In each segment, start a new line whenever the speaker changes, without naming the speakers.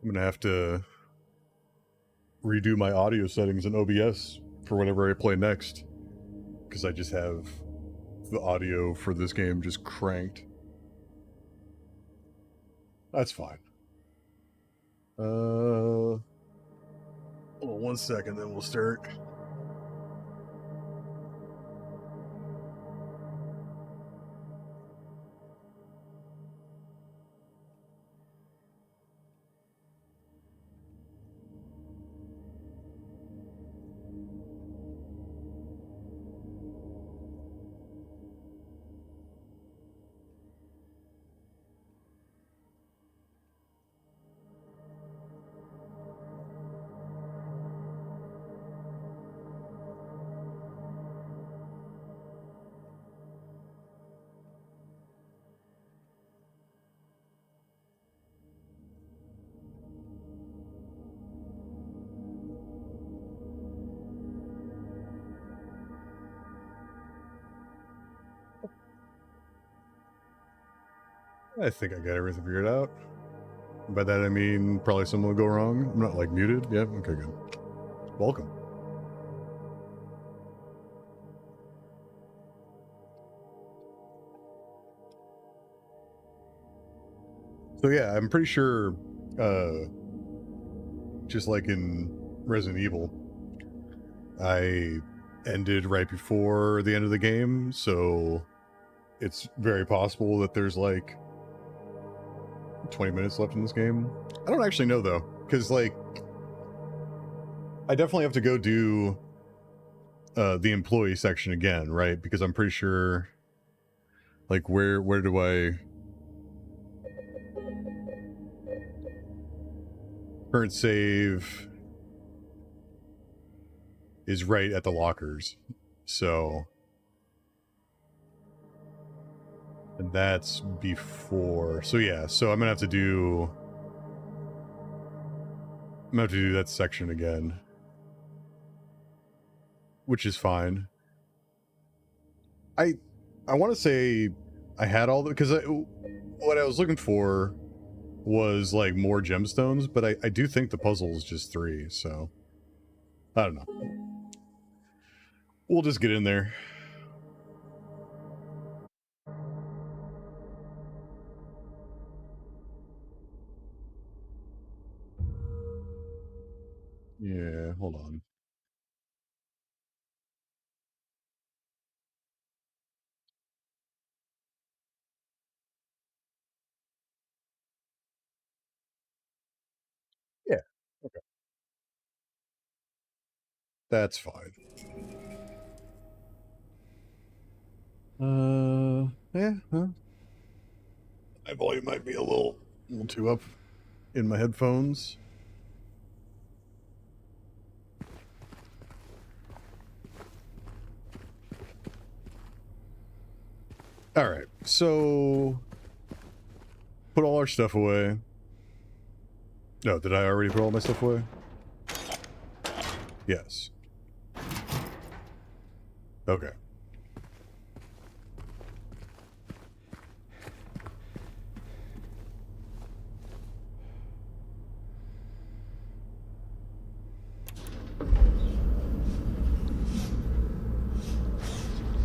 I'm gonna have to redo my audio settings in OBS for whatever I play next, because I just have the audio for this game just cranked. That's fine. Hold on 1 second, then we'll start. I think I got everything figured out. By that I mean probably something will go wrong. I'm not like muted. Yeah, okay, good. Welcome. So yeah, I'm pretty sure just like in Resident Evil, I ended right before the end of the game, so it's very possible that there's like 20 minutes left in this game. I don't actually know though, because like I definitely have to go do the employee section again, right? Because I'm pretty sure like where do I current save is right at the lockers. So and that's before. So yeah, so I'm gonna have to do that section again, which is fine. I want to say I had all the, because what I was looking for was like more gemstones, but I do think the puzzle is just 3, so I don't know. We'll just get in there. Yeah, hold on. Yeah, okay. That's fine. Yeah, huh? My volume might be a little too up in my headphones. All right, so put all our stuff away. No, did I already put all my stuff away? Yes. Okay.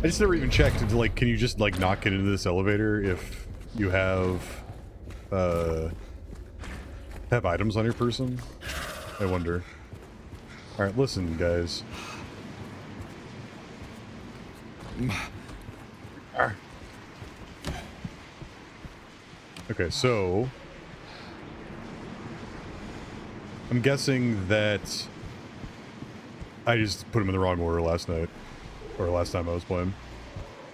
I just never even checked into, like, can you just, like, not get into this elevator if you have items on your person? I wonder. Alright, listen, guys. Okay, so I'm guessing that I just put them in the wrong order last night. Or last time I was playing.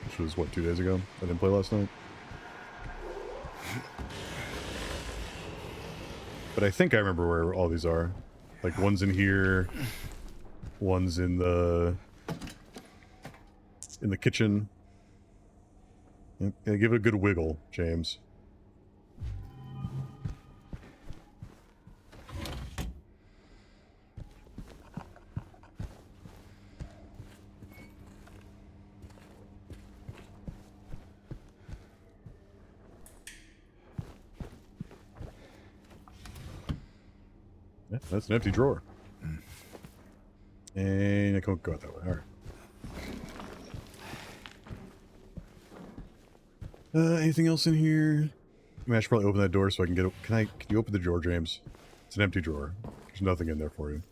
Which was, what, 2 days ago? I didn't play last night. But I think I remember where all these are. Like, one's in here. One's in the kitchen. Yeah, give it a good wiggle, James. Yeah, that's an empty drawer. And I can't go out that way. All right. Anything else in here? I mean, I should probably open that door so I can get. Can you open the drawer, James? It's an empty drawer. There's nothing in there for you.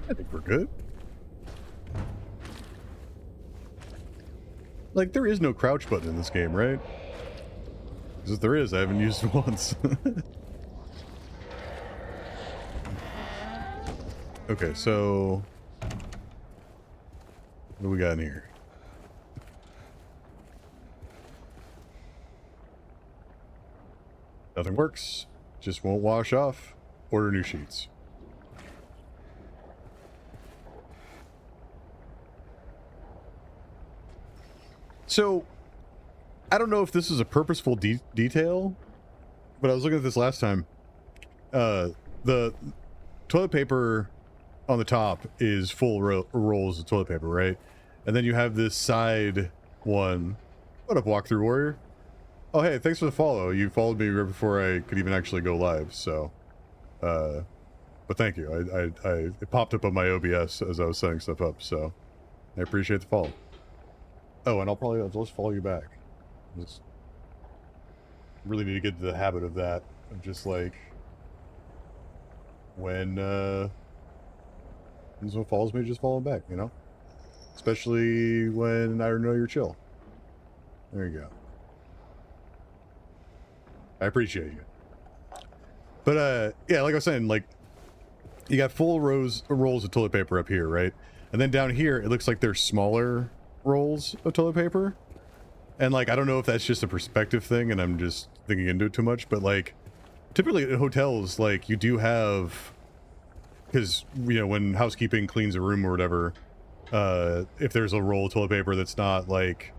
I think we're good. Like, there is no crouch button in this game, right? Because if there is, I haven't used it once. Okay, so... what do we got in here? Nothing works. Just won't wash off. Order new sheets. So, I don't know if this is a purposeful detail, but I was looking at this last time. The toilet paper on the top is full rolls of toilet paper, right? And then you have this side one. What up, Walkthrough Warrior? Oh, hey, thanks for the follow. You followed me right before I could even actually go live, so... but thank you. It popped up on my OBS as I was setting stuff up, so... I appreciate the follow. Oh, and I'll just follow you back. Just really need to get into the habit of that. Of just like... when someone follows me, just follow back, you know? Especially when I know you're chill. There you go. I appreciate you. But, yeah, like I was saying, like, you got full rolls of toilet paper up here, right? And then down here, it looks like there's smaller rolls of toilet paper. And, like, I don't know if that's just a perspective thing and I'm just thinking into it too much, but, like, typically at hotels, like, you do have... because, you know, when housekeeping cleans a room or whatever, if there's a roll of toilet paper that's not, like,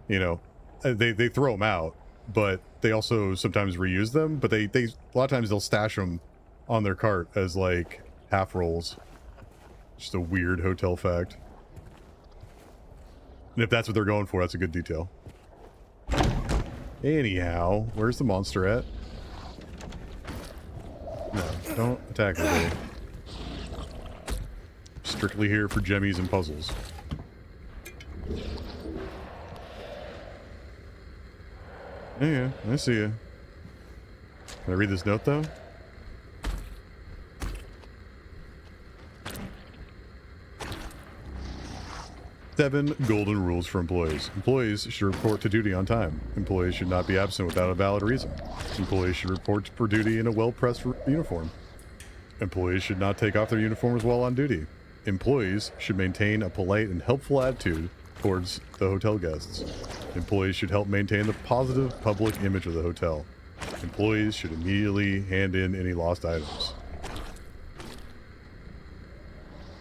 you know, they throw them out, but they also sometimes reuse them, but they a lot of times they'll stash them on their cart as, like, half rolls. Just a weird hotel fact. And if that's what they're going for, that's a good detail. Anyhow, where's the monster at? No, don't attack me. Strictly here for jemmies and puzzles. Yeah, I see you. Can I read this note, though? Seven golden rules for employees. Employees should report to duty on time. Employees should not be absent without a valid reason. Employees should report for duty in a well-pressed uniform. Employees should not take off their uniforms while on duty. Employees should maintain a polite and helpful attitude towards the hotel guests. Employees should help maintain the positive public image of the hotel. Employees should immediately hand in any lost items.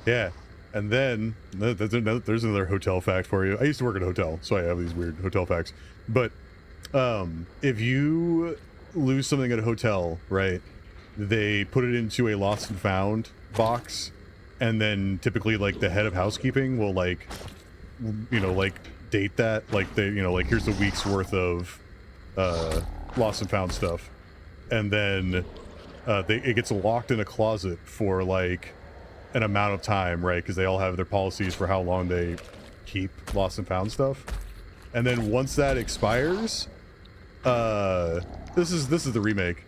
Yeah, and then there's another hotel fact for you. I used to work at a hotel, so I have these weird hotel facts. But if you lose something at a hotel, right, they put it into a lost and found box. And then typically, like, the head of housekeeping will, like, you know, like, date that. Like, they, you know, like, here's the week's worth of lost and found stuff. And then it gets locked in a closet for, like, an amount of time, right? Because they all have their policies for how long they keep lost and found stuff. And then once that expires, this is the remake.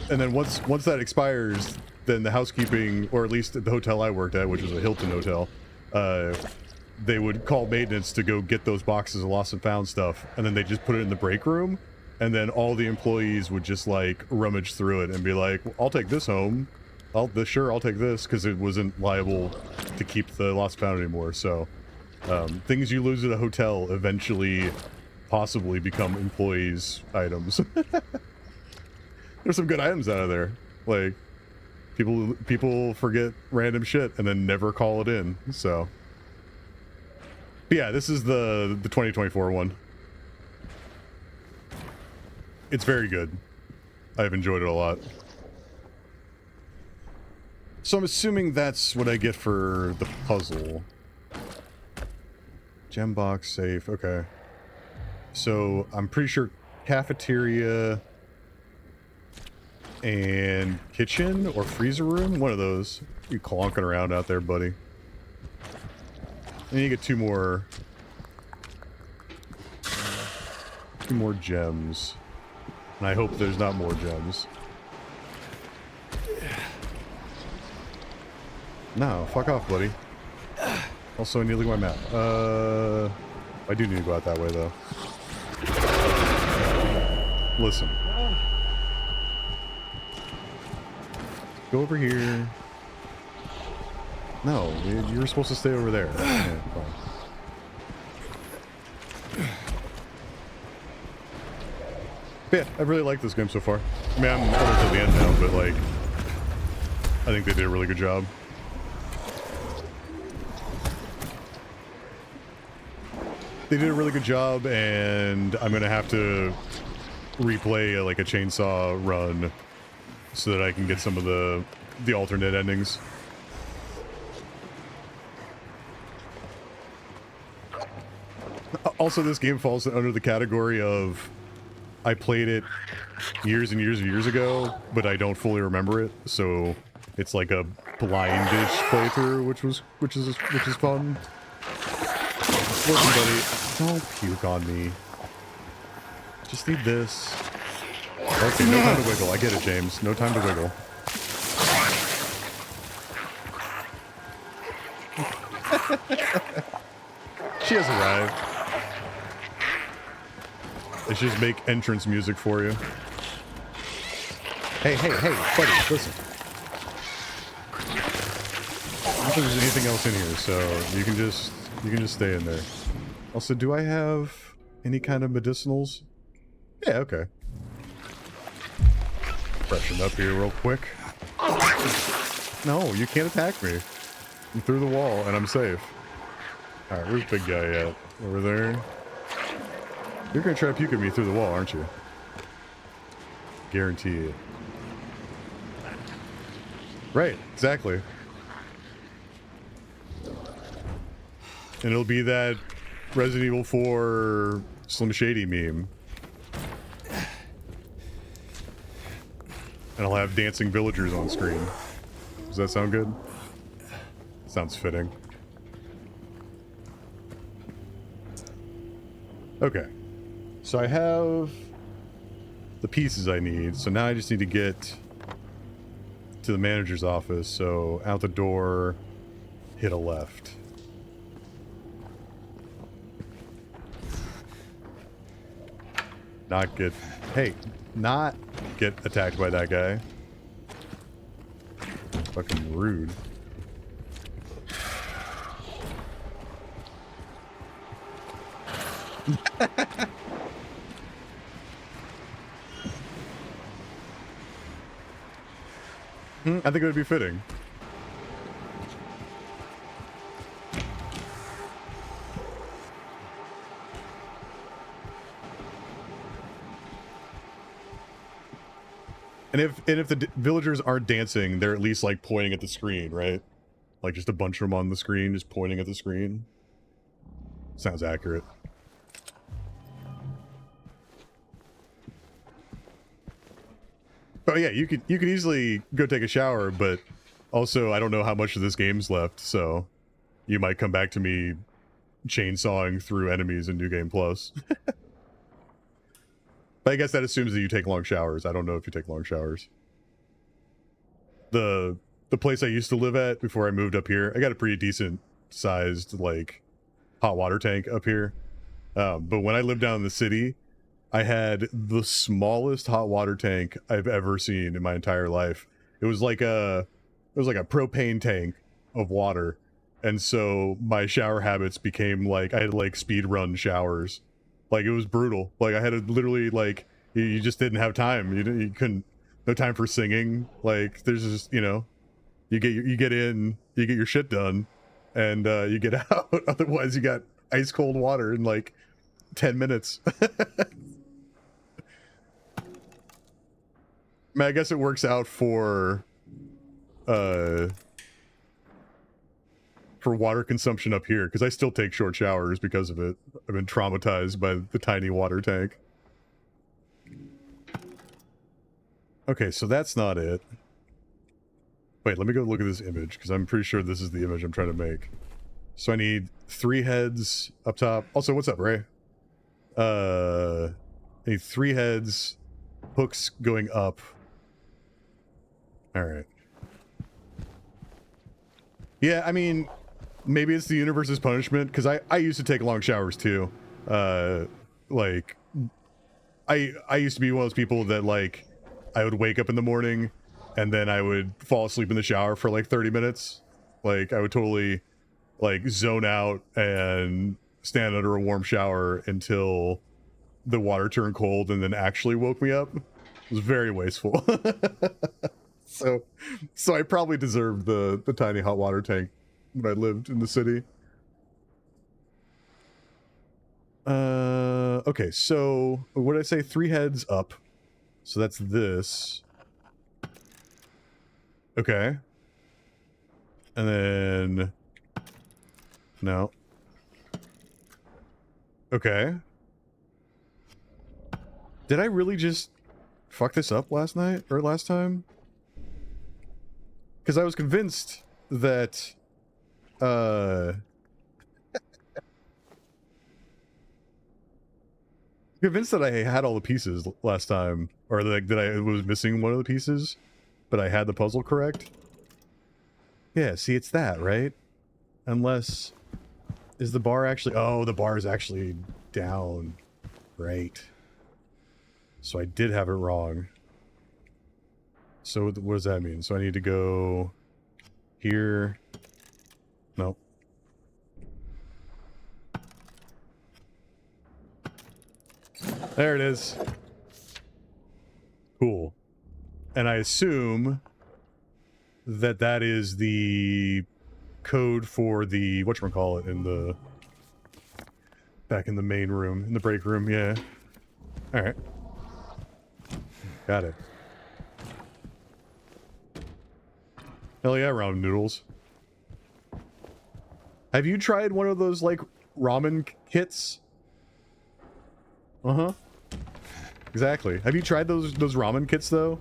And then once that expires... then the housekeeping, or at least the hotel I worked at, which was a Hilton hotel, they would call maintenance to go get those boxes of lost and found stuff, and then they just put it in the break room, and then all the employees would just, like, rummage through it and be like, I'll take this home. I'll take this, because it wasn't liable to keep the lost and found anymore. So things you lose at a hotel eventually possibly become employees' items. There's some good items out of there. Like, people forget random shit and then never call it in, so. But yeah, this is the 2024 one. It's very good. I've enjoyed it a lot. So I'm assuming that's what I get for the puzzle. Gem box safe. Okay. So I'm pretty sure cafeteria and kitchen or freezer room, one of those. You clonking around out there, buddy. And you get two more gems. And I hope there's not more gems. No, fuck off, buddy. Also, I need to look at my map. I do need to go out that way, though. Listen. Go over here. No, you were supposed to stay over there. Yeah, fine. But yeah, I really like this game so far. I mean, I'm almost at the end now, but like, I think they did a really good job. They did a really good job, and I'm gonna have to replay like a chainsaw run so that I can get some of the alternate endings. Also, this game falls under the category of I played it years and years and years ago, but I don't fully remember it, so it's like a blindish playthrough, which is fun. Listen, buddy, don't puke on me. Just need this. Okay, no time to wiggle. I get it, James. No time to wiggle. She has arrived. Let's just make entrance music for you. Hey, buddy, listen. I don't think there's anything else in here, so you can just stay in there. Also, do I have any kind of medicinals? Yeah, okay. Freshen up here real quick. No, you can't attack me. I'm through the wall and I'm safe. Alright, where's big guy at? Over there? You're gonna try to puke at me through the wall, aren't you? Guarantee it. Right, exactly. And it'll be that Resident Evil 4 Slim Shady meme. And I'll have dancing villagers on screen. Does that sound good? Sounds fitting. Okay. So I have the pieces I need. So now I just need to get to the manager's office. So out the door, hit a left. Not get... Hey, not get attacked by that guy. Fucking rude. I think it would be fitting. And if the villagers aren't dancing, they're at least like pointing at the screen, right? Like just a bunch of them on the screen, just pointing at the screen. Sounds accurate. Oh yeah, you could easily go take a shower, but also I don't know how much of this game's left, so you might come back to me chainsawing through enemies in New Game Plus. But I guess that assumes that you take long showers. I don't know if you take long showers. The place I used to live at before I moved up here, I got a pretty decent sized like hot water tank up here. But when I lived down in the city, I had the smallest hot water tank I've ever seen in my entire life. It was like a propane tank of water. And so my shower habits became like, I had to like speed run showers. Like it was brutal. Like I had to literally like, you just didn't have time. You couldn't, no time for singing. Like there's just, you know, you get in, you get your shit done, and you get out. Otherwise you got ice cold water in like 10 minutes. I mean, I guess it works out for for water consumption up here, because I still take short showers because of it. I've been traumatized by the tiny water tank. Okay, so that's not it. Wait, let me go look at this image, because I'm pretty sure this is the image I'm trying to make. So I need 3 heads up top. Also, what's up, Ray? I need 3 heads, hooks going up. Alright. Yeah, I mean, maybe it's the universe's punishment, because I used to take long showers too. Like, I used to be one of those people that, like, I would wake up in the morning, and then I would fall asleep in the shower for like 30 minutes. Like, I would totally, like, zone out and stand under a warm shower until the water turned cold and then actually woke me up. It was very wasteful. So I probably deserved the tiny hot water tank when I lived in the city. Okay, so what did I say? 3 heads up. So that's this. Okay. And then... No. Okay. Did I really just fuck this up last night? Or last time? Because I was convinced that... convinced that I had all the pieces last time. Or like that I was missing one of the pieces. But I had the puzzle correct. Yeah, see, it's that, right? Unless... Is the bar actually... Oh, the bar is actually down. Right. So I did have it wrong. So what does that mean? So I need to go... Here... Nope. There it is. Cool. And I assume that that is the code for the whatchamacallit in the back in the main room, in the break room, yeah. Alright. Got it. Hell yeah, ramen noodles. Have you tried one of those, like, ramen kits? Uh-huh. Exactly. Have you tried those ramen kits, though?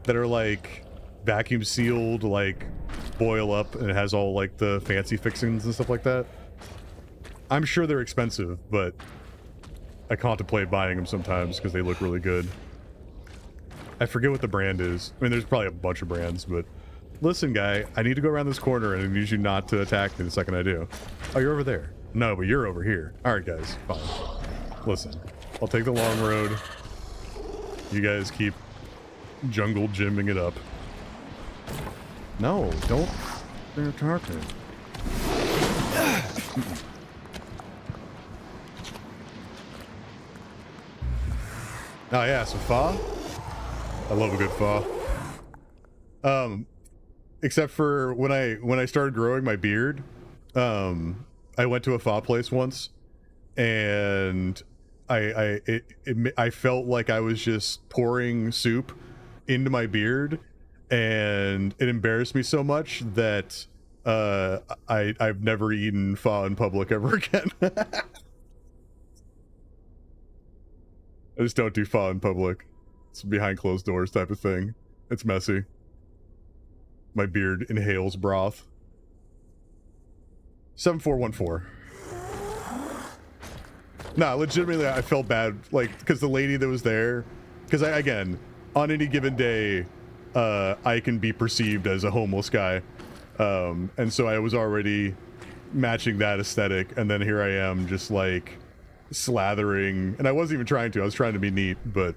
That are, like, vacuum sealed, like, boil up, and it has all, like, the fancy fixings and stuff like that? I'm sure they're expensive, but I contemplate buying them sometimes because they look really good. I forget what the brand is. I mean, there's probably a bunch of brands, but... Listen, guy, I need to go around this corner and I need you not to attack me the second I do. Oh, you're over there. No, but you're over here. Alright, guys. Fine. Listen. I'll take the long road. You guys keep jungle gymming it up. No, don't. They're talking. Oh yeah, so pho? I love a good pho. Except for when I started growing my beard, I went to a pho place once, and I felt like I was just pouring soup into my beard, and it embarrassed me so much that I've never eaten pho in public ever again. I just don't do pho in public. It's behind closed doors type of thing. It's messy. My beard inhales broth. 7414. Nah, legitimately, I felt bad, like, because the lady that was there, because again, on any given day, I can be perceived as a homeless guy, and so I was already matching that aesthetic, and then here I am, just like slathering, and I wasn't even trying to. I was trying to be neat, but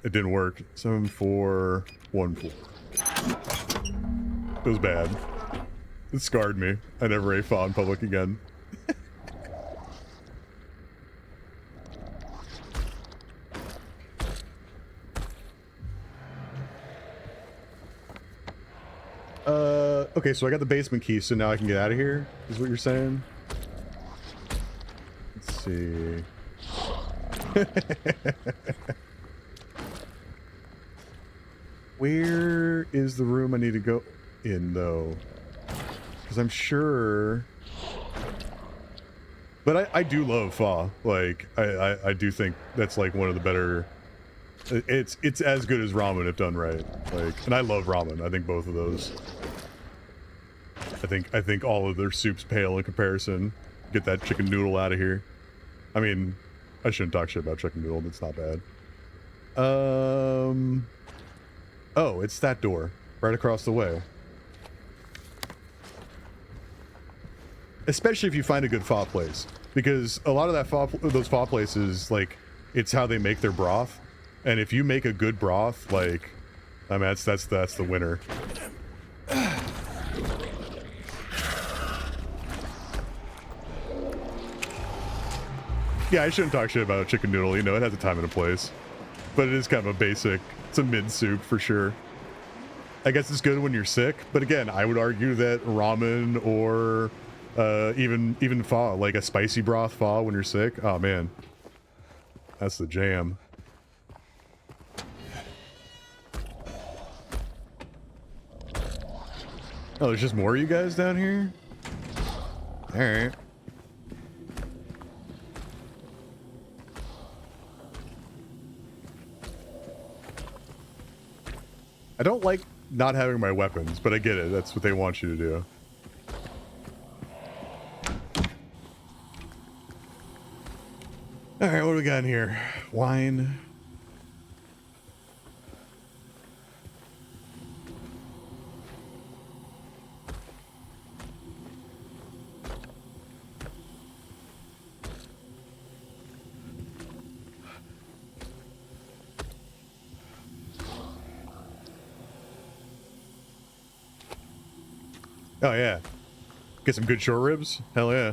it didn't work. 7414. It was bad. It scarred me. I never ate pho in public again. Okay, so I got the basement key, so now I can get out of here, is what you're saying? Let's see. Where is the room I need to go in, though? because I'm sure. But I do love pho. Like I do think that's like one of the better. It's as good as ramen if done right. Like, and I love ramen. I think both of those. I think all of their soups pale in comparison. Get that chicken noodle out of here. I mean, I shouldn't talk shit about chicken noodle. It's not bad. Oh, it's that door right across the way. Especially if you find a good pho place, because a lot of those pho places, like, it's how they make their broth, and if you make a good broth, like, I mean, that's the winner. Yeah, I shouldn't talk shit about a chicken noodle. You know, it has a time and a place, but it is kind of a basic. It's a mid soup for sure. I guess it's good when you're sick, but again, I would argue that ramen or even pho, like a spicy broth pho when you're sick, oh man, that's the jam. Oh, there's just more of you guys down here? Alright. I don't like not having my weapons, but I get it. That's what they want you to do. Alright, what do we got in here? Wine. Oh yeah. Get some good short ribs? Hell yeah.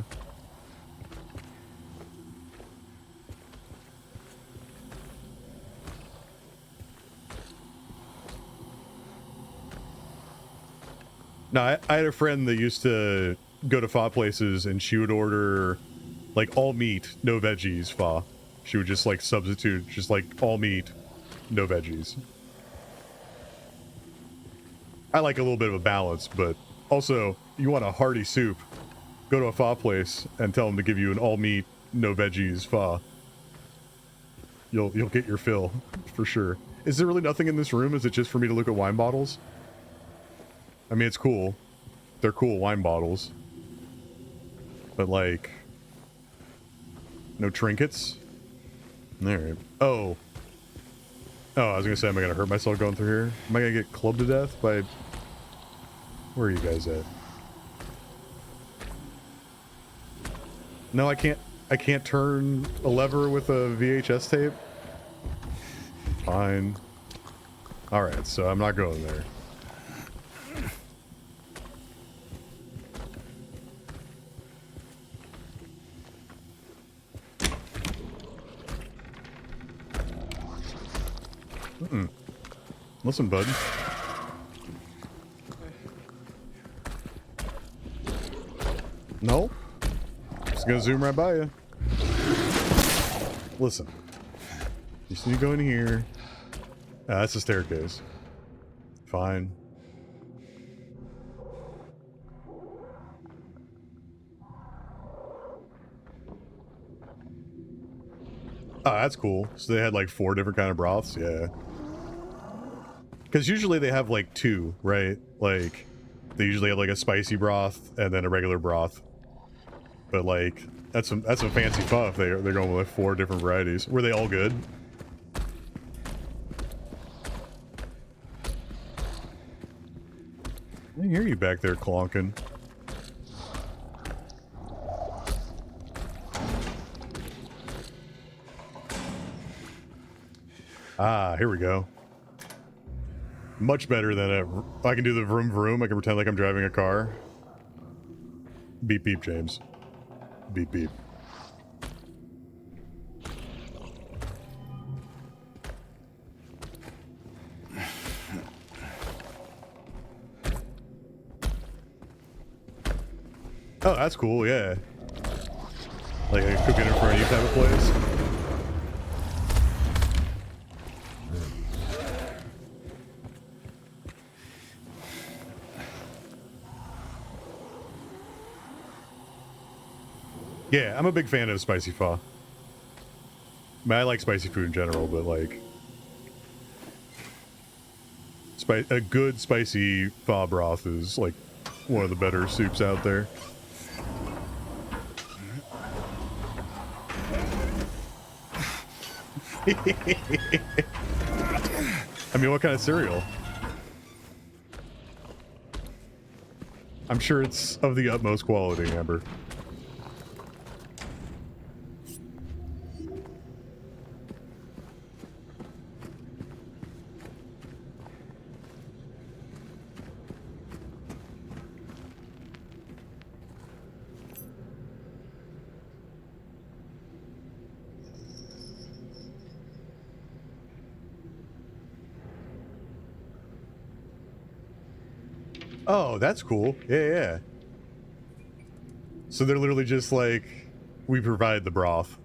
No, I had a friend that used to go to pho places and she would order like all meat, no veggies pho. She would just like substitute just like all meat, no veggies. I like a little bit of a balance, but also, you want a hearty soup, go to a pho place and tell them to give you an all-meat, no veggies pho. You'll get your fill, for sure. Is there really nothing in this room? Is it just for me to look at wine bottles? I mean, it's cool. They're cool wine bottles. But, like, no trinkets? Alright. Oh. Oh, I was gonna say, am I gonna hurt myself going through here? Am I gonna get clubbed to death by... Where are you guys at? No, I can't turn a lever with a VHS tape? Fine. Alright, so I'm not going there. Listen, bud. No. Just gonna zoom right by you. Listen. You just need to go in here. Ah, that's the staircase. Fine. Oh, that's cool. So they had like 4 different kind of broths? Yeah. Because usually they have like 2, right? Like, they usually have like a spicy broth and then a regular broth. But like, that's some fancy pho if they're going with like 4 different varieties. Were they all good? I hear you back there clonking. Ah, here we go. Much better than I can do the vroom vroom. I can pretend like I'm driving a car. Beep beep, James. Beep beep. Oh, that's cool, yeah. Like a cook it in front of you type of place. Yeah, I'm a big fan of spicy pho. I mean, I like spicy food in general, but like a good spicy pho broth is like one of the better soups out there. I mean, what kind of cereal? I'm sure it's of the utmost quality, Amber. Oh, that's cool. Yeah. So they're literally just like, we provide the broth.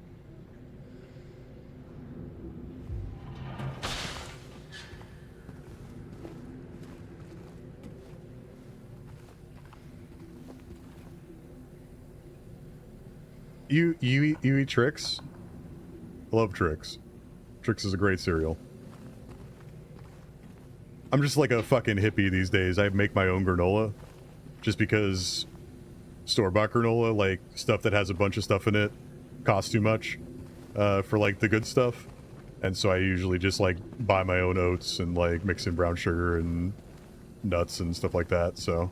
You eat Trix? I love Trix. Trix is a great cereal. I'm just like a fucking hippie these days. I make my own granola just because store-bought granola, like stuff that has a bunch of stuff in it, costs too much for like the good stuff. And so I usually just like buy my own oats and like mix in brown sugar and nuts and stuff like that. So,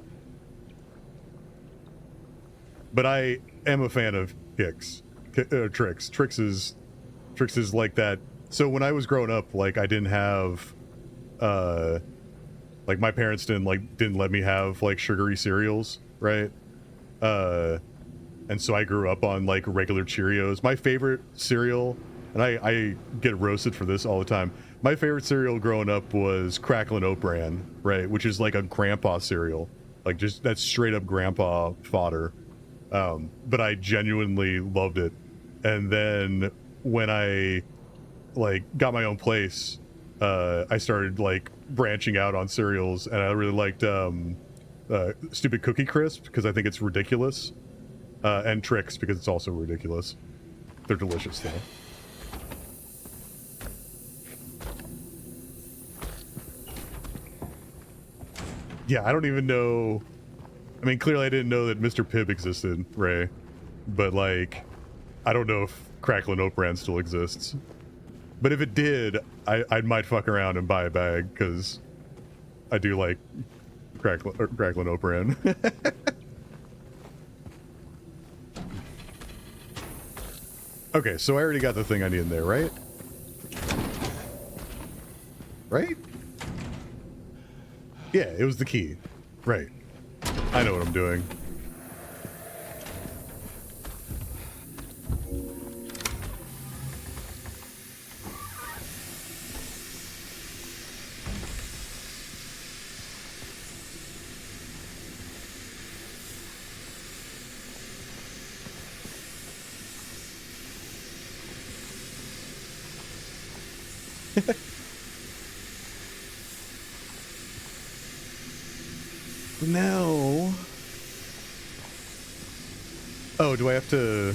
but I am a fan of Trix. Trix is like that. So when I was growing up, like I didn't have like my parents didn't let me have like sugary cereals, right? And so I grew up on like regular Cheerios. My favorite cereal, and I get roasted for this all the time, my favorite cereal growing up was Cracklin' Oat Bran, right? Which is like a grandpa cereal, like just that's straight up grandpa fodder. But I genuinely loved it. And then when I like got my own place, I started like branching out on cereals, and I really liked Stupid Cookie Crisp because I think it's ridiculous, and Trix because it's also ridiculous. They're delicious though. Yeah, I don't even know. I mean, clearly I didn't know that Mr. Pibb existed, Ray, but like, I don't know if Cracklin' Oat Bran still exists. But if it did, I might fuck around and buy a bag because I do like Cracklin' Oat Bran. Okay, so I already got the thing I need in there, right? Right? Yeah, it was the key. Right. I know what I'm doing. No. Oh, do I have to...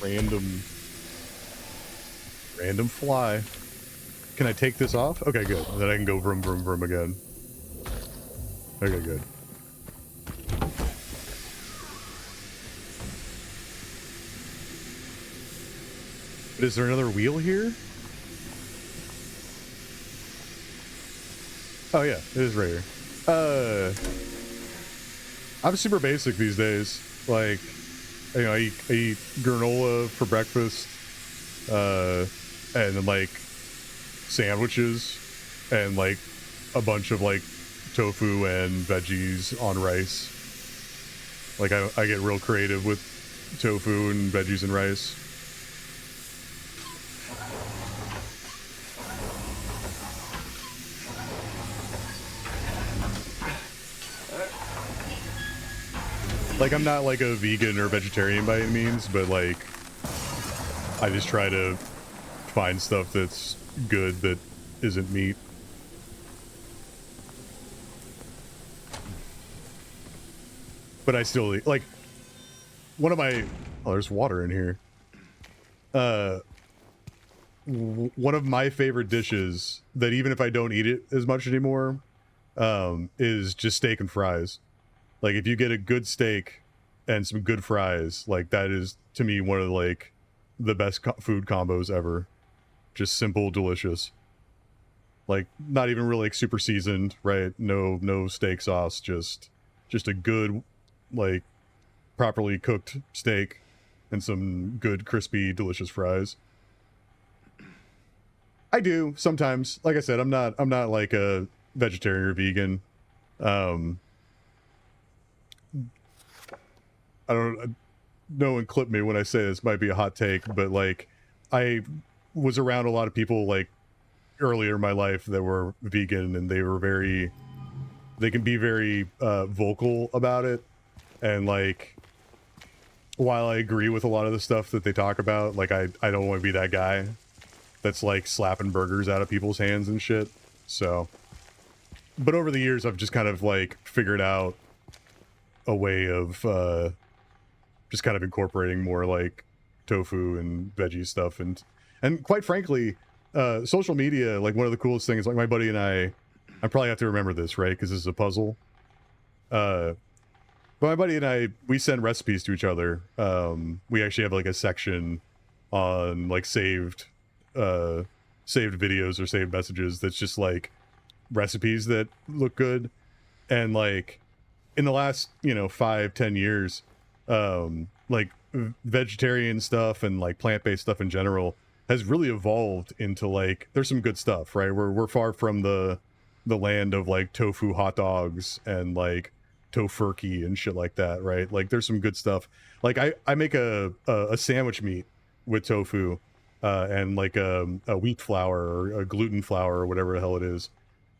Random fly. Can I take this off? Okay, good. Then I can go vroom, vroom, vroom again. Okay, good. But is there another wheel here? Oh yeah, it is right here. I'm super basic these days. Like, you know, I eat granola for breakfast, and then like sandwiches, and like a bunch of like tofu and veggies on rice. Like I get real creative with tofu and veggies and rice. Like, I'm not like a vegan or vegetarian by any means, but like I just try to find stuff that's good that isn't meat. but I still eat. Like, one of my... Oh, there's water in here. One of my favorite dishes that even if I don't eat it as much anymore, is just steak and fries. Like, if you get a good steak and some good fries, like, that is, to me, one of, like, the best food combos ever. Just simple, delicious. Like, not even really, like, super seasoned, right? No steak sauce, just a good, like, properly cooked steak and some good, crispy, delicious fries. I do sometimes. Like I said, I'm not like a vegetarian or vegan. I don't no one clip me when I say this might be a hot take, but like I was around a lot of people like earlier in my life that were vegan, and they can be very vocal about it. And like, while I agree with a lot of the stuff that they talk about, like I don't want to be that guy that's like slapping burgers out of people's hands and shit. So, but over the years, I've just kind of like figured out a way of just kind of incorporating more like tofu and veggie stuff, and quite frankly, social media, like one of the coolest things, like my buddy and I probably have to remember this, right? Because this is a puzzle. But my buddy and I, we send recipes to each other. We actually have like a section on like saved videos or saved messages that's just like recipes that look good. And like in the last 5-10 years, like vegetarian stuff and like plant-based stuff in general has really evolved into like, there's some good stuff, right? We're far from the land of like tofu hot dogs and like tofurkey and shit like that, right? Like there's some good stuff. Like I make a sandwich meat with tofu and like a wheat flour or a gluten flour or whatever the hell it is.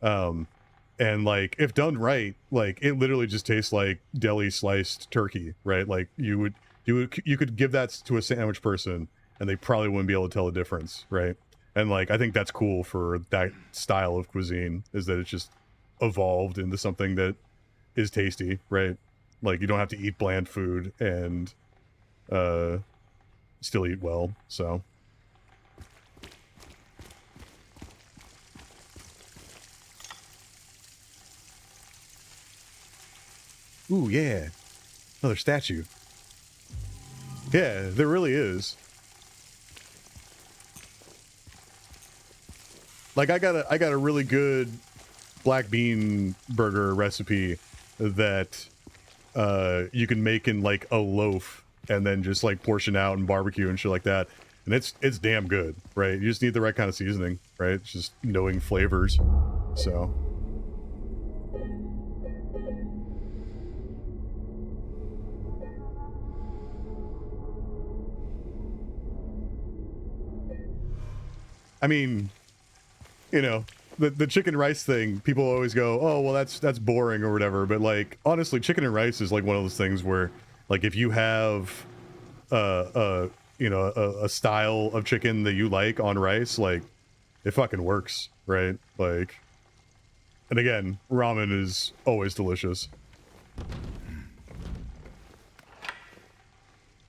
And like, if done right, like it literally just tastes like deli sliced turkey, right? Like you could give that to a sandwich person and they probably wouldn't be able to tell the difference, right? And like, I think that's cool for that style of cuisine, is that it's just evolved into something that is tasty, right? Like you don't have to eat bland food and still eat well. So ooh, yeah, another statue. Yeah, there really is. Like I got a really good black bean burger recipe that you can make in like a loaf and then just like portion out and barbecue and shit like that, and it's damn good, right? You just need the right kind of seasoning, right? It's just knowing flavors. So I mean, the chicken rice thing, people always go, oh well, that's boring or whatever, but like honestly, chicken and rice is like one of those things where like if you have a style of chicken that you like on rice, like it fucking works, right? Like, and again, ramen is always delicious.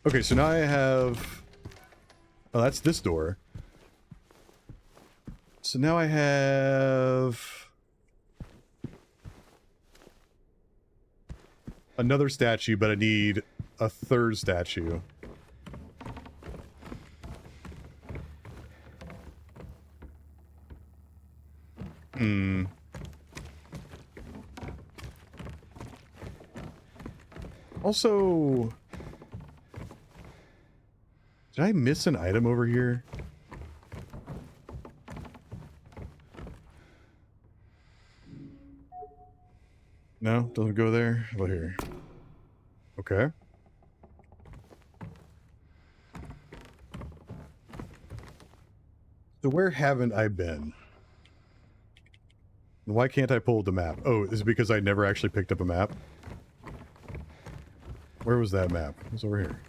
Okay, so now I have, oh, that's this door. So now I have another statue, but I need a third statue. Also, did I miss an item over here? No, doesn't go there. How about here? Okay. So where haven't I been? Why can't I pull the map? Oh, is it because I never actually picked up a map? Where was that map? It was over here.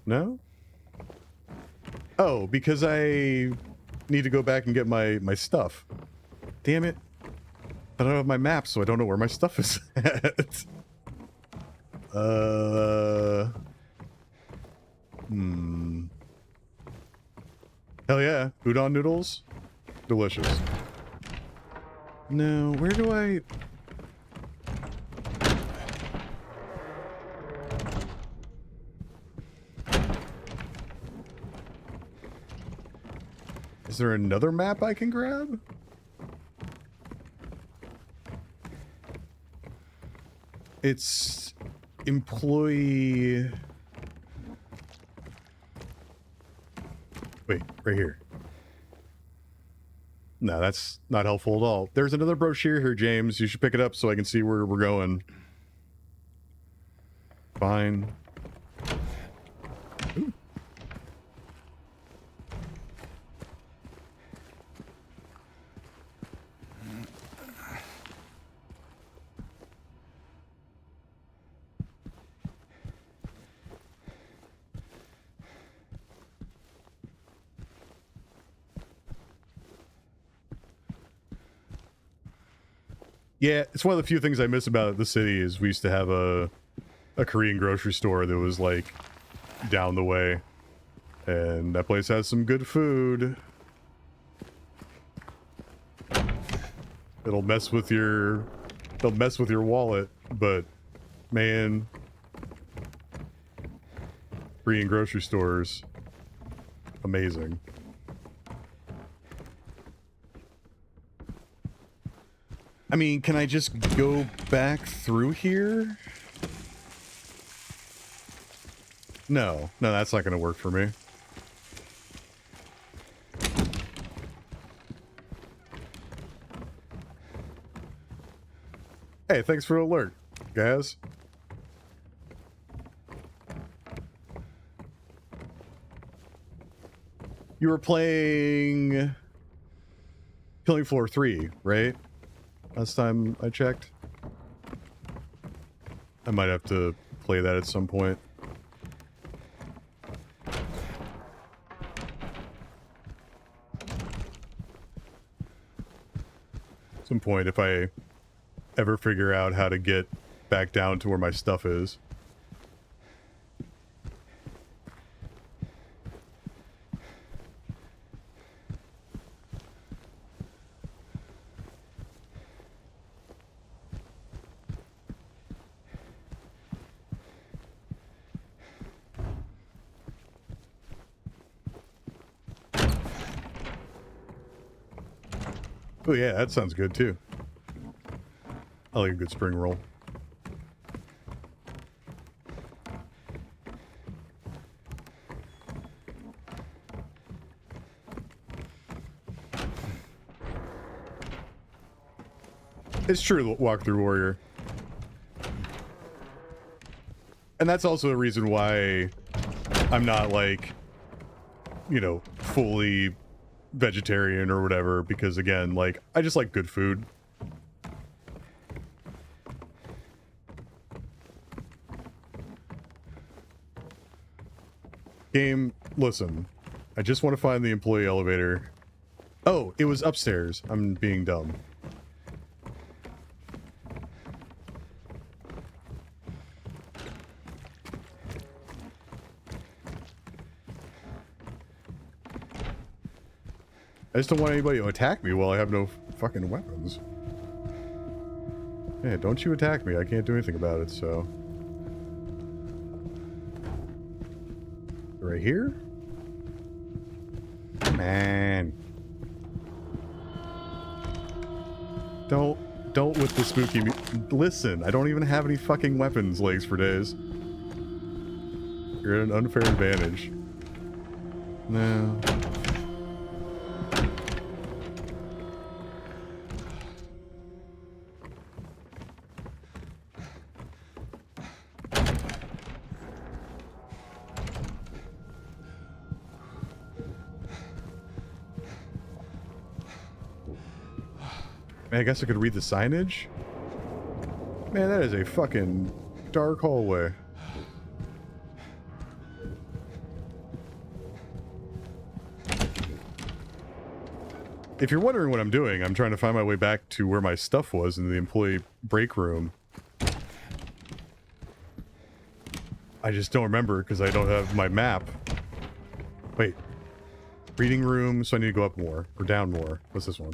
No? Oh, because I need to go back and get my stuff. Damn it. I don't have my map, so I don't know where my stuff is at. Hell yeah. Udon noodles? Delicious. No, where do I... Is there another map I can grab? It's employee... Wait, right here. No, that's not helpful at all. There's another brochure here, James. You should pick it up so I can see where we're going. Fine. Ooh. Yeah, it's one of the few things I miss about the city is we used to have a Korean grocery store that was like down the way, and that place has some good food. It'll mess with your wallet, but man, Korean grocery stores, amazing. I mean, can I just go back through here? No, that's not going to work for me. Hey, thanks for the alert, guys. You were playing Killing Floor 3, right? Last time I checked. I might have to play that at some point. Some point if I ever figure out how to get back down to where my stuff is. Oh yeah, that sounds good too. I like a good spring roll. It's true, Walkthrough Warrior. And that's also a reason why I'm not like, you know, fully vegetarian or whatever, because again, like, I just like good food. Game, listen, I just want to find the employee elevator. Oh, it was upstairs. I'm being dumb. I just don't want anybody to attack me while I have no fucking weapons. Yeah, don't you attack me. I can't do anything about it, so... Right here? Man. Don't with the spooky listen, I don't even have any fucking weapons, legs for days. You're at an unfair advantage. No. Man, I guess I could read the signage? Man, that is a fucking dark hallway. If you're wondering what I'm doing, I'm trying to find my way back to where my stuff was in the employee break room. I just don't remember because I don't have my map. Wait. Reading room, so I need to go up more. Or down more. What's this one?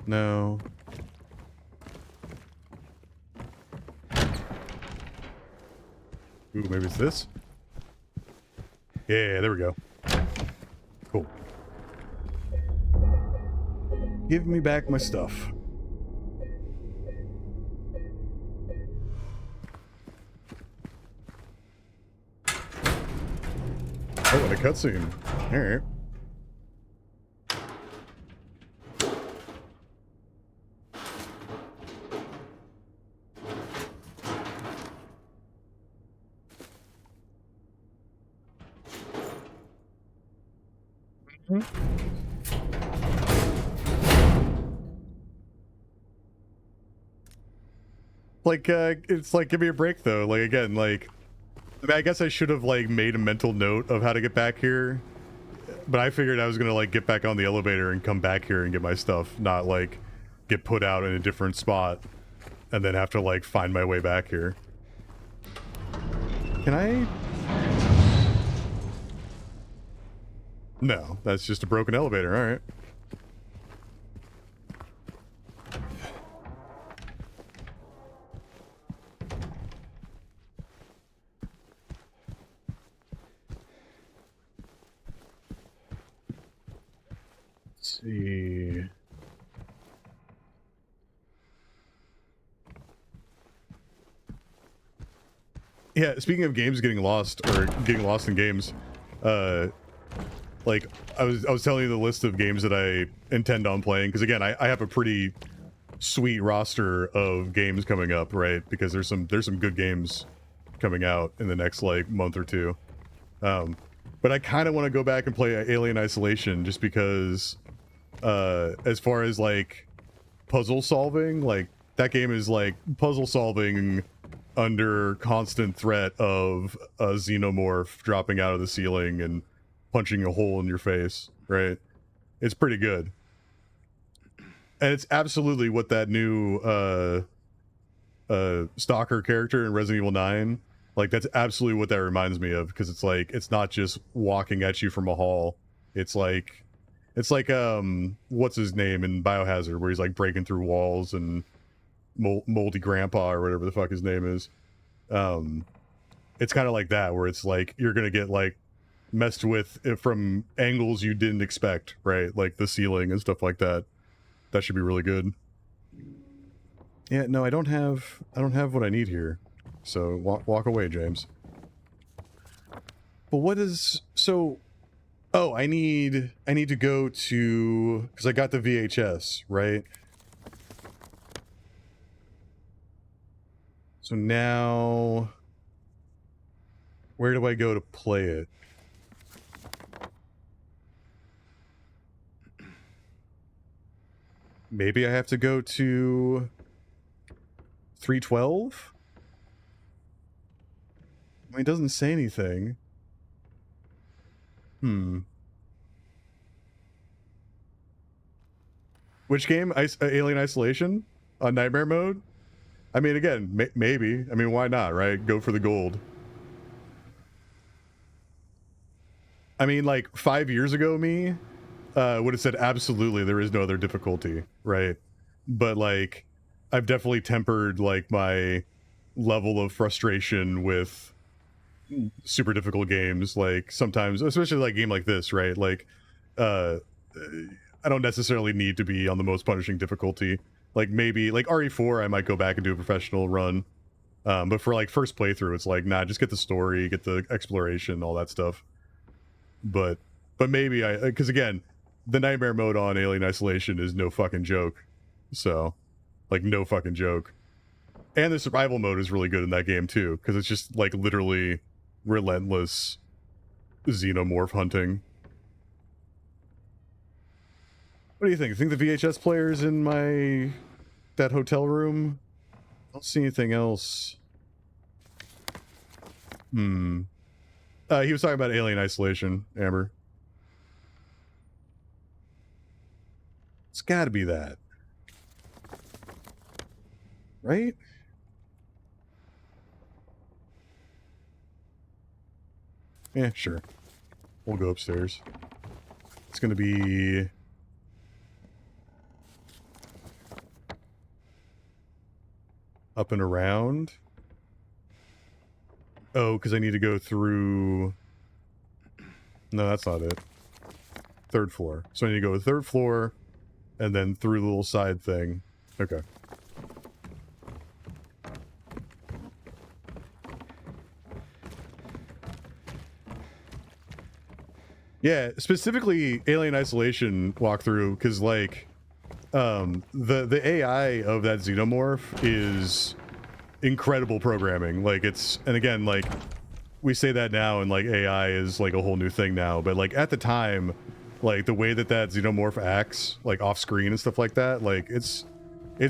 No. Ooh, maybe it's this? Yeah, there we go. Cool. Give me back my stuff. Oh, and a cutscene. Alright. Like, it's like, give me a break though. Like, again, like, I mean, I guess I should have, like, made a mental note of how to get back here. But I figured I was gonna, like, get back on the elevator and come back here and get my stuff, not, like, get put out in a different spot and then have to, like, find my way back here. Can I? No, that's just a broken elevator, alright. Let's see. Yeah, speaking of games getting lost, or getting lost in games, like, I was telling you the list of games that I intend on playing, because again, I have a pretty sweet roster of games coming up, right? Because there's some good games coming out in the next, like, month or two. But I kind of want to go back and play Alien Isolation, just because, as far as, like, puzzle solving, like, that game is, like, puzzle solving under constant threat of a xenomorph dropping out of the ceiling and punching a hole in your face, right? It's pretty good. And it's absolutely what that new stalker character in Resident Evil 9, like, that's absolutely what that reminds me of, because it's like, it's not just walking at you from a hall. It's like what's his name in Biohazard, where he's like breaking through walls, and moldy grandpa or whatever the fuck his name is. It's kind of like that, where it's like you're gonna get, like, messed with from angles you didn't expect, right? Like the ceiling and stuff like that. That should be really good. Yeah, no, I don't have what I need here. So walk away, James. But what is so? Oh, I need to go to, because I got the VHS, right? So now, where do I go to play it? Maybe I have to go to 312? I mean, it doesn't say anything. Which game? Alien Isolation? On Nightmare Mode? I mean, again, maybe. I mean, why not, right? Go for the gold. I mean, like, 5 years ago, me would have said absolutely there is no other difficulty, right? But, like, I've definitely tempered, like, my level of frustration with super difficult games. Like, sometimes, especially like a game like this, right? Like, I don't necessarily need to be on the most punishing difficulty. Like, maybe like RE4, I might go back and do a professional run. But for, like, first playthrough, it's like, nah, just get the story, get the exploration, all that stuff. But maybe because again, the nightmare mode on Alien Isolation is no fucking joke. So, like, no fucking joke. And the survival mode is really good in that game too, because it's just, like, literally relentless xenomorph hunting. What do you think? I think the VHS player's in that hotel room? I don't see anything else. He was talking about Alien Isolation, Amber. gotta be that. Right? Yeah, sure. We'll go upstairs. It's gonna be... up and around. Oh, because I need to go through... No, that's not it. Third floor. So I need to go to the third floor, and then through the little side thing. Okay. Yeah, specifically Alien Isolation walkthrough, because like the AI of that xenomorph is incredible programming. Like it's, and again, like we say that now and like AI is like a whole new thing now, but like at the time, like the way that xenomorph acts like off screen and stuff like that, like it's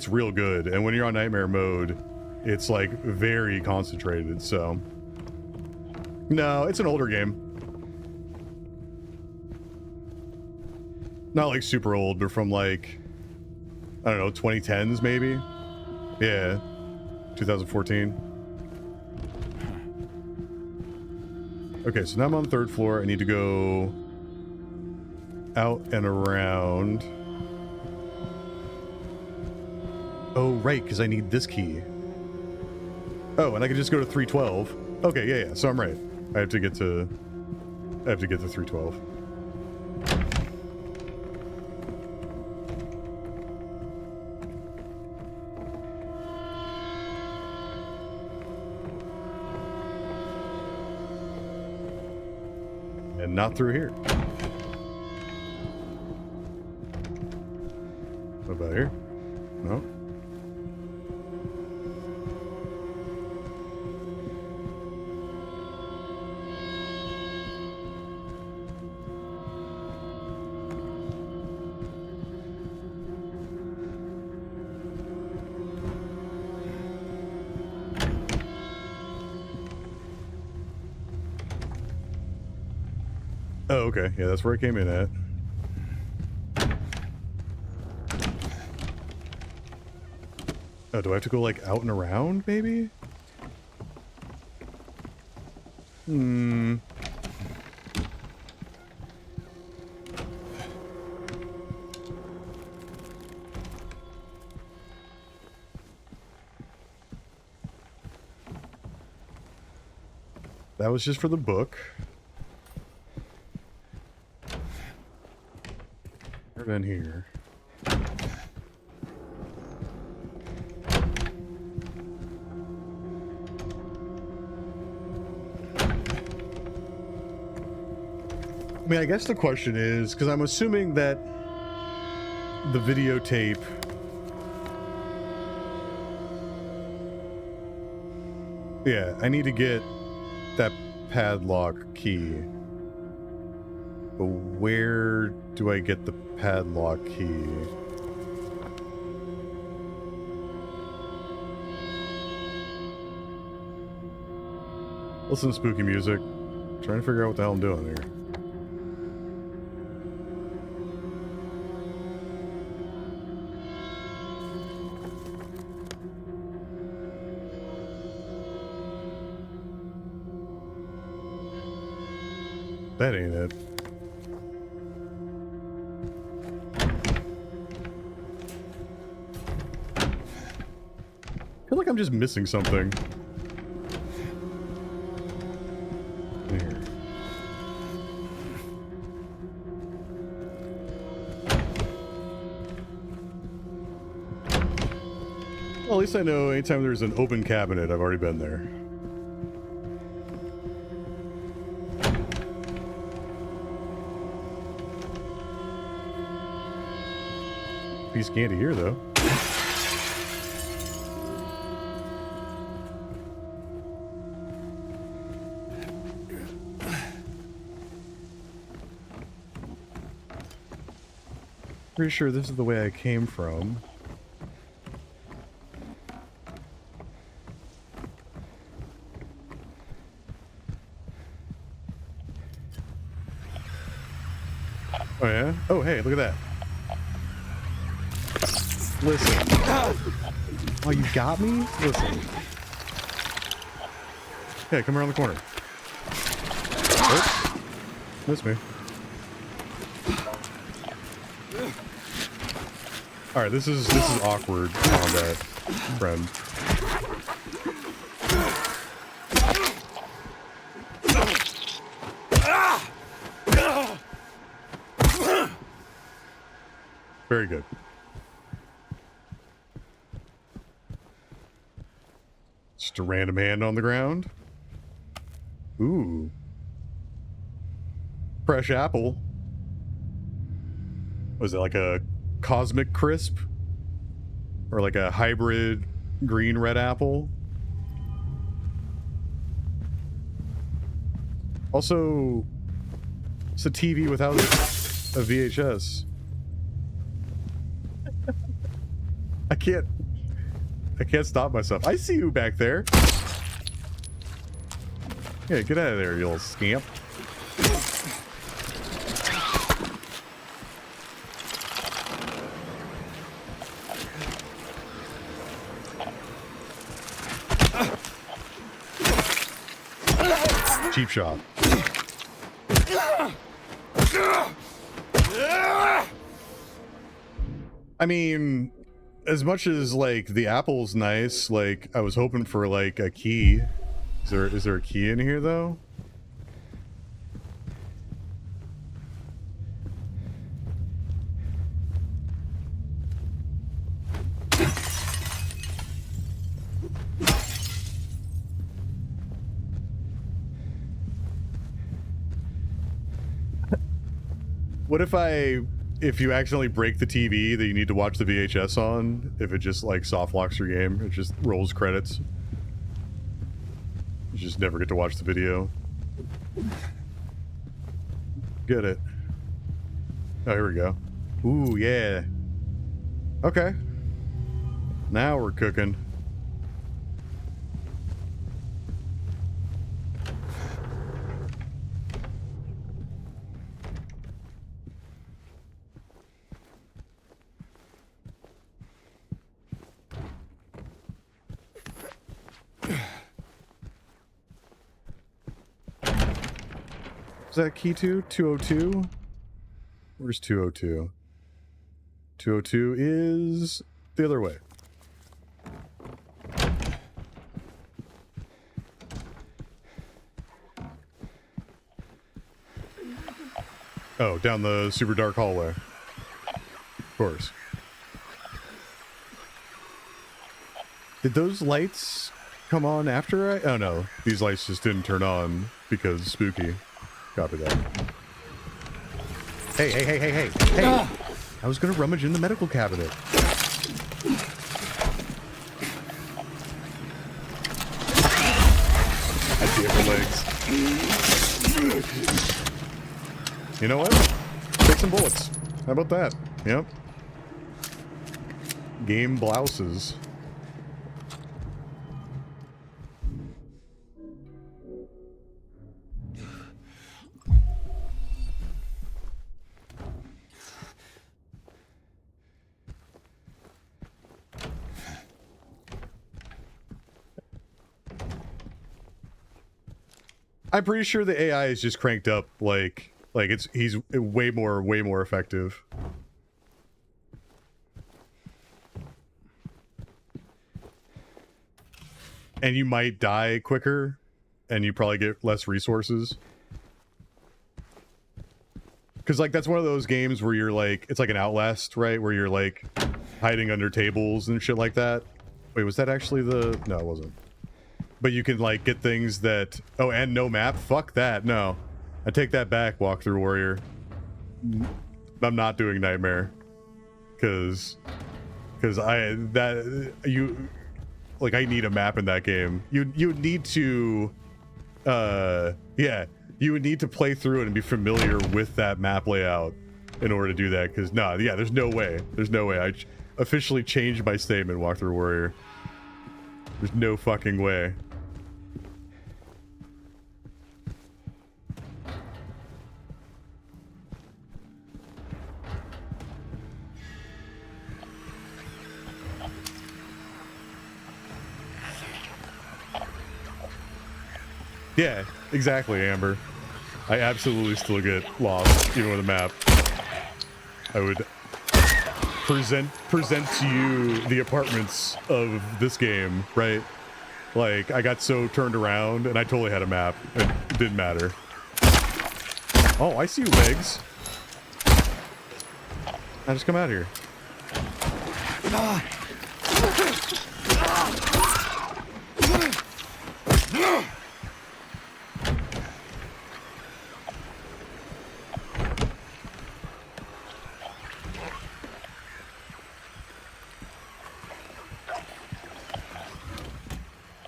real good. And when you're on nightmare mode, it's like very concentrated. So no, it's an older game. Not like super old, but from like, I don't know, 2010s maybe? Yeah, 2014. Okay, so now I'm on the third floor. I need to go out and around. Oh, right, because I need this key. Oh, and I can just go to 312. Okay, yeah, so I'm right. I have to get to 312. And not through here. What about here? No. Oh, okay. Yeah, that's where I came in at. Oh, do I have to go, like, out and around, maybe? Hmm. That was just for the book. In here. I mean, I guess the question is, because I'm assuming that the videotape... Yeah, I need to get that padlock key. But where do I get the padlock key? Listen to spooky music. Trying to figure out what the hell I'm doing here. That ain't it. I feel like I'm just missing something. Here. Well, at least I know anytime there's an open cabinet, I've already been there. Piece of candy here, though. Pretty sure this is the way I came from. Oh yeah? Oh hey, look at that. Listen. Oh, you got me? Listen. Yeah, come around the corner. Oops. Missed me. Alright, this is awkward combat, friend. Very good. Just a random hand on the ground. Ooh. Fresh apple. Was it like a cosmic crisp? Or like a hybrid green-red apple? Also, it's a TV without a VHS. I can't stop myself. I see you back there. Yeah, get out of there, you little scamp. Cheap shot. I mean, as much as like the apple's nice, like I was hoping for like a key. Is there a key in here though? What if you accidentally break the TV that you need to watch the VHS on, if it just like soft locks your game, it just rolls credits. You just never get to watch the video. Get it. Oh, here we go. Ooh, yeah. Okay. Now we're cooking. Is that key to 202? Where's 202? 202 is the other way. Oh, down the super dark hallway. Of course. Did those lights come on after I... Oh no, these lights just didn't turn on because spooky. Copy that. Hey, hey, hey, hey, hey, hey! I was gonna rummage in the medical cabinet. I see it for legs. You know what? Take some bullets. How about that? Yep. Game blouses. I'm pretty sure the AI is just cranked up, like he's way more effective. And you might die quicker, and you probably get less resources. Because, like, that's one of those games where you're, like, it's like an Outlast, right? Where you're, like, hiding under tables and shit like that. Wait, was that actually the... No, it wasn't. But you can, like, get things that... Oh, and no map? Fuck that. No. I take that back, Walkthrough Warrior. I'm not doing Nightmare. Because I need a map in that game. You need to... yeah. You would need to play through it and be familiar with that map layout in order to do that. Because, yeah, there's no way. There's no way. I officially changed my statement, Walkthrough Warrior. There's no fucking way. Yeah, exactly, Amber. I absolutely still get lost, even with a map. I would present to you the apartments of this game, right? Like, I got so turned around, and I totally had a map. It didn't matter. Oh, I see you, legs. Now just come out here.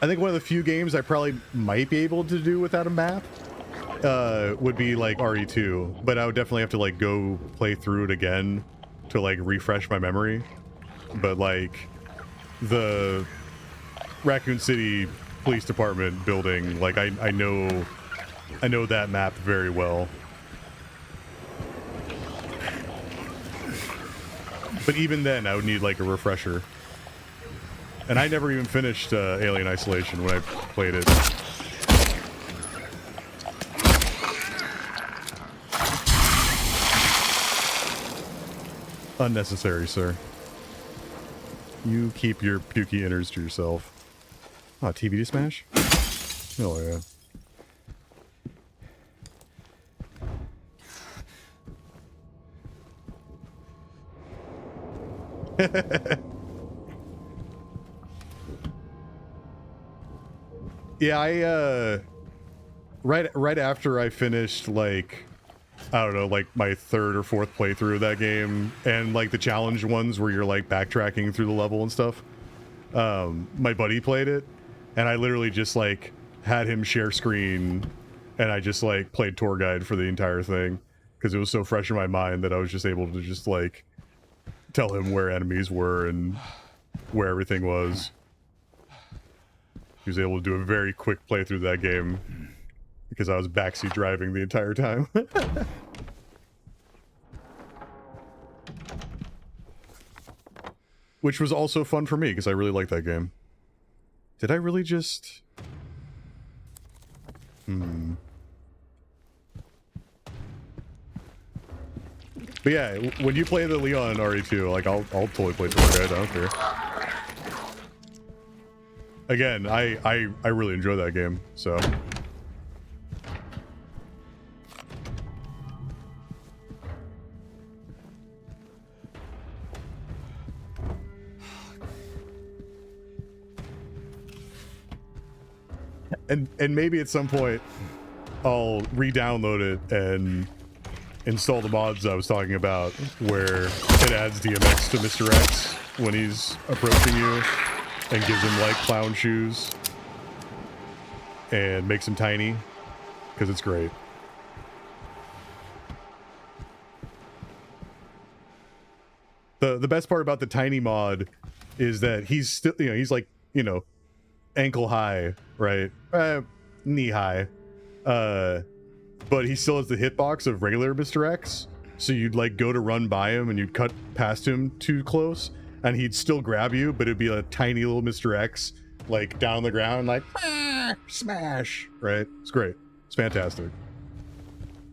I think one of the few games I probably might be able to do without a map would be like RE2, but I would definitely have to like go play through it again to like refresh my memory. But like the Raccoon City Police Department building, like I know that map very well. But even then, I would need like a refresher. And I never even finished Alien Isolation when I played it. Unnecessary, sir. You keep your pukey innards to yourself. Oh, TV to smash? Oh, yeah. Yeah, I right after I finished like I don't know, like my third or fourth playthrough of that game, and like the challenge ones where you're like backtracking through the level and stuff. My buddy played it, and I literally just like had him share screen, and I just like played tour guide for the entire thing because it was so fresh in my mind that I was just able to just like tell him where enemies were and where everything was. He was able to do a very quick playthrough of that game because I was backseat driving the entire time. Which was also fun for me because I really liked that game. Did I really just... But yeah, when you play the Leon RE2, like I'll totally play tour guide, I don't care. Again, I really enjoy that game, so. And maybe at some point I'll re-download it and install the mods I was talking about where it adds DMX to Mr. X when he's approaching you and gives him like clown shoes and makes him tiny because it's great. The best part about the tiny mod is that he's still, you know, he's like, you know, ankle high, right? Knee high. But he still has the hitbox of regular Mr. X. So you'd like go to run by him and you'd cut past him too close and he'd still grab you, but it'd be a tiny little Mr. X like down the ground, like smash, right? It's great. It's fantastic.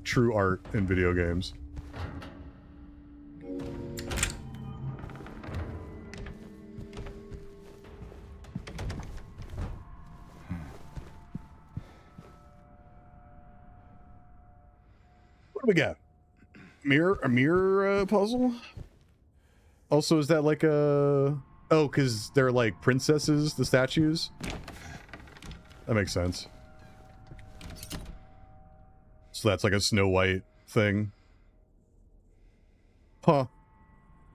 True art in video games. What do we got? A mirror puzzle? Also, is that like a... Oh, because they're like princesses, the statues? That makes sense. So that's like a Snow White thing. Huh.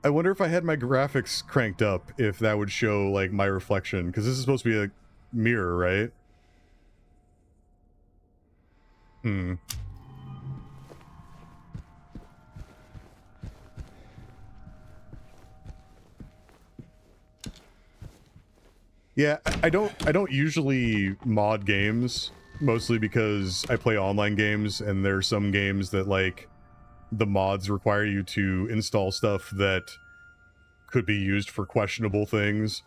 I wonder if I had my graphics cranked up, if that would show like my reflection, because this is supposed to be a mirror, right? Yeah, I don't usually mod games, mostly because I play online games and there are some games that like the mods require you to install stuff that could be used for questionable things.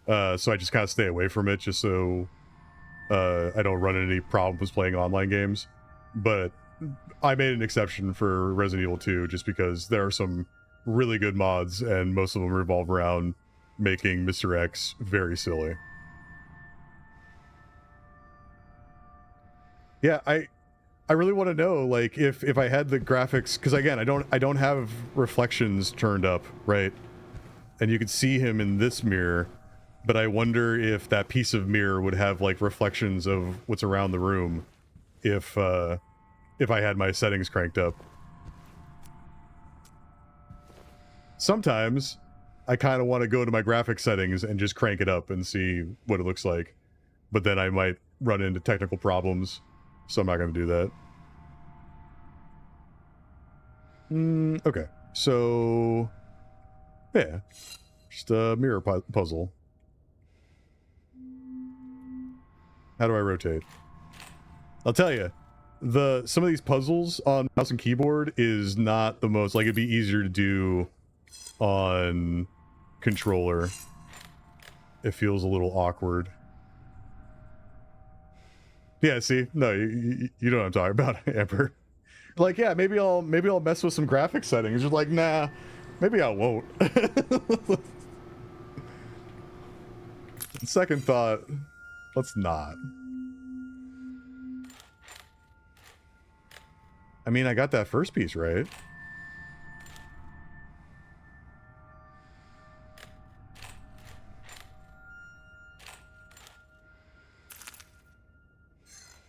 So I just kind of stay away from it just so I don't run into any problems playing online games, but I made an exception for Resident Evil 2 just because there are some really good mods, and most of them revolve around making Mr. X very silly. Yeah, I really want to know, like, if I had the graphics, because again, I don't have reflections turned up, right? And you can see him in this mirror, but I wonder if that piece of mirror would have like reflections of what's around the room if I had my settings cranked up. Sometimes I kind of want to go to my graphic settings and just crank it up and see what it looks like, but then I might run into technical problems, so I'm not going to do that. Okay, so yeah, just a mirror puzzle. How do I rotate? I'll tell you, some of these puzzles on mouse and keyboard is not the most, like, it'd be easier to do on controller. It feels a little awkward. Yeah, see, no, you know what I'm talking about, Amber. Like, yeah, maybe I'll mess with some graphic settings. You're like, nah, maybe I won't. Second thought, let's not. I mean, I got that first piece right.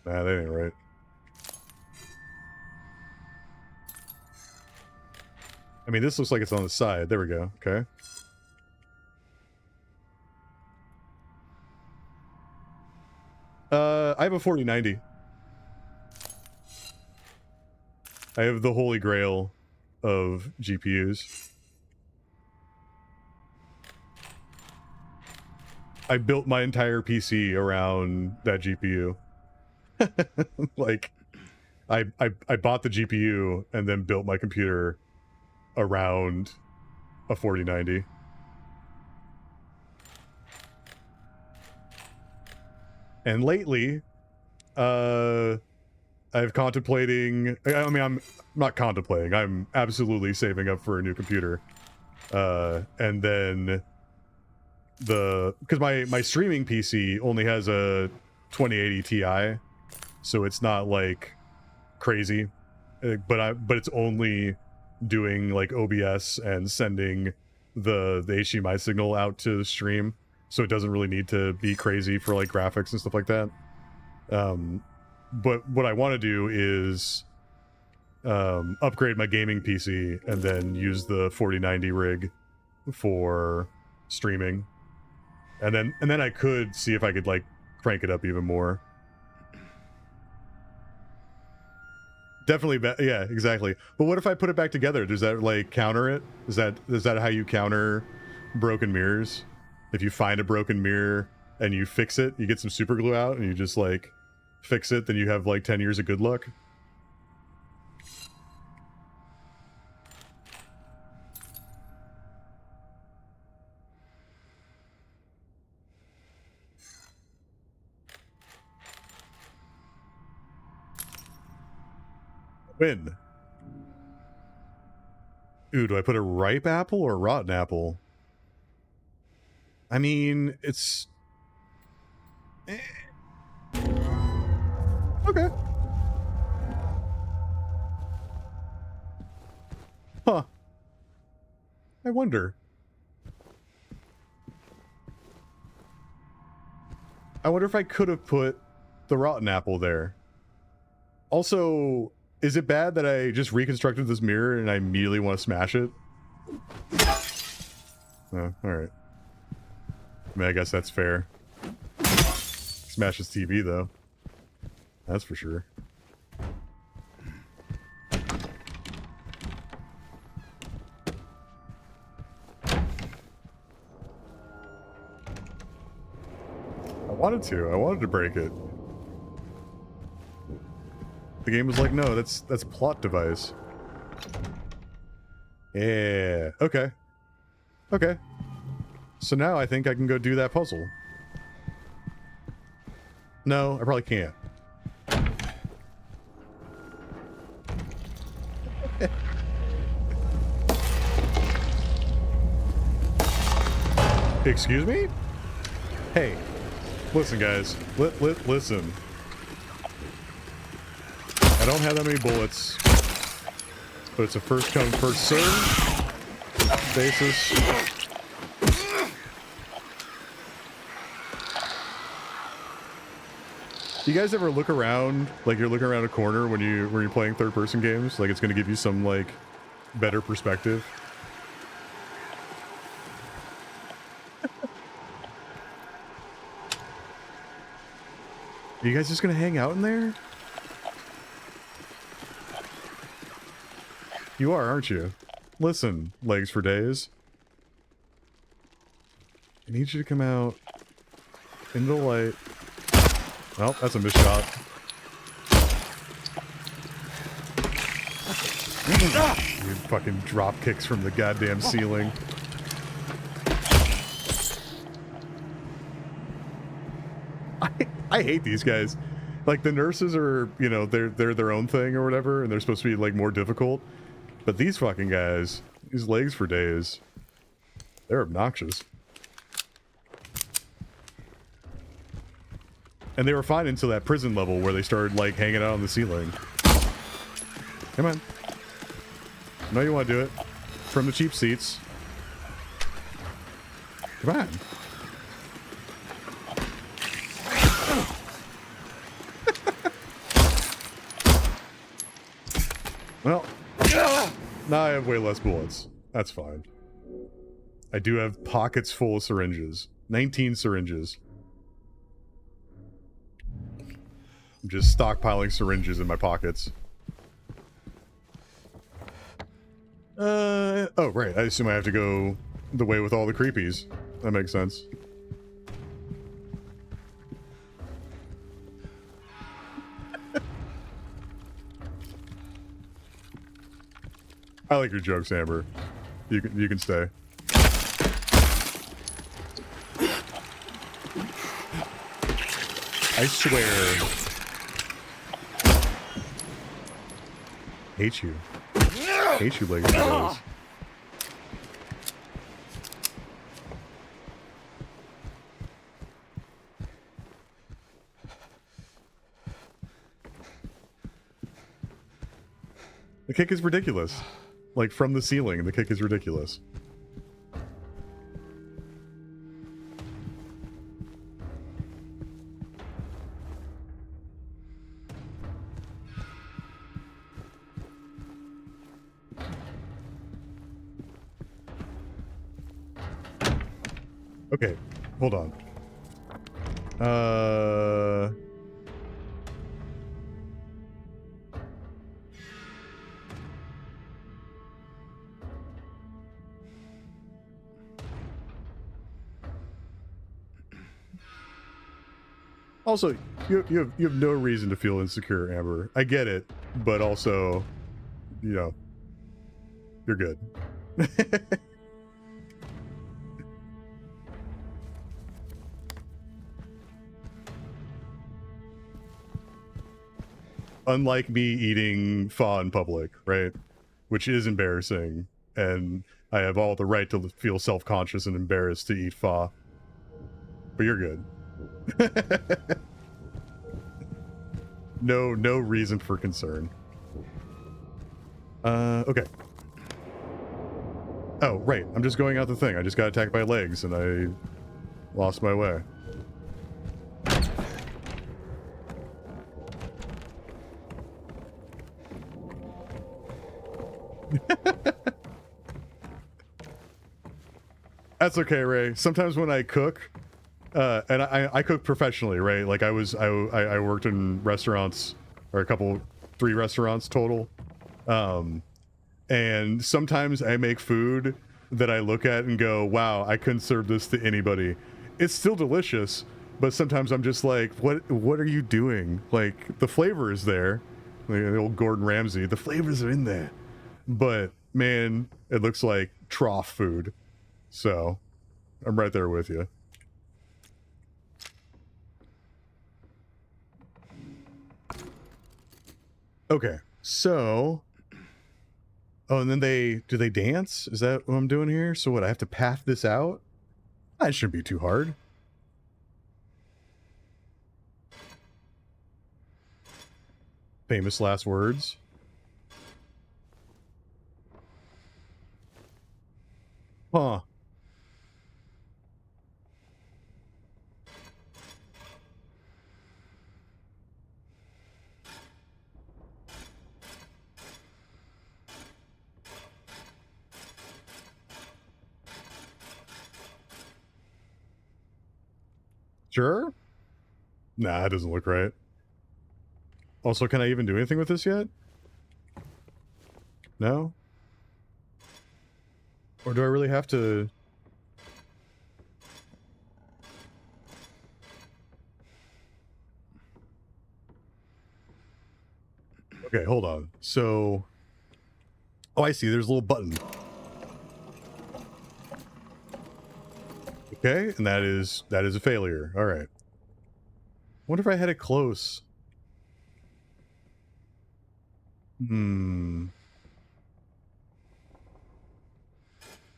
Nah, that ain't right. I mean, this looks like it's on the side. There we go. Okay. I have a 4090. I have the holy grail of GPUs. I built my entire PC around that GPU. Like, I bought the GPU and then built my computer around a 4090. And lately, I'm not contemplating, I'm absolutely saving up for a new computer. And then because my streaming PC only has a 2080 Ti, so it's not like crazy, but it's only doing like OBS and sending the HDMI signal out to stream, so it doesn't really need to be crazy for like graphics and stuff like that. But what I want to do is upgrade my gaming PC and then use the 4090 rig for streaming, and then I could see if I could like crank it up even more. Definitely, yeah, exactly. But what if I put it back together? Does that like counter it? Is that how you counter broken mirrors? If you find a broken mirror and you fix it, you get some super glue out and you just like fix it, then you have like 10 years of good luck. Win. Ooh, do I put a ripe apple or a rotten apple? I mean, it's... Okay. Huh. I wonder. I wonder if I could have put the rotten apple there. Also, is it bad that I just reconstructed this mirror and I immediately want to smash it? Oh, alright. I mean, I guess that's fair. Smash his TV, though. That's for sure. I wanted to break it. The game was like, no, that's plot device. Yeah, okay. Okay. So now I think I can go do that puzzle. No, I probably can't. Excuse me? Hey, listen, guys. Listen. I don't have that many bullets, but it's a first come, first serve basis. You guys ever look around, like you're looking around a corner when you're playing third-person games? Like it's going to give you some like better perspective. Are you guys just going to hang out in there? You are, aren't you? Listen, legs for days. I need you to come out into the light. Well, that's a missed shot. You fucking drop kicks from the goddamn ceiling. I hate these guys. Like the nurses are, you know, they're their own thing or whatever, and they're supposed to be like more difficult. But these fucking guys, these legs for days, they're obnoxious. And they were fine until that prison level where they started like hanging out on the ceiling. Come on. I know you want to do it. From the cheap seats. Come on. Well, now I have way less bullets. That's fine. I do have pockets full of syringes. 19 syringes. I'm just stockpiling syringes in my pockets. Oh, right. I assume I have to go the way with all the creepies. That makes sense. I like your jokes, Amber. You can stay. I swear. Hate you. Hate you, legs for days. The kick is ridiculous. Like, from the ceiling, the kick is ridiculous. Okay, hold on. Also, you have no reason to feel insecure, Amber. I get it, but also, you know, you're good. Unlike me eating pho in public, right? Which is embarrassing, and I have all the right to feel self-conscious and embarrassed to eat pho. But you're good. No reason for concern. Okay. Oh, right. I'm just going out the thing. I just got attacked by legs, and I lost my way. That's okay, Ray. Sometimes when I cook, and I cook professionally, right? Like I worked in restaurants, or 3 restaurants total. And sometimes I make food that I look at and go, wow, I couldn't serve this to anybody. It's still delicious, but sometimes I'm just like, what are you doing? Like, the flavor is there. Like the old Gordon Ramsay, the flavors are in there. But, man, it looks like trough food. So, I'm right there with you. Okay, so oh, and then do they dance? Is that what I'm doing here? So what, I have to path this out? That shouldn't be too hard. Famous last words. Huh. Sure? Nah, it doesn't look right. Also, can I even do anything with this yet? No? Or do I really have to... Okay, hold on. So... Oh, I see. There's a little button. Okay, and that is a failure. All right. Wonder if I had it close. Hmm.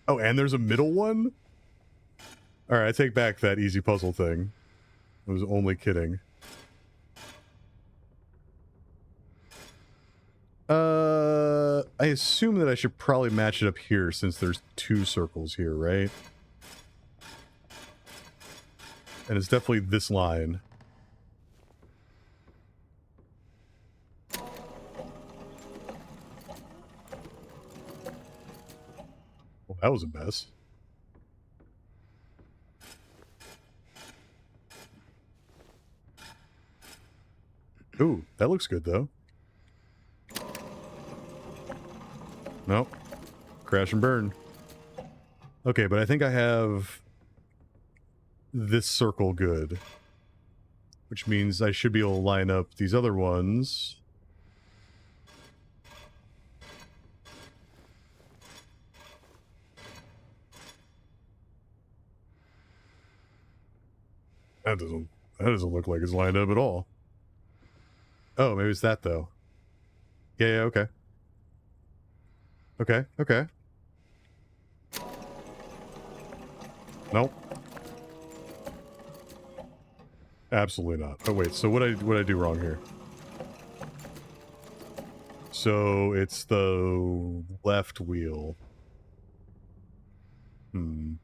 Oh, and there's a middle one? All right, I take back that easy puzzle thing. I was only kidding. I assume that I should probably match it up here since there's 2 circles here, right? And it's definitely this line. Well, that was a mess. Ooh, that looks good though. Nope. Crash and burn. Okay, but I think I have this circle good. Which means I should be able to line up these other ones. That doesn't look like it's lined up at all. Oh, maybe it's that though. Yeah, okay. Okay. Nope. Absolutely not. Oh wait, so what I do wrong here? So it's the left wheel. Hmm.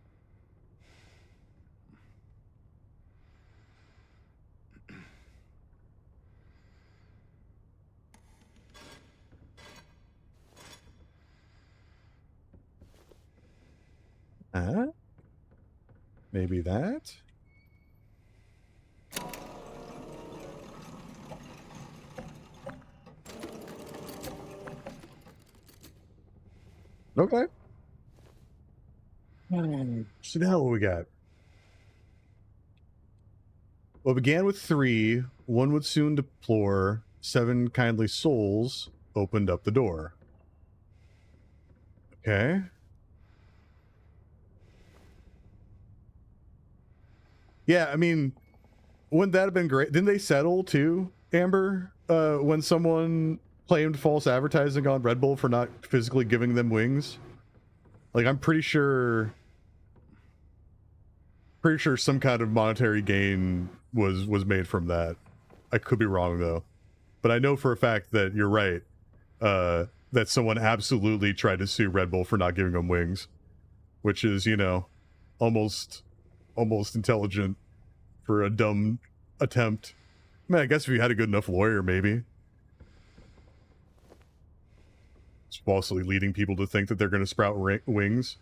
Maybe that? Okay. So now what we got? Well, it began with 3. One would soon deplore. 7 kindly souls opened up the door. Okay. Yeah, I mean, wouldn't that have been great? Didn't they settle too, Amber? When someone claimed false advertising on Red Bull for not physically giving them wings? Like, I'm pretty sure some kind of monetary gain was made from that. I could be wrong though, but I know for a fact that you're right. That someone absolutely tried to sue Red Bull for not giving them wings, which is, you know, almost intelligent for a dumb attempt. I mean, I guess if you had a good enough lawyer, maybe. It's falsely leading people to think that they're going to sprout wings.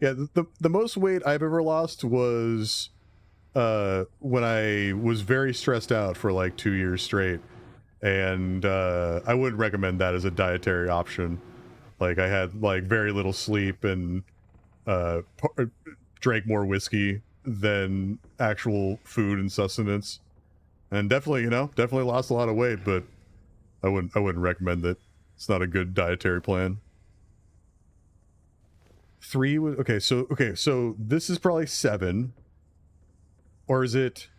Yeah. The most weight I've ever lost was when I was very stressed out for like 2 years straight, and I wouldn't recommend that as a dietary option. Like, I had like very little sleep and drank more whiskey than actual food and sustenance, and definitely lost a lot of weight, but I wouldn't recommend it. It's not a good dietary plan. 3 was okay. So this is probably 7, or is it?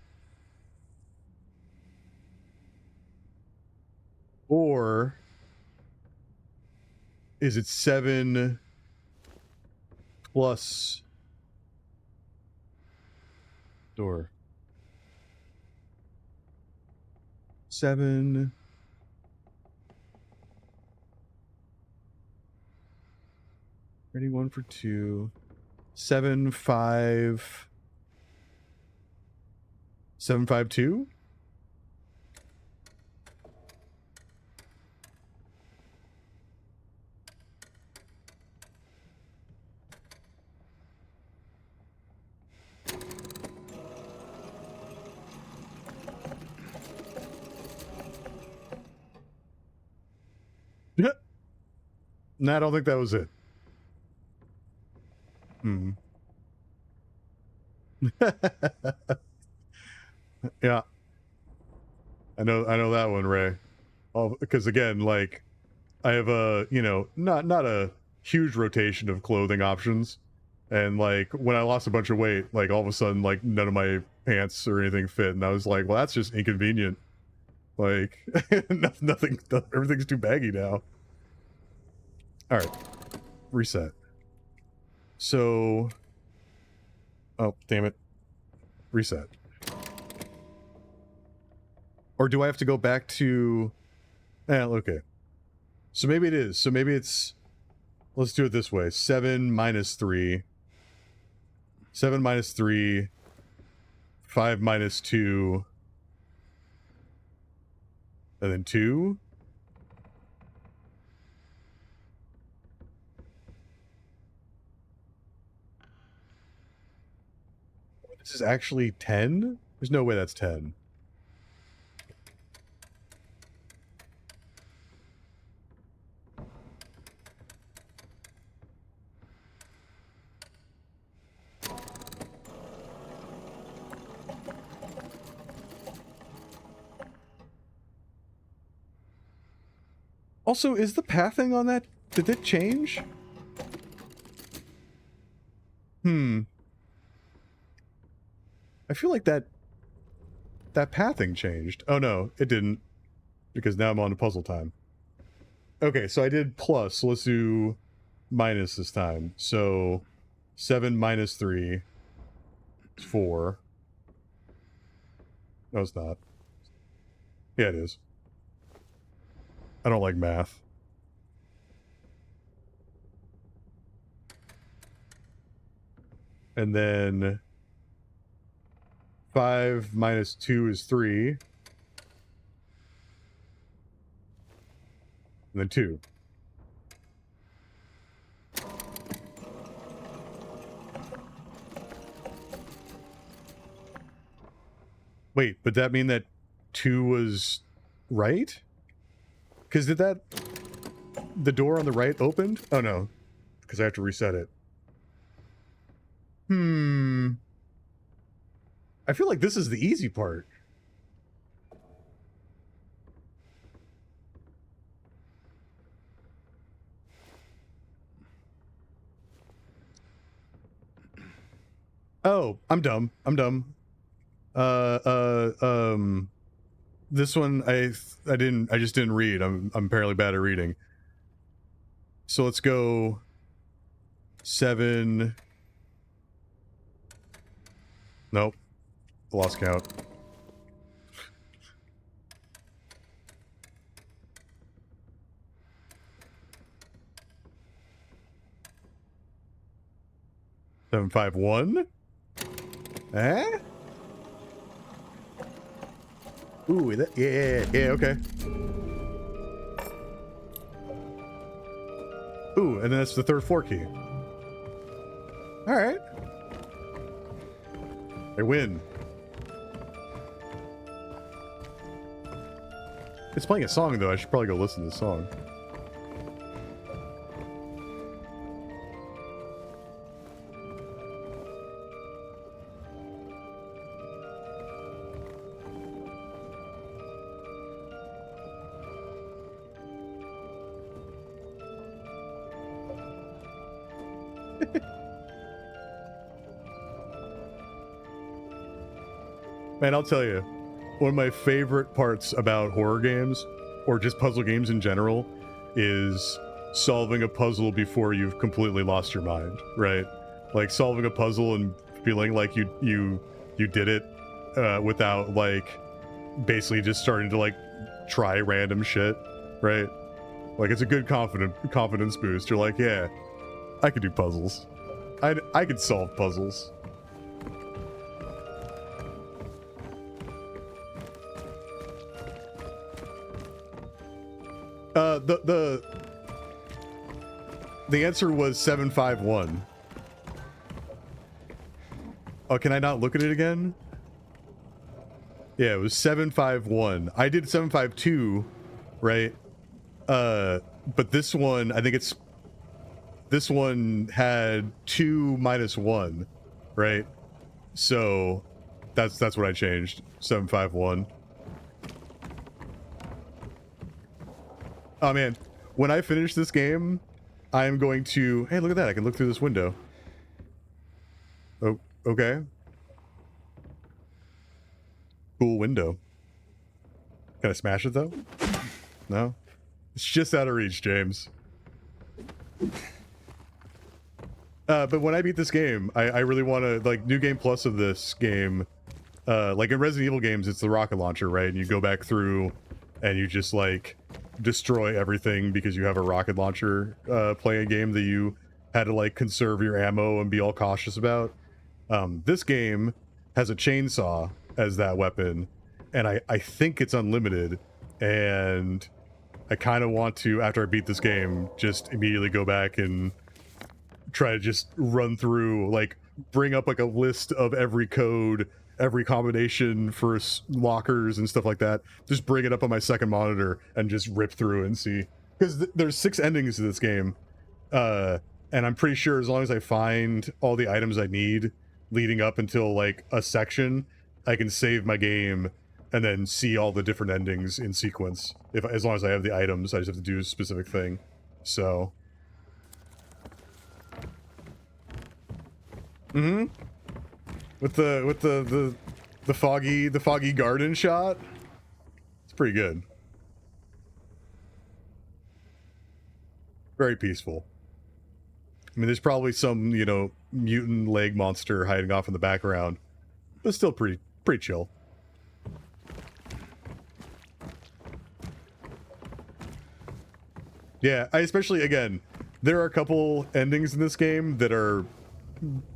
Or is it 7 plus door? 7. Ready, 1 for 2. 7, 5. 7, 5, 2? No, I don't think that was it. Yeah. I know that one, Ray. Oh, because again, like, I have a, not a huge rotation of clothing options. And like when I lost a bunch of weight, like all of a sudden, like none of my pants or anything fit. And I was like, well, that's just inconvenient. Like nothing, everything's too baggy now. All right, reset. So, oh, damn it. Reset. Or do I have to go back to, okay. So maybe it is. So maybe it's, let's do it this way. 7 minus 3. 7 minus 3. 5 minus 2. And then 2. This is actually 10? There's no way that's 10. Also, is the pathing on that, did it change? I feel like that pathing changed. Oh no, it didn't. Because now I'm on to puzzle time. Okay, so I did plus, so let's do minus this time. So 7 minus 3 is 4. No, it's not. Yeah, it is. I don't like math. And then 5 minus 2 is 3. And then 2. Wait, but that mean that 2 was right? Because did that... The door on the right opened? Oh no. Because I have to reset it. I feel like this is the easy part. Oh, I'm dumb. This one I just didn't read. I'm apparently bad at reading. So let's go 7. Nope. Lost count. Seven, 5, 1. Eh? Ooh, yeah, okay. Ooh, and then that's the third floor key. Alright. I win. It's playing a song, though. I should probably go listen to the song. Man, I'll tell you, one of my favorite parts about horror games, or just puzzle games in general, is solving a puzzle before you've completely lost your mind, right? Like solving a puzzle and feeling like you did it without like basically just starting to like try random shit, right? Like it's a good confidence boost. You're like, yeah, I could do puzzles. I could solve puzzles. The answer was 751. Oh, can I not look at it again? Yeah, it was 751. I did 752, right? But this one, I think this one had 2 minus 1, right? So that's what I changed. 751. Oh man, when I finish this game, I'm going to... Hey, look at that. I can look through this window. Oh, okay. Cool window. Can I smash it, though? No? It's just out of reach, James. But when I beat this game, I really want to... Like, New Game Plus of this game... like, in Resident Evil games, it's the rocket launcher, right? And you go back through, and you just, like... destroy everything because you have a rocket launcher playing a game that you had to like conserve your ammo and be all cautious about. This game has a chainsaw as that weapon, and I think it's unlimited, and I kind of want to, after I beat this game, just immediately go back and try to just run through, like bring up like a list of every code, every combination for lockers and stuff like that. Just bring it up on my second monitor and just rip through and see, because there's 6 endings to this game, and I'm pretty sure as long as I find all the items I need leading up until like a section, I can save my game and then see all the different endings in sequence. As long as I have the items, I just have to do a specific thing. So with the foggy garden shot, it's pretty good. Very peaceful. I mean, there's probably some, you know, mutant leg monster hiding off in the background, but still pretty chill. Yeah, I especially, again, there are a couple endings in this game that are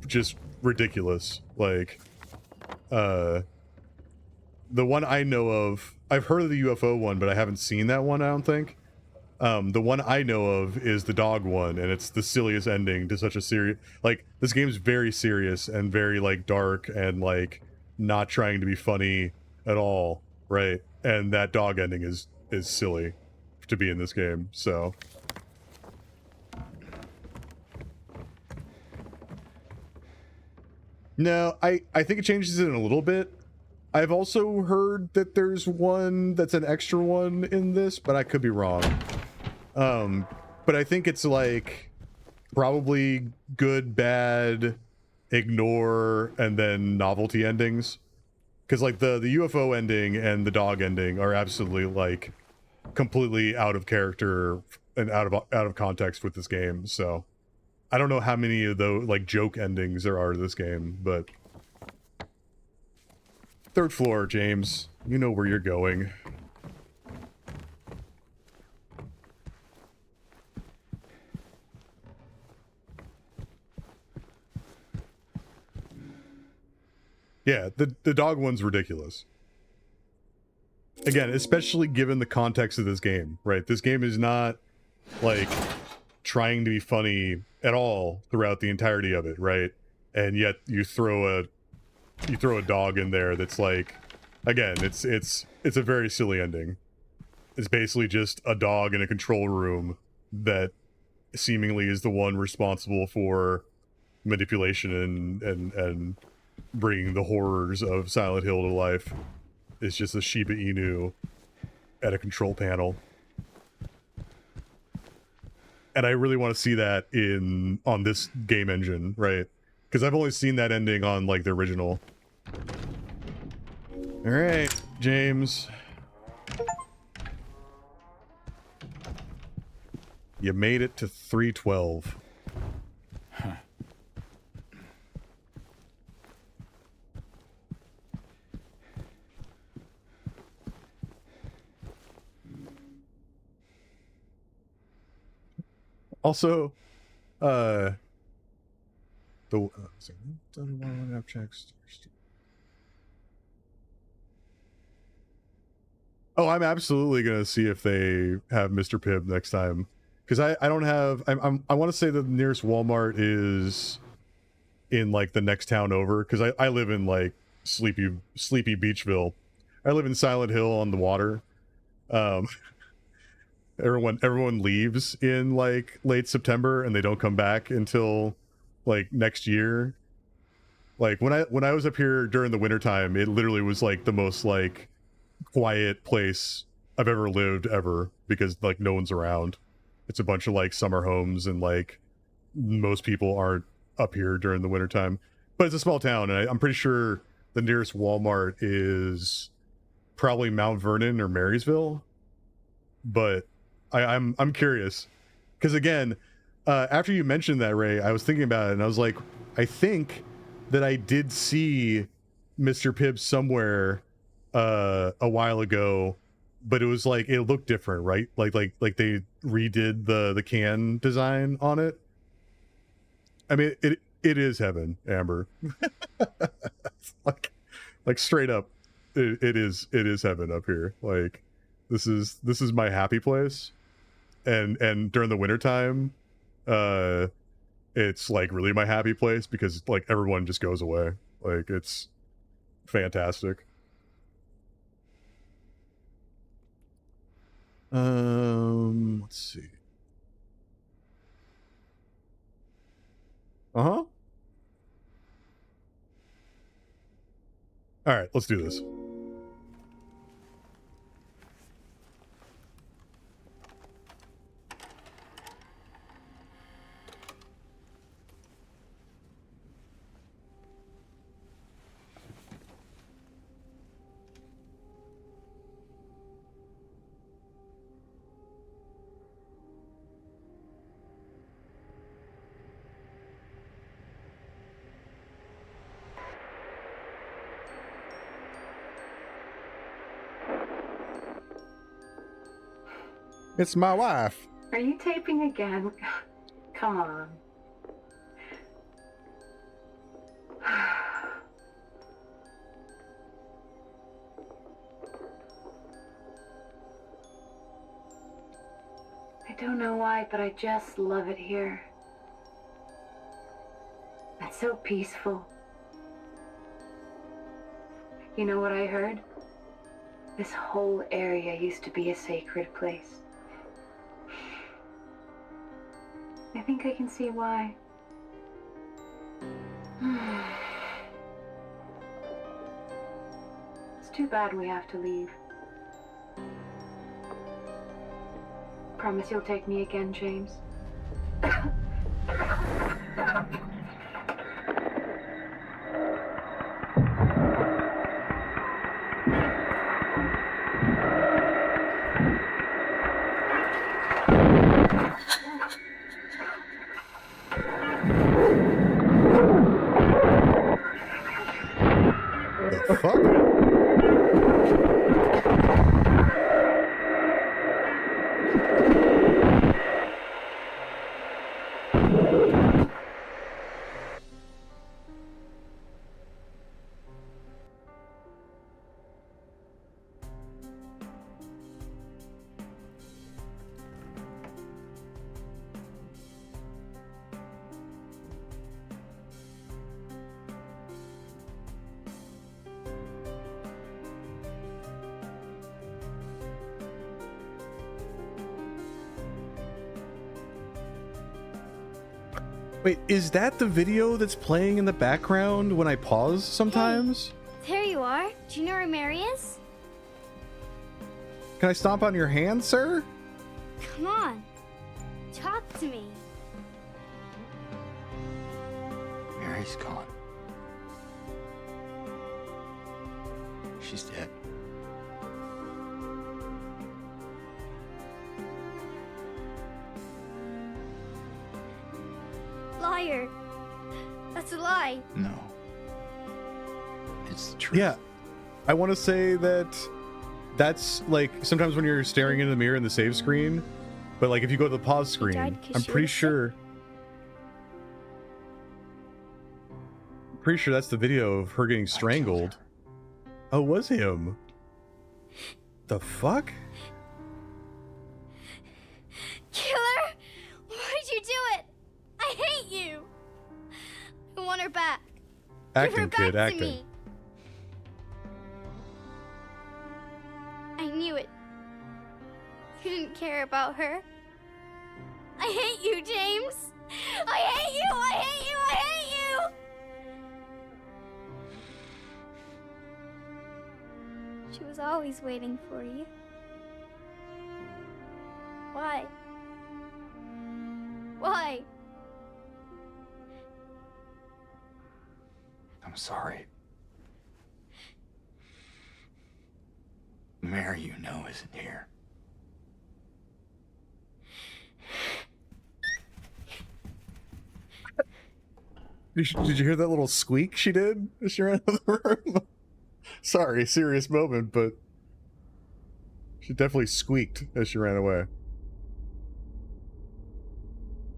just ridiculous. Like, the one I know of, I've heard of the UFO one, but I haven't seen that one, I don't think. The one I know of is the dog one, and it's the silliest ending to such a serious... Like, this game's very serious and very, like, dark and, like, not trying to be funny at all, right? And that dog ending is silly to be in this game, so... No, I think it changes it in a little bit. I've also heard that there's one that's an extra one in this, but I could be wrong. But I think it's like probably good, bad, ignore, and then novelty endings. Because like the UFO ending and the dog ending are absolutely like completely out of character and out of context with this game. So I don't know how many of those like joke endings there are to this game, but 3rd floor, James. You know where you're going. Yeah, the dog one's ridiculous. Again, especially given the context of this game, right? This game is not like trying to be funny at all throughout the entirety of it, right? And yet you throw a dog in there that's like, again, it's a very silly ending. It's basically just a dog in a control room that seemingly is the one responsible for manipulation and bringing the horrors of Silent Hill to life. It's just a Shiba Inu at a control panel. and I really want to see that on this game engine, right? Because I've only seen that ending on like the original. All right, James. You made it to 312.
Huh.
Also, the objects. Oh, I'm absolutely gonna see if they have Mr. Pibb next time, because I don't have. I want to say the nearest Walmart is in like the next town over, because I live in like sleepy Beachville. I live in Silent Hill on the water. Everyone leaves in like late September and they don't come back until like next year. Like when I was up here during the wintertime, it literally was like the most like quiet place I've ever lived ever, because like no one's around. It's a bunch of like summer homes, and like most people aren't up here during the wintertime. But it's a small town, and I'm pretty sure the nearest Walmart is probably Mount Vernon or Marysville. But I'm curious, because again, after you mentioned that, Ray, I was thinking about it, and I was like, I think that I did see Mr. Pibb somewhere a while ago, but it was like it looked different, right? Like they redid the can design on it. I mean, it is heaven, Amber. like straight up, it is heaven up here. Like this is my happy place. And during the wintertime, it's like really my happy place, because like everyone just goes away. Like it's fantastic. Let's see. All right, let's do this. It's my wife.
Are you taping again? Come on. I don't know why, but I just love it here. It's so peaceful. You know what I heard? This whole area used to be a sacred place. I think I can see why. It's too bad we have to leave. Promise you'll take me again, James.
The fuck? Wait, is that the video that's playing in the background when I pause sometimes?
Hey, there you are. Do you know where Mary is?
Can I stomp on your hand, sir?
Come on. Talk to me.
Mary's gone. She's dead.
Liar. That's a lie.
No. It's the truth.
Yeah, I want to say that that's like sometimes when you're staring into the mirror in the save screen, but like if you go to the pause screen,
died 'cause
I'm
she
pretty
was sick.
sure that's the video of her getting strangled. Oh, it was him. The fuck?
Killer! Why'd you do it? I hate you! I want her back. Give her
Acting,
back
kid,
to
acting.
me. I knew it. You didn't care about her. I hate you, James! I hate you! I hate you! I hate you! She was always waiting for you. Why? Why?
I'm sorry. Mary, you know, isn't here.
Did you hear that little squeak she did as she ran out of the room? Sorry, serious moment, but she definitely squeaked as she ran away.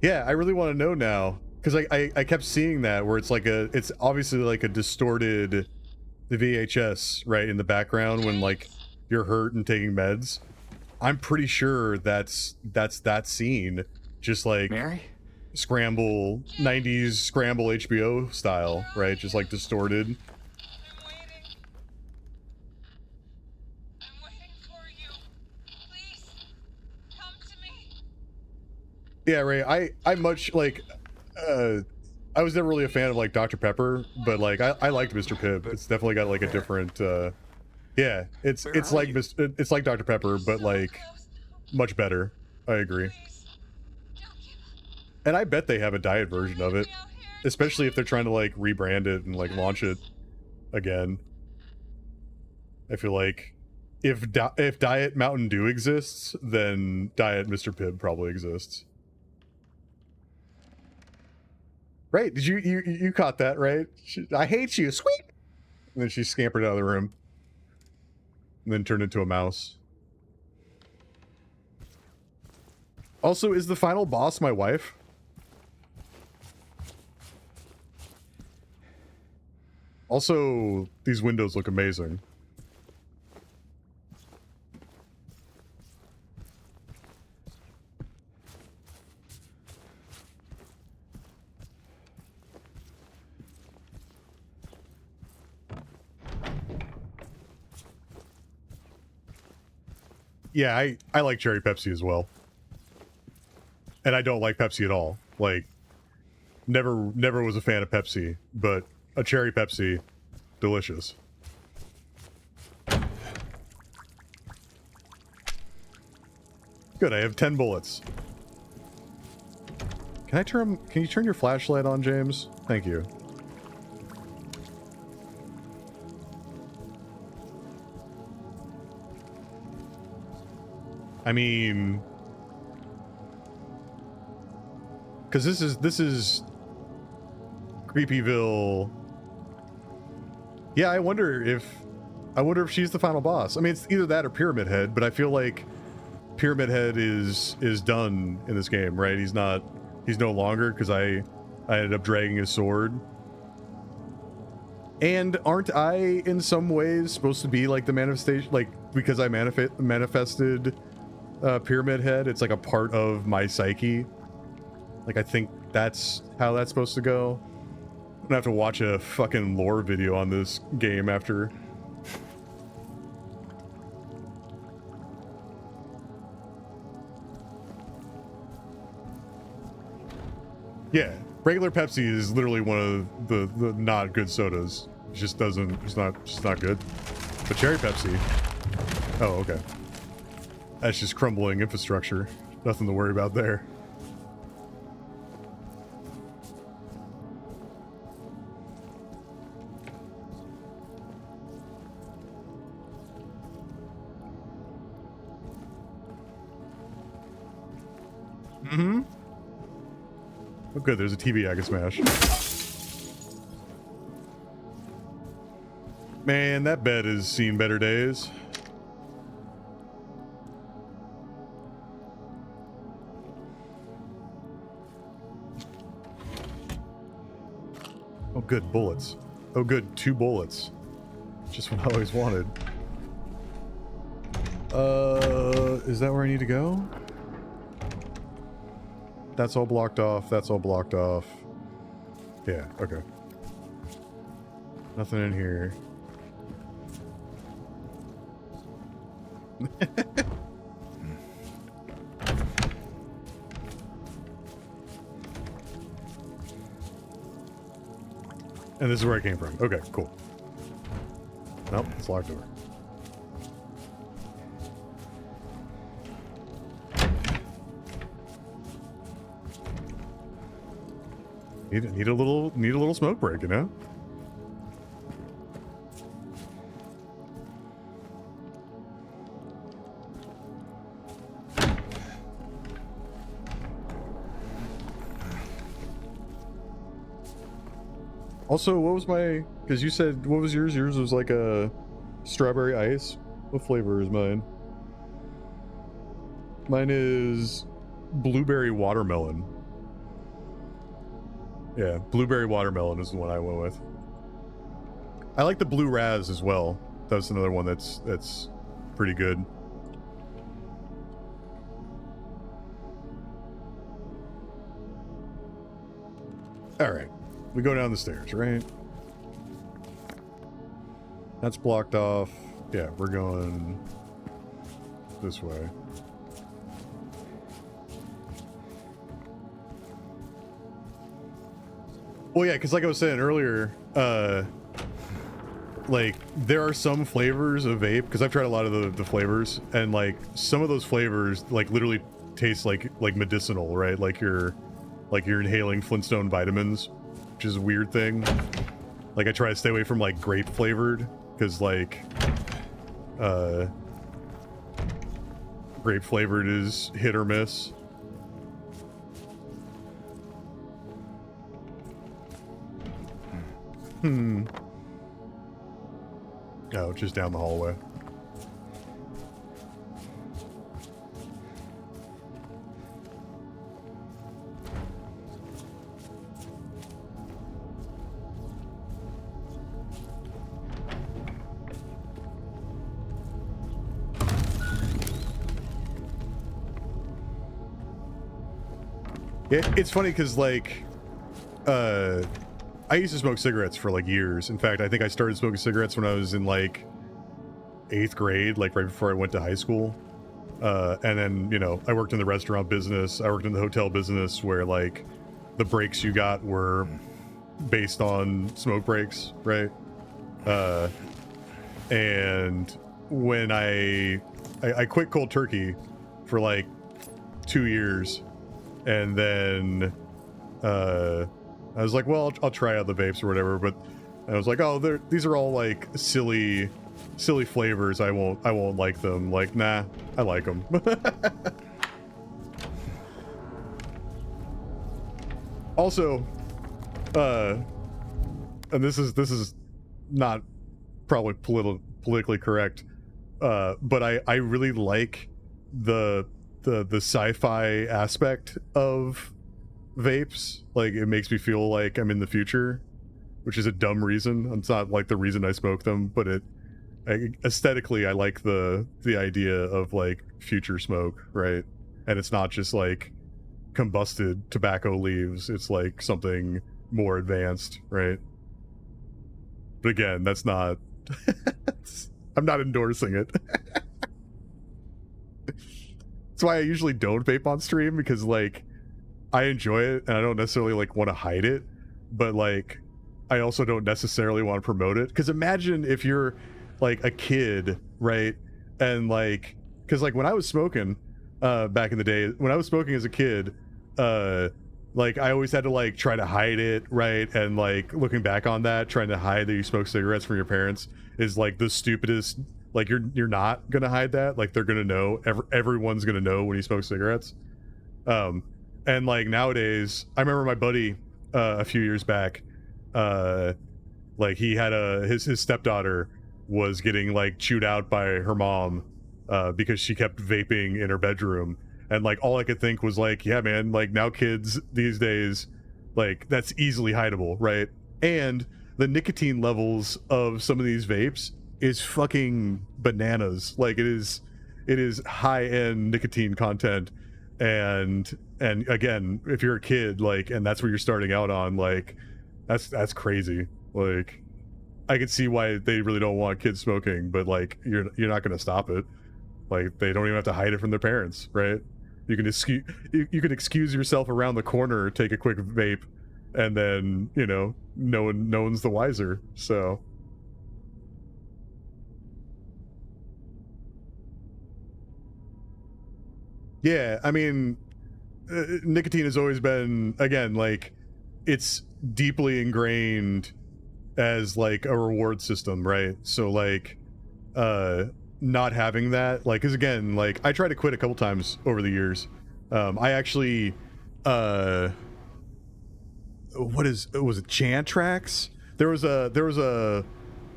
Yeah, I really want to know now, because I kept seeing that where it's like it's obviously like a distorted the VHS right in the background when like you're hurt and taking meds. I'm pretty sure that's that scene, just like
Mary?
scramble 90s scramble HBO style, right? Just like distorted.
I'm waiting. I'm waiting for you. Please, come to me.
Yeah, Ray, I much like I was never really a fan of like Dr. Pepper, but like I liked Mr. Pibb. It's definitely got like a different yeah, it's
Where
it's
are
like
you?
it's like Dr. Pepper, but
So
like
close.
much better. I agree.
Please, don't give up.
And I bet they have a diet version of it,
Get out here.
especially if they're trying to like rebrand it and like launch it again. I feel like if Diet Mountain Dew exists, then Diet Mr. Pibb probably exists. Right? Did you caught that, right? I hate you, sweet. And then she scampered out of the room, and then turned into a mouse. Also, is the final boss my wife? Also, these windows look amazing. Yeah, I like cherry Pepsi as well. And I don't like Pepsi at all. Like, never was a fan of Pepsi, but a cherry Pepsi, delicious. Good, I have 10 bullets. Can you turn your flashlight on, James? Thank you. I mean, because this is Creepyville. Yeah, I wonder if she's the final boss. I mean, it's either that or Pyramid Head, but I feel like Pyramid Head is done in this game, right? He's no longer, because I ended up dragging his sword. And aren't I in some ways supposed to be like the manifestation, like because I manifested Pyramid Head, it's like a part of my psyche. Like, I think that's how that's supposed to go. I'm gonna have to watch a fucking lore video on this game after. Yeah, regular Pepsi is literally one of the not good sodas. It just doesn't, it's not good. But cherry Pepsi, oh, okay. That's just crumbling infrastructure. Nothing to worry about there. Mm-hmm. Oh, good. There's a TV I can smash. Man, that bed has seen better days. Oh, good. Bullets. Oh, good. 2 bullets. Just what I always wanted. Is that where I need to go? That's all blocked off. That's all blocked off. Yeah, okay. Nothing in here. And this is where I came from. Okay, cool. Nope, it's locked door. Need a little smoke break, you know? Also, what was my... Because you said... What was yours? Yours was like a strawberry ice. What flavor is mine? Mine is blueberry watermelon. Yeah, blueberry watermelon is the one I went with. I like the blue raz as well. That's another one that's pretty good. Alright. We go down the stairs, right? That's blocked off. Yeah, we're going this way. Well, yeah, because like I was saying earlier, like, there are some flavors of vape, because I've tried a lot of the flavors, and, like, some of those flavors, like, literally taste like medicinal, right? Like you're inhaling Flintstone vitamins, which is a weird thing. Like, I try to stay away from, like, grape flavored, because, like, grape flavored is hit or miss. Oh, just down the hallway. It's funny because, like, I used to smoke cigarettes for, like, years. In fact, I think I started smoking cigarettes when I was in, like, 8th grade, like, right before I went to high school. And then, you know, I worked in the restaurant business. I worked in the hotel business where, like, the breaks you got were based on smoke breaks, right? And when I quit cold turkey for, like, 2 years, and then I was like, well, I'll try out the vapes or whatever, but I was like, oh, these are all like silly flavors. I won't like them. Like, nah, I like them. Also, and this is not probably politically correct, but I really like the sci-fi aspect of vapes. Like, it makes me feel like I'm in the future, which is a dumb reason. It's not like the reason I smoke them, but aesthetically I like the idea of, like, future smoke, right? And it's not just like combusted tobacco leaves, it's like something more advanced, right? But again, that's not I'm not endorsing it. That's why I usually don't vape on stream, because, like, I enjoy it and I don't necessarily, like, want to hide it, but, like, I also don't necessarily want to promote it. Because imagine if you're, like, a kid, right? And, like, because, like, when I was smoking back in the day, when I was smoking as a kid, like, I always had to, like, try to hide it, right? And, like, looking back on that, trying to hide that you smoke cigarettes from your parents is, like, the stupidest. Like, you're not gonna hide that. Like, they're gonna know. Everyone's gonna know when you smoke cigarettes. And like nowadays, I remember my buddy a few years back, like he had his stepdaughter was getting like chewed out by her mom because she kept vaping in her bedroom. And like all I could think was like, yeah, man, like now kids these days, like that's easily hideable, right? And the nicotine levels of some of these vapes is fucking bananas. Like it is high end nicotine content. And again, if you're a kid, like, and that's what you're starting out on, like that's crazy. Like I can see why they really don't want kids smoking, but like you're not going to stop it. Like they don't even have to hide it from their parents, right? You can you can excuse yourself around the corner, take a quick vape, and then, you know, no one's the wiser. So yeah, I mean, nicotine has always been, again, like it's deeply ingrained as like a reward system, right? So like not having that, like, because again, like I tried to quit a couple times over the years. I actually was it Chantrax? There was a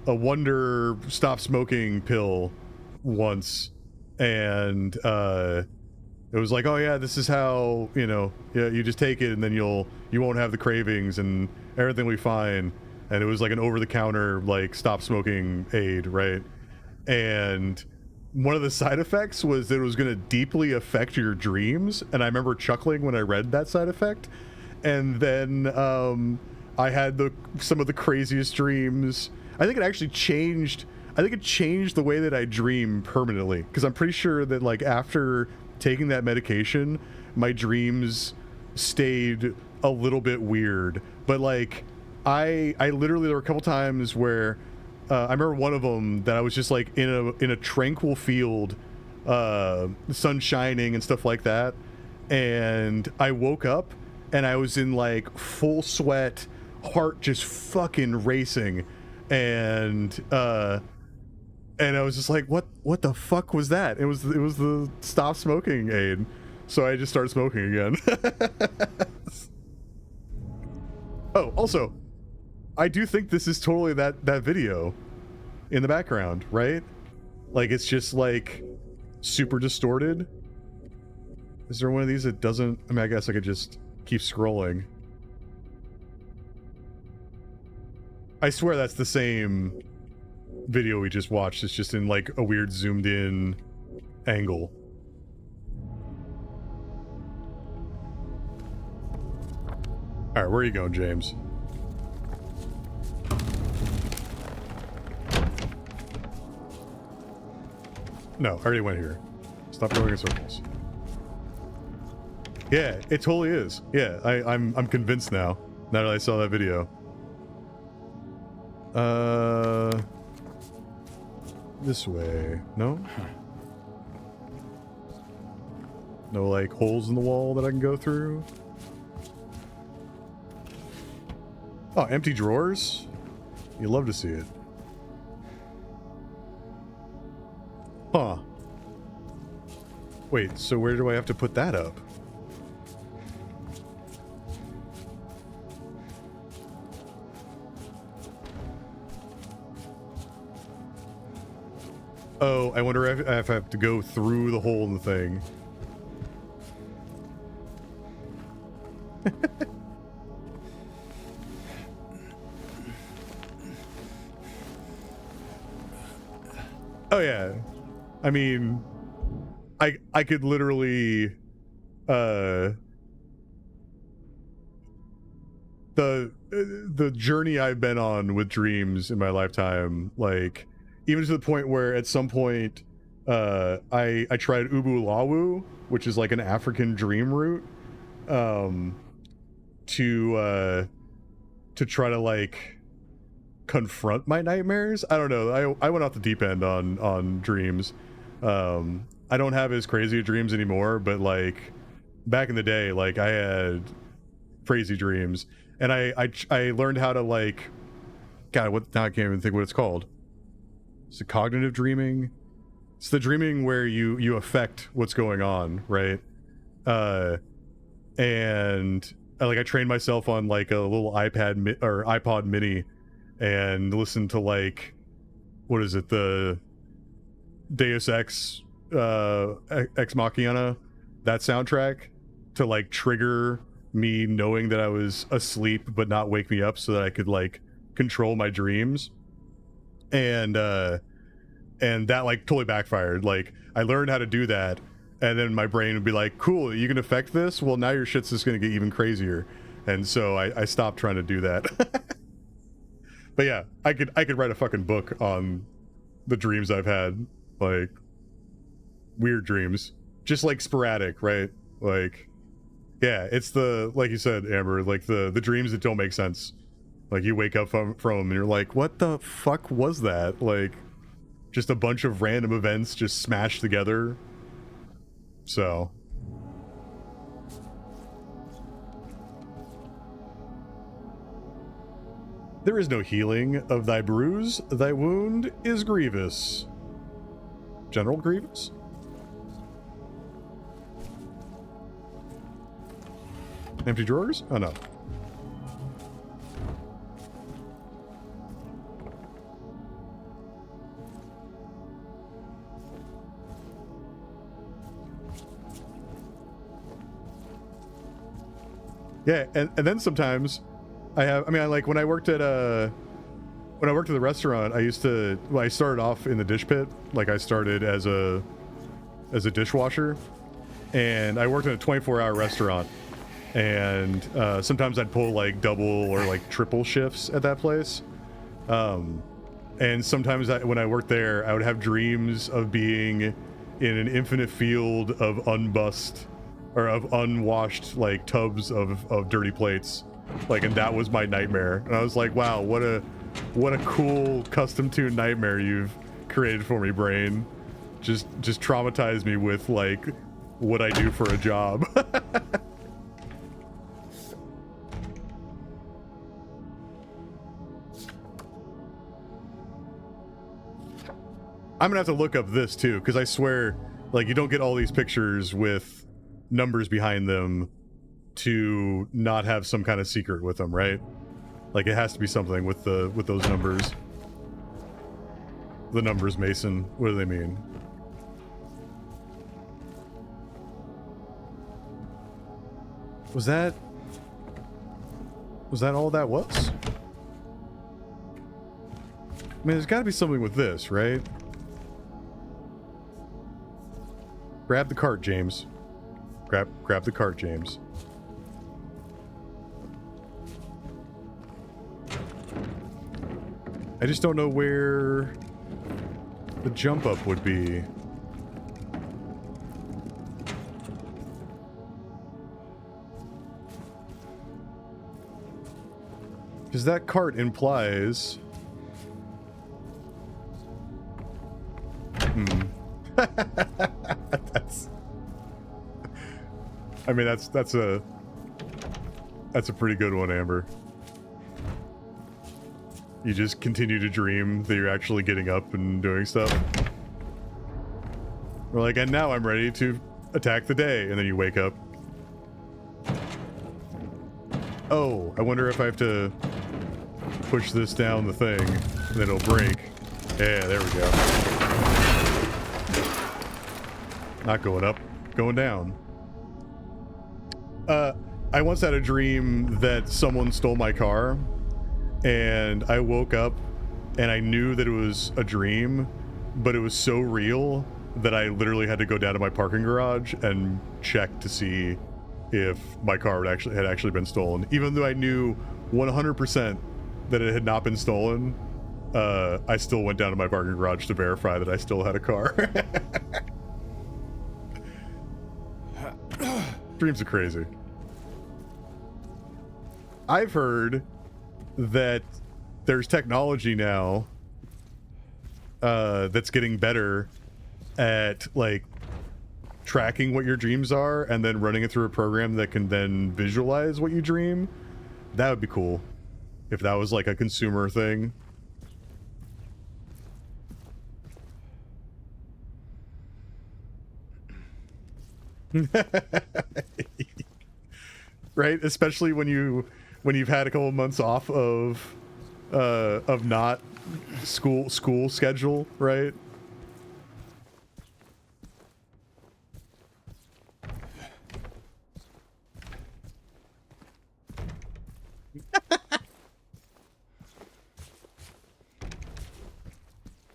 Wonder stop smoking pill once, and it was like, oh yeah, this is how, you know, yeah, you just take it and then you won't have the cravings and everything will be fine. And it was like an over-the-counter like stop smoking aid, right? And one of the side effects was that it was going to deeply affect your dreams. And I remember chuckling when I read that side effect. And then I had some of the craziest dreams. I think it actually changed. I think it changed the way that I dream permanently, because I'm pretty sure that like after taking that medication, my dreams stayed a little bit weird. But like I literally, there were a couple times where I remember one of them that I was just like in a tranquil field, sun shining and stuff like that, and I woke up and I was in like full sweat, heart just fucking racing, and I was just like, what the fuck was that? It was the stop smoking aid. So I just started smoking again. Oh, also, I do think this is totally that video in the background, right? Like it's just like super distorted. Is there one of these that doesn't? I mean, I guess I could just keep scrolling. I swear that's the same video we just watched. It's just in like a weird zoomed in angle. All right, where are you going, James? No, I already went here. Stop going in circles. Yeah, it totally is. Yeah, I'm convinced now that I saw that video. This way. No? No, like, holes in the wall that I can go through? Oh, empty drawers? You love to see it. Huh. Wait, so where do I have to put that up? Oh, I wonder if I have to go through the hole in the thing. Oh yeah. I mean, I could literally the journey I've been on with dreams in my lifetime, like even to the point where at some point I tried Ubu Lawu, which is like an African dream route, to try to like confront my nightmares. I don't know. I went off the deep end on dreams. I don't have as crazy dreams anymore, but like back in the day, like I had crazy dreams, and I learned how to like, God, what now I can't even think what it's called. It's it cognitive dreaming. It's the dreaming where you affect what's going on, right? and I trained myself on like a little iPod mini and listened to like, what is it, the Deus Ex Ex Machina, that soundtrack, to like trigger me knowing that I was asleep but not wake me up so that I could like control my dreams. And that like totally backfired. Like I learned how to do that, and then my brain would be like, cool, you can affect this? Well, now your shit's just gonna get even crazier. And so I stopped trying to do that. But yeah, I could write a fucking book on the dreams I've had. Like weird dreams. Just like sporadic, right? Like, yeah, it's the, like you said, Amber, like the dreams that don't make sense. Like you wake up from them and you're like, what the fuck was that? Like just a bunch of random events just smashed together. So there is no healing of thy bruise, thy wound is grievous. General Grievous? Empty drawers? Oh no. Yeah, and then sometimes I like when I worked at the restaurant, I started off in the dish pit. Like I started as a dishwasher, and I worked in a 24-hour restaurant, and sometimes I'd pull like double or like triple shifts at that place. And sometimes when I worked there, I would have dreams of being in an infinite field of unwashed like tubs of dirty plates, like, and that was my nightmare. And I was like, wow, what a cool custom tuned nightmare you've created for me, brain. Just traumatize me with like what I do for a job. I'm gonna have to look up this too, because I swear, like, you don't get all these pictures with numbers behind them to not have some kind of secret with them, right? Like, it has to be something with those numbers. The numbers, Mason. What do they mean? Was that all that was? I mean, there's got to be something with this, right? Grab the cart, James. Grab the cart, James. I just don't know where the jump up would be. Because that cart implies... that's a pretty good one, Amber. You just continue to dream that you're actually getting up and doing stuff. We're like, and now I'm ready to attack the day, and then you wake up. Oh, I wonder if I have to push this down the thing, and then it'll break. Yeah, there we go. Not going up, going down. I once had a dream that someone stole my car, and I woke up and I knew that it was a dream, but it was so real that I literally had to go down to my parking garage and check to see if my car had actually been stolen. Even though I knew 100% that it had not been stolen, I still went down to my parking garage to verify that I still had a car. Dreams are crazy. I've heard that there's technology now that's getting better at like tracking what your dreams are and then running it through a program that can then visualize what you dream. That would be cool if that was like a consumer thing. right? Especially when you've had a couple months off of not school schedule, right?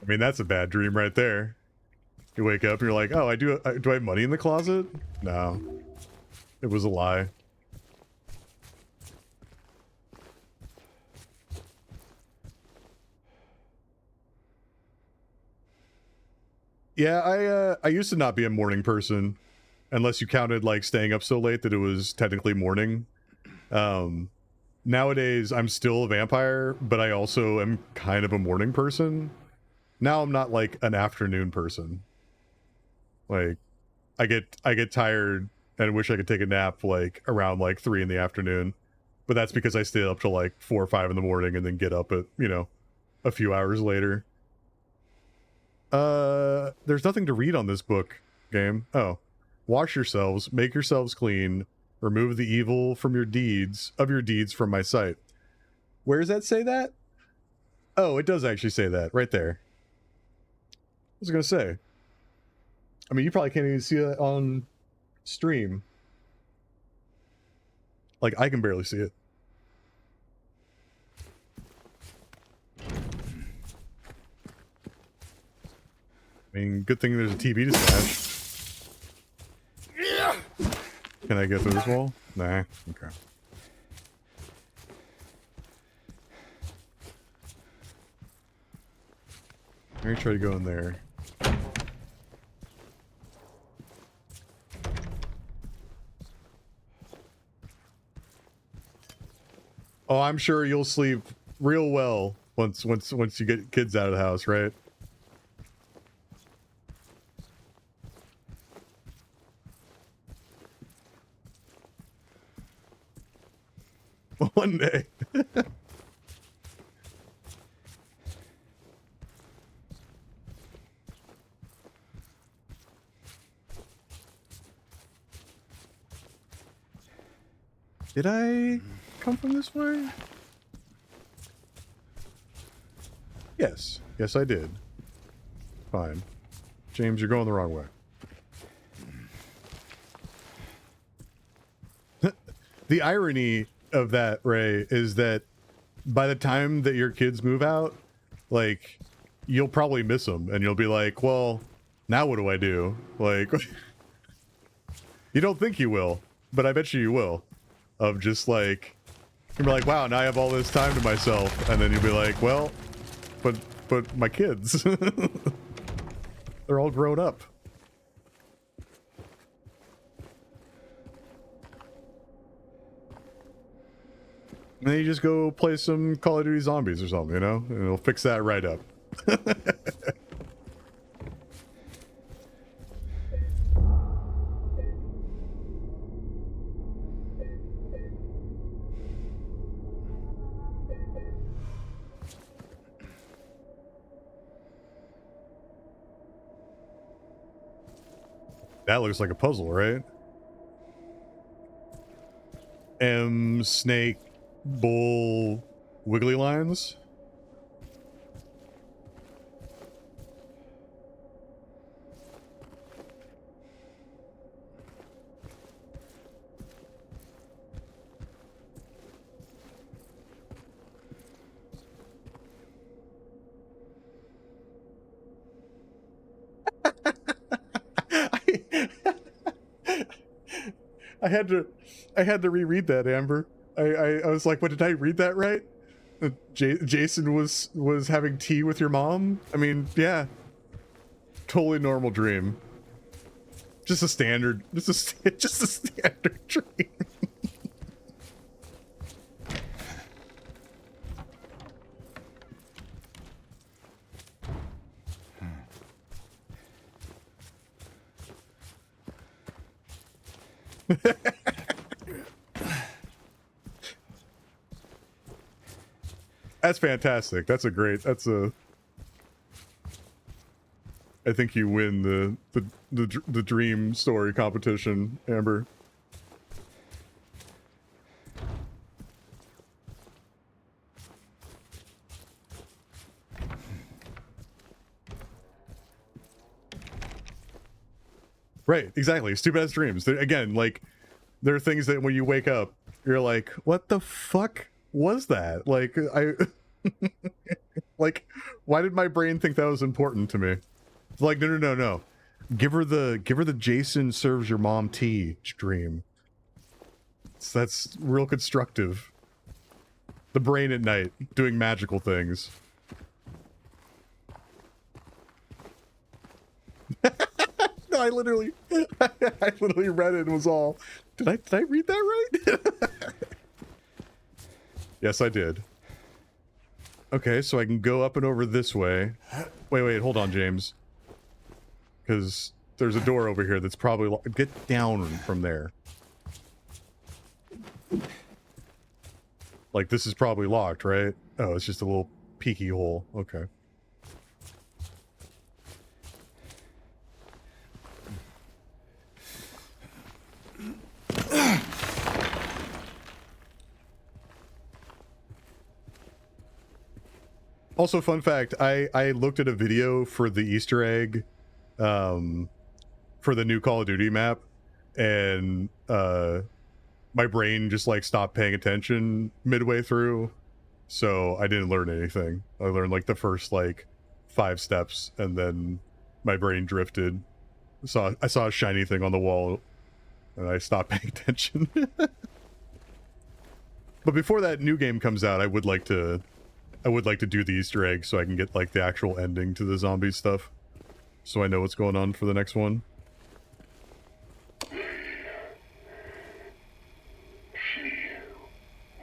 I mean, that's a bad dream right there. You wake up and you're like, oh, do I have money in the closet? No. It was a lie. Yeah, I used to not be a morning person, unless you counted like staying up so late that it was technically morning. Nowadays I'm still a vampire, but I also am kind of a morning person. Now I'm not like an afternoon person. Like I get tired and wish I could take a nap like around like 3 in the afternoon, but that's because I stay up till like 4 or 5 in the morning and then get up at, you know, a few hours later. There's nothing to read on this book game. Oh, wash yourselves, make yourselves clean, remove the evil from your deeds from my sight. Where does that say that? Oh, it does actually say that right there. I was gonna say. I mean, you probably can't even see it on stream. Like, I can barely see it. I mean, good thing there's a TV to smash. Can I get through this wall? Nah. Okay. Let me try to go in there. Oh, I'm sure you'll sleep real well once you get kids out of the house, right? One day. Did I come from this way? Yes. Yes, I did. Fine. James, you're going the wrong way. The irony of that, Ray, is that by the time that your kids move out, like, you'll probably miss them, and you'll be like, well, now what do I do? Like, you don't think you will, but I bet you will. Of just like, you'll be like, wow, now I have all this time to myself, and then you'll be like, well, but my kids, they're all grown up. And then you just go play some Call of Duty Zombies or something, you know? And it'll fix that right up. That looks like a puzzle, right? M, snake, bull, wiggly lines. I had to reread that, Amber. I was like, what, did I read that right? Jason was having tea with your mom? I mean, yeah. Totally normal dream. Just a standard dream. That's fantastic. I think you win the dream story competition, Amber. Right, exactly. Stupid ass dreams. Again, like, there are things that when you wake up, you're like, what the fuck was that? Like, like, why did my brain think that was important to me? It's like, no. Give her the Jason serves your mom tea dream. That's real constructive. The brain at night doing magical things. No, I literally read it and was all, did I read that right? Yes, I did. Okay, so I can go up and over this way. Wait, hold on, James. Because there's a door over here that's probably get down from there. Like, this is probably locked, right? Oh, it's just a little peeky hole. Okay. Also, fun fact, I looked at a video for the Easter egg for the new Call of Duty map, and my brain just like stopped paying attention midway through, so I didn't learn anything. I learned like the first like 5 steps, and then my brain drifted. I saw a shiny thing on the wall, and I stopped paying attention. But before that new game comes out, I would like to do the Easter egg so I can get like the actual ending to the zombie stuff, so I know what's going on for the next one.
She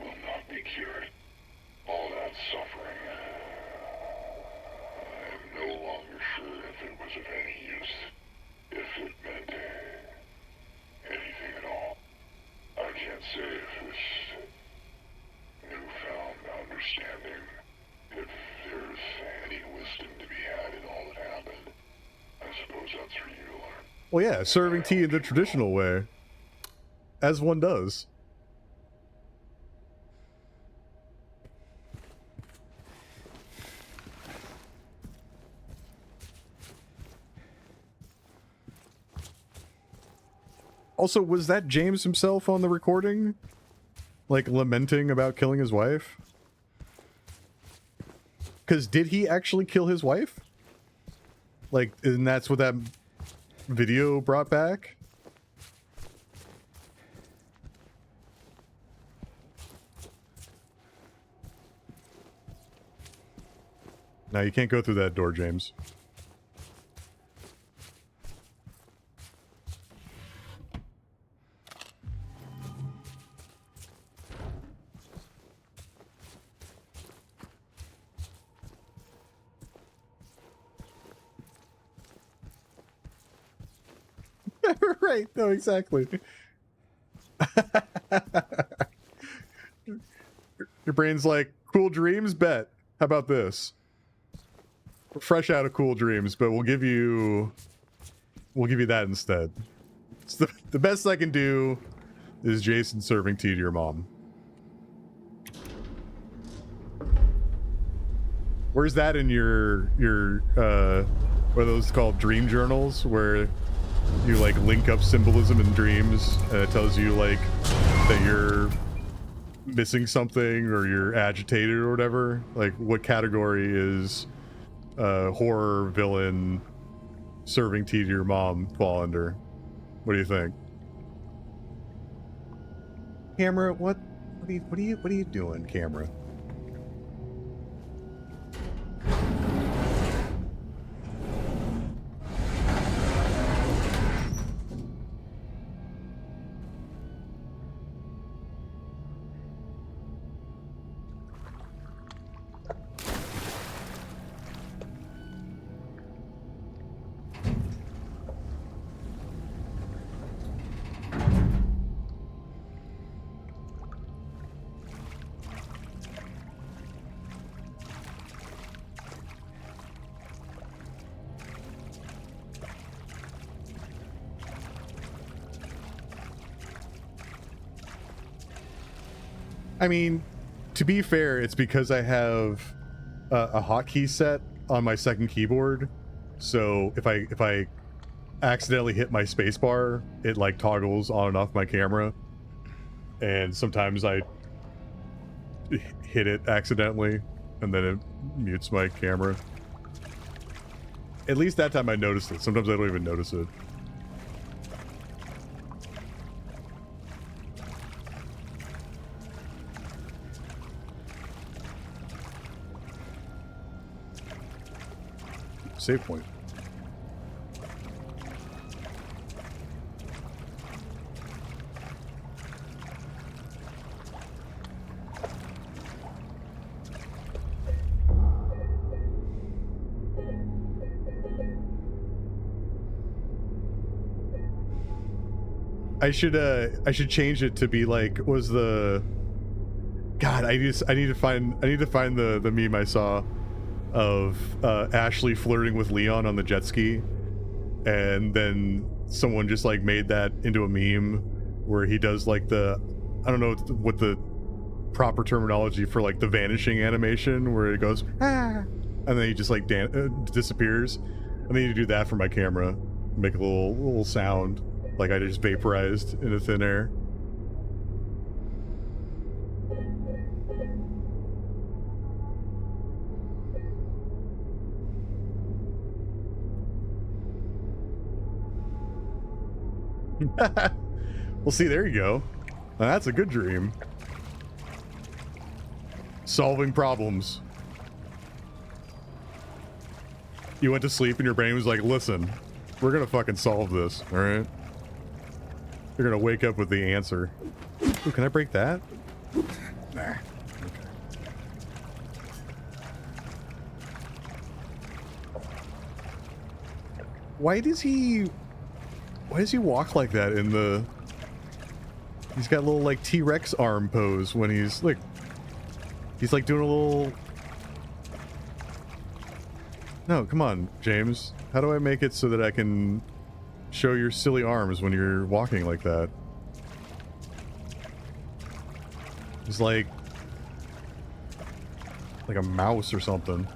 will not be cured. All that suffering. I am no longer sure if it was of any use, if it meant anything at all. I can't say if this newfound understanding, if there's any wisdom to be had in all that happened. I suppose that's for you to learn.
Well, yeah, serving tea in the traditional way, as one does. Also, was that James himself on the recording? Like, lamenting about killing his wife? Because did he actually kill his wife? Like, and that's what that video brought back? No, you can't go through that door, James. Right, no, exactly. Your brain's like, cool dreams, bet. How about this? We're fresh out of cool dreams, but we'll give you that instead. It's the best I can do is Jason serving tea to your mom. Where's that in your what are those called, dream journals, where you like link up symbolism in dreams and it tells you like that you're missing something or you're agitated or whatever? Like, what category is horror villain serving tea to your mom fall under? What do you think? Camera, what are you doing, camera? I mean, to be fair, it's because I have a hotkey set on my second keyboard. So if I accidentally hit my spacebar, it like toggles on and off my camera, and sometimes I hit it accidentally, and then it mutes my camera. At least that time I noticed it. Sometimes I don't even notice it. Save point. I should change it to be like, was the God, I need to find the meme I saw of Ashley flirting with Leon on the jet ski, and then someone just like made that into a meme where he does like the, I don't know what the proper terminology for like the vanishing animation, where it goes ah, and then he just like disappears. I need to do that for my camera, make a little sound like I just vaporized into thin air. Well, see, there you go. Now, that's a good dream. Solving problems. You went to sleep and your brain was like, listen, we're gonna fucking solve this, alright? You're gonna wake up with the answer. Ooh, can I break that? Nah. Okay. Why does he walk like that in the... He's got a little like T-Rex arm pose when he's like doing a little... No, come on, James. How do I make it so that I can show your silly arms when you're walking like that? It's like a mouse or something.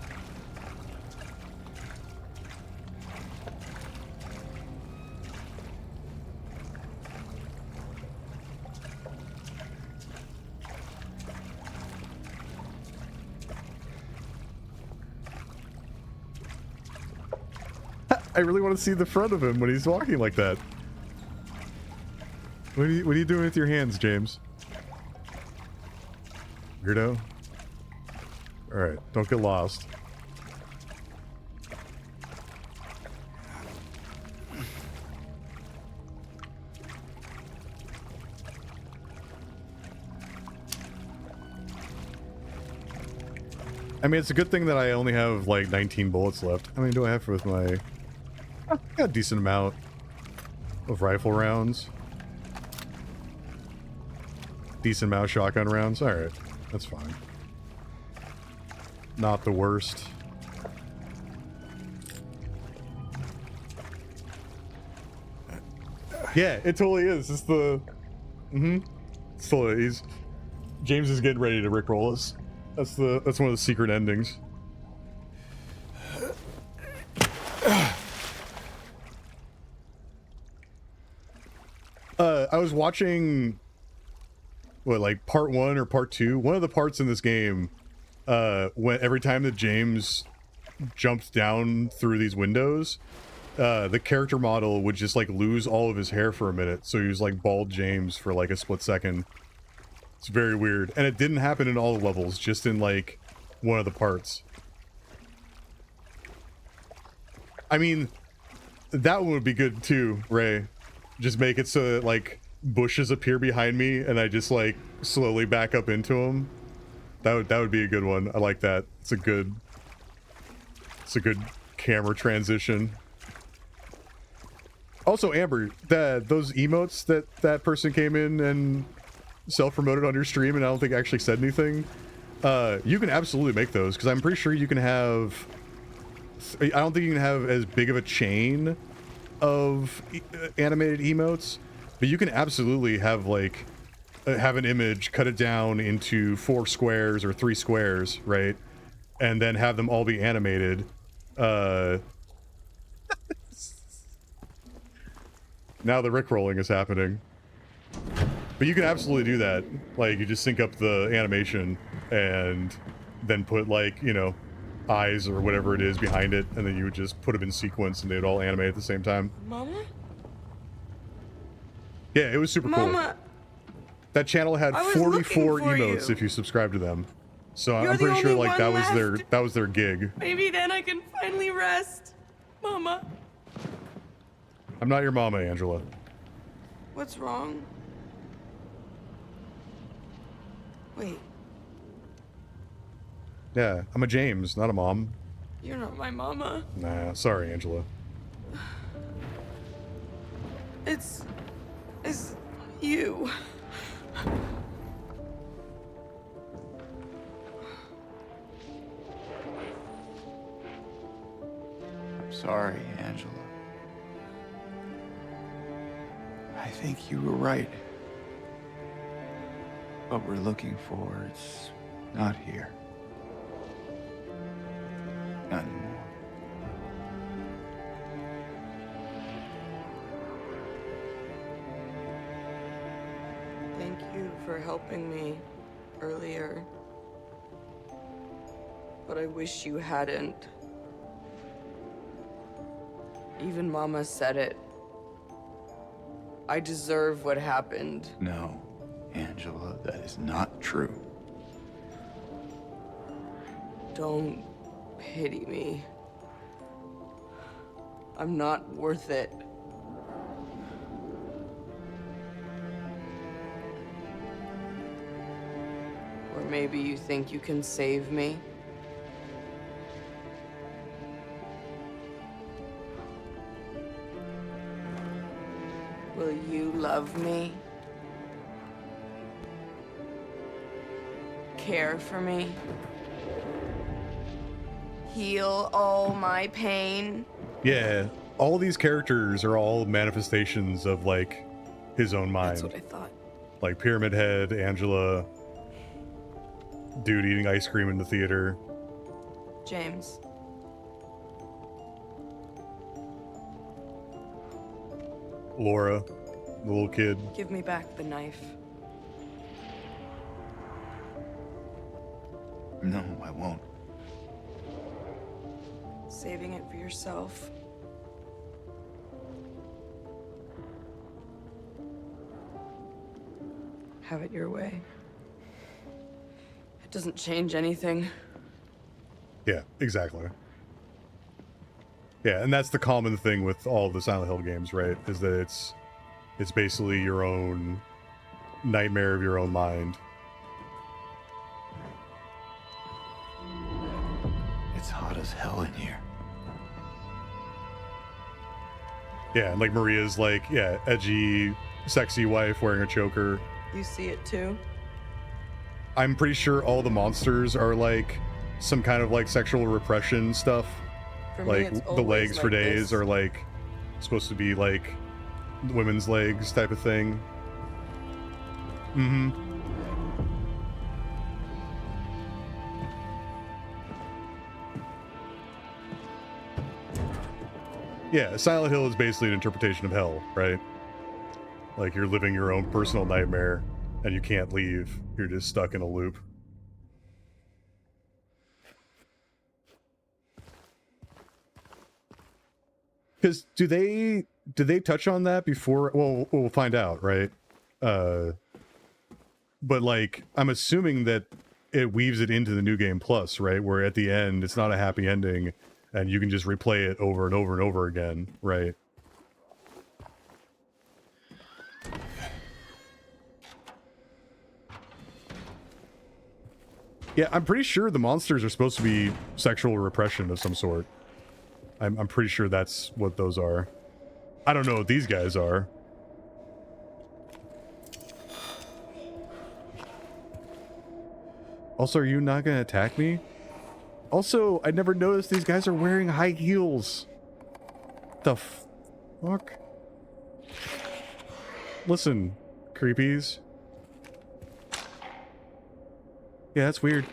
I really want to see the front of him when he's walking like that. What are you doing with your hands, James? Weirdo. Alright, don't get lost. I mean, it's a good thing that I only have like 19 bullets left. How many do I have with my... I got a decent amount of rifle rounds. Decent amount of shotgun rounds. Alright, that's fine. Not the worst. Yeah, it totally is. It's the... Still, James is getting ready to rickroll us. That's one of the secret endings. I was watching, what, like part 1 or part 2? One of the parts in this game, when every time that James jumped down through these windows, the character model would just like lose all of his hair for a minute, so he was like bald James for like a split second. It's very weird, and it didn't happen in all the levels, just in like one of the parts. I mean, that one would be good too, Ray. Just make it so that like bushes appear behind me and I just like slowly back up into them. That would be a good one. I like that. It's a good camera transition. Also, Amber, those emotes that person came in and self-promoted on your stream and I don't think actually said anything, you can absolutely make those, because I'm pretty sure you can have... I don't think you can have as big of a chain of animated emotes, but you can absolutely have like have an image, cut it down into 4 squares or 3 squares, right, and then have them all be animated. Now the rickrolling is happening. But you can absolutely do that. Like, you just sync up the animation and then put, like, you know, eyes or whatever it is behind it, and then you would just put them in sequence and they'd all animate at the same time.
Mama?
Yeah, it was super cool.
Mama!
That channel had
I was
44
looking for
emotes
you.
if you subscribe to them. So
You're
I'm
the
pretty sure
only
like
one
that was their gig.
Maybe then I can finally rest. Mama.
I'm not your mama, Angela.
What's wrong? Wait,
Yeah, I'm a James, not a mom.
you're not my mama.
Nah, sorry, Angela.
It's you.
I'm sorry, Angela. I think you were right. What we're looking for, it's not here. Not anymore.
Thank you for helping me earlier. But I wish you hadn't. Even Mama said it. I deserve what happened.
No, Angela, that is not true.
Don't pity me. I'm not worth it. Or maybe you think you can save me? Will you love me? Care for me? Heal all my pain?
Yeah, all these characters are all manifestations of like his own mind.
That's what I thought.
Like Pyramid Head, Angela, dude eating ice cream in the theater.
James.
Laura, the little kid.
Give me back the knife.
No, I won't.
Saving it for yourself. Have it your way. It doesn't change anything.
Yeah, exactly. Yeah, and that's the common thing with all the Silent Hill games, right? Is that it's basically your own nightmare of your own mind.
It's hot as hell in here.
Yeah, and like Maria's like, yeah, edgy, sexy wife wearing a choker.
You see it too?
I'm pretty sure all the monsters are like some kind of like sexual repression stuff.
For me,
Like
it's
the
always
legs for
like
days
this.
are like supposed to be like women's legs type of thing. Mm-hmm. Yeah, Silent Hill is basically an interpretation of hell, right? Like you're living your own personal nightmare and you can't leave. You're just stuck in a loop. Because did they touch on that before? Well, we'll find out, right? But like, I'm assuming that it weaves it into the New Game Plus, right? Where at the end, it's not a happy ending, and you can just replay it over and over and over again, right? Yeah, I'm pretty sure the monsters are supposed to be sexual repression of some sort. I'm pretty sure that's what those are. I don't know what these guys are. Also, are you not gonna attack me? Also, I never noticed these guys are wearing high heels. The fuck? Listen, creepies. Yeah, that's weird.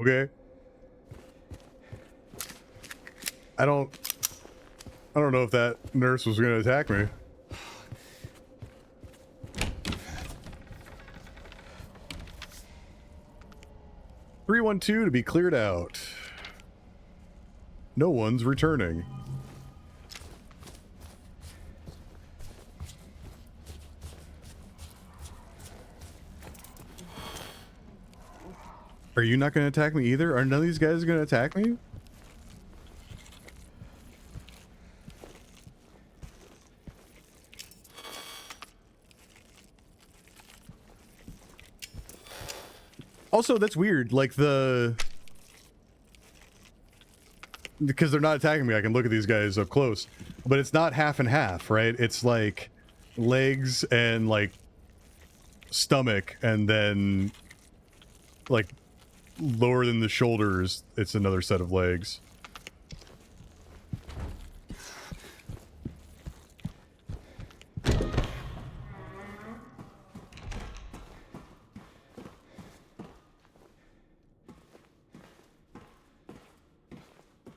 Okay. I don't know if that nurse was going to attack me. "312 to be cleared out. No one's returning." Are you not going to attack me either? Are none of these guys going to attack me? Also, that's weird. Like because they're not attacking me, I can look at these guys up close. But it's not half and half, right? It's like legs and like stomach, and then like lower than the shoulders, it's another set of legs.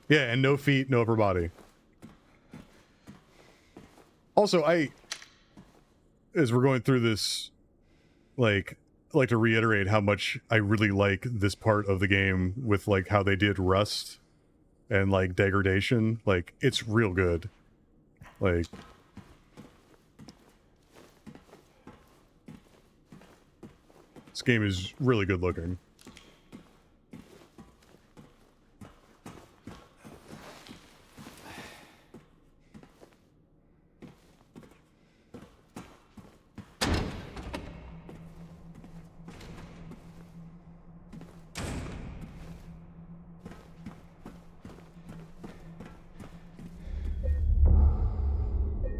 Yeah, and no feet, no upper body. Also, as we're going through this, like, I'd like to reiterate how much I really like this part of the game with like how they did rust and like degradation. Like, it's real good. Like, this game is really good looking.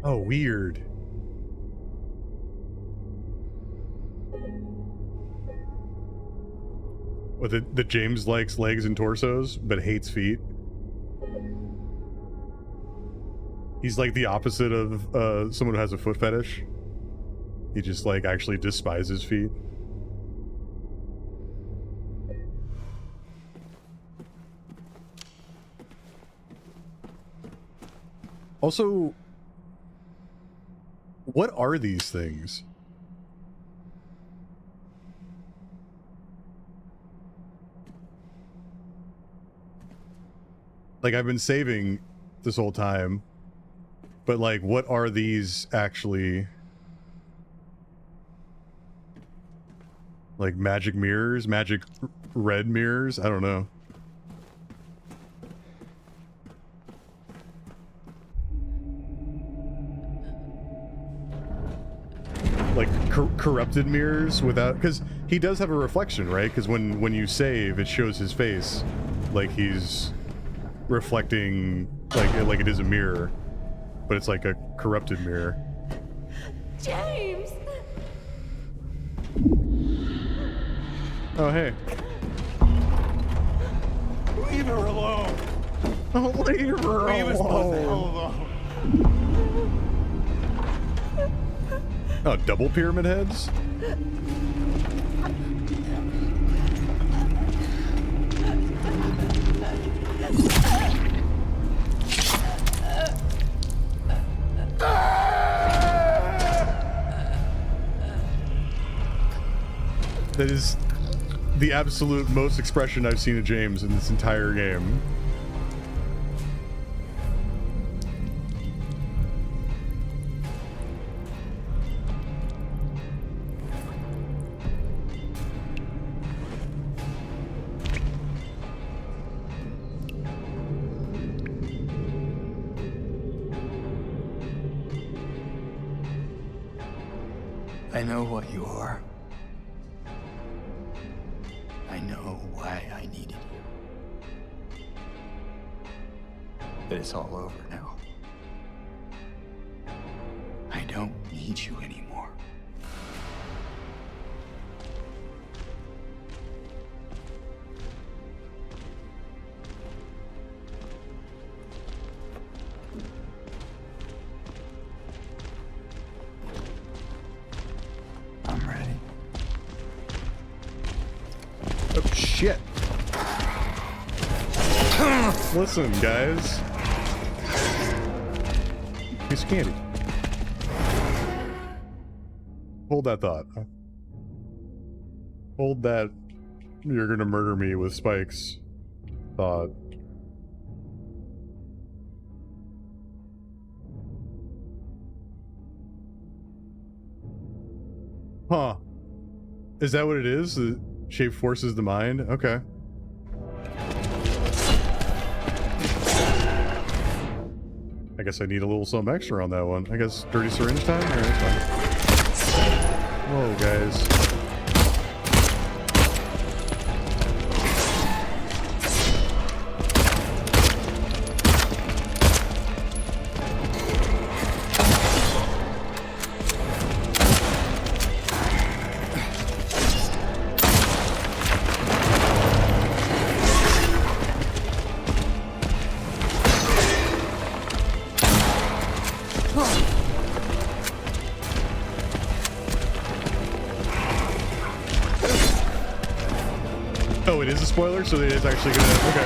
Oh, weird. Well, the James likes legs and torsos, but hates feet. He's like the opposite of someone who has a foot fetish. He just like actually despises feet. Also, what are these things? Like, I've been saving this whole time, but like, what are these actually? Like magic mirrors? Magic red mirrors? I don't know. Like corrupted mirrors without, because he does have a reflection, right? Because when you save, it shows his face like he's reflecting, like it is a mirror, but it's like a corrupted mirror.
James!
Oh, hey.
Leave her alone.
Oh, leave her
Leave us both the hell
alone.
alone.
Oh, double pyramid heads? That is the absolute most expression I've seen of James in this entire game.
I know what you are. I know why I needed you. But it's all over now. I don't need you anymore. I'm ready.
Oh, shit. Listen, guys. Piece of candy. Hold that thought. Hold that you're gonna murder me with spikes thought. Huh. Is that what it is? The shape forces the mind? Okay. I guess I need a little something extra on that one. I guess dirty syringe time? Alright, fine. Whoa, guys. Oh, it is a spoiler, so it is actually gonna. Okay.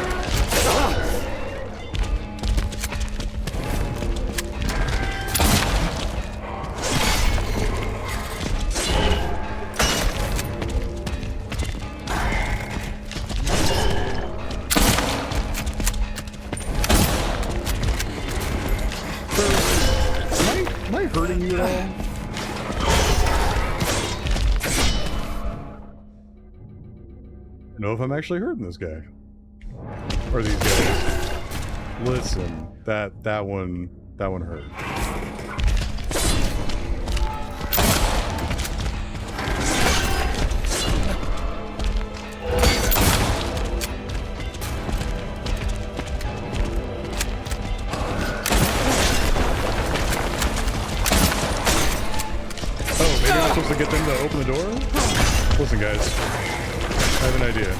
Am I hurting you at all? I don't know if I'm actually hurting this guy. Or these guys. Listen, that one hurt. Oh, maybe I'm supposed to get them to open the door? Listen, guys. I have an idea.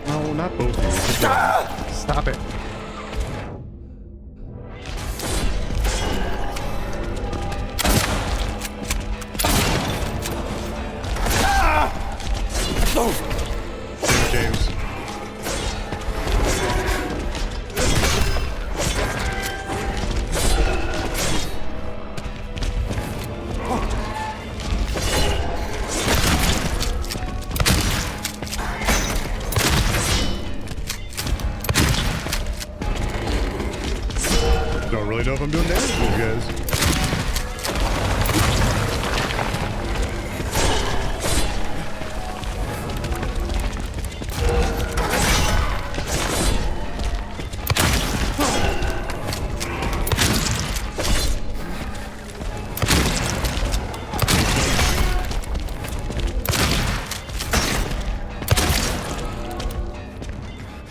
No, not both of you. Stop it. James. Don't really know if I'm doing damage to these guys.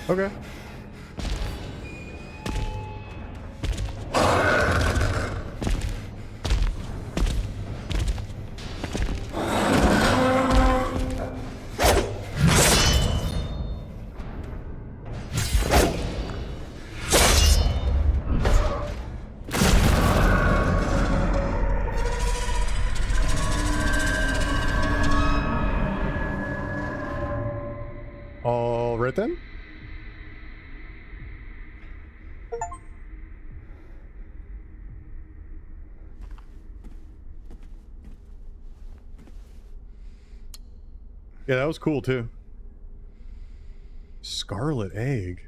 Okay. All right then. Yeah, that was cool too. Scarlet egg.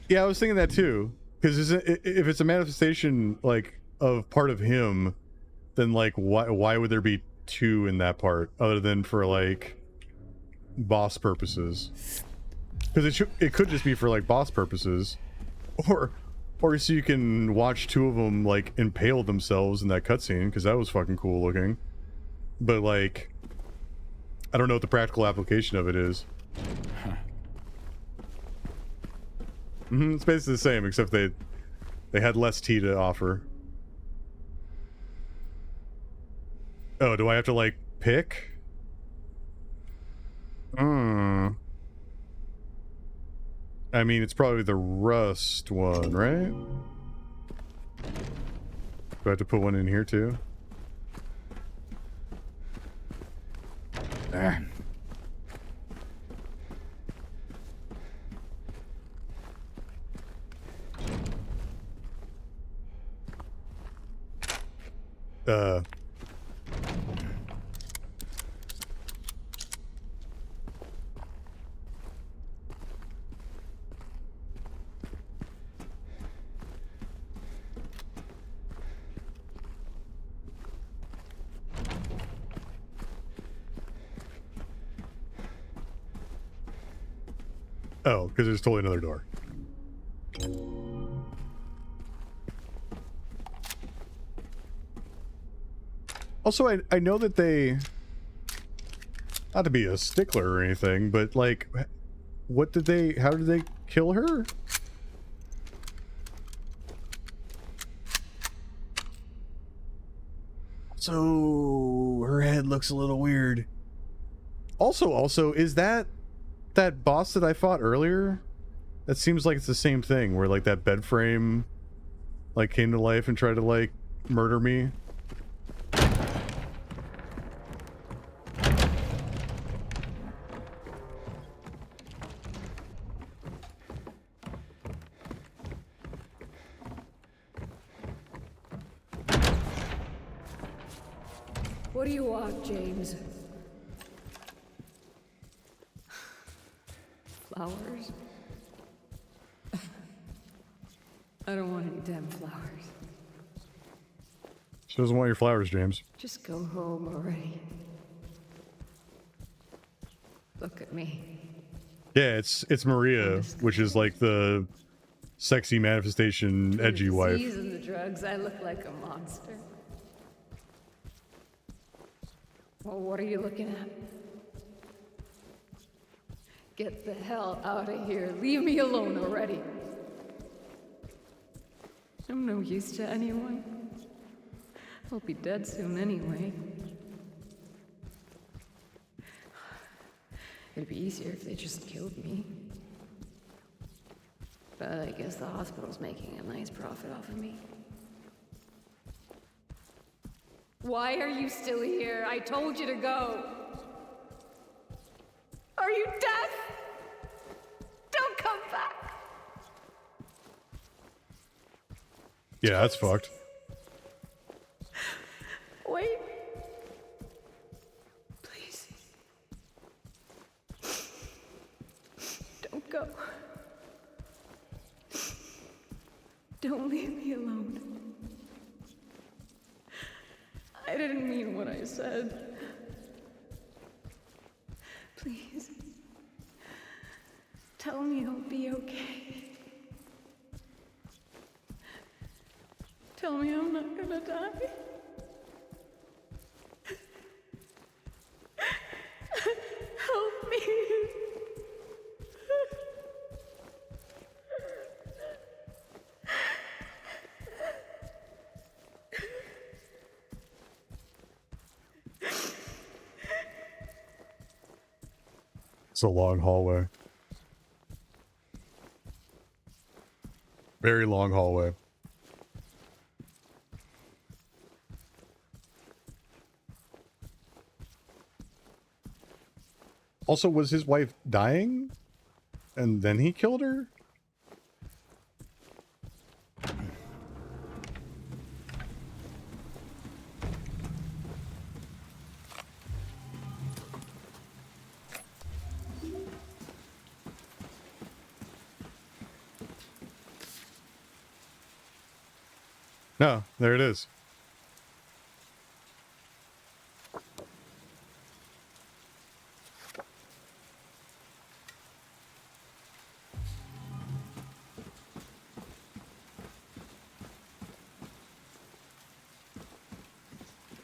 Yeah, I was thinking that too. Because if it's a manifestation like of part of him, then like why would there be two in that part other than for like boss purposes? Because it could just be for like boss purposes, or so you can watch two of them like impale themselves in that cutscene, because that was fucking cool looking. But like, I don't know what the practical application of it is. It's basically the same, except they had less tea to offer. Oh, do I have to like pick? I mean, it's probably the rust one, right? Do I have to put one in here too?
There.
Uh. Oh, because there's totally another door. Also, I know that they, not to be a stickler or anything, but like, what did they, how did they kill her? So her head looks a little weird. Also, is that boss that I fought earlier? That seems like it's the same thing, where like that bed frame like came to life and tried to like murder me.
What do you want, James? Flowers? I don't want any damn flowers.
She doesn't want your flowers, James.
Just go home already. Look at me.
Yeah, it's Maria, which is like the sexy manifestation, edgy
The
wife.
disease and the drugs, I look like a monster. Well, what are you looking at? Get the hell out of here. Leave me alone already. I'm no use to anyone. I'll be dead soon anyway. It'd be easier if they just killed me. But I guess the hospital's making a nice profit off of me. Why are you still here? I told you to go. Are you deaf? Don't come back.
Yeah, that's fucked.
Wait. Please. Don't go. Don't leave me alone. I didn't mean what I said. Please. Tell me I'll be okay. Tell me I'm not gonna die. Help me.
It's a long hallway. Very long hallway. Also, was his wife dying? And then he killed her? No, there it is.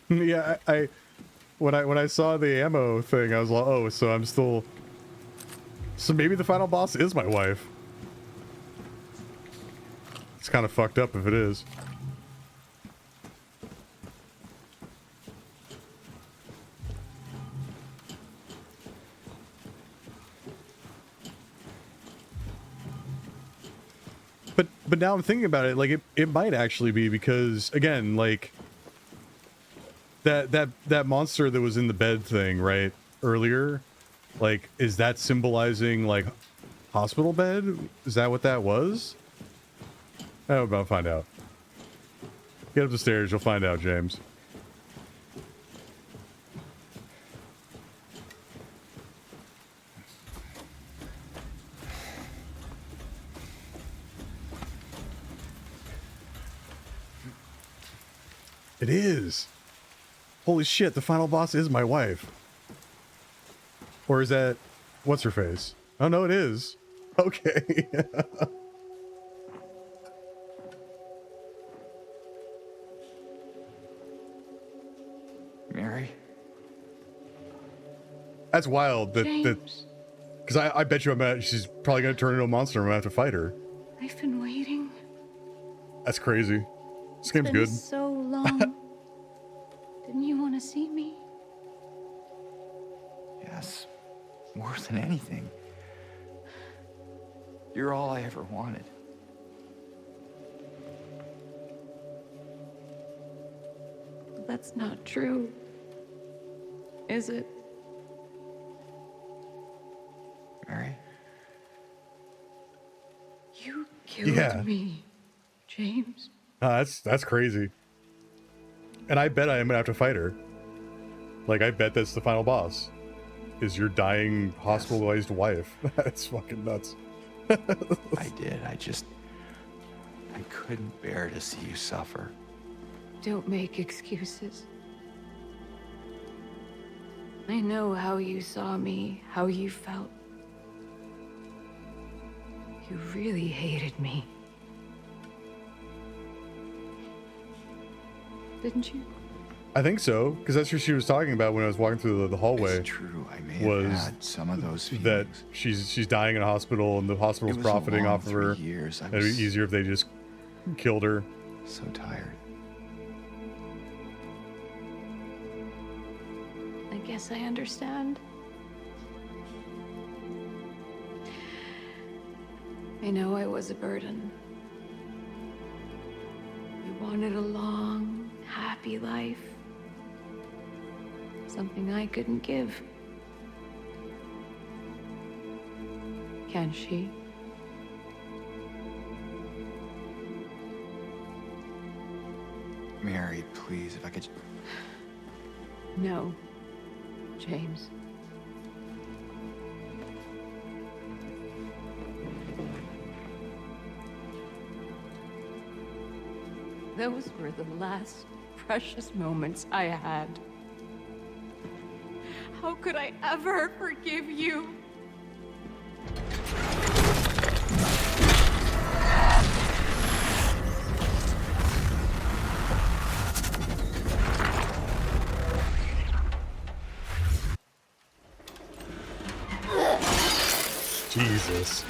Yeah, I when I saw the ammo thing, I was like, oh, so I'm still, so maybe the final boss is my wife. It's kind of fucked up if it is. But now I'm thinking about it, like it might actually be because again, like that monster that was in the bed thing, right, earlier, like, is that symbolizing like hospital bed? Is that what that was? I'm about to find out. Get up the stairs, you'll find out, James. It is. Holy shit, the final boss is my wife. Or is that... what's her face? Oh, no, it is. Okay.
Mary?
That's wild.
James,
Because I bet you she's probably going to turn into a monster and I'm going to have to fight her.
I've been waiting.
That's crazy. This game's
It's been
good.
so long. Didn't you want to see me?
Yes. More than anything. You're all I ever wanted.
That's not true. Is it?
Mary?
You killed me, James.
That's crazy. And I bet I am going to have to fight her. Like, I bet that's the final boss. Is your dying, hospitalized wife. That's fucking nuts.
I did. I couldn't bear to see you suffer.
Don't make excuses. I know how you saw me, how you felt. You really hated me. Didn't you?
I think so, because that's what she was talking about when I was walking through the hallway.
It's true. I may
was
have had some of those feelings.
That she's dying in a hospital and the hospital's
It was a
profiting
long
off of her.
3 years.
It'd be easier if they just killed her.
So tired.
I guess I understand. I know I was a burden. You wanted a long, happy life. Something I couldn't give. Can she?
Mary, please, if I could...
No, James. Those were the last precious moments I had. How could I ever forgive you?
Jesus.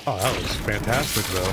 Oh, that was fantastic, though.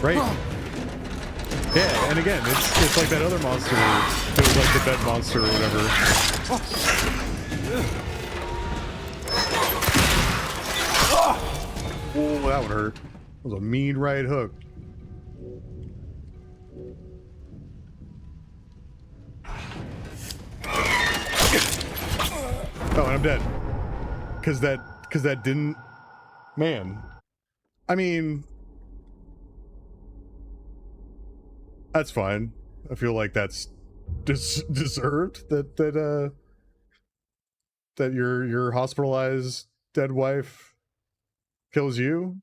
Right. Yeah, and again, it's like that other monster. It was like the bed monster or whatever. Oh, that one hurt. That was a mean right hook. Oh, and I'm dead. Cause that didn't... Man. I mean... That's fine. I feel like that's deserved that your hospitalized dead wife kills you.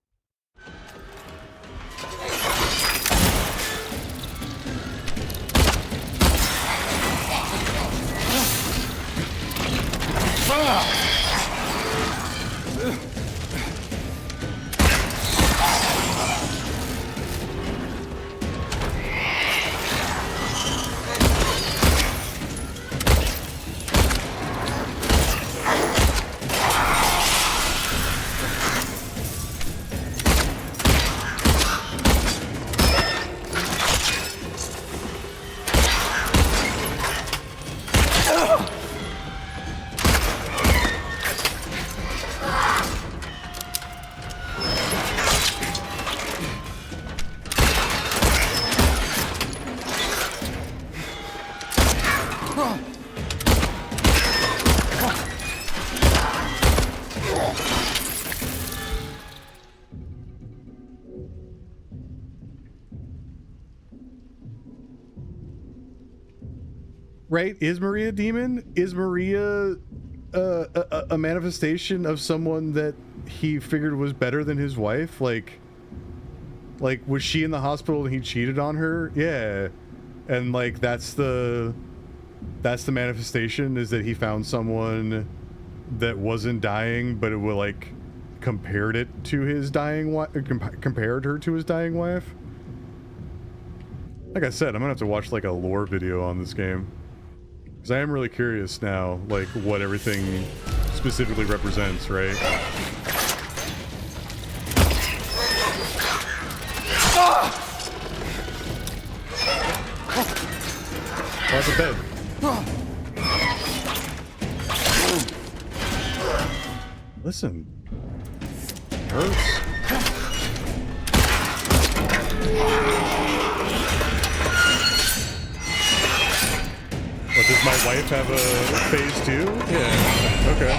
Right? Is Maria a demon? Is Maria a manifestation of someone that he figured was better than his wife? Like was she in the hospital and he cheated on her? Yeah. And like that's the manifestation, is that he found someone that wasn't dying, but it would like compared it to his dying wife, compared her to his dying wife. Like I said, I'm gonna have to watch like a lore video on this game. Because I am really curious now, like, what everything specifically represents, right? Oh, that's a bed. Listen. It hurts. What, does my wife have a phase 2? Yeah. Okay.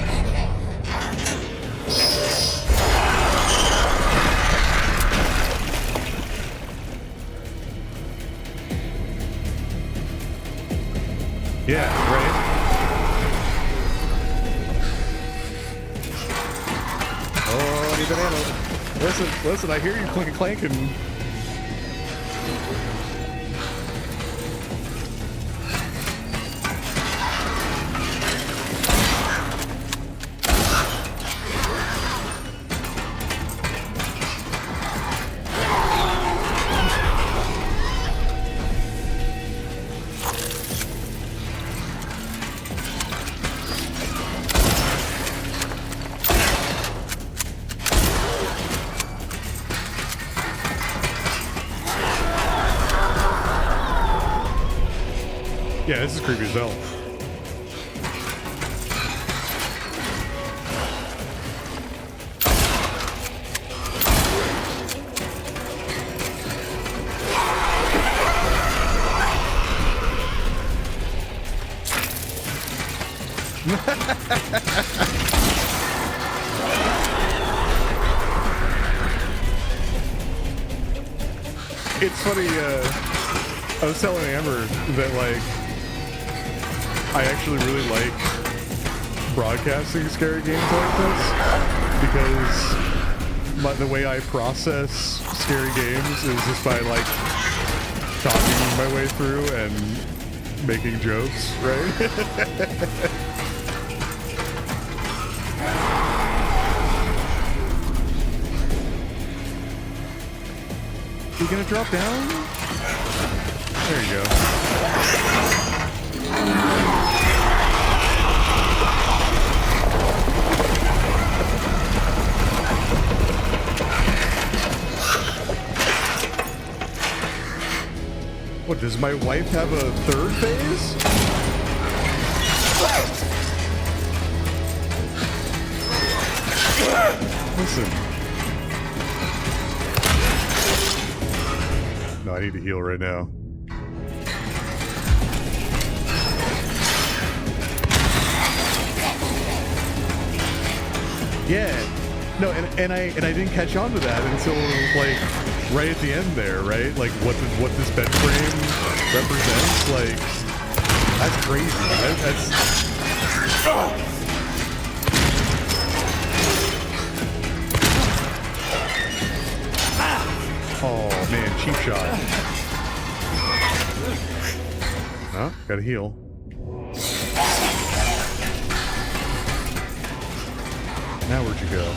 Yeah, right? Oh, I need banana. Listen, I hear you clanking. Yeah, this is creepy as hell. It's funny, I was telling Amber that, like, I actually really like broadcasting scary games like this, because the way I process scary games is just by, like, talking my way through and making jokes, right? You gonna drop down? There you go. does my wife have a third phase? Listen. No, I need to heal right now. Yeah. No, and I didn't catch on to that until like right at the end there, right? Like what this bed frame represents, like that's crazy. That's oh man, cheap shot. Oh, gotta heal. Now where'd you go?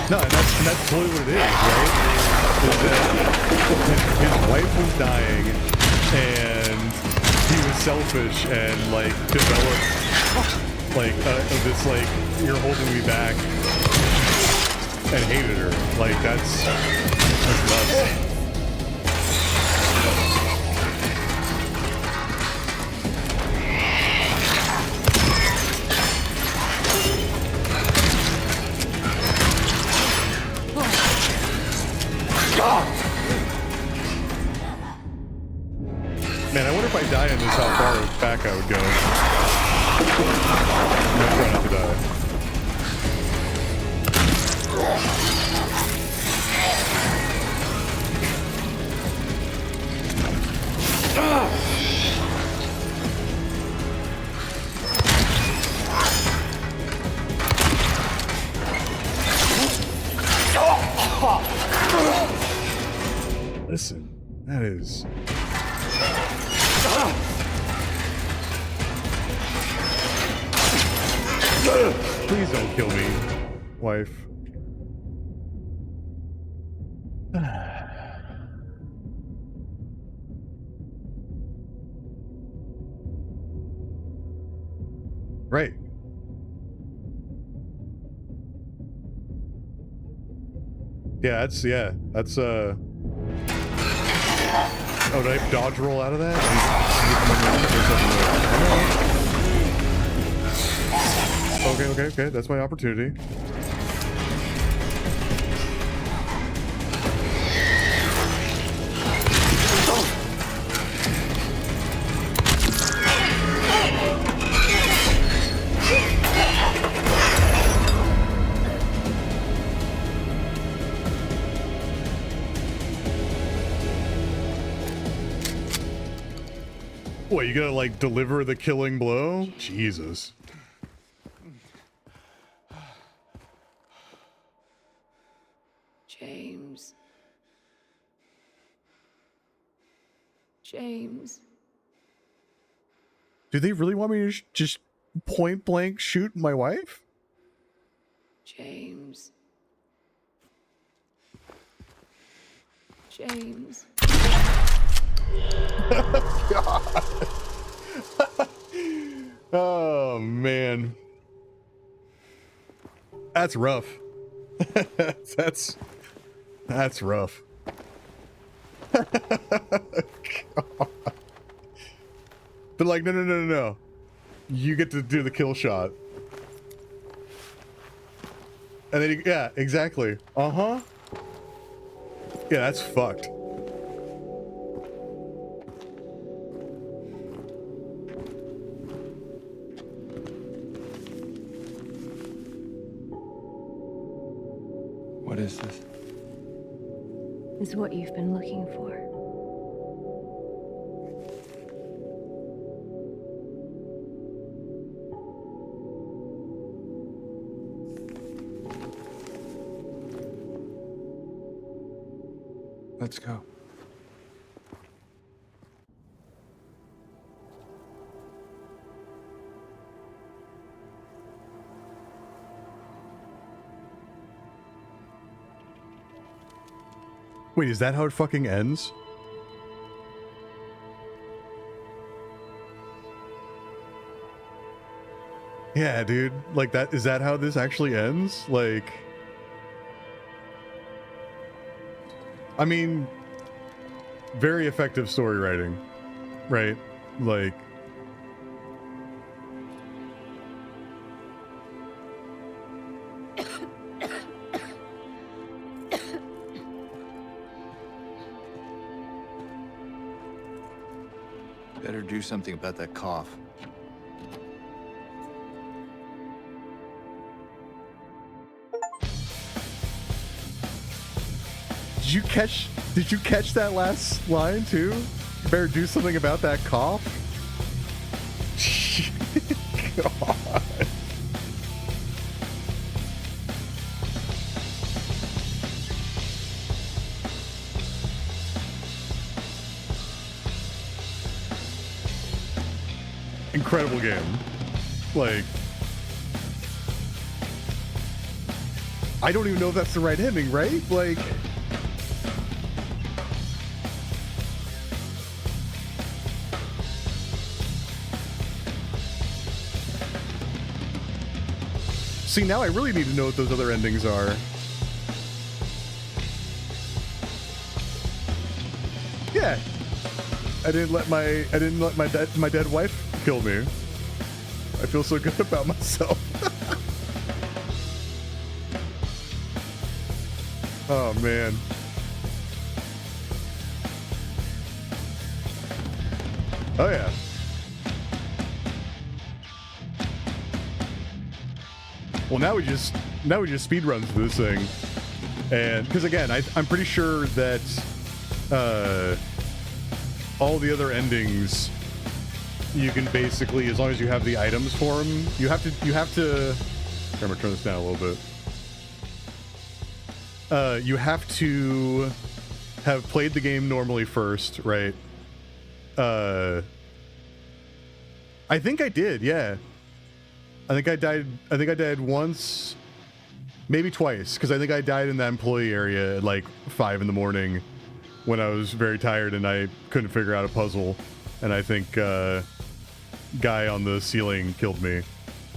No, and that's totally what it is, right? Is that his wife was dying, and he was selfish and like developed like this like you're holding me back, and hated her. Like that's nuts. Man, I wonder if I die in this, how far back I would go. I'm gonna try not to die. Listen, that is... Please don't kill me, wife. Right. Yeah, that's oh, did I dodge roll out of that? Okay, that's my opportunity. What, you gotta like deliver the killing blow? Jesus.
James.
Do they really want me to just point blank shoot my wife?
James.
God. Oh man, that's rough. that's rough. But like, no. You get to do the kill shot. And then yeah, exactly. Uh-huh. Yeah, that's fucked.
What is this?
Is what you've been looking for.
Let's go.
Wait, is that how it fucking ends? Yeah, dude. Like that, is that how this actually ends? Like, I mean, very effective story writing, right? Like,
Better do something about that cough.
did you catch that last line too? Better do something about that cough? God. Incredible game. Like, I don't even know if that's the right ending, right? Like, see, now I really need to know what those other endings are. Yeah. I didn't let my dead wife kill me. I feel so good about myself. Oh man. Oh yeah. Well, now we just speed run through this thing, and because again, I'm pretty sure that all the other endings you can basically, as long as you have the items for them, you have to. I'm gonna turn this down a little bit. You have to have played the game normally first, right? I think I did, yeah. I think I died once, maybe twice, because I think I died in that employee area at like 5 in the morning when I was very tired and I couldn't figure out a puzzle, and I think guy on the ceiling killed me.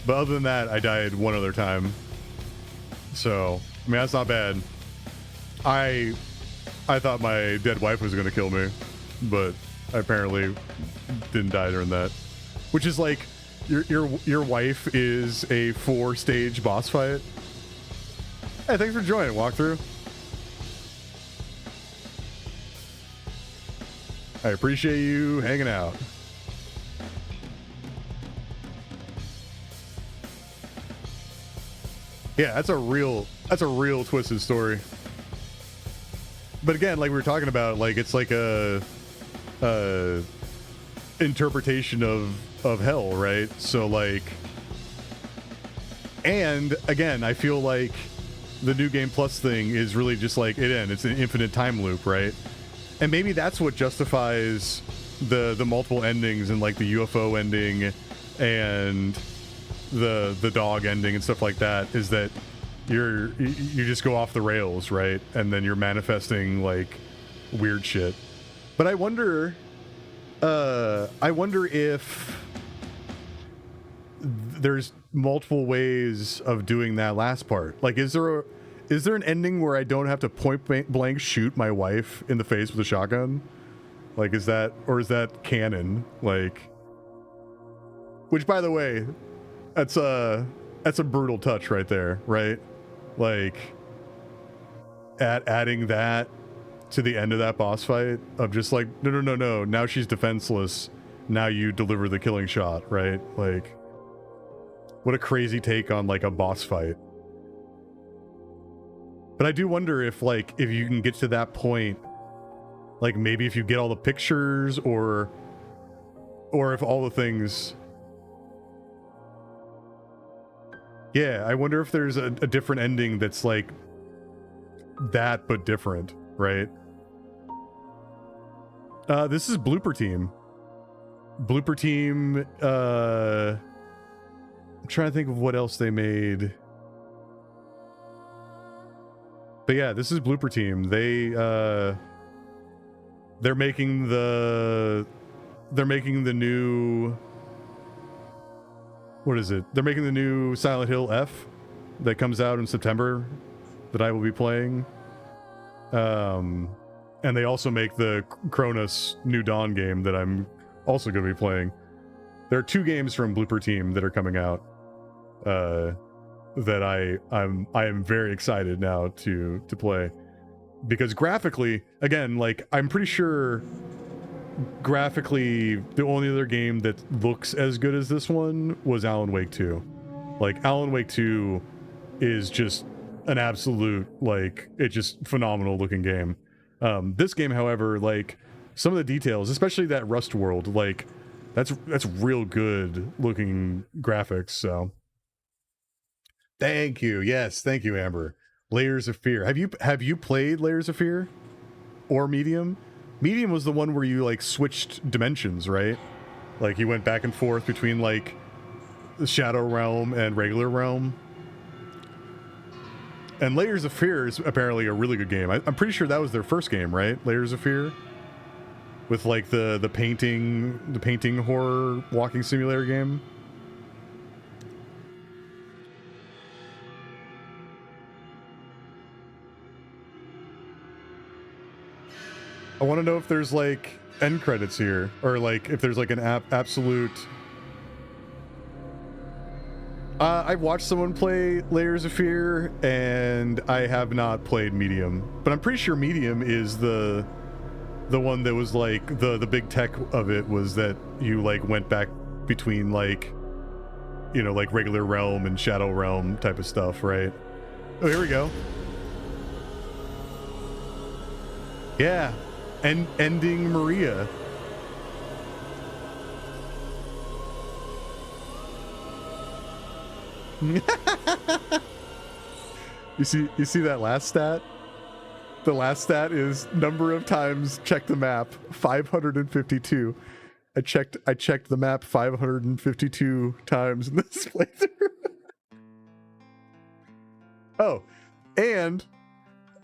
But other than that, I died one other time. So, I mean, that's not bad. I thought my dead wife was gonna kill me, but I apparently didn't die during that. Which is like, your wife is a 4-stage boss fight. Hey, thanks for joining, walkthrough. I appreciate you hanging out. Yeah, that's a real twisted story. But again, like we were talking about, like it's like a interpretation of hell, right? So like, and again, I feel like the New Game Plus thing is really just like it's an infinite time loop, right? And maybe that's what justifies the multiple endings and like the UFO ending and the dog ending and stuff like that, is that you just go off the rails, right? And then you're manifesting like weird shit. But I wonder if there's multiple ways of doing that last part. Like, is there an ending where I don't have to point blank shoot my wife in the face with a shotgun? Like, is that canon? Like, which, by the way, that's a brutal touch right there, right? Like, adding that to the end of that boss fight of just like, no, now she's defenseless, now you deliver the killing shot, right? Like, what a crazy take on like a boss fight. But I do wonder if you can get to that point, like maybe if you get all the pictures or if all the things. Yeah, I wonder if there's a different ending that's like that but different, right? This is Blooper Team. Blooper Team, I'm trying to think of what else they made. But yeah, this is Blooper Team. They're making the new, what is it? They're making the new Silent Hill F that comes out in September that I will be playing. And they also make the Cronus New Dawn game that I'm also going to be playing. There are 2 games from Blooper Team that are coming out that I am very excited now to play, because graphically, again, like, I'm pretty sure graphically the only other game that looks as good as this one was Alan Wake 2. Like, Alan Wake 2 is just an absolute, like, it's just phenomenal looking game. This game, however, like, some of the details, especially that Rust world, like, that's real good looking graphics. So thank you. Yes, thank you, Amber. Layers of Fear. Have you played Layers of Fear or Medium? Medium was the one where you, like, switched dimensions, right? Like, you went back and forth between, like, the Shadow Realm and regular realm. And Layers of Fear is apparently a really good game. I'm pretty sure that was their first game, right? Layers of Fear, with, like, the painting horror walking simulator game. I want to know if there's, like, end credits here, or, like, if there's, like, an absolute. I've watched someone play Layers of Fear, and I have not played Medium, but I'm pretty sure Medium is the one that was, like, the big tech of it was that you, like, went back between, like, you know, like, regular realm and Shadow Realm type of stuff, right? Oh, here we go. Yeah, and Ending Maria. You see that last stat? The last stat is number of times check the map, 552. I checked the map 552 times in this playthrough. Oh, and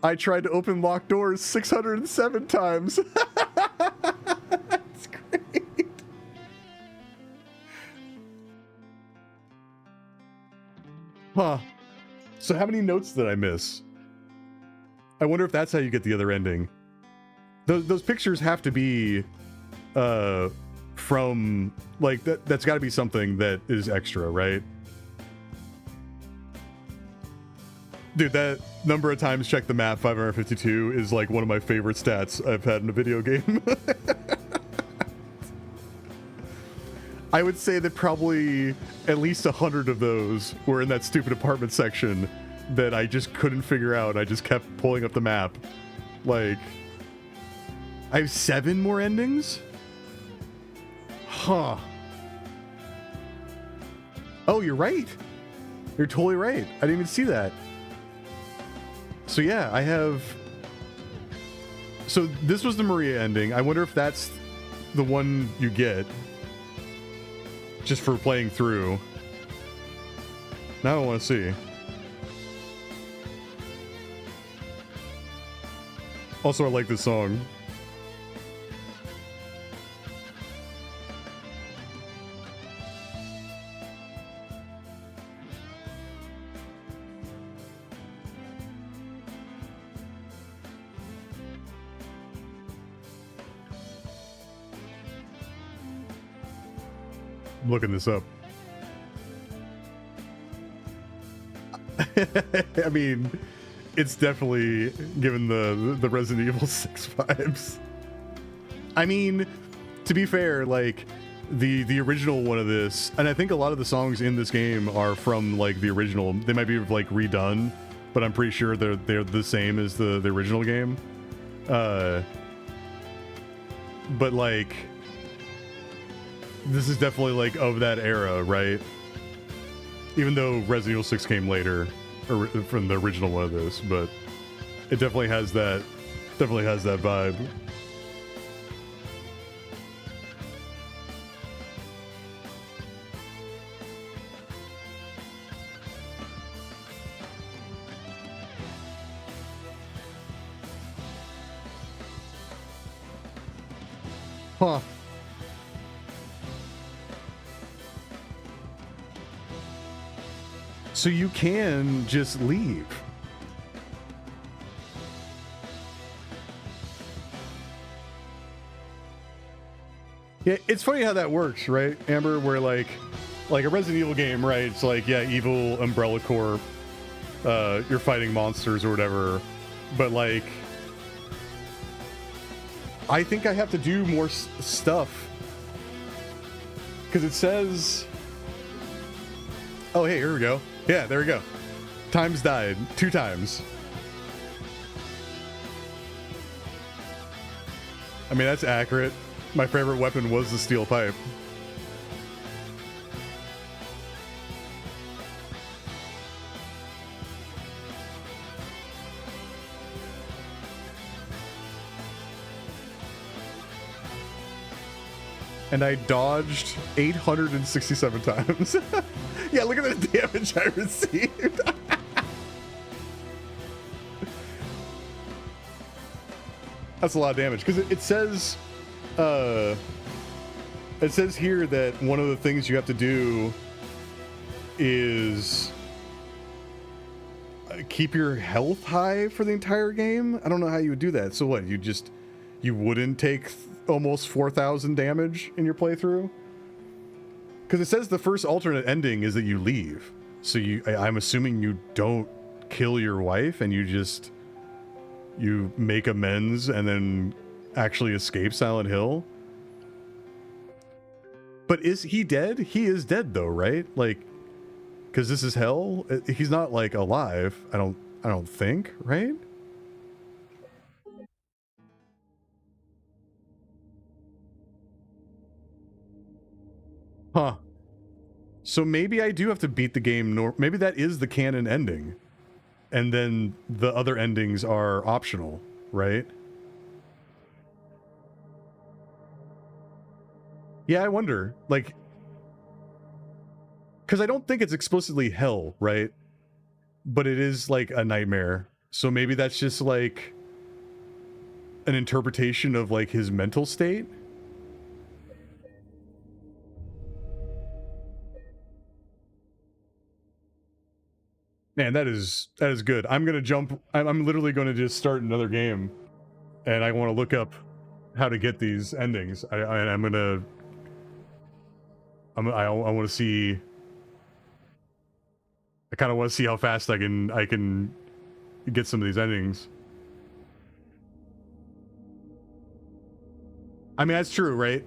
I tried to open locked doors 607 times. That's great. Huh. So how many notes did I miss? I wonder if that's how you get the other ending. Those pictures have to be from, like, that's got to be something that is extra, right? Dude, that number of times check the map, 552, is, like, one of my favorite stats I've had in a video game. I would say that probably at least 100 of those were in that stupid apartment section that I just couldn't figure out. I just kept pulling up the map. Like, I have 7 more endings? Huh. Oh, you're right. You're totally right. I didn't even see that. So yeah, I have... So this was the Maria ending. I wonder if that's the one you get just for playing through. Now I want to see. Also, I like this song. I'm looking this up. I mean, it's definitely given the Resident Evil 6 vibes. I mean, to be fair, like, the original one of this, and I think a lot of the songs in this game are from, like, the original. They might be, like, redone, but I'm pretty sure they're the same as the original game. But, like, this is definitely, like, of that era, right? Even though Resident Evil 6 came later, or from the original one of this, but it definitely has that vibe. Huh. So you can just leave. Yeah, it's funny how that works, right, Amber? Where like a Resident Evil game, right? It's like, yeah, evil Umbrella Corp, you're fighting monsters or whatever, but like, I think I have to do more stuff because it says, oh hey, here we go. Yeah, there we go. Times died 2 times. I mean, that's accurate. My favorite weapon was the steel pipe. And I dodged 867 times. Yeah, look at the damage I received. That's a lot of damage because it says here that one of the things you have to do is keep your health high for the entire game. I don't know how you would do that. So what, you wouldn't take almost 4,000 damage in your playthrough? Because it says the first alternate ending is that you leave. So I'm assuming you don't kill your wife and you make amends and then actually escape Silent Hill. But is he dead? He is dead though, right? Like, because this is hell. He's not like alive. I don't think, right? Huh. So maybe I do have to beat the game. Maybe that is the canon ending. And then the other endings are optional, right? Yeah, I wonder. Like, because I don't think it's explicitly hell, right? But it is like a nightmare. So maybe that's just like an interpretation of like his mental state. Man, that is good. I'm gonna jump. I'm literally going to just start another game, and I want to look up how to get these endings. I want to see. I kind of want to see how fast I can get some of these endings. I mean, that's true, right?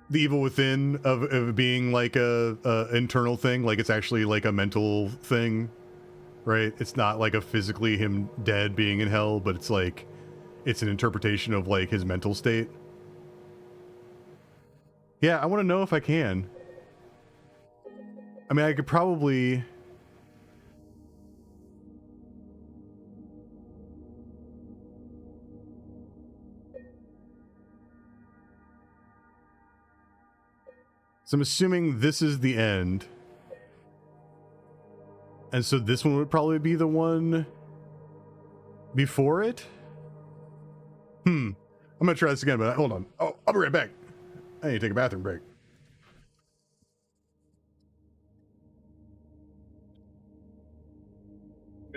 The evil within of being like a internal thing, like it's actually like a mental thing, right? It's not like a physically him dead being in hell, but it's like it's an interpretation of like his mental state. Yeah, I want to know if I can. I mean, I could probably. So I'm assuming this is the end. And so this one would probably be the one before it? I'm gonna try this again, but hold on. Oh, I'll be right back. I need to take a bathroom break.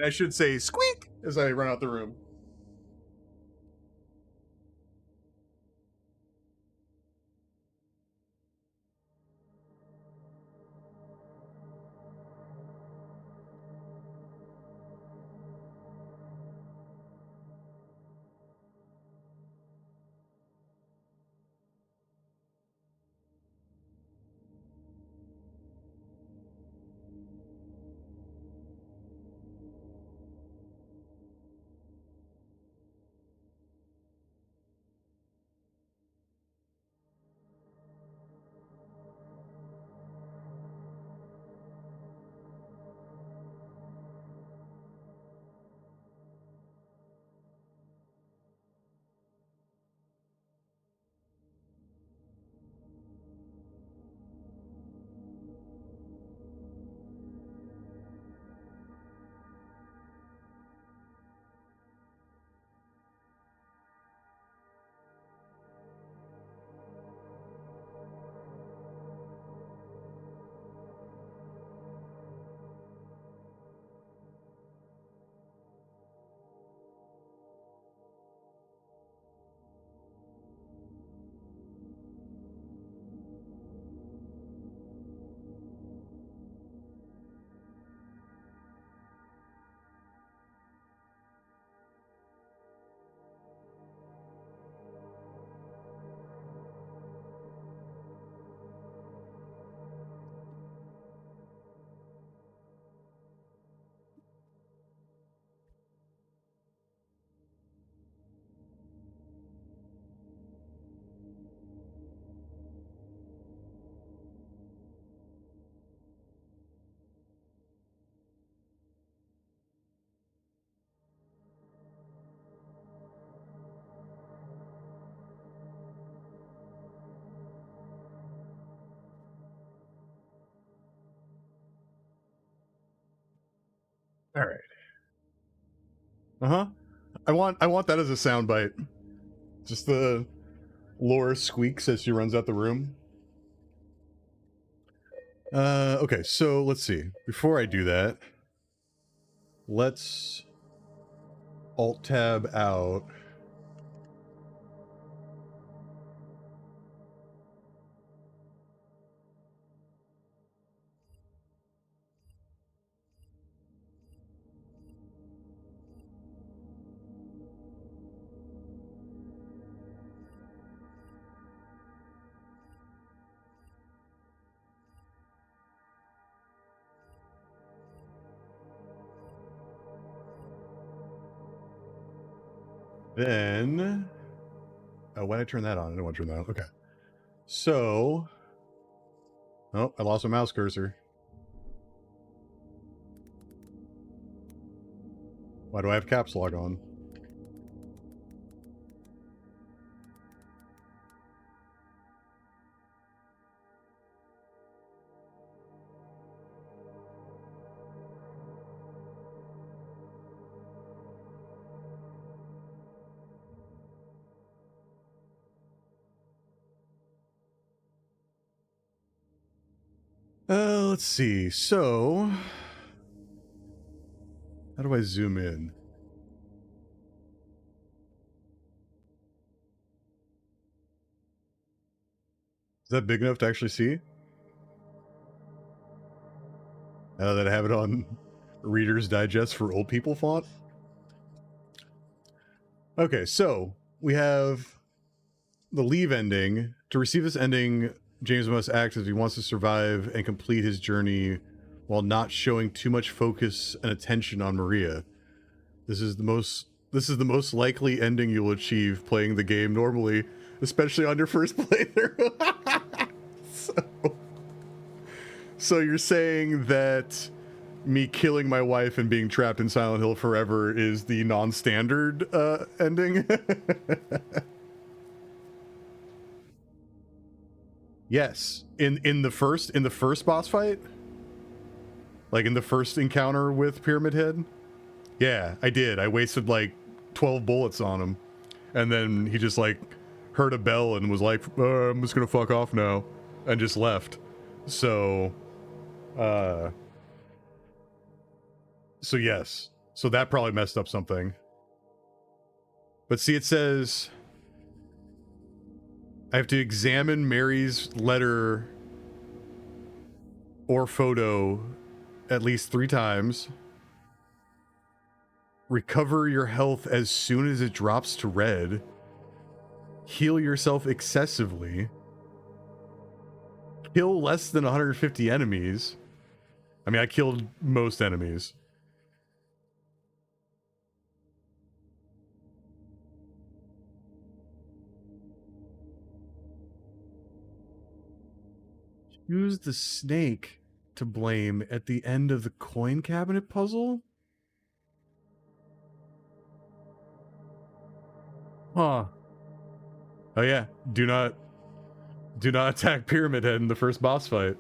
I should say squeak as I run out the room. All right. Uh-huh. I want that as a soundbite. Just the Laura squeaks as she runs out the room. Okay, so let's see. Before I do that, let's Alt-tab out. Then, oh, when I turn that on, I don't want to turn that on. Okay. So, oh, I lost my mouse cursor. Why do I have caps lock on? Let's see. So, how do I zoom in? Is that big enough to actually see? Now that I have it on Reader's Digest for old people font? Okay, so we have the leave ending. To receive this ending, James must act as he wants to survive and complete his journey while not showing too much focus and attention on Maria. This is the most likely ending you'll achieve playing the game normally, especially on your first playthrough. So you're saying that me killing my wife and being trapped in Silent Hill forever is the non-standard ending? Yes. In the first boss fight? Like in the first encounter with Pyramid Head? Yeah, I did. I wasted like 12 bullets on him. And then he just like heard a bell and was like, I'm just gonna fuck off now. And just left. So yes. So that probably messed up something. But see, it says I have to examine Mary's letter or photo at least 3 times. Recover your health as soon as it drops to red. Heal yourself excessively. Kill less than 150 enemies. I mean, I killed most enemies. Use the snake to blame at the end of the coin cabinet puzzle? Huh. Oh yeah, do not attack Pyramid Head in the first boss fight.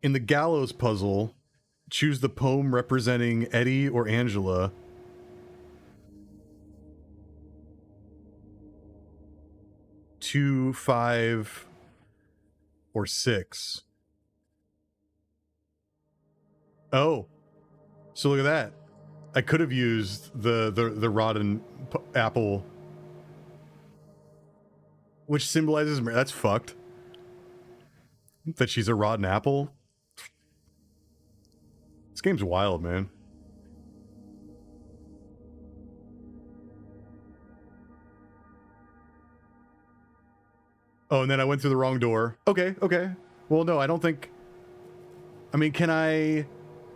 In the gallows puzzle, choose the poem representing Eddie or Angela. Two, 5, or 6. Oh, so look at that. I could have used the rotten apple, which symbolizes that's fucked. That she's a rotten apple. This game's wild, man. Oh, and then I went through the wrong door. Okay. Well, no, I don't think. I mean, can I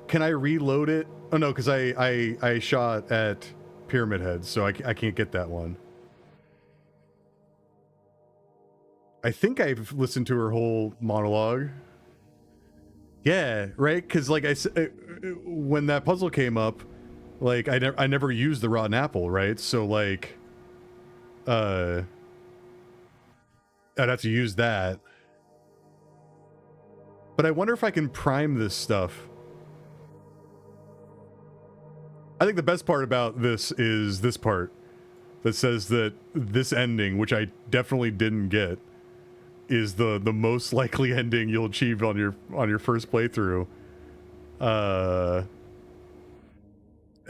reload it? Oh no, because I shot at Pyramid Head, so I can't get that one. I think I've listened to her whole monologue. Yeah, right? Because like when that puzzle came up, like I never used the rotten apple, right? So like, I'd have to use that. But I wonder if I can prime this stuff. I think the best part about this is this part that says that this ending, which I definitely didn't get, is the most likely ending you'll achieve on your first playthrough. And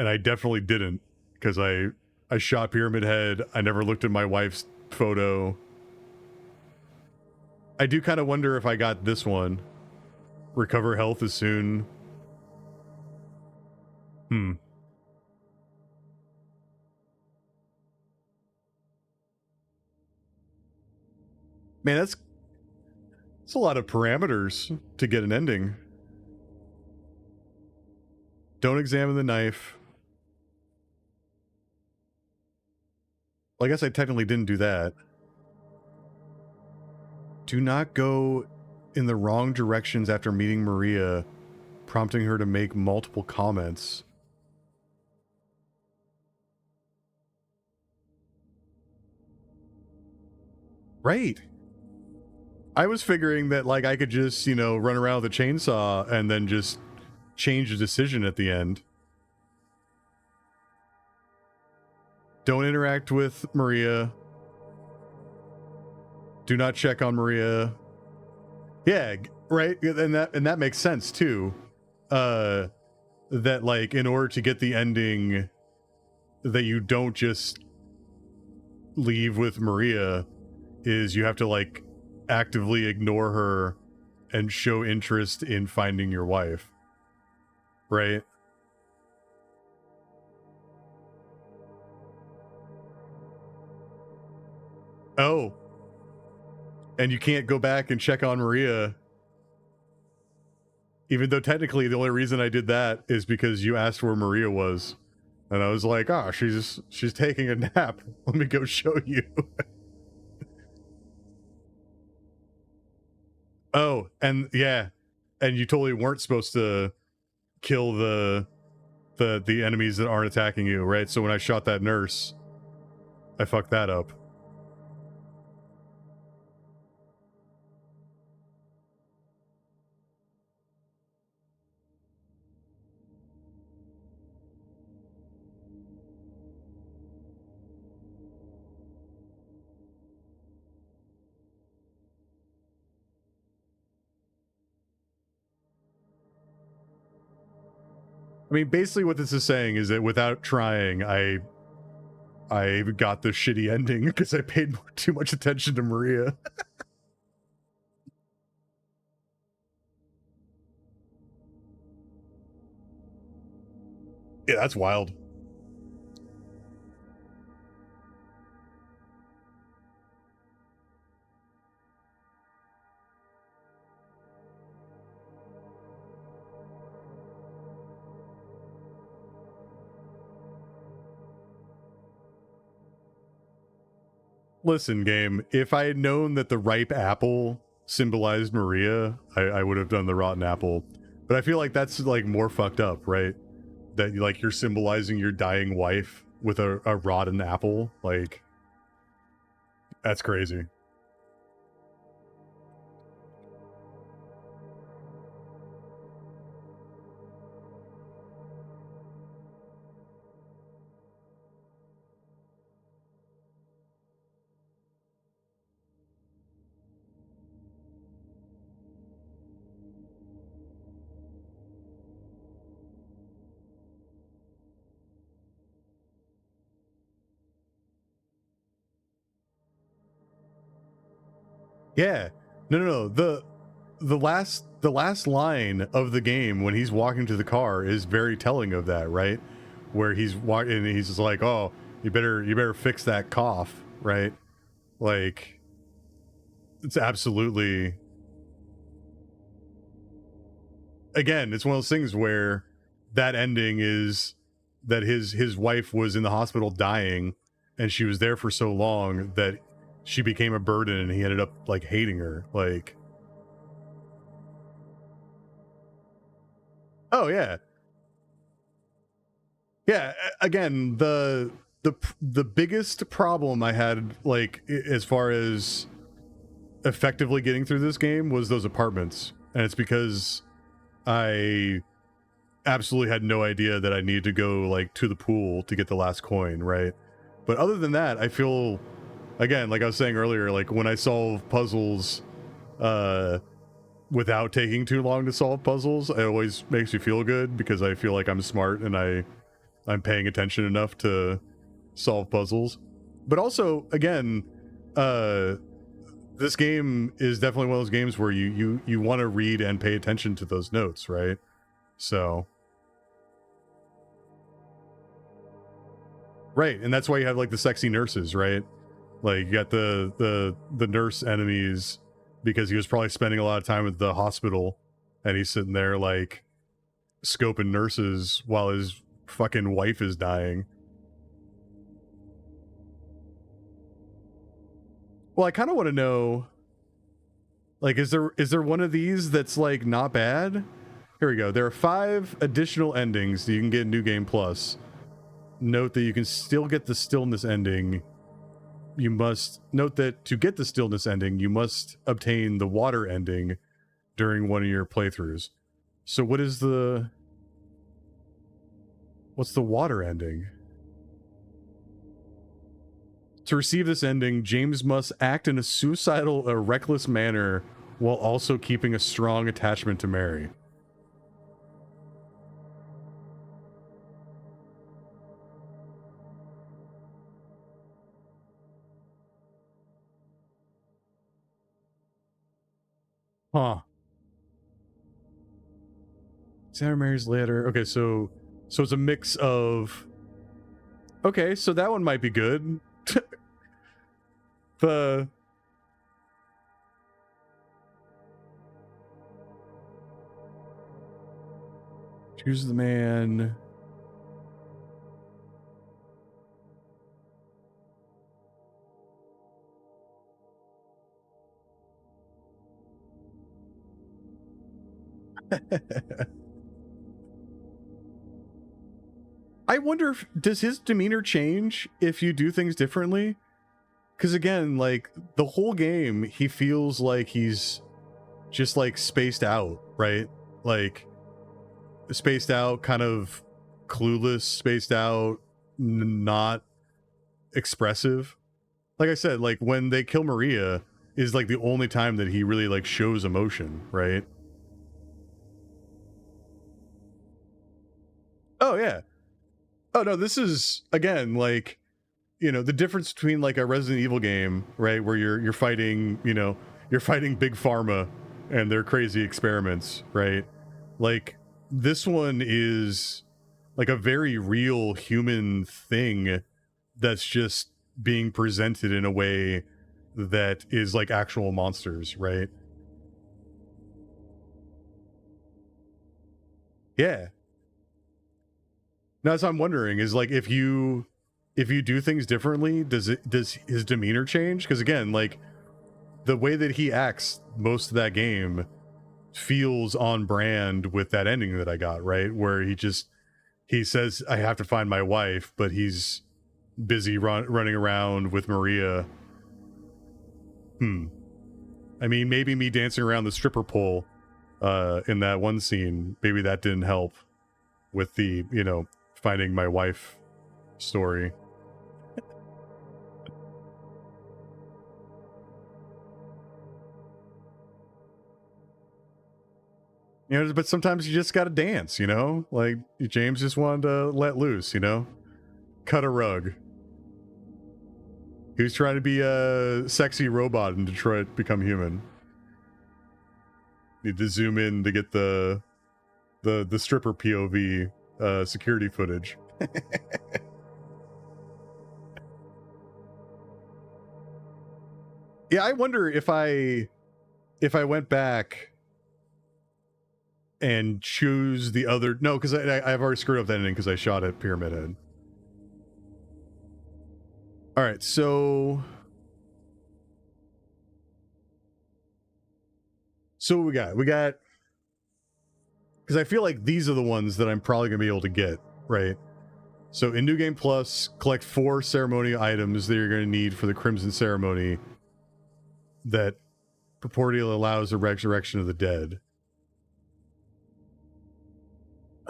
I definitely didn't, because I shot Pyramid Head. I never looked at my wife's photo. I do kind of wonder if I got this one. Recover health as soon. Man, that's a lot of parameters to get an ending. Don't examine the knife. Well, I guess I technically didn't do that. Do not go in the wrong directions after meeting Maria, prompting her to make multiple comments. Right. I was figuring that, like, I could just, you know, run around with a chainsaw and then just change the decision at the end. Don't interact with Maria. Do not check on Maria. Yeah, right? And that makes sense, too. That, like, in order to get the ending, that you don't just leave with Maria, is you have to, like, actively ignore her and show interest in finding your wife. Right? Oh. And you can't go back and check on Maria. Even though technically the only reason I did that is because you asked where Maria was. And I was like, oh, she's taking a nap. Let me go show you. Oh, and yeah. And you totally weren't supposed to kill the enemies that aren't attacking you, right? So when I shot that nurse, I fucked that up. I mean, basically what this is saying is that without trying, I got the shitty ending because I paid too much attention to Maria. Yeah, that's wild. Listen, game, if I had known that the ripe apple symbolized Maria, I would have done the rotten apple. But I feel like that's, like, more fucked up, right? That, like, you're symbolizing your dying wife with a rotten apple. Like, that's crazy. Yeah. No. The last line of the game when he's walking to the car is very telling of that, right? Where he's walking and he's just like, "Oh, you better fix that cough," right? Like, it's absolutely, again, it's one of those things where that ending is that his wife was in the hospital dying and she was there for so long that she became a burden and he ended up, like, hating her. Like, oh yeah. Yeah, again, the biggest problem I had, like, as far as effectively getting through this game was those apartments. And it's because I absolutely had no idea that I needed to go like to the pool to get the last coin, right? But other than that, I feel, again, like I was saying earlier, like when I solve puzzles without taking too long to solve puzzles, it always makes me feel good because I feel like I'm smart and I'm paying attention enough to solve puzzles. But also, again, this game is definitely one of those games where you want to read and pay attention to those notes, right? So, right, and that's why you have like the sexy nurses, right? Like you got the nurse enemies because he was probably spending a lot of time at the hospital, and he's sitting there like scoping nurses while his fucking wife is dying. Well, I kind of want to know, like, is there one of these that's like not bad? Here we go. There are 5 additional endings that you can get in New Game Plus. Note that you can still get the stillness ending. You must note that to get the stillness ending, you must obtain the water ending during one of your playthroughs. So what's the water ending? To receive this ending, James must act in a suicidal or reckless manner while also keeping a strong attachment to Mary. Huh. Sarah Mary's letter. Okay, so it's a mix of... Okay, so that one might be good. The... Choose the man... I wonder if, does his demeanor change if you do things differently? Because again, like the whole game, he feels like he's just like spaced out, right? Like spaced out, kind of clueless, spaced out, not expressive. Like I said, like when they kill Maria is like the only time that he really like shows emotion, right? Oh yeah. Oh no, this is again like, you know, the difference between like a Resident Evil game, right, where you're fighting, you know, you're fighting Big Pharma and their crazy experiments, right? Like this one is like a very real human thing that's just being presented in a way that is like actual monsters, right? Yeah. Now, that's what I'm wondering is like if you do things differently, does his demeanor change? Because again, like the way that he acts most of that game feels on brand with that ending that I got, right? Where he says, I have to find my wife, but he's busy running around with Maria. I mean, maybe me dancing around the stripper pole in that one scene, maybe that didn't help with the, you know, finding my wife story. You know, but sometimes you just gotta dance, you know? Like, James just wanted to let loose, you know? Cut a rug. He was trying to be a sexy robot in Detroit Become Human. Need to zoom in to get the stripper POV security footage. Yeah, I wonder if I went back and choose the other... No, because I've already screwed up that ending because I shot at Pyramid Head. Alright, so... So what we got? We got... Because I feel like these are the ones that I'm probably going to be able to get, right? So in New Game Plus, collect 4 ceremonial items that you're going to need for the Crimson Ceremony that purportedly allows the resurrection of the dead.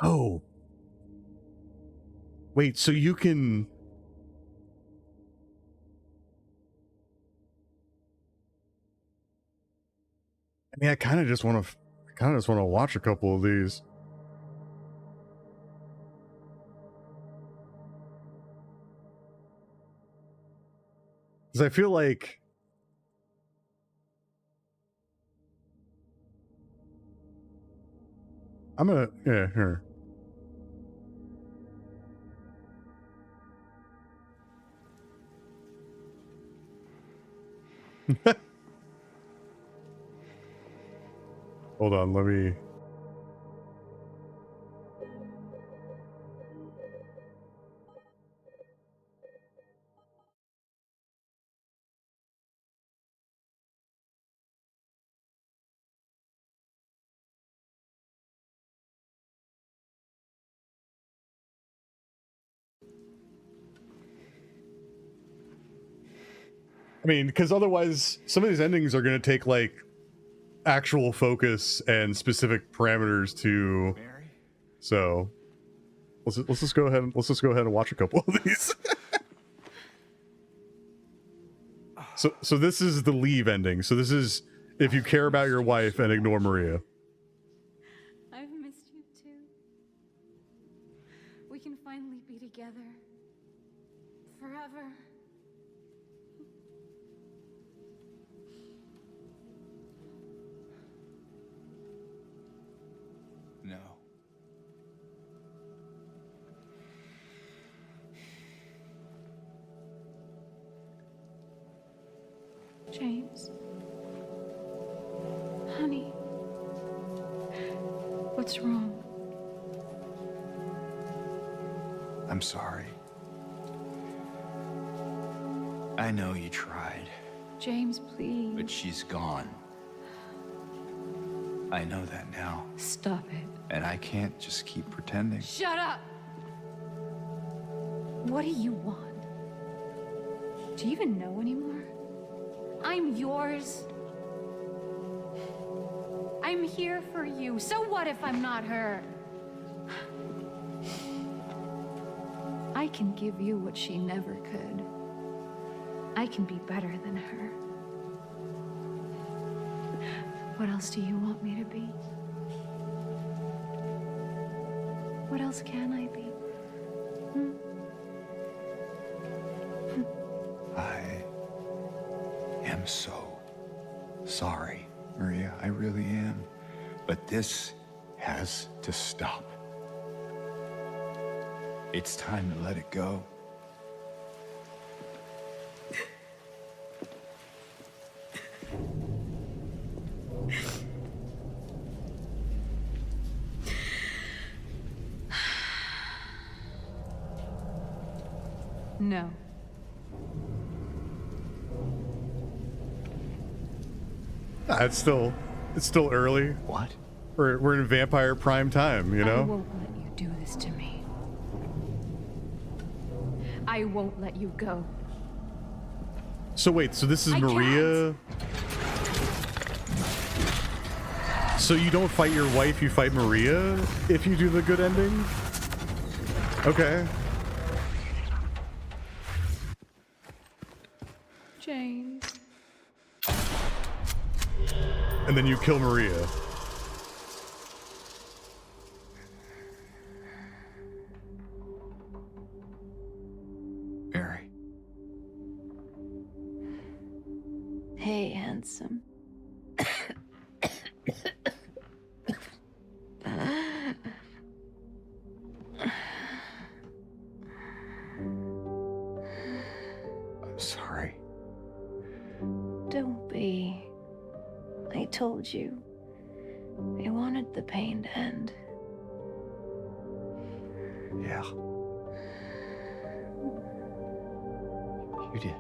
Oh. Wait, so you can... I mean, I kind of just want to watch a couple of these. Because I feel like... I'm gonna... Yeah, here. Hold on, let me... I mean, because otherwise, some of these endings are going to take like actual focus and specific parameters to.
Mary?
So, let's just go ahead and watch a couple of these. So this is the leave ending. So this is if you care about your wife and ignore Maria.
I've missed you too. We can finally be together. Forever.
No.
James. Honey. What's wrong?
I'm sorry. I know you tried,
James, please.
but she's gone. I know that now,
Stop it.
and I can't just keep pretending.
Shut up! What do you want? Do you even know anymore? I'm yours. I'm here for you. So what if I'm not her? I can give you what she never could. I can be better than her. What else do you want me to be? What else can I be?
I am so sorry, Maria. I really am. But this has to stop. It's time to let it go.
No.
It's still early.
What?
We're in vampire prime time, you
I
know.
won't let you do this to me. I won't let you go.
So wait, so this is
I
Maria. So you don't fight your wife, you fight Maria if you do the good ending? Okay.
James.
And then you kill Maria.
Mary.
Hey, handsome.
I'm sorry.
Don't be. I told you. I wanted the pain to end.
Yeah. You did.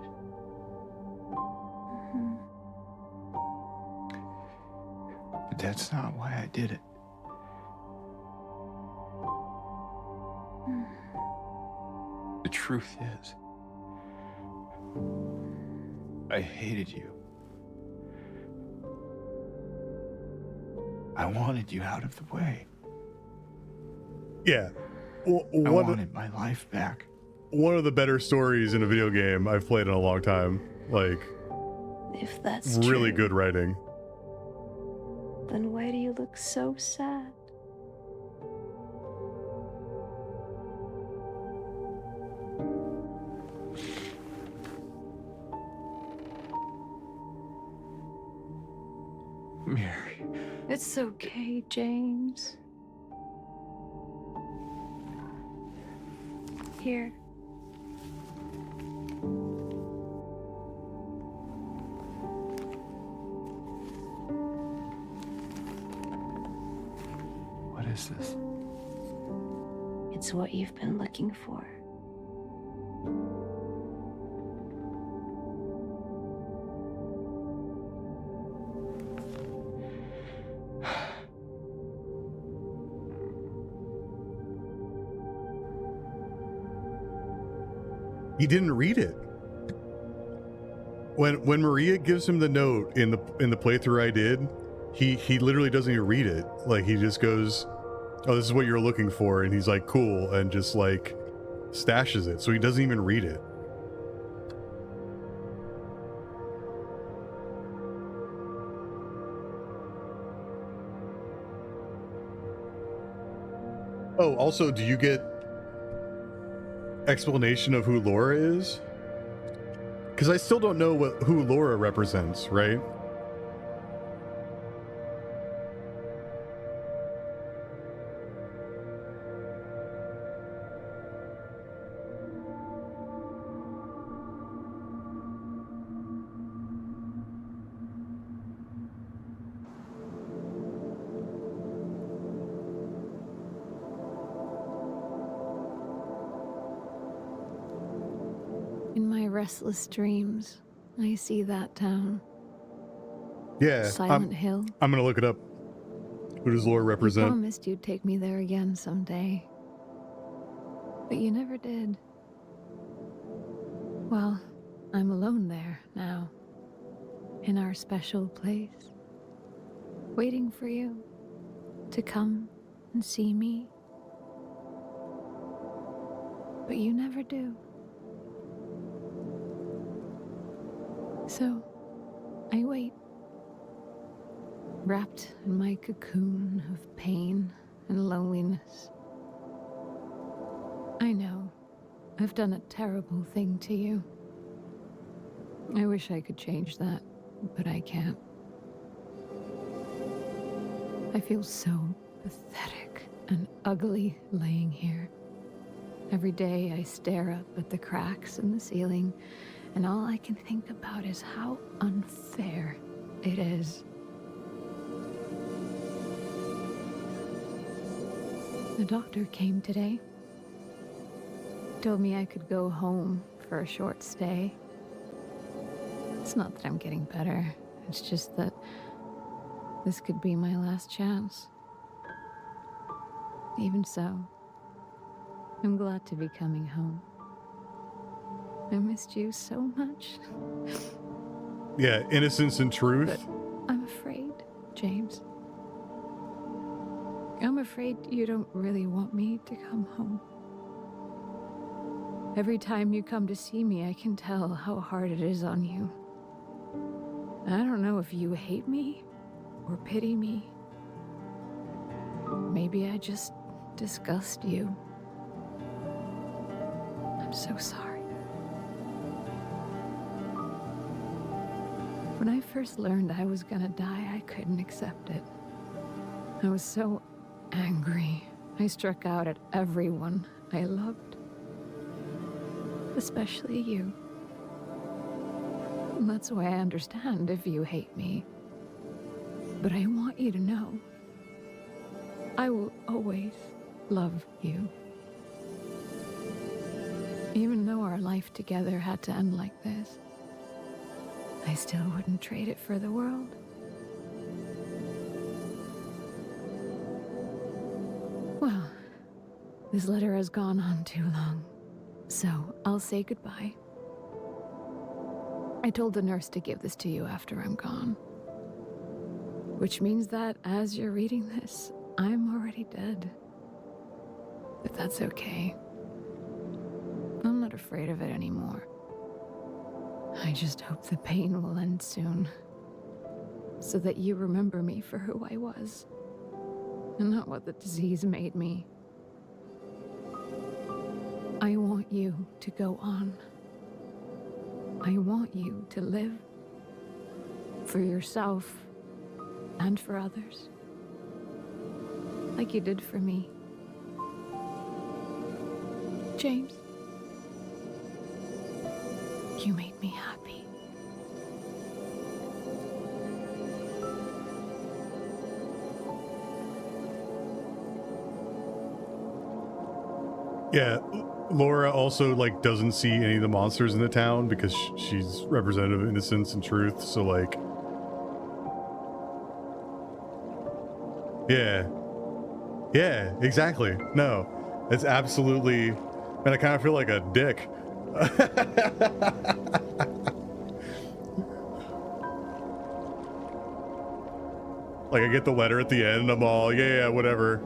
But that's not why I did it. The truth is, I hated you. I wanted you out of the way.
Yeah.
I
One,
wanted my life back.
one of the better stories in a video game I've played in a long time. Like,
If that's
really
true,
good writing.
then why do you look so sad?
Mary.
It's okay, James. Here.
What is this?
It's what you've been looking for.
He didn't read it. When Maria gives him the note in the playthrough I did, he literally doesn't even read it. Like, he just goes, "Oh, this is what you're looking for," and he's like, "Cool," and just like stashes it. So he doesn't even read it. Oh, also, do you get explanation of who Laura is? Because I still don't know who Laura represents, right?
In my restless dreams, I see that town.
Yeah,
Silent Hill.
I'm gonna look it up. Who does Laura
You
represent?
promised you'd take me there again someday. But you never did. Well, I'm alone there now. In our special place. Waiting for you to come and see me. But you never do. So, I wait. Wrapped in my cocoon of pain and loneliness. I know I've done a terrible thing to you. I wish I could change that, but I can't. I feel so pathetic and ugly laying here. Every day I stare up at the cracks in the ceiling, and all I can think about is how unfair it is. The doctor came today. Told me I could go home for a short stay. It's not that I'm getting better. It's just that this could be my last chance. Even so, I'm glad to be coming home. I missed you so much.
Yeah, innocence and truth.
But I'm afraid, James. I'm afraid you don't really want me to come home. Every time you come to see me, I can tell how hard it is on you. I don't know if you hate me or pity me. Maybe I just disgust you. I'm so sorry. When I first learned I was gonna die, I couldn't accept it. I was so angry. I struck out at everyone I loved. Especially you. And that's why I understand if you hate me. But I want you to know, I will always love you. Even though our life together had to end like this, I still wouldn't trade it for the world. Well, this letter has gone on too long, so I'll say goodbye. I told the nurse to give this to you after I'm gone. Which means that as you're reading this, I'm already dead. But that's okay. I'm not afraid of it anymore. I just hope the pain will end soon. So that you remember me for who I was. And not what the disease made me. I want you to go on. I want you to live. For yourself. And for others. Like you did for me. James. You made me happy.
Yeah, Laura also like doesn't see any of the monsters in the town because she's representative of innocence and truth. So like, yeah, exactly. No, it's absolutely, and I kind of feel like a dick. Like I get the letter at the end, and I'm all, yeah, whatever.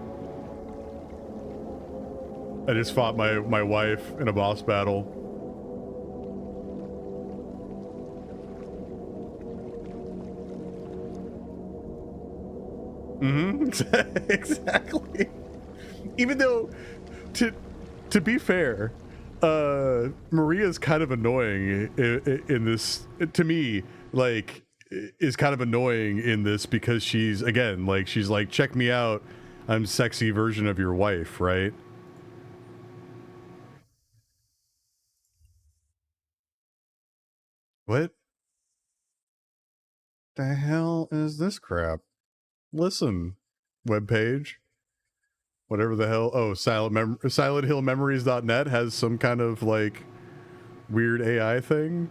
I just fought my wife in a boss battle. Mm-hmm. Exactly. Even though, to be fair, Maria's kind of annoying in this. To me, like, is kind of annoying in this because she's like, check me out, I'm sexy version of your wife, right? What the hell is this crap? Listen, webpage. Whatever the hell. Oh, SilentHillMemories.net has some kind of like weird AI thing.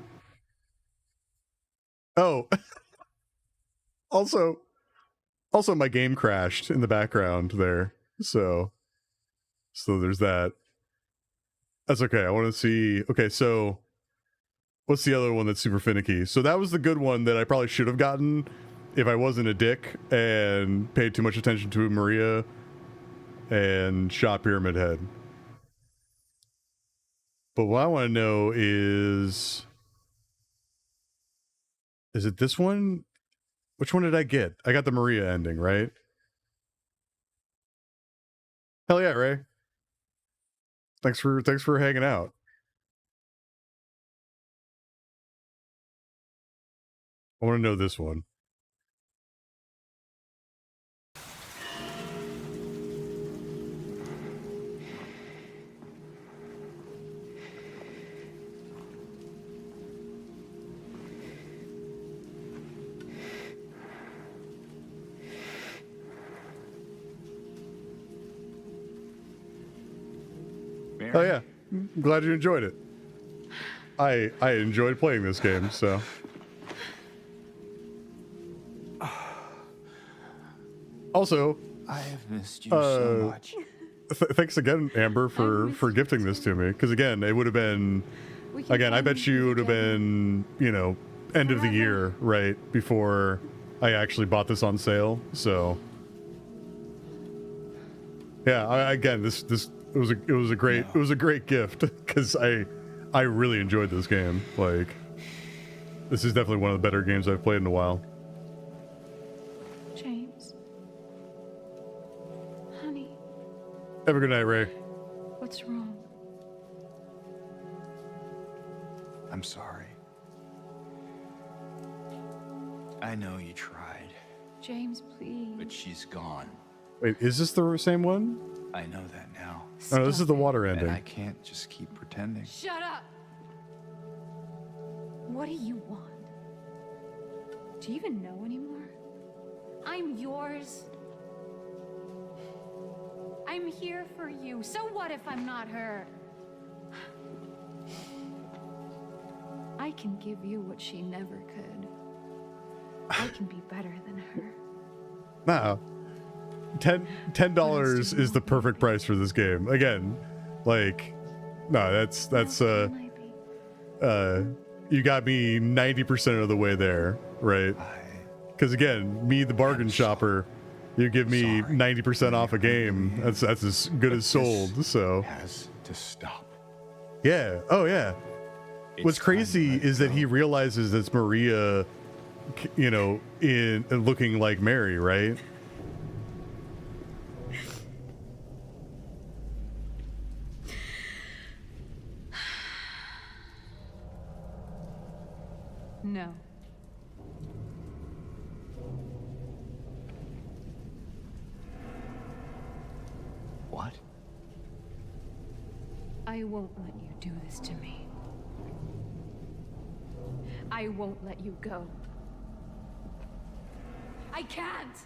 Oh. Also my game crashed in the background there. So there's that. That's okay. I want to see. Okay, so what's the other one that's super finicky? So that was the good one that I probably should have gotten if I wasn't a dick and paid too much attention to Maria and shot Pyramid Head. But what I want to know is it this one? Which one did I get? I got the Maria ending, right? Hell yeah, Ray. Thanks for hanging out. I want to know this one.
Mary?
Oh yeah, I'm glad you enjoyed it. I enjoyed playing this game, so. Also,
I have missed you so much.
Thanks again, Amber, for gifting this to me. Because again, it would have been, I bet you would have been, end of the year, right, before I actually bought this on sale. So, yeah, it was a great gift because I really enjoyed this game. Like, this is definitely one of the better games I've played in a while.
James. Honey.
Have a good night, Ray.
What's wrong?
I'm sorry. I know you tried,
James, please.
but she's gone.
Wait, is this the same one?
I know that now.
Oh, no, this is the water ending.
And I can't just keep pretending.
Shut up! What do you want? Do you even know anymore? I'm yours. I'm here for you. So what if I'm not her? I can give you what she never could. I can be better than her.
Nah. $10 is the perfect price for this game. Again, like, no, that's you got me 90% of the way there, right? Because again, me, the bargain shopper, You give me
Sorry.
90% off a game. That's as good as sold. So
Has to stop.
yeah. Oh yeah. What's
It's time to
crazy
let
is that
go.
he realizes it's Maria, you know, in looking like Mary, right?
No.
What?
I won't let you do this to me. I won't let you go. I can't!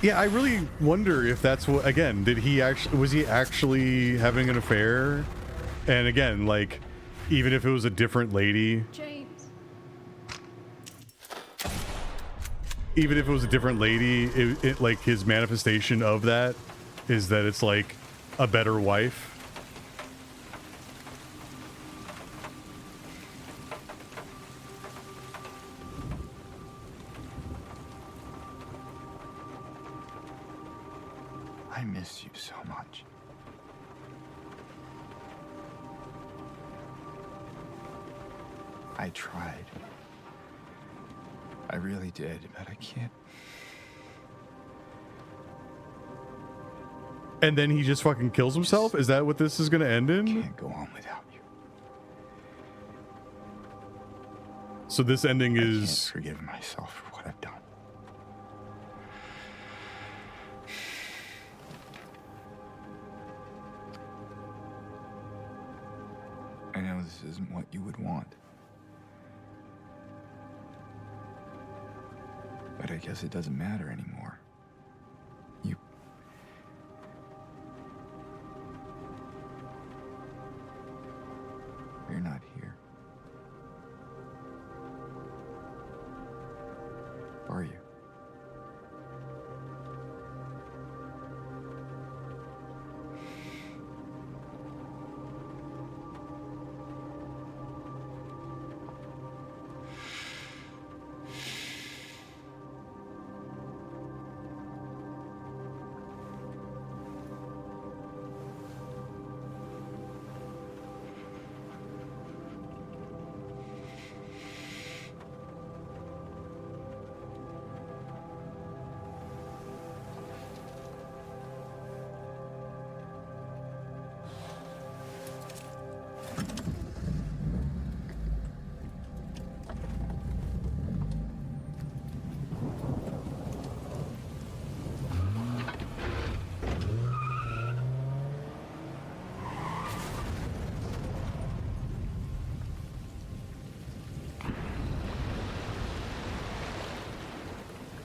Yeah, I really wonder if that's what. Again, did he actually? Was he actually having an affair? And again, like, even if it was a different lady,
James.
even if it was a different lady, it like his manifestation of that is that it's like a better wife.
I miss you so much. I tried. I really did, but I can't.
And then he just fucking kills himself? Is that what this is going to end in?
Can't go on without you.
So this ending
I can't
is
forgive myself for what I've done. I know this isn't what you would want. But I guess it doesn't matter anymore. You're not here. Are you?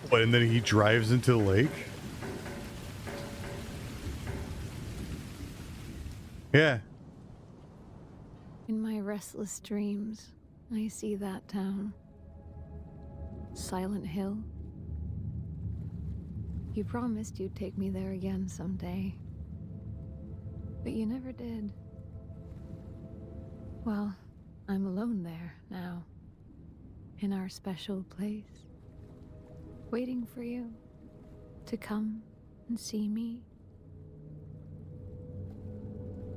what, and then he drives into the lake? Yeah.
In my restless dreams, I see that town. Silent Hill. You promised you'd take me there again someday. But you never did. Well, I'm alone there now. In our special place. Waiting for you to come and see me.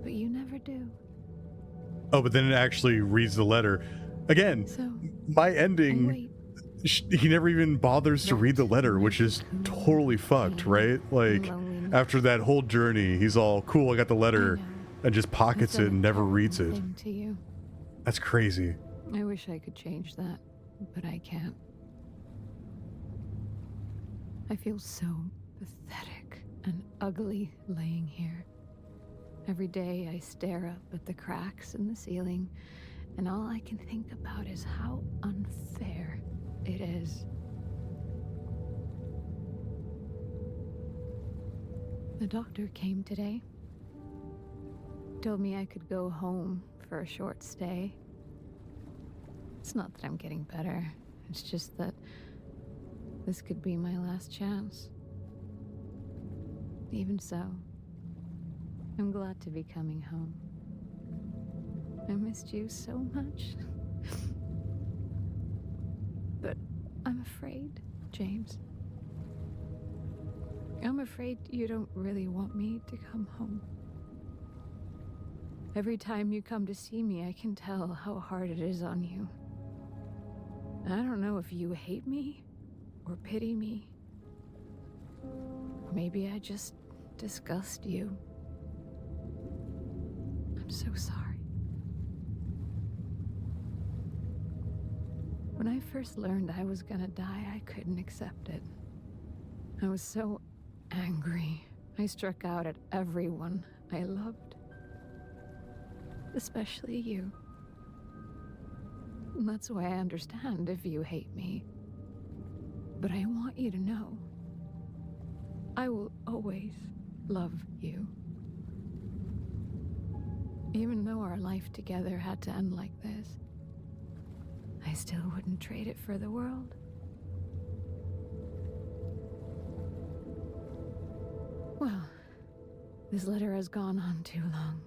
But you never do.
Oh, but then it actually reads the letter. Again,
So,
my
I
ending,
wait.
he never even bothers to read the letter, which is totally fucked, right? Like, after that whole journey, he's all, cool, I got the letter, and just pockets it and never reads it.
To you.
That's crazy.
I wish I could change that, but I can't. I feel so pathetic and ugly laying here. Every day I stare up at the cracks in the ceiling, and all I can think about is how unfair it is. The doctor came today. Told me I could go home for a short stay. It's not that I'm getting better. It's just that this could be my last chance. Even so, I'm glad to be coming home. I missed you so much. But I'm afraid, James. I'm afraid you don't really want me to come home. Every time you come to see me, I can tell how hard it is on you. I don't know if you hate me or pity me. Maybe I just disgust you. I'm so sorry. When I first learned I was gonna die, I couldn't accept it. I was so angry. I struck out at everyone I loved. Especially you. And that's why I understand if you hate me. But I want you to know, I will always love you. Even though our life together had to end like this, I still wouldn't trade it for the world. Well, this letter has gone on too long,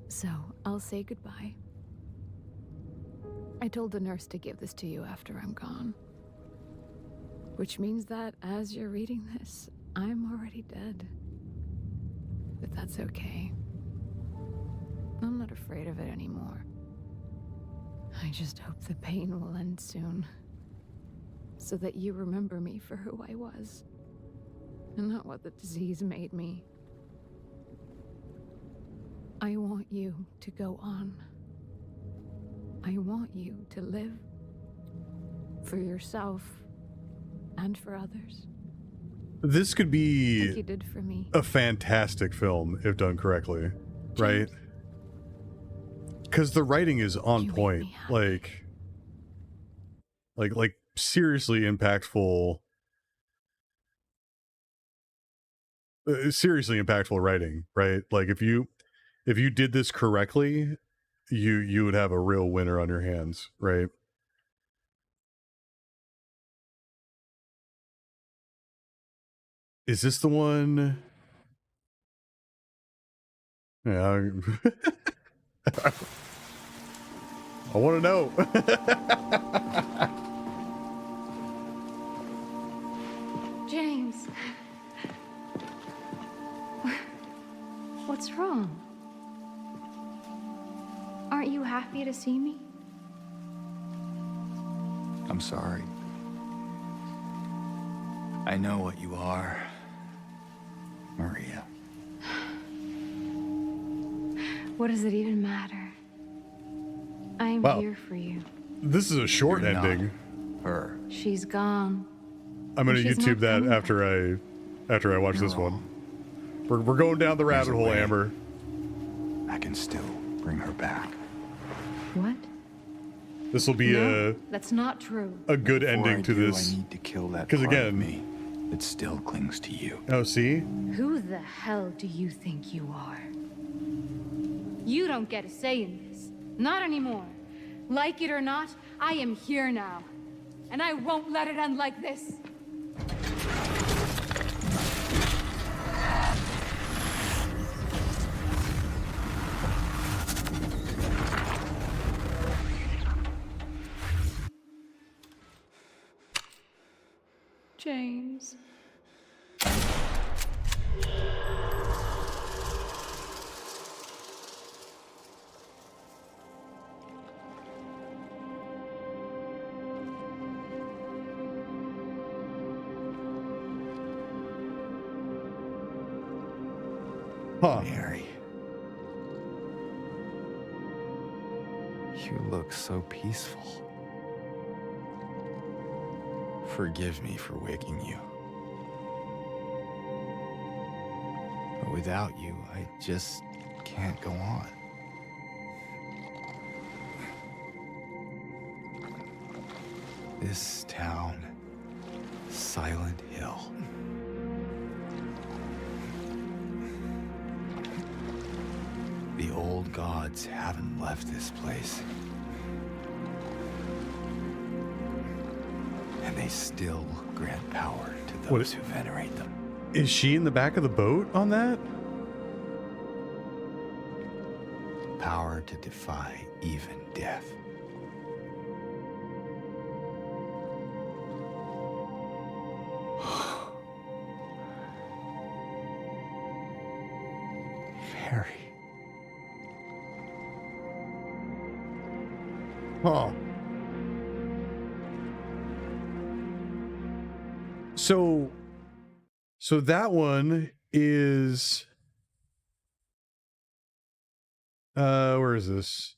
so I'll say goodbye. I told the nurse to give this to you after I'm gone. Which means that as you're reading this, I'm already dead. But that's okay. I'm not afraid of it anymore. I just hope the pain will end soon. So that you remember me for who I was. And not what the disease made me. I want you to go on. I want you to live. For yourself. And for others.
This could be
like you did for me.
A fantastic film if done correctly,
James.
right? Because the writing is on
You make
point,
me happy.
like seriously impactful. Seriously impactful writing, right? Like if you did this correctly, you would have a real winner on your hands, right? Is this the one? Yeah. I want to know.
James. What's wrong? Aren't you happy to see me?
I'm sorry. I know what you are, Maria.
What does it even matter? I'm
Wow.
here for you.
This is a short
You're
ending.
not her.
She's gone.
I'm gonna
She's
YouTube
not
that
coming
after I watch
You're
this one.
wrong.
We're going down the
There's
rabbit
a
hole,
way.
Amber.
I can still bring her back.
What?
This will be
No, that's not true.
a good
Before
ending
I
to
do,
this.
I need to kill that
'Cause
part
again-
of me that still clings to you.
Oh, see?
Who the hell do you think you are? You don't get a say in this. Not anymore. Like it or not, I am here now. And I won't let it end like this. James.
Huh.
Mary. You look so peaceful. Forgive me for waking you. But without you, I just can't go on. This town, Silent Hill. The old gods haven't left this place. And they still grant power to those
What-
who venerate them.
Is she in the back of the boat on that?
Power to defy even death. Harry.
Huh. So that one is where is this?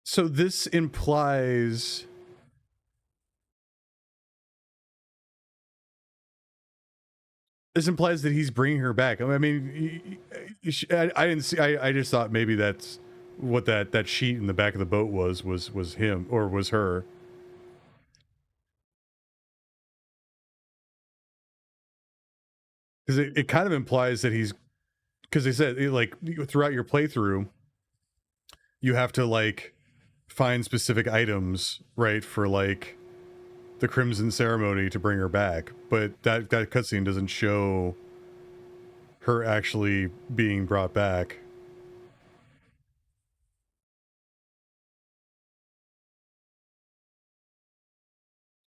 So this implies that he's bringing her back. I mean, I didn't see. I just thought maybe that's what that sheet in the back of the boat was him or was her. Because it kind of implies that he's, because they said like throughout your playthrough, you have to like find specific items, right, for like the Crimson Ceremony to bring her back, but that cutscene doesn't show her actually being brought back.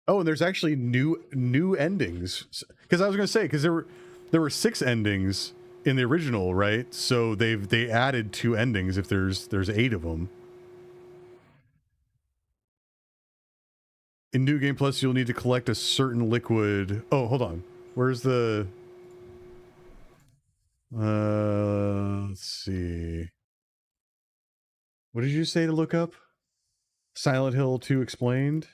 Oh, and there's actually new endings, because I was gonna say, because there were 6 endings in the original, right? So they added 2 endings if there's 8 of them. In New Game Plus, you'll need to collect a certain liquid. Oh, hold on. Where's the... let's see. What did you say to look up? Silent Hill 2 Explained?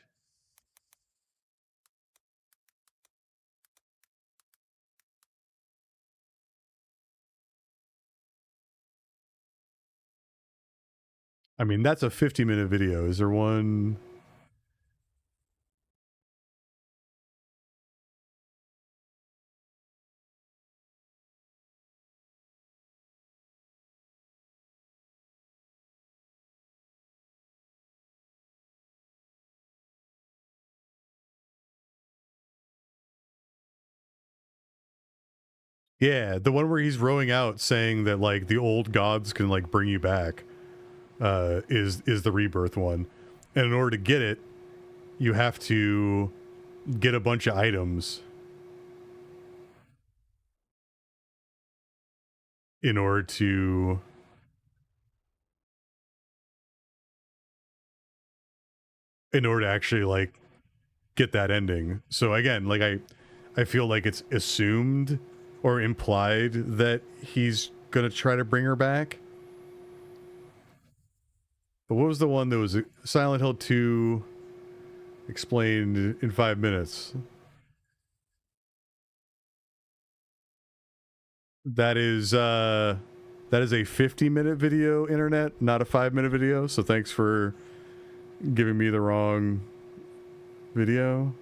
I mean, that's a 50-minute video. Is there one... Yeah, the one where he's rowing out saying that like the old gods can like bring you back is the rebirth one. And in order to get it, you have to get a bunch of items in order to actually like get that ending. So again, like I feel like it's assumed or implied that he's gonna try to bring her back. But what was the one that was Silent Hill 2 Explained in 5 minutes? That is a 50-minute video, internet, not a 5-minute video. So thanks for giving me the wrong video.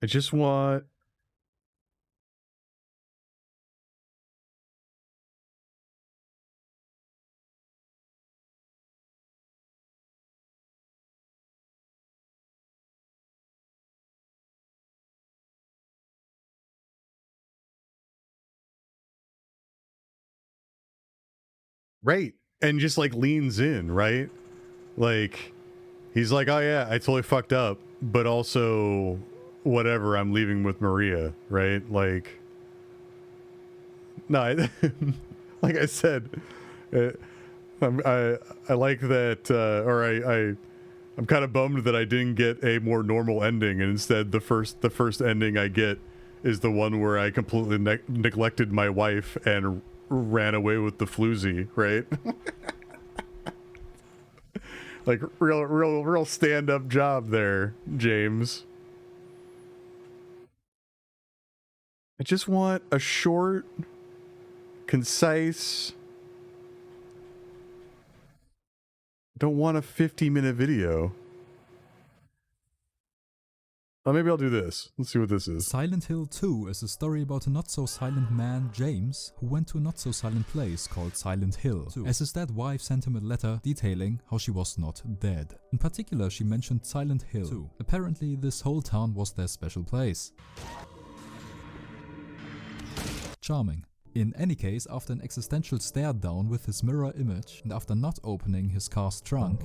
I just want... Right. And just like leans in, right? Like he's like, oh yeah, I totally fucked up, but also whatever, I'm leaving with Maria, right? Like, no, like I said, I like that, or I'm kind of bummed that I didn't get a more normal ending, and instead the first ending I get is the one where I completely neglected my wife and ran away with the floozy, right? Like real stand-up job there, James. I just want a short, concise... Don't want a 50-minute video. Maybe I'll do this. Let's see what this is.
Silent Hill 2 is a story about a not-so-silent man, James, who went to a not-so-silent place called Silent Hill, as his dead wife sent him a letter detailing how she was not dead. In particular, she mentioned Silent Hill 2. Apparently, this whole town was their special place. charming. In any case, after an existential stare down with his mirror image and after not opening his car's trunk,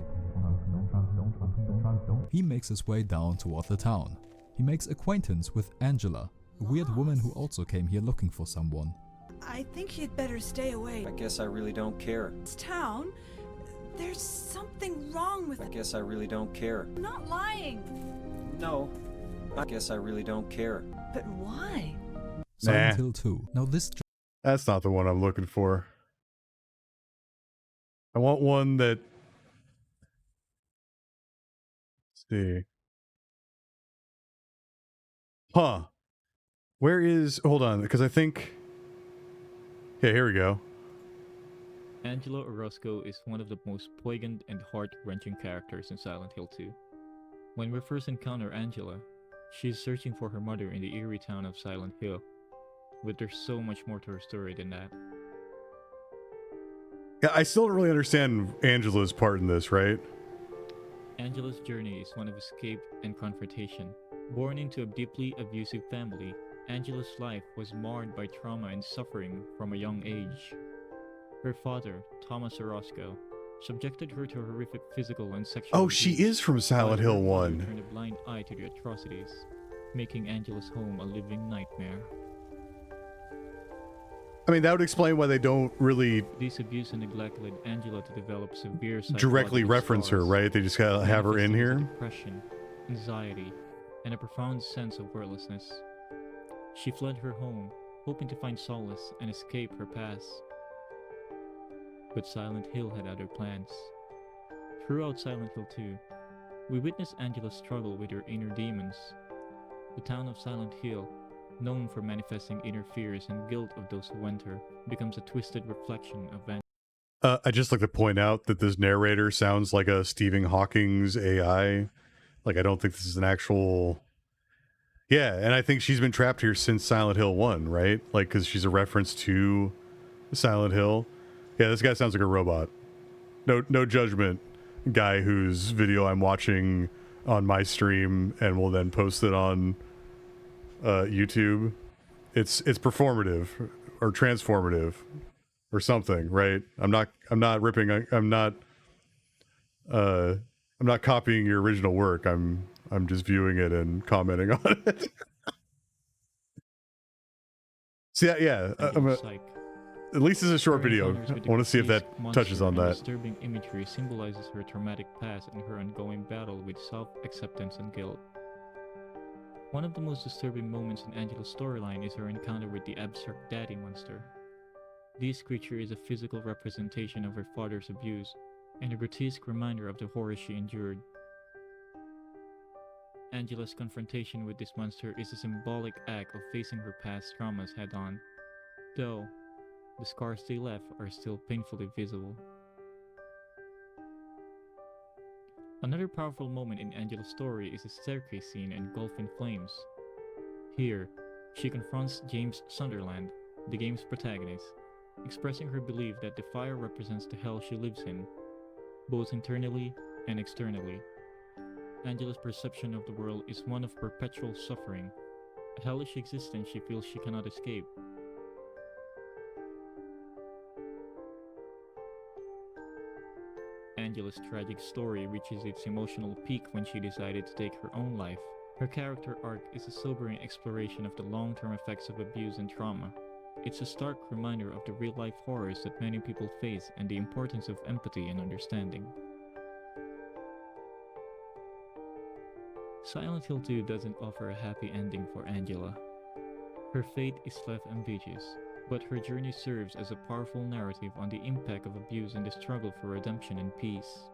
he makes his way down toward the town. He makes acquaintance with Angela, a weird woman who also came here looking for someone.
I think you'd better stay away.
I guess I really don't care.
This town, there's something wrong with
I
it.
guess I really don't care.
I'm not lying.
No, I guess I really don't care.
But why?
Silent
Nah.
Hill 2. Now this
That's not the one I'm looking for. I want one that. Let's see. Huh. Where is. Hold on, because I think. Yeah, here we go.
Angela Orozco is one of the most poignant and heart-wrenching characters in Silent Hill 2. When we first encounter Angela, she is searching for her mother in the eerie town of Silent Hill. But there's so much more to her story than that.
Yeah, I still don't really understand Angela's part in this, right?
Angela's journey is one of escape and confrontation. Born into a deeply abusive family, Angela's life was marred by trauma and suffering from a young age. Her father, Thomas Orozco, subjected her to horrific physical and sexual
Oh, she
abuse,
is from Silent
while
Hill
her mother
1.
turned a blind eye to the atrocities, making Angela's home a living nightmare.
I mean, that would explain why they don't really
This abuse and neglect led Angela to develop severe
directly
psychological
reference her,
scars,
right? They just gotta have her in
manifesting as
here.
Depression, anxiety, and a profound sense of worthlessness. She fled her home, hoping to find solace and escape her past. But Silent Hill had other plans. Throughout Silent Hill 2, we witness Angela's struggle with her inner demons. The town of Silent Hill, known for manifesting inner fears and guilt of those who enter, becomes a twisted reflection of
I just like to point out that this narrator sounds like a Stephen Hawking's AI. Like, I don't think this is an actual. Yeah, and I think she's been trapped here since Silent Hill 1, right? Like, because she's a reference to Silent Hill. Yeah, this guy sounds like a robot. No judgment, guy whose video I'm watching on my stream and will then post it on YouTube. It's performative or transformative or something, right? I'm not ripping. I'm not copying your original work. I'm just viewing it and commenting on it. See, yeah. At least it's a short video. I want to see if that touches on that.
Disturbing imagery symbolizes her traumatic past and her ongoing battle with self-acceptance and guilt. One of the most disturbing moments in Angela's storyline is her encounter with the abstract daddy monster. This creature is a physical representation of her father's abuse and a grotesque reminder of the horror she endured. Angela's confrontation with this monster is a symbolic act of facing her past traumas head-on, though the scars they left are still painfully visible. Another powerful moment in Angela's story is the staircase scene engulfed in flames. Here, she confronts James Sunderland, the game's protagonist, expressing her belief that the fire represents the hell she lives in, both internally and externally. Angela's perception of the world is one of perpetual suffering, a hellish existence she feels she cannot escape. Angela's tragic story reaches its emotional peak when she decided to take her own life. Her character arc is a sobering exploration of the long-term effects of abuse and trauma. It's a stark reminder of the real-life horrors that many people face and the importance of empathy and understanding. Silent Hill 2 doesn't offer a happy ending for Angela. Her fate is left ambiguous, but her journey serves as a powerful narrative on the impact of abuse and the struggle for redemption and peace.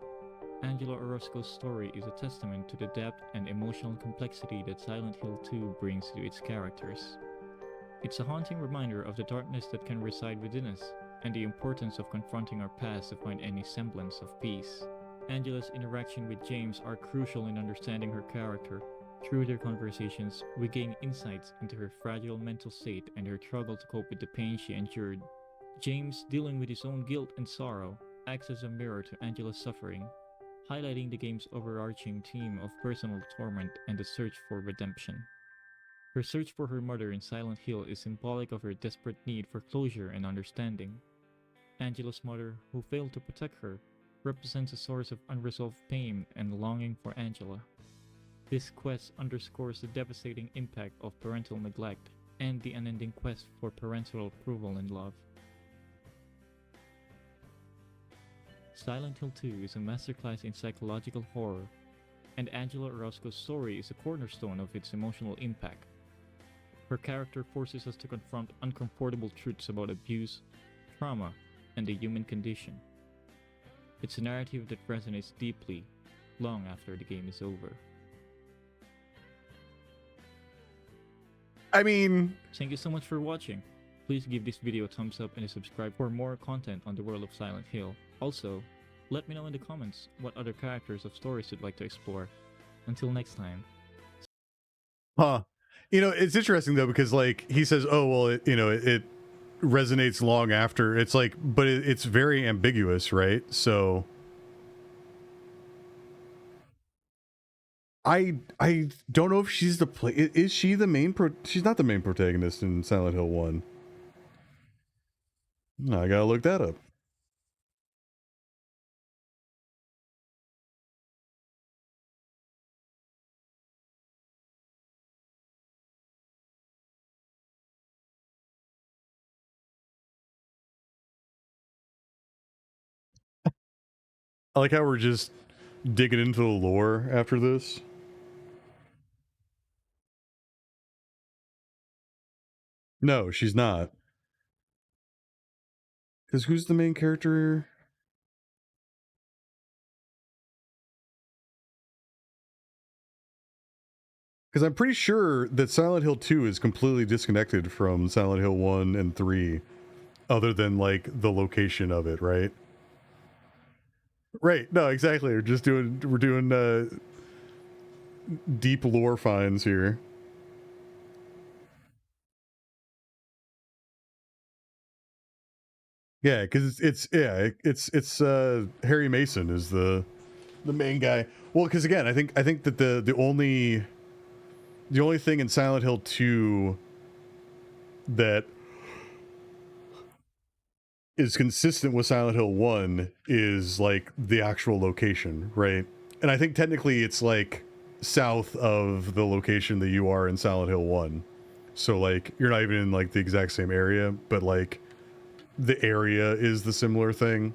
Angela Orozco's story is a testament to the depth and emotional complexity that Silent Hill 2 brings to its characters. It's a haunting reminder of the darkness that can reside within us, and the importance of confronting our past to find any semblance of peace. Angela's interaction with James are crucial in understanding her character. Through their conversations, we gain insights into her fragile mental state and her struggle to cope with the pain she endured. James, dealing with his own guilt and sorrow, acts as a mirror to Angela's suffering, highlighting the game's overarching theme of personal torment and the search for redemption. Her search for her mother in Silent Hill is symbolic of her desperate need for closure and understanding. Angela's mother, who failed to protect her, represents a source of unresolved pain and longing for Angela. This quest underscores the devastating impact of parental neglect and the unending quest for parental approval and love. Silent Hill 2 is a masterclass in psychological horror, and Angela Orozco's story is a cornerstone of its emotional impact. Her character forces us to confront uncomfortable truths about abuse, trauma, and the human condition. It's a narrative that resonates deeply, long after the game is over.
I mean...
Thank you so much for watching. Please give this video a thumbs up and subscribe for more content on the world of Silent Hill. Also, let me know in the comments what other characters of stories you'd like to explore. Until next time.
Huh. You know, it's interesting though, because like he says, oh, well, it resonates long after. It's like, but it's very ambiguous, right? So I don't know if she's the is she the main she's not the main protagonist in Silent Hill 1. No, I gotta look that up. I like how we're just digging into the lore after this. No, she's not. Because who's the main character? Because I'm pretty sure that Silent Hill 2 is completely disconnected from Silent Hill 1 and 3, other than like the location of it, right? Right. No, exactly. We're doing deep lore finds here. Yeah, because it's Harry Mason is the main guy. Well, because again, I think that the only thing in Silent Hill 2 that is consistent with Silent Hill 1 is like the actual location, right? And I think technically it's like south of the location that you are in Silent Hill 1. So like you're not even in like the exact same area, but like the area is the similar thing.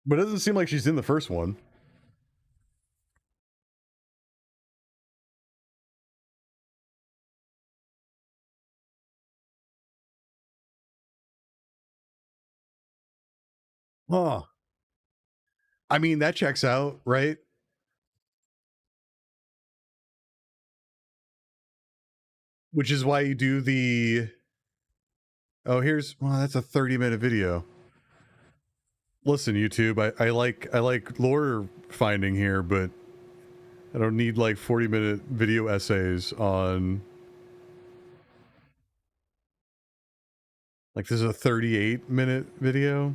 But it doesn't seem like she's in the first one. Huh. I mean, that checks out, right? Which is why you do the... Oh, well, that's a 30-minute video. Listen, YouTube, I like lore finding here, but I don't need like 40-minute video essays on... Like, this is a 38-minute video.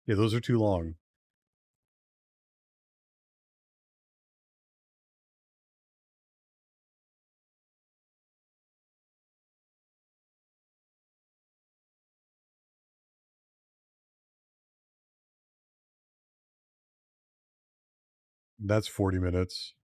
Yeah, those are too long. That's 40 minutes.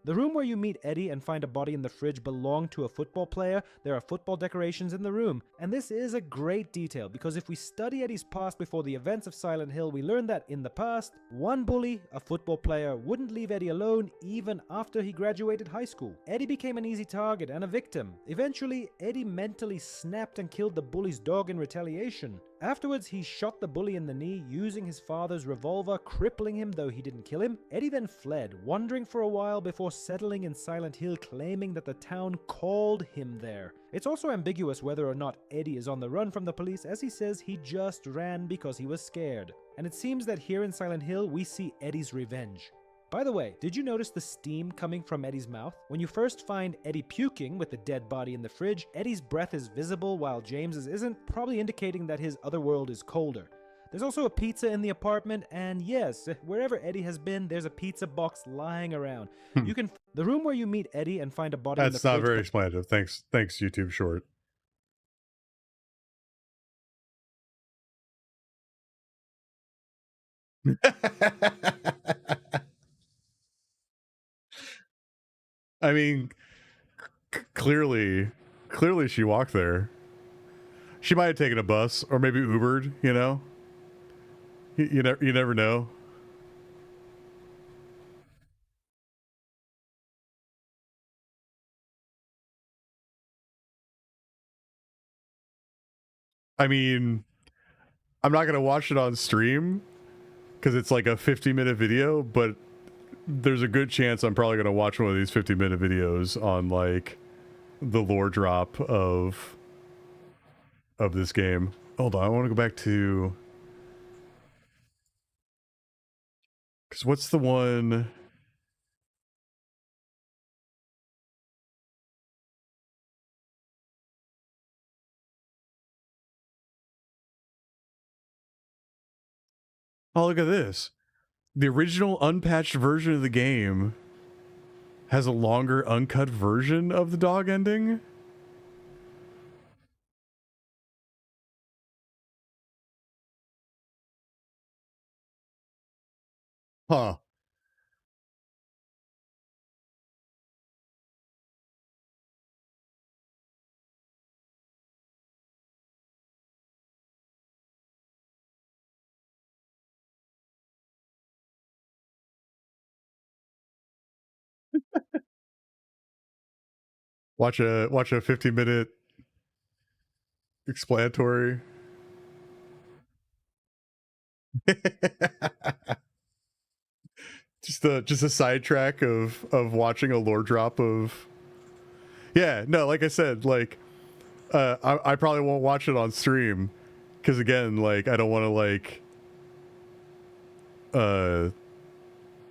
The room where you meet Eddie and find a body in the fridge belonged to a football player. There are football decorations in the room. And this is a great detail because if we study Eddie's past before the events of Silent Hill, we learn that in the past, one bully, a football player, wouldn't leave Eddie alone even after he graduated high school. Eddie became an easy target and a victim. Eventually, Eddie mentally snapped and killed the bully's dog in retaliation. Afterwards, he shot the bully in the knee using his father's revolver, crippling him though he didn't kill him. Eddie then fled, wandering for a while before settling in Silent Hill, claiming that the town called him there. It's also ambiguous whether or not Eddie is on the run from the police, as he says he just ran because he was scared. And it seems that here in Silent Hill, we see Eddie's revenge. By the way, did you notice the steam coming from Eddie's mouth? When you first find Eddie puking with the dead body in the fridge, Eddie's breath is visible while James's isn't, probably indicating that his other world is colder. There's also a pizza in the apartment, and yes, wherever Eddie has been, there's a pizza box lying around. You can the room where you meet Eddie and find a body in the
That's
fridge.
not very explanative. Thanks, YouTube Short. I mean, clearly she walked there. She might have taken a bus or maybe Ubered, you know? You never know. I mean, I'm not going to watch it on stream because it's like a 50-minute video, but there's a good chance I'm probably going to watch one of these 50-minute videos on like the lore drop of this game. Hold on, I want to go back to, because what's the one? Oh, look at this. The original unpatched version of the game has a longer uncut version of the dog ending. Huh. Watch a 50-minute explanatory. just a sidetrack of watching a lore drop of. Yeah, no, like I said, like I probably won't watch it on stream because again, like I don't want to like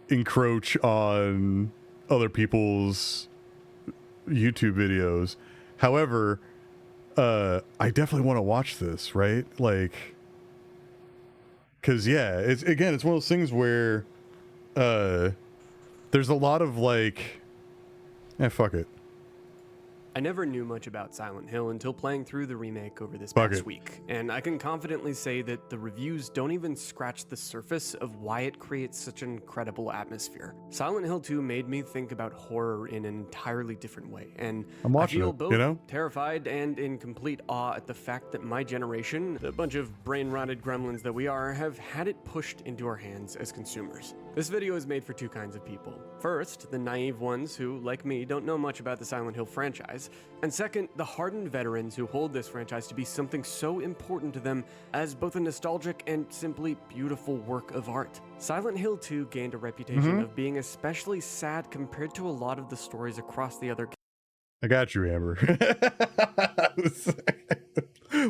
encroach on other people's YouTube videos. However, I definitely want to watch this, right? Like, because yeah, it's one of those things where there's a lot of like, fuck it.
I never knew much about Silent Hill until playing through the remake over this
Fuck
past
it.
week, and I can confidently say that the reviews don't even scratch the surface of why it creates such an incredible atmosphere. Silent Hill 2 made me think about horror in an entirely different way, and
I'm
I
watching
feel
it,
both
you know?
terrified and in complete awe at the fact that my generation, the bunch of brain-rotted gremlins that we are, have had it pushed into our hands as consumers. This video is made for two kinds of people. First, the naive ones who, like me, don't know much about the Silent Hill franchise, and second, the hardened veterans who hold this franchise to be something so important to them as both a nostalgic and simply beautiful work of art. Silent Hill 2 gained a reputation of being especially sad compared to a lot of the stories across the other.
I got you, Amber.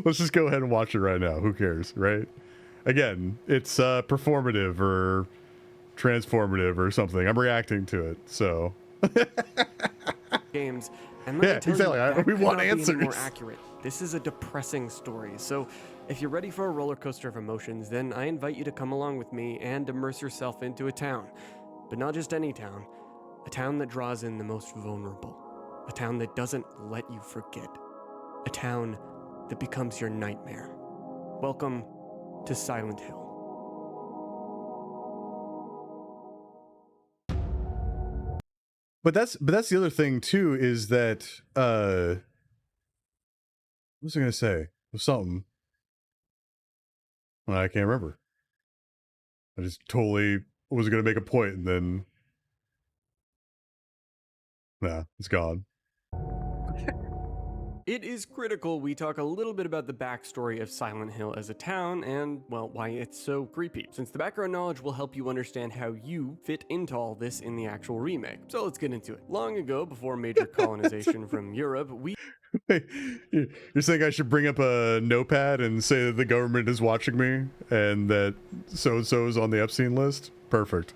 Let's just go ahead and watch it right now. Who cares, right? Again, it's performative or transformative or something. I'm reacting to it, so.
Games, and let me tell
exactly.
you, that
We
could
want
not be any
answers.
more accurate. This is a depressing story, so if you're ready for a roller coaster of emotions, then I invite you to come along with me and immerse yourself into a town. But not just any town. A town that draws in the most vulnerable. A town that doesn't let you forget. A town that becomes your nightmare. Welcome to Silent Hill.
But that's the other thing too, is that what was I gonna say? It was something. Well, I can't remember. I just totally was gonna make a point and then nah, it's gone.
It is critical we talk a little bit about the backstory of Silent Hill as a town and, well, why it's so creepy, since the background knowledge will help you understand how you fit into all this in the actual remake. So let's get into it. Long ago, before major colonization from Europe, we...
You're saying I should bring up a notepad and say that the government is watching me and that so-and-so is on the Epstein list? Perfect.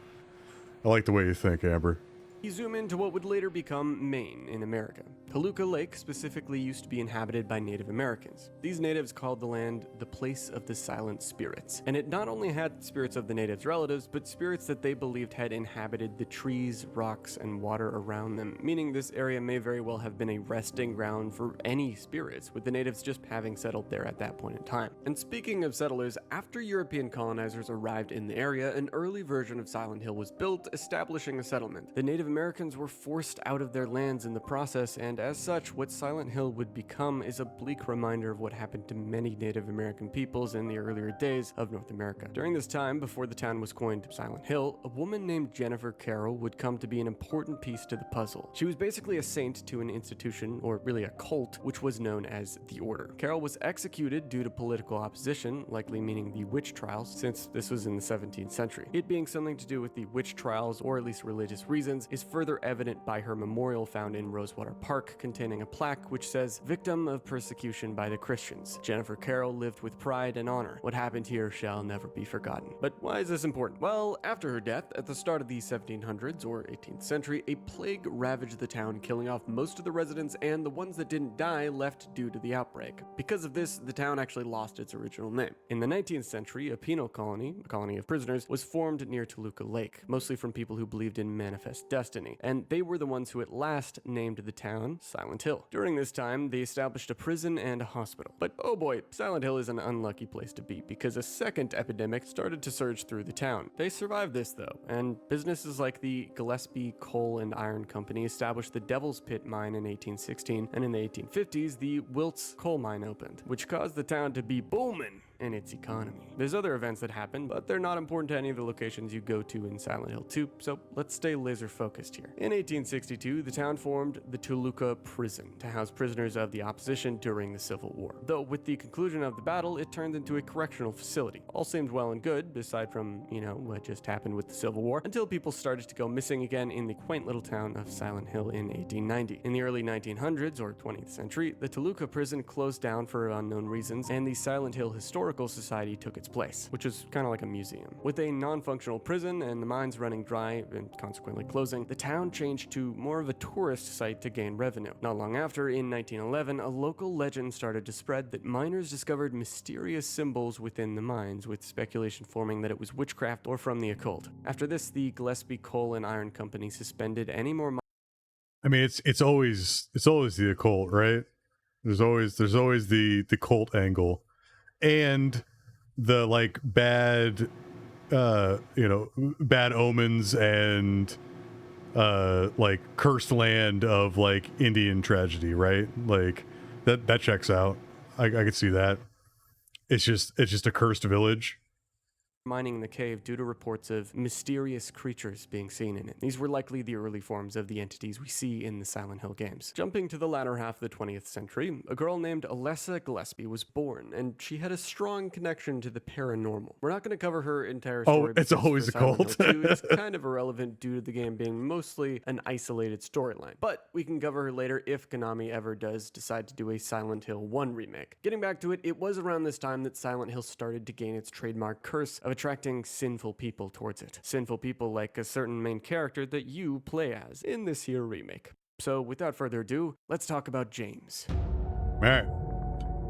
I like the way you think, Amber.
We zoom into what would later become Maine in America. Toluca Lake specifically used to be inhabited by Native Americans. These natives called the land the place of the silent spirits, and it not only had spirits of the natives' relatives, but spirits that they believed had inhabited the trees, rocks, and water around them, meaning this area may very well have been a resting ground for any spirits, with the natives just having settled there at that point in time. And speaking of settlers, after European colonizers arrived in the area, an early version of Silent Hill was built, establishing a settlement. The Native Americans were forced out of their lands in the process, and as such, what Silent Hill would become is a bleak reminder of what happened to many Native American peoples in the earlier days of North America. During this time, before the town was coined Silent Hill, a woman named Jennifer Carroll would come to be an important piece to the puzzle. She was basically a saint to an institution, or really a cult, which was known as the Order. Carroll was executed due to political opposition, likely meaning the witch trials, since this was in the 17th century. It being something to do with the witch trials, or at least religious reasons, is further evident by her memorial found in Rosewater Park, containing a plaque which says, "Victim of persecution by the Christians. Jennifer Carroll lived with pride and honor. What happened here shall never be forgotten." But why is this important? Well, after her death, at the start of the 1700s or 18th century, a plague ravaged the town, killing off most of the residents, and the ones that didn't die left due to the outbreak. Because of this, the town actually lost its original name. In the 19th century, a penal colony, a colony of prisoners, was formed near Toluca Lake, mostly from people who believed in manifest destiny, and they were the ones who at last named the town Silent Hill. During this time, they established a prison and a hospital. But oh boy, Silent Hill is an unlucky place to be, because a second epidemic started to surge through the town. They survived this though, and businesses like the Gillespie Coal and Iron Company established the Devil's Pit mine in 1816, and in the 1850s, the Wilts coal mine opened, which caused the town to be booming in its economy. There's other events that happen, but they're not important to any of the locations you go to in Silent Hill 2, so let's stay laser focused here. In 1862, the town formed the Toluca Prison to house prisoners of the opposition during the Civil War. Though with the conclusion of the battle, it turned into a correctional facility. All seemed well and good, aside from, what just happened with the Civil War, until people started to go missing again in the quaint little town of Silent Hill in 1890. In the early 1900s, or 20th century, the Toluca Prison closed down for unknown reasons, and the Silent Hill Historical Society took its place, which was kind of like a museum. With a non-functional prison and the mines running dry and consequently closing, the town changed to more of a tourist site to gain revenue. Not long after, in 1911, a local legend started to spread that miners discovered mysterious symbols within the mines, with speculation forming that it was witchcraft or from the occult. After this, the Gillespie Coal and Iron Company suspended any more
I mean, it's always the occult, right? There's always the cult angle. And the like bad bad omens and like cursed land of like Indian tragedy, right? Like that checks out. I could see that. It's just a cursed village.
Mining in the cave due to reports of mysterious creatures being seen in it. These were likely the early forms of the entities we see in the Silent Hill games. Jumping to the latter half of the 20th century, a girl named Alessa Gillespie was born, and she had a strong connection to the paranormal. We're not going to cover her entire story.
Oh, it's always a cult.
It's kind of irrelevant due to the game being mostly an isolated storyline. But we can cover her later if Konami ever does decide to do a Silent Hill 1 remake. Getting back to it, it was around this time that Silent Hill started to gain its trademark curse of attracting sinful people towards it. Sinful people like a certain main character that you play as in this here remake. So without further ado, let's talk about James.
All right,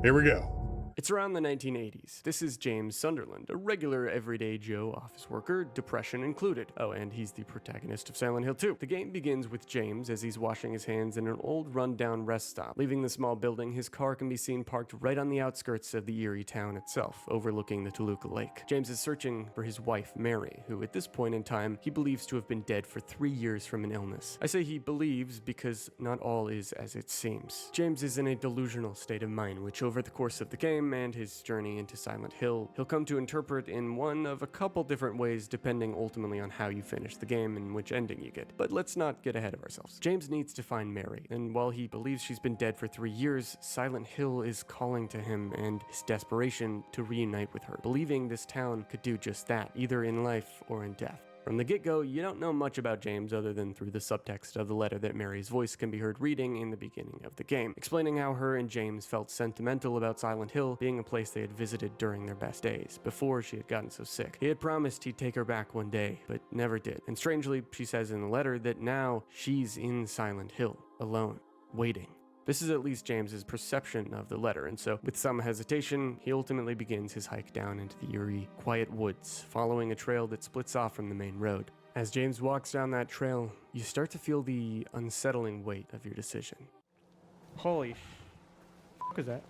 here we go.
It's around the 1980s. This is James Sunderland, a regular everyday Joe office worker, depression included. Oh, and he's the protagonist of Silent Hill 2. The game begins with James as he's washing his hands in an old rundown rest stop. Leaving the small building, his car can be seen parked right on the outskirts of the eerie town itself, overlooking the Toluca Lake. James is searching for his wife, Mary, who at this point in time, he believes to have been dead for 3 years from an illness. I say he believes because not all is as it seems. James is in a delusional state of mind, which over the course of the game and his journey into Silent Hill, he'll come to interpret in one of a couple different ways depending ultimately on how you finish the game and which ending you get. But let's not get ahead of ourselves. James needs to find Mary, and while he believes she's been dead for 3 years, Silent Hill is calling to him and his desperation to reunite with her, believing this town could do just that, either in life or in death. From the get-go, you don't know much about James other than through the subtext of the letter that Mary's voice can be heard reading in the beginning of the game, explaining how her and James felt sentimental about Silent Hill being a place they had visited during their best days, before she had gotten so sick. He had promised he'd take her back one day, but never did. And strangely, she says in the letter that now she's in Silent Hill, alone, waiting. This is at least James's perception of the letter, and so, with some hesitation, he ultimately begins his hike down into the eerie, quiet woods, following a trail that splits off from the main road. As James walks down that trail, you start to feel the unsettling weight of your decision.
Holy f*** is that?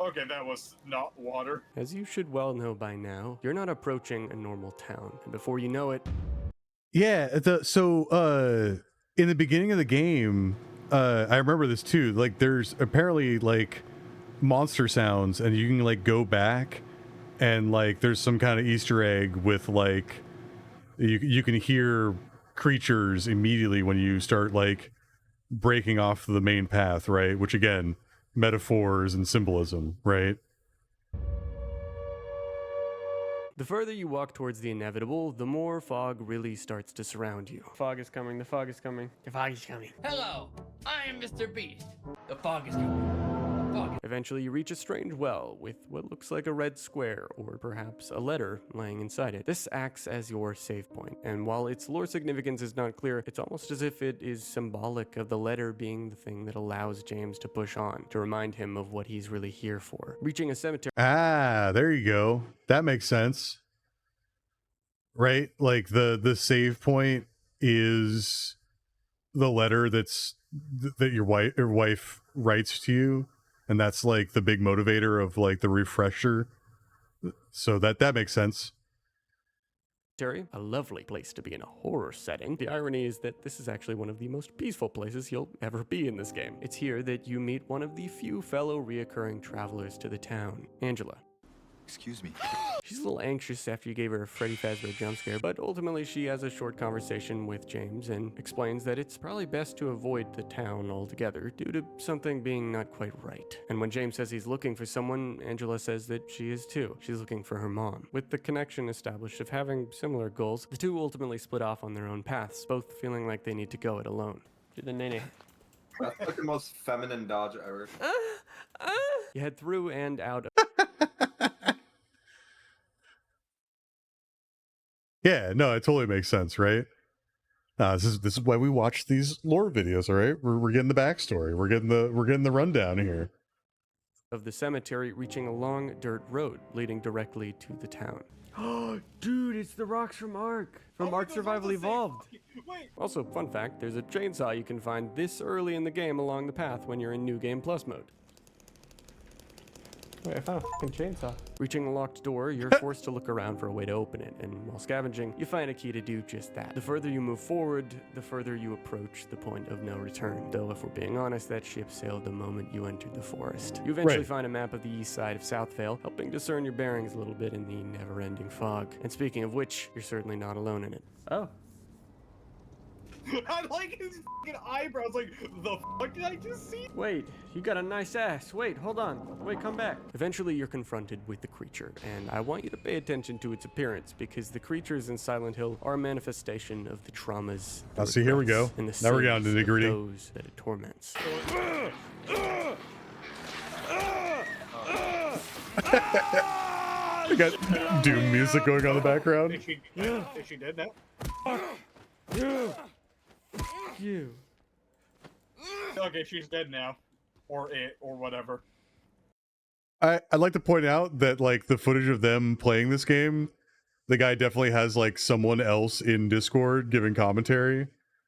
Okay, that was not water.
As you should well know by now, you're not approaching a normal town, and before you know it...
Yeah, in the beginning of the game, I remember this too, like there's apparently like monster sounds and you can like go back and like there's some kind of Easter egg with like you can hear creatures immediately when you start like breaking off the main path, right? Which again, metaphors and symbolism, right?
The further you walk towards the inevitable, the more fog really starts to surround you. Fog is coming, the fog is coming, the fog is coming.
Hello, I am Mr. Beast. The fog is coming.
Eventually you reach a strange well with what looks like a red square or perhaps a letter lying inside it. This acts as your save point, and while its lore significance is not clear, it's almost as if it is symbolic of the letter being the thing that allows James to push on, to remind him of what he's really here for. Reaching a cemetery...
Ah, there you go. That makes sense. Right? Like the save point is the letter that your wife writes to you. And that's like the big motivator of like the refresher. So that makes sense.
A lovely place to be in a horror setting. The irony is that this is actually one of the most peaceful places you'll ever be in this game. It's here that you meet one of the few fellow reoccurring travelers to the town, Angela.
Excuse me.
She's a little anxious after you gave her a Freddy Fazbear jump scare, but ultimately she has a short conversation with James and explains that it's probably best to avoid the town altogether due to something being not quite right. And when James says he's looking for someone, Angela says that she is too. She's looking for her mom. With the connection established of having similar goals, the two ultimately split off on their own paths, both feeling like they need to go it alone. To the nene.
That's like the most feminine dodge ever.
You head through and out of...
Yeah, no, it totally makes sense, right? This is why we watch these lore videos, all right? We're getting the backstory. We're getting the rundown here.
Of the cemetery, reaching a long dirt road leading directly to the town. Oh, dude, it's the rocks from Ark. From Ark Survival Evolved.
Wait.
Also, fun fact, there's a chainsaw you can find this early in the game along the path when you're in New Game Plus mode. Wait, I found a fucking chainsaw. Reaching a locked door, you're forced to look around for a way to open it, and while scavenging, you find a key to do just that. The further you move forward, the further you approach the point of no return. Though, if we're being honest, that ship sailed the moment you entered the forest. You eventually find a map of the east side of Southvale, helping discern your bearings a little bit in the never-ending fog. And speaking of which, you're certainly not alone in it. Oh.
I like his fucking eyebrows. Like, the fuck did I just see?
Wait, you got a nice ass. Wait, hold on. Wait, come back. Eventually, you're confronted with the creature, and I want you to pay attention to its appearance because the creatures in Silent Hill are a manifestation of the traumas.
See, here we go.
And the
now we're down to the nitty-gritty.
Those that it torments.
We got Doom music going on in the background.
Is she dead now?
You.
Okay, she's dead now. Or it, or whatever.
I'd like to point out that like the footage of them playing this game, the guy definitely has like someone else in Discord giving commentary.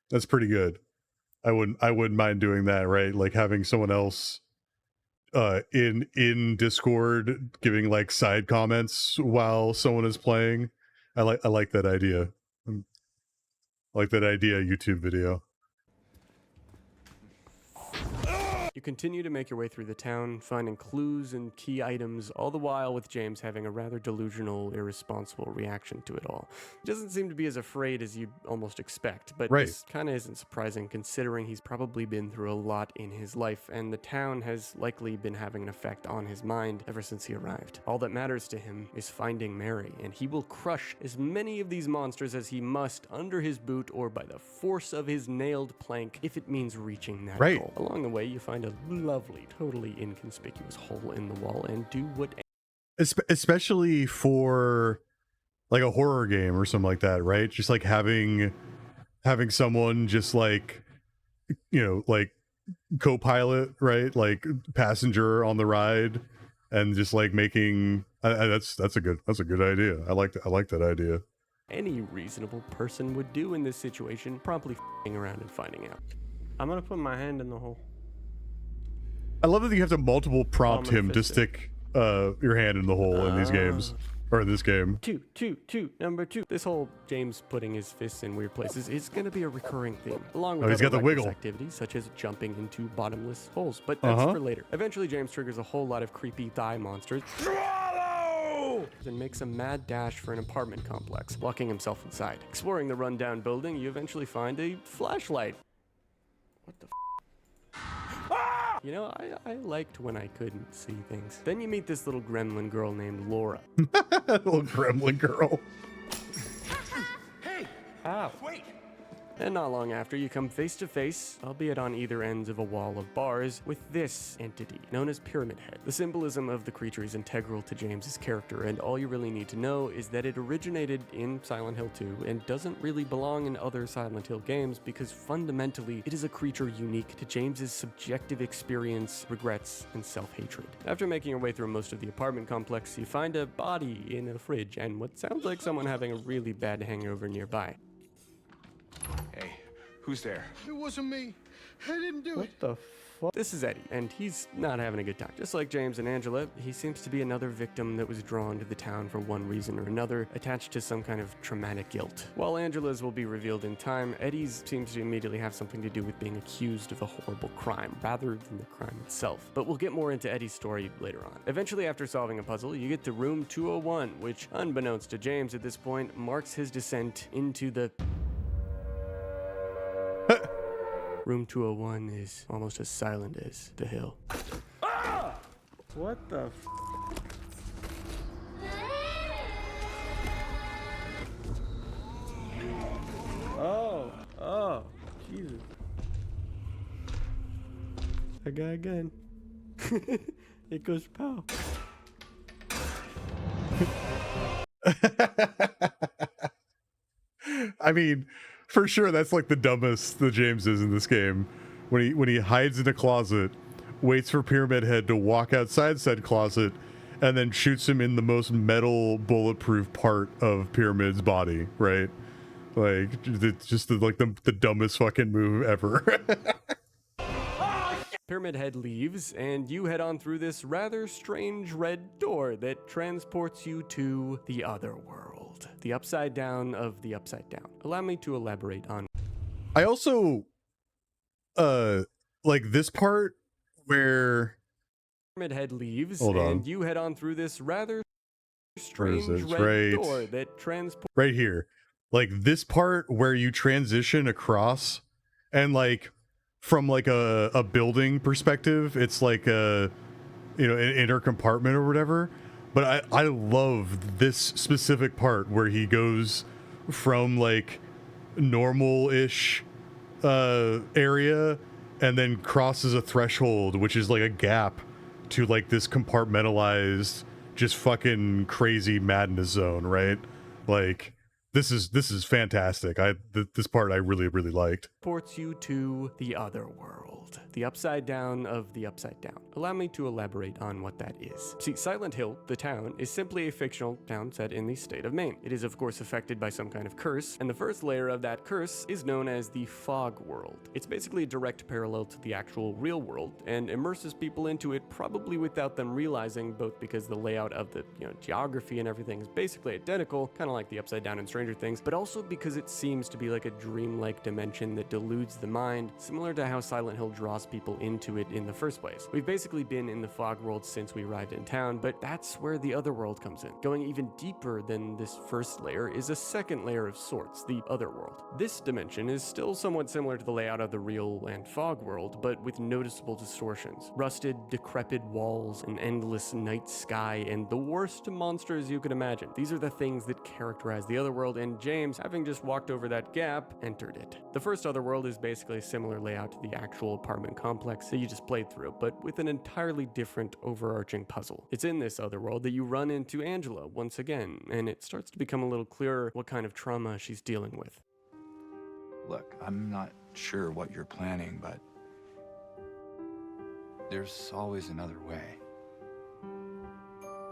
That's pretty good. I wouldn't mind doing that, right? Like having someone else in Discord giving like side comments while someone is playing. I like that idea. I like that idea YouTube video.
You continue to make your way through the town, finding clues and key items, all the while with James having a rather delusional, irresponsible reaction to it all. He doesn't seem to be as afraid as you'd almost expect, but
Right.
this kind of isn't surprising considering he's probably been through a lot in his life, and the town has likely been having an effect on his mind ever since he arrived. All that matters to him is finding Mary, and he will crush as many of these monsters as he must under his boot or by the force of his nailed plank if it means reaching that
Right.
goal. Along the way, you find a lovely, totally inconspicuous hole in the wall and do what
Especially for like a horror game or something like that, right? Just like having someone just like, you know, like co-pilot, right? Like passenger on the ride, and just like making that's a good idea. I like that idea.
any reasonable person would do in this situation, promptly f***ing around and finding out. I'm gonna put my hand in the hole.
I love that you have to multiple prompt
I'm gonna
him to
fist it.
stick your hand in the hole in these games, or in this game.
Number two. This whole James putting his fists in weird places is going to be a recurring theme, along with
Oh, he's
other
got the
reckless
wiggle.
activities such as jumping into bottomless holes. But that's for later. Eventually, James triggers a whole lot of creepy thigh monsters. And makes a mad dash for an apartment complex, locking himself inside. Exploring the rundown building, you eventually find a flashlight. What the f? You know, I liked when I couldn't see things. Then you meet this little gremlin girl named Laura.
Little gremlin girl.
Hey! Ow. Wait! And not long after, you come face to face, albeit on either ends of a wall of bars, with this entity, known as Pyramid Head. The symbolism of the creature is integral to James's character, and all you really need to know is that it originated in Silent Hill 2 and doesn't really belong in other Silent Hill games because fundamentally, it is a creature unique to James's subjective experience, regrets, and self-hatred. After making your way through most of the apartment complex, you find a body in a fridge and what sounds like someone having a really bad hangover nearby.
Hey, who's there?
It wasn't me. I didn't do it.
What the fuck? This is Eddie, and he's not having a good time. Just like James and Angela, he seems to be another victim that was drawn to the town for one reason or another, attached to some kind of traumatic guilt. While Angela's will be revealed in time, Eddie's seems to immediately have something to do with being accused of a horrible crime, rather than the crime itself. But we'll get more into Eddie's story later on. Eventually, after solving a puzzle, you get to room 201, which, unbeknownst to James at this point, marks his descent into the... Room 201 is almost as silent as the hill.
Ah! What the f? Oh, Jesus.
I got a gun. It goes pow.
I mean, for sure, that's like the dumbest the James is in this game. When he hides in a closet, waits for Pyramid Head to walk outside said closet, and then shoots him in the most metal, bulletproof part of Pyramid's body. Right? Like, it's just the dumbest fucking move ever.
Pyramid Head leaves, and you head on through this rather strange red door that transports you to the other world. The upside down of the upside down. Allow me to elaborate on...
I also, like this part where...
Pyramid Head leaves,
Hold on.
and you head on through this rather strange
Where is it?
red
Right.
door that transports...
Right here. Like this part where you transition across, and like from like a building perspective, it's like a, you know, an inner compartment or whatever. But I love this specific part where he goes from like normal-ish area and then crosses a threshold, which is like a gap to like this compartmentalized, just fucking crazy madness zone, right? Like this is fantastic. This part I really liked.
Transports you to the other world. the upside down of the upside down. Allow me to elaborate on what that is. See, Silent Hill, the town, is simply a fictional town set in the state of Maine. It is of course affected by some kind of curse, and the first layer of that curse is known as the fog world. It's basically a direct parallel to the actual real world, and immerses people into it probably without them realizing, both because the layout of the geography and everything is basically identical, kind of like the upside down in Stranger Things, but also because it seems to be like a dreamlike dimension that deludes the mind, similar to how Silent Hill draws people into it in the first place. We've basically been in the fog world since we arrived in town, but that's where the other world comes in. Going even deeper than this first layer is a second layer of sorts, the other world. This dimension is still somewhat similar to the layout of the real and fog world, but with noticeable distortions. Rusted, decrepit walls, an endless night sky, and the worst monsters you could imagine. These are the things that characterize the other world, and James, having just walked over that gap, entered it. The first other world is basically a similar layout to the actual apartment complex that you just played through, but with an entirely different overarching puzzle. It's in this other world that you run into Angela once again, and it starts to become a little clearer what kind of trauma she's dealing with.
Look, I'm not sure what you're planning, but there's always another way.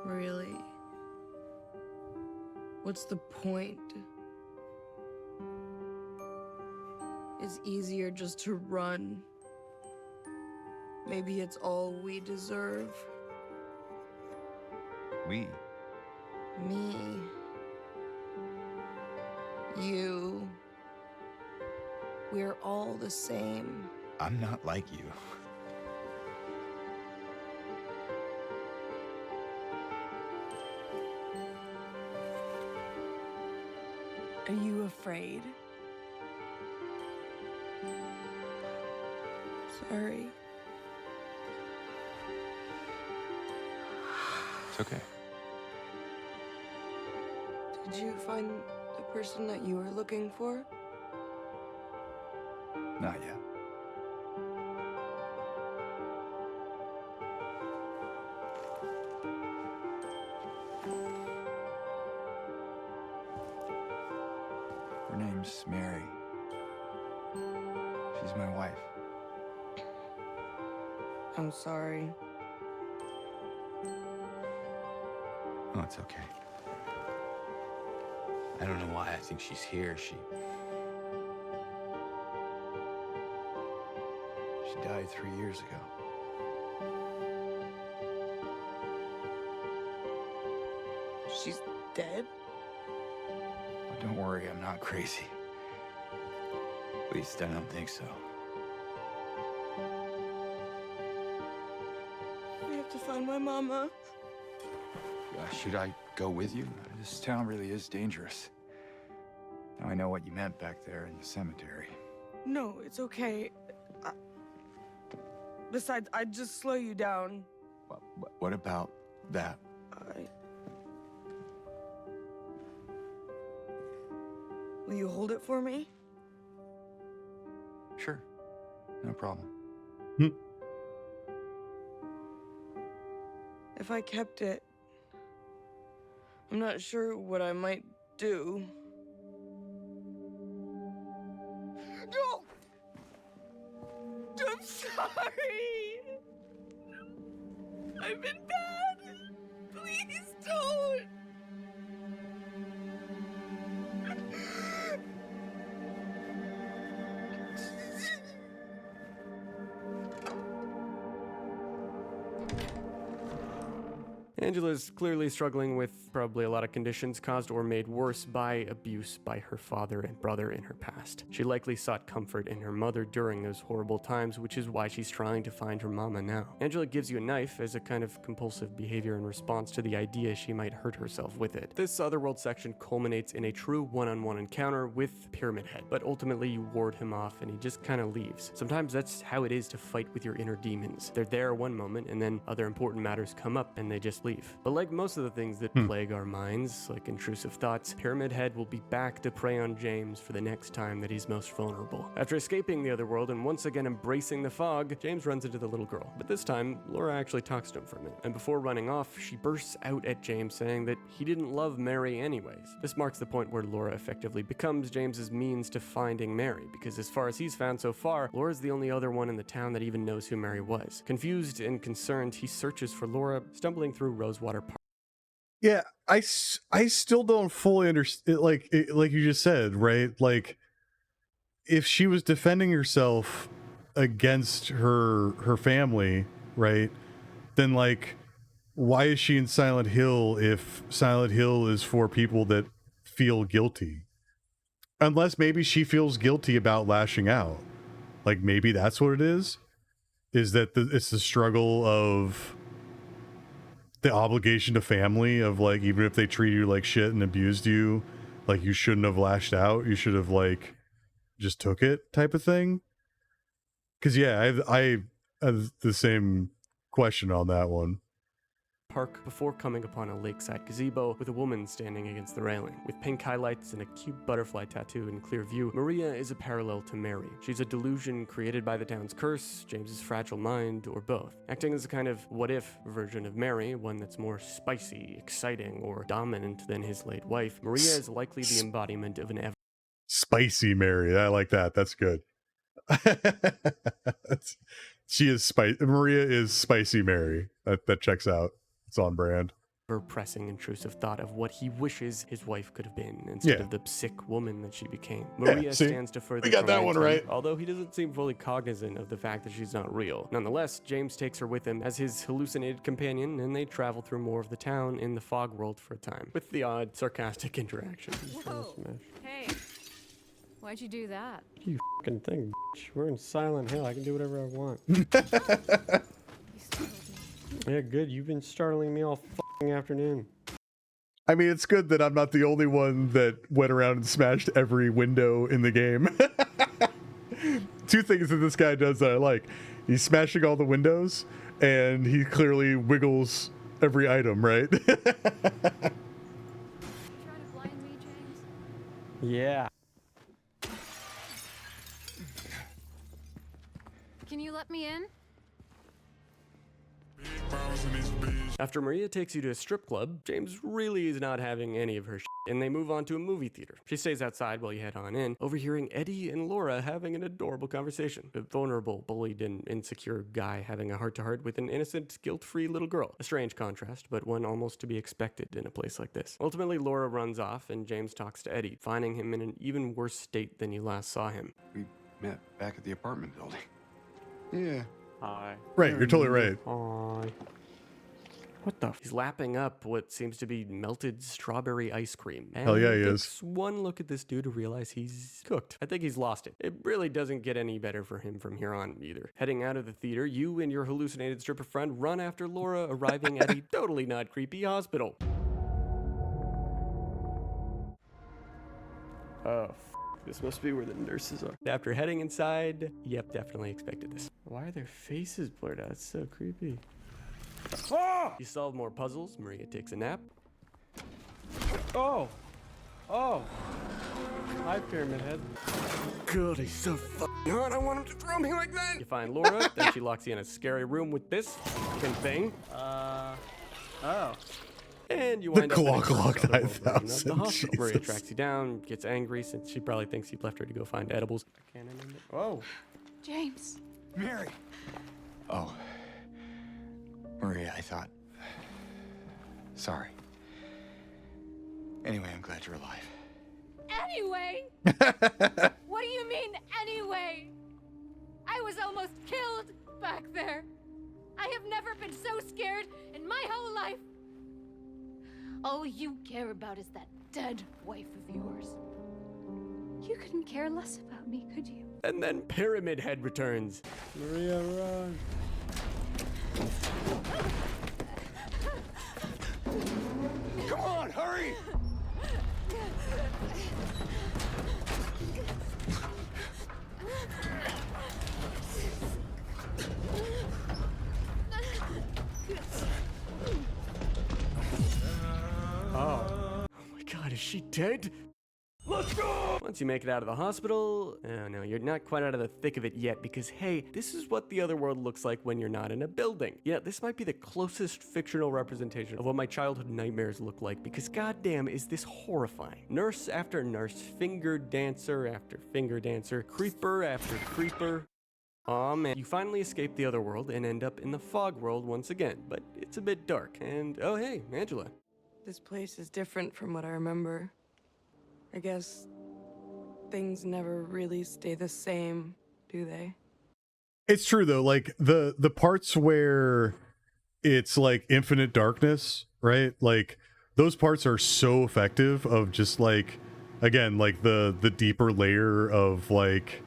Really? What's the point? It's easier just to run. Maybe it's all we deserve.
We?
Me. You. We're all the same.
I'm not like you.
Are you afraid? Sorry.
It's okay.
Did you find the person that you were looking for?
Not yet. Her name's Mary. She's my wife.
I'm sorry.
Oh, it's okay. I don't know why I think she's here. She died 3 years ago.
She's dead?
Oh, don't worry, I'm not crazy. At least I don't think so.
I have to find my mama.
Should I go with you? This town really is dangerous. Now I know what you meant back there in the cemetery.
No, it's okay. Besides, I'd just slow you down.
What about that?
Will you hold it for me?
Sure. No problem.
If I kept it, I'm not sure what I might do. No! I'm sorry! I've been bad! Please don't!
Angela's clearly struggling with probably a lot of conditions caused or made worse by abuse by her father and brother in her past. She likely sought comfort in her mother during those horrible times, which is why she's trying to find her mama now. Angela gives you a knife as a kind of compulsive behavior in response to the idea she might hurt herself with it. This Otherworld section culminates in a true one-on-one encounter with Pyramid Head, but ultimately you ward him off and he just kind of leaves. Sometimes that's how it is to fight with your inner demons. They're there one moment and then other important matters come up and they just leave leave. But like most of the things that plague our minds, like intrusive thoughts, Pyramid Head will be back to prey on James for the next time that he's most vulnerable. After escaping the other world and once again embracing the fog, James runs into the little girl. But this time, Laura actually talks to him for a minute, and before running off, she bursts out at James saying that he didn't love Mary anyways. This marks the point where Laura effectively becomes James's means to finding Mary, because as far as he's found so far, Laura's the only other one in the town that even knows who Mary was. Confused and concerned, he searches for Laura, stumbling through Rosewater Park.
Yeah, I still don't fully understand, like you just said, right? Like, if she was defending herself against her family, right, then like, why is she in Silent Hill if Silent Hill is for people that feel guilty? Unless maybe she feels guilty about lashing out. Like, maybe that's what it is that it's the struggle of the obligation to family of, like, even if they treat you like shit and abused you, like, you shouldn't have lashed out. You should have, like, just took it type of thing. Because, yeah, I have the same question on that one.
Park before coming upon a lakeside gazebo with a woman standing against the railing. With pink highlights and a cute butterfly tattoo in clear view, Maria is a parallel to Mary. She's a delusion created by the town's curse, James's fragile mind, or both. Acting as a kind of what-if version of Mary, one that's more spicy, exciting, or dominant than his late wife, Maria is likely the embodiment of an
Spicy Mary. I like that. That's good. She is Maria is Spicy Mary. That checks out. It's on brand.
Pressing intrusive thought of what he wishes his wife could have been instead of the sick woman that she became. Maria stands to further.
We got that one right.
Although he doesn't seem fully cognizant of the fact that she's not real. Nonetheless, James takes her with him as his hallucinated companion, and they travel through more of the town in the fog world for a time, with the odd sarcastic interaction.
Hey, why'd you do that?
You fucking thing, bitch. We're in Silent Hill. I can do whatever I want. Yeah, good. You've been startling me all fucking afternoon.
I mean, it's good that I'm not the only one that went around and smashed every window in the game. Two things that this guy does that I like. He's smashing all the windows, and he clearly wiggles every item, right?
Yeah.
Can you let me in?
After Maria takes you to a strip club, James really is not having any of her shit, and they move on to a movie theater. She stays outside while you head on in, overhearing Eddie and Laura having an adorable conversation. A vulnerable, bullied, and insecure guy having a heart-to-heart with an innocent, guilt-free little girl. A strange contrast, but one almost to be expected in a place like this. Ultimately, Laura runs off, and James talks to Eddie, finding him in an even worse state than you last saw him.
We met back at the apartment building.
Yeah.
Hi.
Right, you're totally right.
Hi. What the? He's lapping up what seems to be melted strawberry ice cream. And
Hell yeah, he
takes
is.
one look at this dude to realize he's cooked. I think he's lost it. It really doesn't get any better for him from here on either. Heading out of the theater, you and your hallucinated stripper friend run after Laura, arriving at a totally not creepy hospital. Oh, this must be where the nurses are. After heading inside, yep, definitely expected this. Why are their faces blurred out? It's so creepy. Oh! You solve more puzzles. Maria takes a nap. Oh! Oh! Hi, Pyramid Head. God, he's so fucking hot. I want him to throw me like that. You find Laura, then she locks you in a scary room with this fucking thing. Oh. And you wind up in a
Glock
other world version of
9000,
the hospital. Maria
Jesus.
tracks you down, gets angry since she probably thinks you've left her to go find edibles. I can't remember. Oh.
James.
Mary! Oh. Maria, I thought... Sorry. Anyway, I'm glad you're alive.
Anyway? What do you mean, anyway? I was almost killed back there. I have never been so scared in my whole life. All you care about is that dead wife of yours.
You couldn't care less about me, could you?
And then Pyramid Head returns. Maria, run.
Come on, hurry!
Oh my god, is she dead? Let's go! Once you make it out of the hospital, oh no, you're not quite out of the thick of it yet because hey, this is what the other world looks like when you're not in a building. Yeah, this might be the closest fictional representation of what my childhood nightmares look like because goddamn is this horrifying. Nurse after nurse, finger dancer after finger dancer, creeper after creeper. Aw man, you finally escape the other world and end up in the fog world once again, but it's a bit dark. And oh hey, Angela.
This place is different from what I remember. I guess things never really stay the same, do they?
It's true though, like the parts where it's like infinite darkness, right? Like those parts are so effective of just like, again, like the deeper layer of like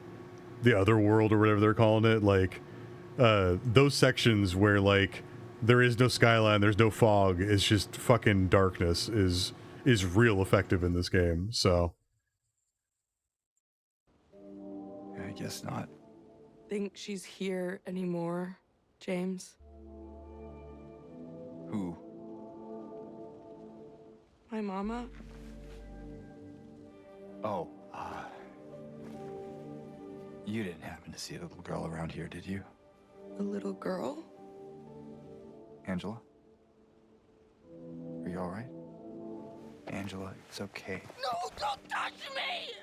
the other world or whatever they're calling it, like those sections where like there is no skyline, there's no fog, it's just fucking darkness is real effective in this game. So
I guess not.
Think she's here anymore, James?
Who?
My mama?
Oh, you didn't happen to see a little girl around here, did you?
A little girl?
Angela? Are you alright? Angela, it's okay.
No, don't touch me!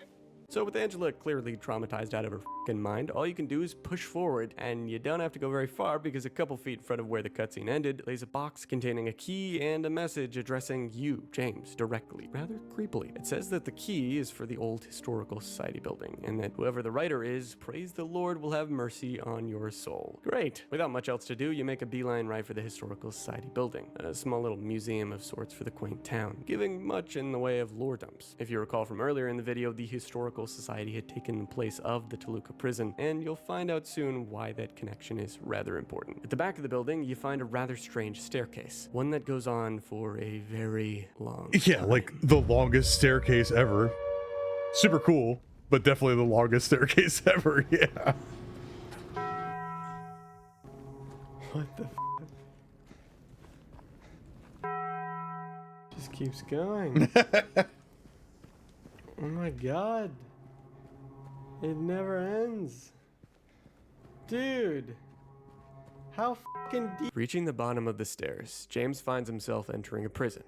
So with Angela clearly traumatized out of her fucking mind, all you can do is push forward, and you don't have to go very far because a couple feet in front of where the cutscene ended lays a box containing a key and a message addressing you, James, directly, rather creepily. It says that the key is for the old Historical Society building, and that whoever the writer is, praise the Lord, will have mercy on your soul. Great. Without much else to do, you make a beeline right for the Historical Society building, a small little museum of sorts for the quaint town, giving much in the way of lore dumps. If you recall from earlier in the video, the Historical Society had taken the place of the Toluca prison, and you'll find out soon why that connection is rather important. At the back of the building, you find a rather strange staircase, one that goes on for a very long time.
like the longest staircase ever. Super cool, but definitely the longest staircase ever. Yeah.
What the just keeps going. Oh my god. It never ends. Dude. How fucking deep? Reaching the bottom of the stairs, James finds himself entering a prison.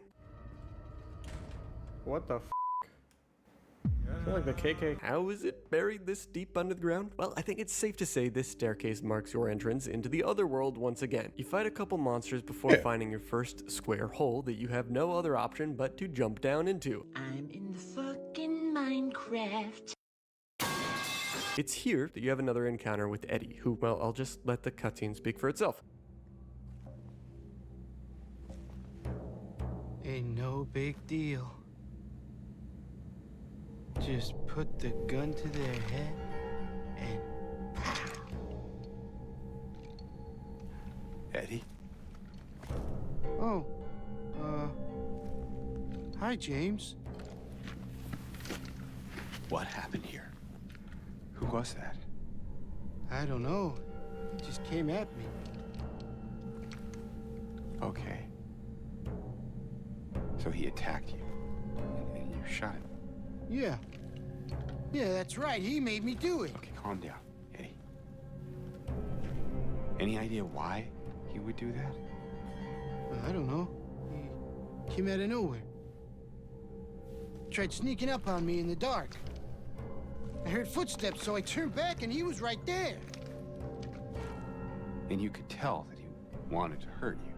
What the I feel like the KK. How is it buried this deep under the ground? Well, I think it's safe to say this staircase marks your entrance into the other world once again. You fight a couple monsters before finding your first square hole that you have no other option but to jump down into.
I'm in the fucking Minecraft.
It's here that you have another encounter with Eddie, who, well, I'll just let the cutscene speak for itself.
Ain't no big deal. Just put the gun to their head and
Eddie?
oh, hi, James.
What happened here? Who was that?
I don't know. He just came at me.
Okay. So he attacked you, and you shot him.
Yeah. Yeah, that's right. He made me do it.
Okay, calm down, Eddie. Any idea why he would do that?
I don't know. He came out of nowhere. Tried sneaking up on me in the dark. I heard footsteps, so I turned back and he was right there.
And you could tell that he wanted to hurt you.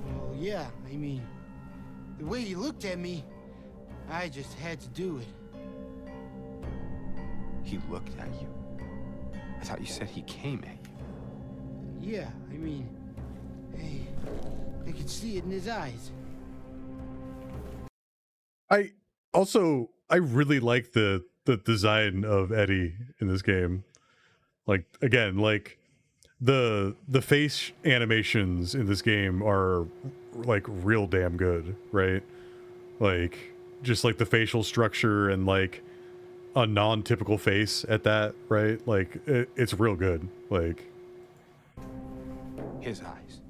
Well, yeah, I mean, the way he looked at me, I just had to do it.
He looked at you? I thought you said he came at you.
Yeah, I mean, I could see it in his eyes.
I really like the design of Eddie in this game. Like, again, like the face animations in this game are like real damn good, right? Like just like the facial structure and like a non-typical face at that, right? Like it's real good. Like
his eyes.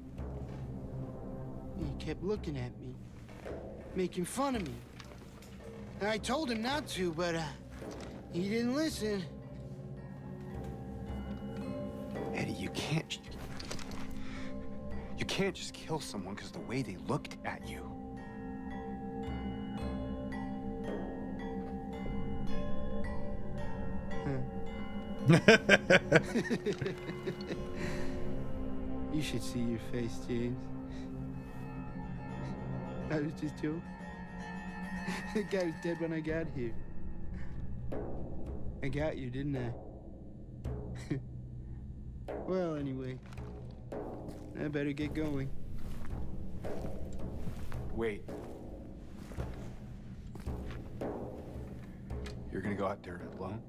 He kept looking at me. making fun of me. And I told him not to, but he didn't listen.
Eddie, you can't just kill someone because of the way they looked at you.
You should see your face, James. I was just joking. The guy was dead when I got here. I got you, didn't I? Well, anyway, I better get going.
Wait. You're gonna go out there alone?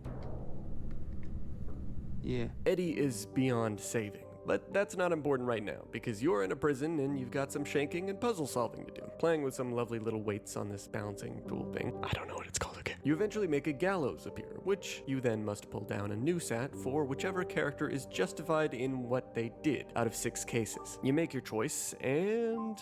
Yeah.
Eddie is beyond saving, but that's not important right now because you're in a prison and you've got some shanking and puzzle solving to do. Playing with some lovely little weights on this balancing tool thing. I don't know what it's called, okay. You eventually make a gallows appear, which you then must pull down a noose at for whichever character is justified in what they did out of 6 cases. You make your choice and...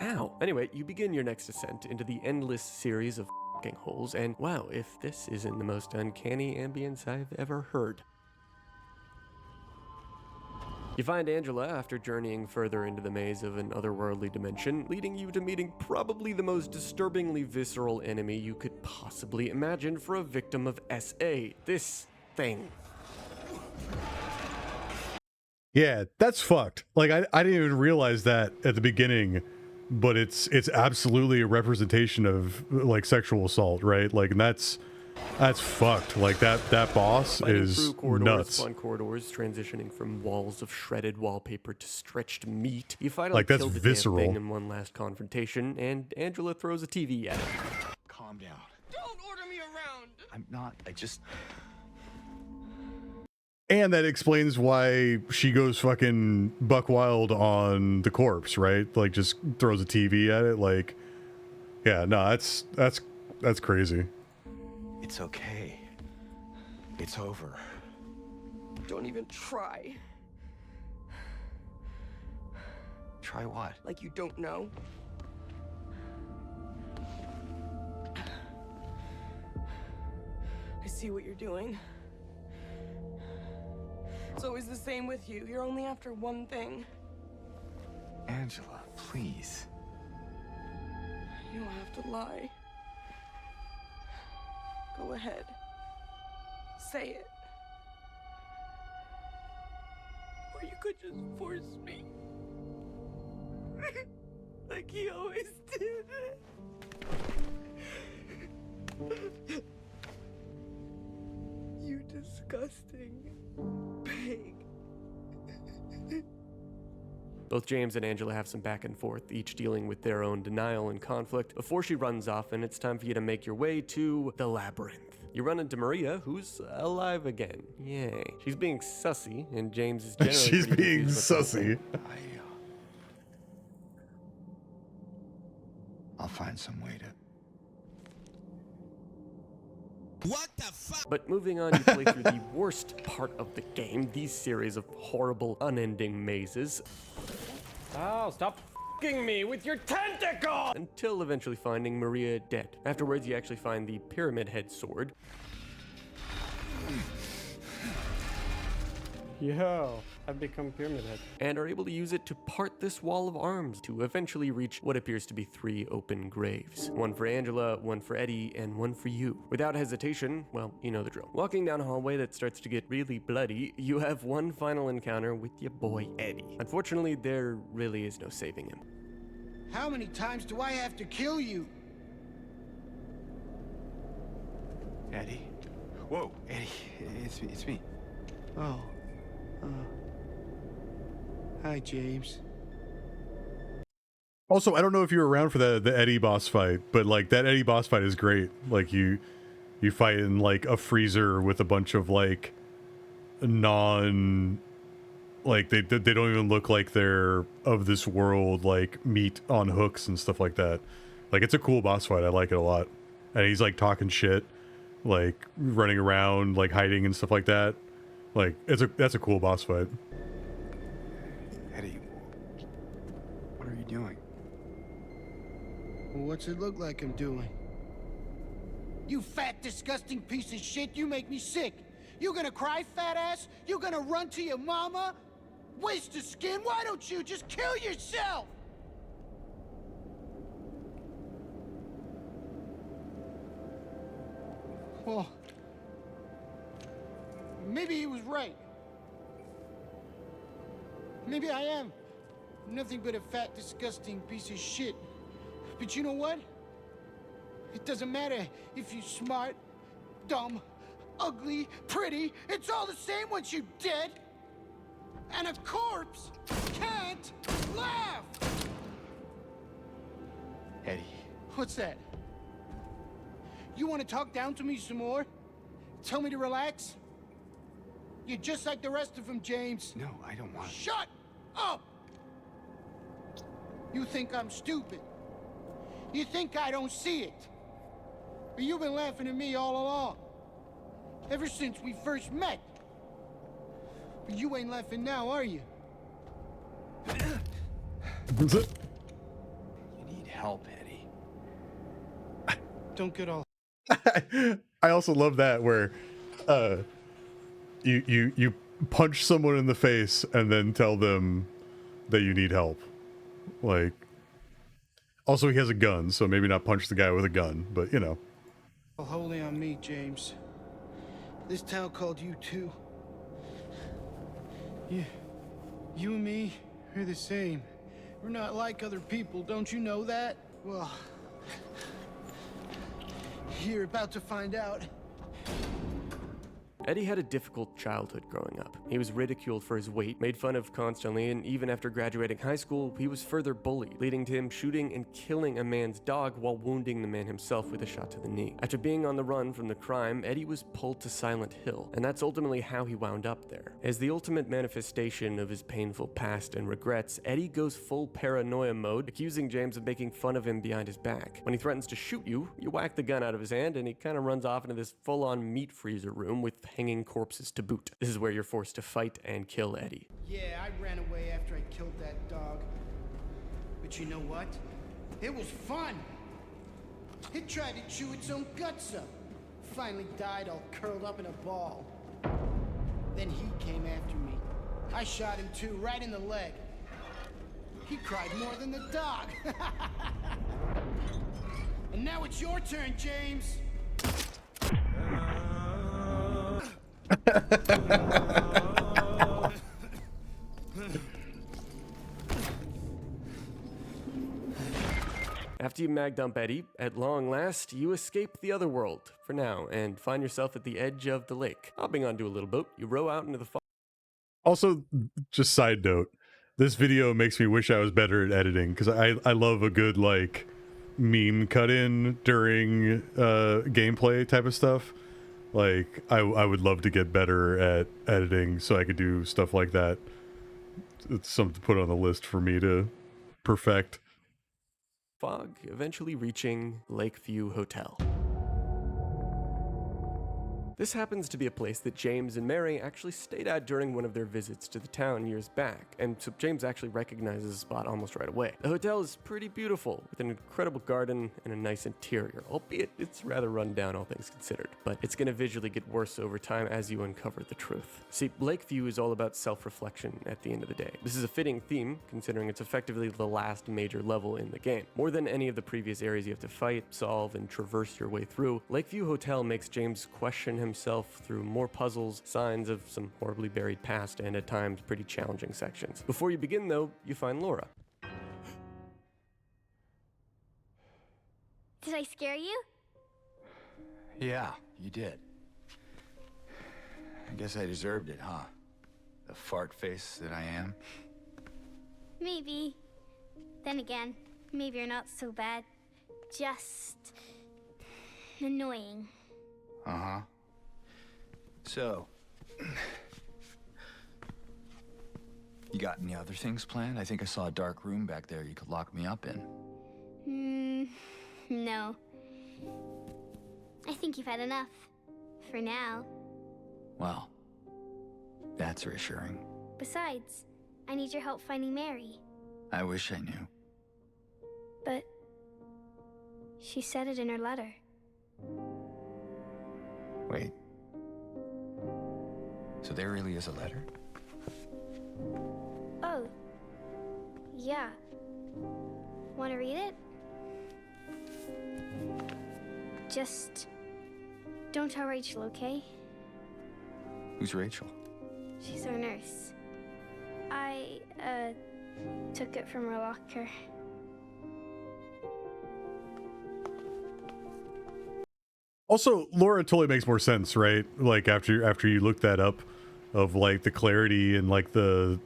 Ow. Anyway, you begin your next ascent into the endless series of f***ing holes, and wow, if this isn't the most uncanny ambience I've ever heard. You find Angela after journeying further into the maze of an otherworldly dimension, leading you to meeting probably the most disturbingly visceral enemy you could possibly imagine for a victim of SA. This thing.
Yeah, that's fucked. Like, I didn't even realize that at the beginning, but it's absolutely a representation of like sexual assault, right? Like, and that's fucked. Like that boss is
through corridors,
nuts.
fun corridors, transitioning from walls of shredded wallpaper to stretched meat. You finally
Like, that's
kill the
visceral.
damn thing in one last confrontation, and Angela throws a TV at it.
Calm down.
Don't order me around.
I'm not. I just...
And that explains why she goes fucking buck wild on the corpse, right? Like, just throws a TV at it. Like, yeah, no, that's crazy.
It's okay. It's over.
Don't even try.
Try what?
Like you don't know. I see what you're doing. It's always the same with you. You're only after one thing.
Angela, please.
You don't have to lie. Go ahead. Say it. Or you could just force me. Like he always did. You disgusting pig.
Both James and Angela have some back and forth, each dealing with their own denial and conflict, before she runs off and it's time for you to make your way to the labyrinth. You run into Maria, who's alive again. Yay. She's being sussy, and James is generally
She's
pretty
being
confused what's
sussy.
I'll find some way to...
What the fuck? But moving on, you play through the worst part of the game, these series of horrible, unending mazes.
Oh, stop f***ing me with your tentacle!
Until eventually finding Maria dead. Afterwards, you actually find the Pyramid Head sword.
Yo, I've become Pyramid Head.
And are able to use it to part this wall of arms to eventually reach what appears to be 3 open graves. One for Angela, one for Eddie, and one for you. Without hesitation, well, you know the drill. Walking down a hallway that starts to get really bloody, you have one final encounter with your boy Eddie. Unfortunately, there really is no saving him.
How many times do I have to kill you?
Eddie. Whoa, Eddie, it's me.
Oh. Hi, James.
Also, I don't know if you were around for the Eddie boss fight, but like that Eddie boss fight is great. Like you fight in like a freezer with a bunch of like like they don't even look like they're of this world, like meat on hooks and stuff like that. Like, it's a cool boss fight. I like it a lot. And he's like talking shit, like running around, like hiding and stuff like that. Like, that's a cool boss fight.
Eddie, what are you doing?
Well, what's it look like I'm doing? You fat, disgusting piece of shit, you make me sick. You gonna cry, fat ass? You gonna run to your mama? Waste of skin, why don't you just kill yourself? Well, maybe he was right. Maybe I am nothing but a fat, disgusting piece of shit. But you know what? It doesn't matter if you're smart, dumb, ugly, pretty. It's all the same once you're dead. And a corpse can't laugh!
Eddie.
What's that? You want to talk down to me some more? Tell me to relax? You're just like the rest of them, James.
No, I don't want to.
Shut up! You think I'm stupid. You think I don't see it. But you've been laughing at me all along. Ever since we first met. But you ain't laughing now, are you?
You need help, Eddie.
Don't get all...
I also love that where you punch someone in the face and then tell them that you need help. Like, also he has a gun, so maybe not punch the guy with a gun, but you know.
Wholly on me, James. This town called you too. Yeah, you and me are the same. We're not like other people, don't you know that? Well, you're about to find out.
Eddie had a difficult childhood growing up. He was ridiculed for his weight, made fun of constantly, and even after graduating high school, he was further bullied, leading to him shooting and killing a man's dog while wounding the man himself with a shot to the knee. After being on the run from the crime, Eddie was pulled to Silent Hill, and that's ultimately how he wound up there. As the ultimate manifestation of his painful past and regrets, Eddie goes full paranoia mode, accusing James of making fun of him behind his back. When he threatens to shoot you, you whack the gun out of his hand, and he kind of runs off into this full-on meat freezer room with hanging corpses to boot. This is where you're forced to fight and kill Eddie.
Yeah, I ran away after I killed that dog. But you know what? It was fun. It tried to chew its own guts up. Finally died all curled up in a ball. Then he came after me. I shot him too, right in the leg. He cried more than the dog. And now it's your turn, James.
After you mag dump Eddie, at long last, you escape the other world, for now, and find yourself at the edge of the lake. Hopping onto a little boat, you row out into the
Also, just side note, this video makes me wish I was better at editing, because I love a good, like, meme cut in during gameplay type of stuff. Like, I would love to get better at editing so I could do stuff like that. It's something to put on the list for me to perfect.
fog, eventually reaching Lakeview Hotel. This happens to be a place that James and Mary actually stayed at during one of their visits to the town years back, and so James actually recognizes the spot almost right away. The hotel is pretty beautiful, with an incredible garden and a nice interior, albeit it's rather run down all things considered, but it's going to visually get worse over time as you uncover the truth. See, Lakeview is all about self-reflection at the end of the day. This is a fitting theme, considering it's effectively the last major level in the game. More than any of the previous areas you have to fight, solve, and traverse your way through, Lakeview Hotel makes James question himself through more puzzles, signs of some horribly buried past, and at times pretty challenging sections. Before you begin though, you find Laura.
Did I scare you?
Yeah, you did. I guess I deserved it, huh? The fart face that I am.
Maybe. Then again, maybe you're not so bad. Just annoying.
Uh-huh. So, you got any other things planned? I think I saw a dark room back there you could lock me up in.
No. I think you've had enough. For now.
Well, That's reassuring.
Besides, I need your help finding Mary.
I wish I knew.
But she said it in her letter.
Wait. So there really is a letter?
Oh. Yeah. Want to read it? Just don't tell Rachel, okay?
Who's Rachel?
She's our nurse. I, took it from her locker.
Also, Laura totally makes more sense, right? Like after you look that up, of like the clarity and like the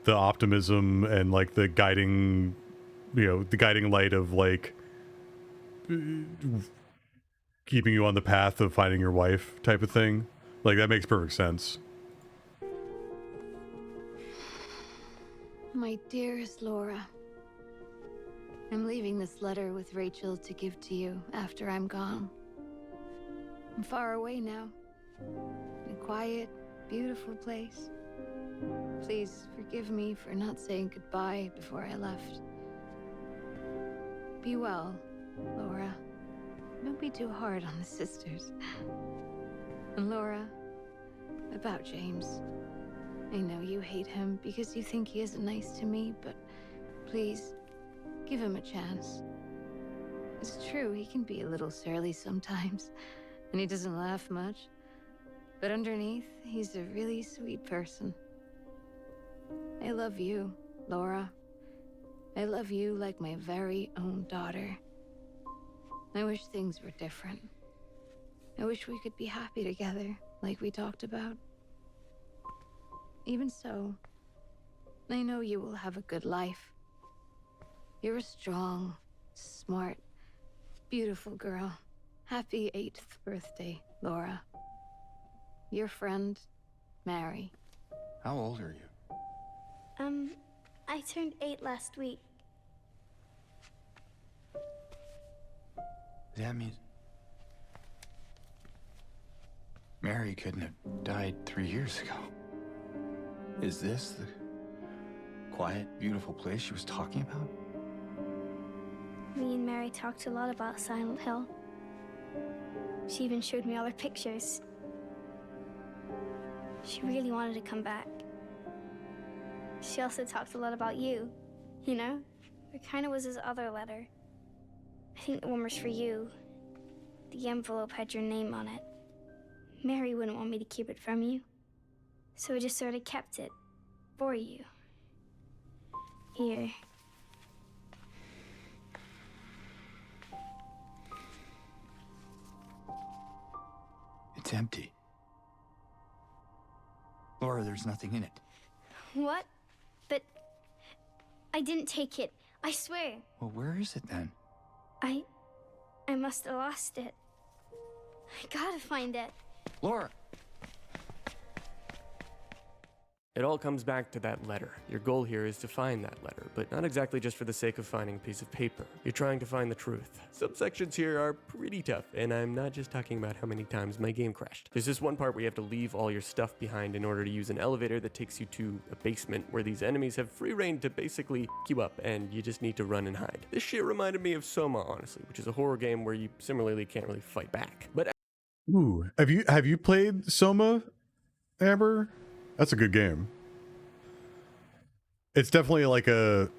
optimism and like the guiding, the guiding light of like keeping you on the path of finding your wife type of thing. Like that makes perfect sense.
My dearest Laura, I'm leaving this letter with Rachel to give to you after I'm gone. I'm far away now, in a quiet, beautiful place. Please forgive me for not saying goodbye before I left. Be well, Laura. Don't be too hard on the sisters. And Laura, about James. I know you hate him because you think he isn't nice to me, but please, give him a chance. It's true, he can be a little surly sometimes, and he doesn't laugh much. But underneath, he's a really sweet person. I love you, Laura. I love you like my very own daughter. I wish things were different. I wish we could be happy together, like we talked about. Even so, I know you will have a good life. You're a strong, smart, beautiful girl. Happy 8th birthday, Laura. Your friend, Mary.
How old are you?
I turned 8 last week.
That means Mary couldn't have died 3 years ago. Is this the quiet, beautiful place she was talking about?
Me and Mary talked a lot about Silent Hill. She even showed me all her pictures. She really wanted to come back. She also talked a lot about you, you know? It kind of was his other letter. I think the one was for you. The envelope had your name on it. Mary wouldn't want me to keep it from you, so I just sort of kept it for you. Here.
It's empty. Laura, there's nothing in it.
What? But I didn't take it. I swear.
Well, where is it then?
I must have lost it. I gotta find it.
Laura!
It all comes back to that letter. Your goal here is to find that letter, but not exactly just for the sake of finding a piece of paper. You're trying to find the truth. Some sections here are pretty tough, and I'm not just talking about how many times my game crashed. There's this one part where you have to leave all your stuff behind in order to use an elevator that takes you to a basement where these enemies have free reign to basically f you up, and you just need to run and hide. This shit reminded me of Soma, honestly, which is a horror game where you similarly can't really fight back. But
Ooh, have you played Soma, Amber? That's a good game. It's definitely like you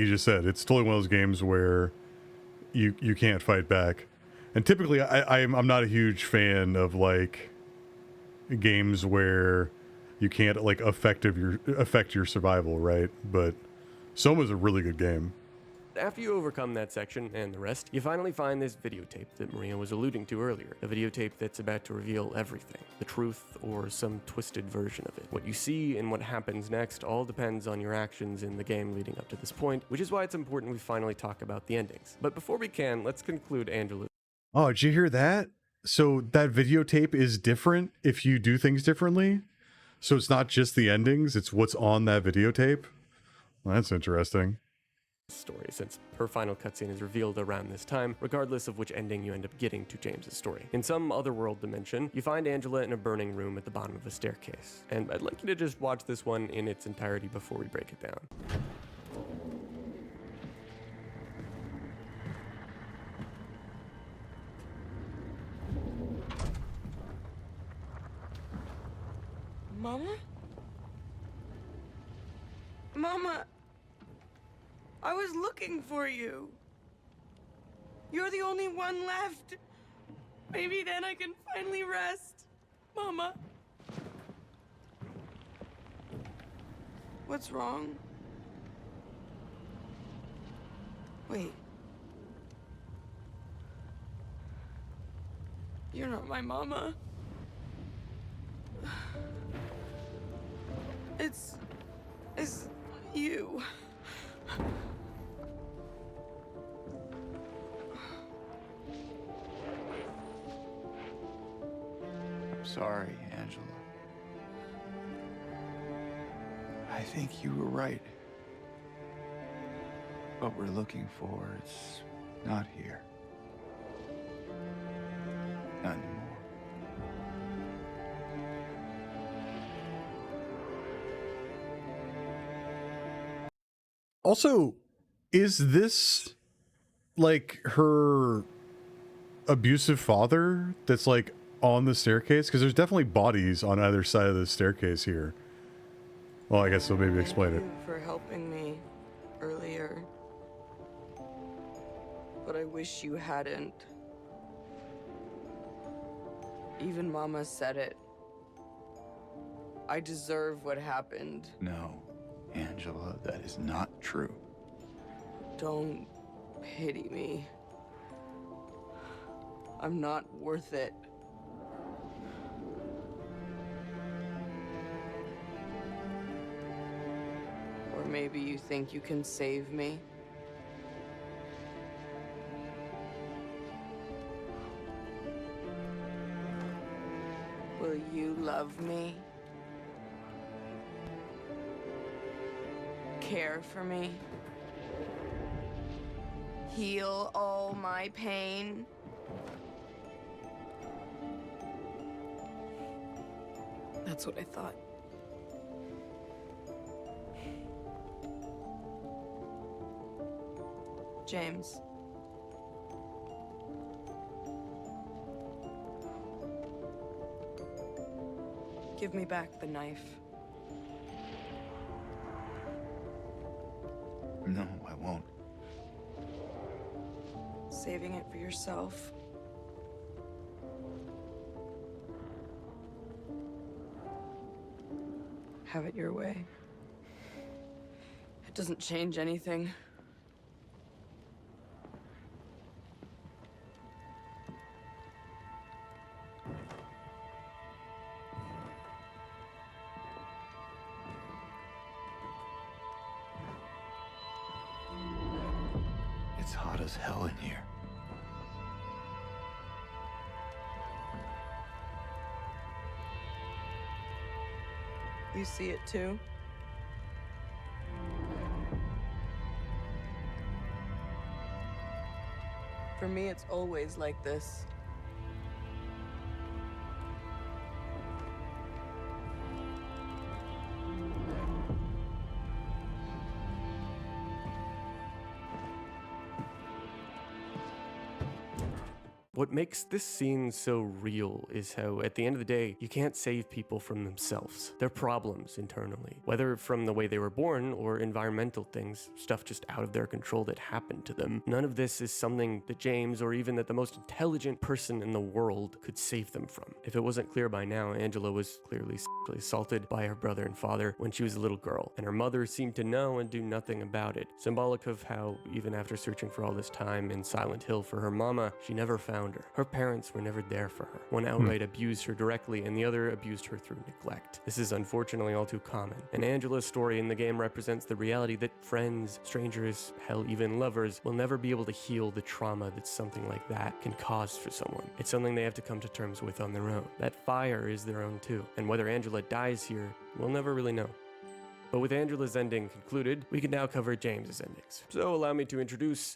just said, it's totally one of those games where you can't fight back. And typically I'm not a huge fan of like games where you can't like affect your survival, right? But Soma's a really good game.
after you overcome that section and the rest, you finally find this videotape that Maria was alluding to earlier. A videotape that's about to reveal everything. The truth or some twisted version of it. What you see and what happens next all depends on your actions in the game leading up to this point, which is why it's important we finally talk about the endings. But before we can, let's conclude Angela's.
Oh, did you hear that? So that videotape is different if you do things differently? So it's not just the endings, it's what's on that videotape? Well, that's interesting.
story, since her final cutscene is revealed around this time, regardless of which ending you end up getting to James's story. In some otherworld dimension, you find Angela in a burning room at the bottom of a staircase, and I'd like you to just watch this one in its entirety before we break it down.
Mama? Mama, I was looking for you. You're the only one left. Maybe then I can finally rest. Mama. What's wrong? Wait. You're not my mama. It's you.
I'm sorry, Angela. I think you were right. What we're looking for, it's not here. Not anymore.
Also, is this like her abusive father that's like on the staircase? Because there's definitely bodies on either side of the staircase here. Well, I guess they'll maybe explain it.
Thank you for helping me earlier. But I wish you hadn't. Even Mama said it. I deserve what happened.
No, Angela, that is not true.
Don't pity me. I'm not worth it. Or maybe you think you can save me? Will you love me? Care for me? Heal all my pain? That's what I thought. James. Give me back the knife.
No, I won't.
Saving it for yourself. Have it your way. It doesn't change anything.
It's hot as hell in here.
You see it too? For me, it's always like this.
What makes this scene so real is how, at the end of the day, you can't save people from themselves, their problems internally, whether from the way they were born or environmental things, stuff just out of their control that happened to them. None of this is something that James, or even that the most intelligent person in the world, could save them from. If it wasn't clear by now, Angela was clearly sexually assaulted by her brother and father when she was a little girl, and her mother seemed to know and do nothing about it. Symbolic of how, even after searching for all this time in Silent Hill for her mama, she never found her. Her parents were never there for her. One outright abused her directly, and the other abused her through neglect. This is unfortunately all too common. And Angela's story in the game represents the reality that friends, strangers, hell, even lovers will never be able to heal the trauma that something like that can cause for someone. It's something they have to come to terms with on their own. That fire is their own too. And whether Angela dies here, we'll never really know. But with Angela's ending concluded, we can now cover James's endings. So allow me to introduce...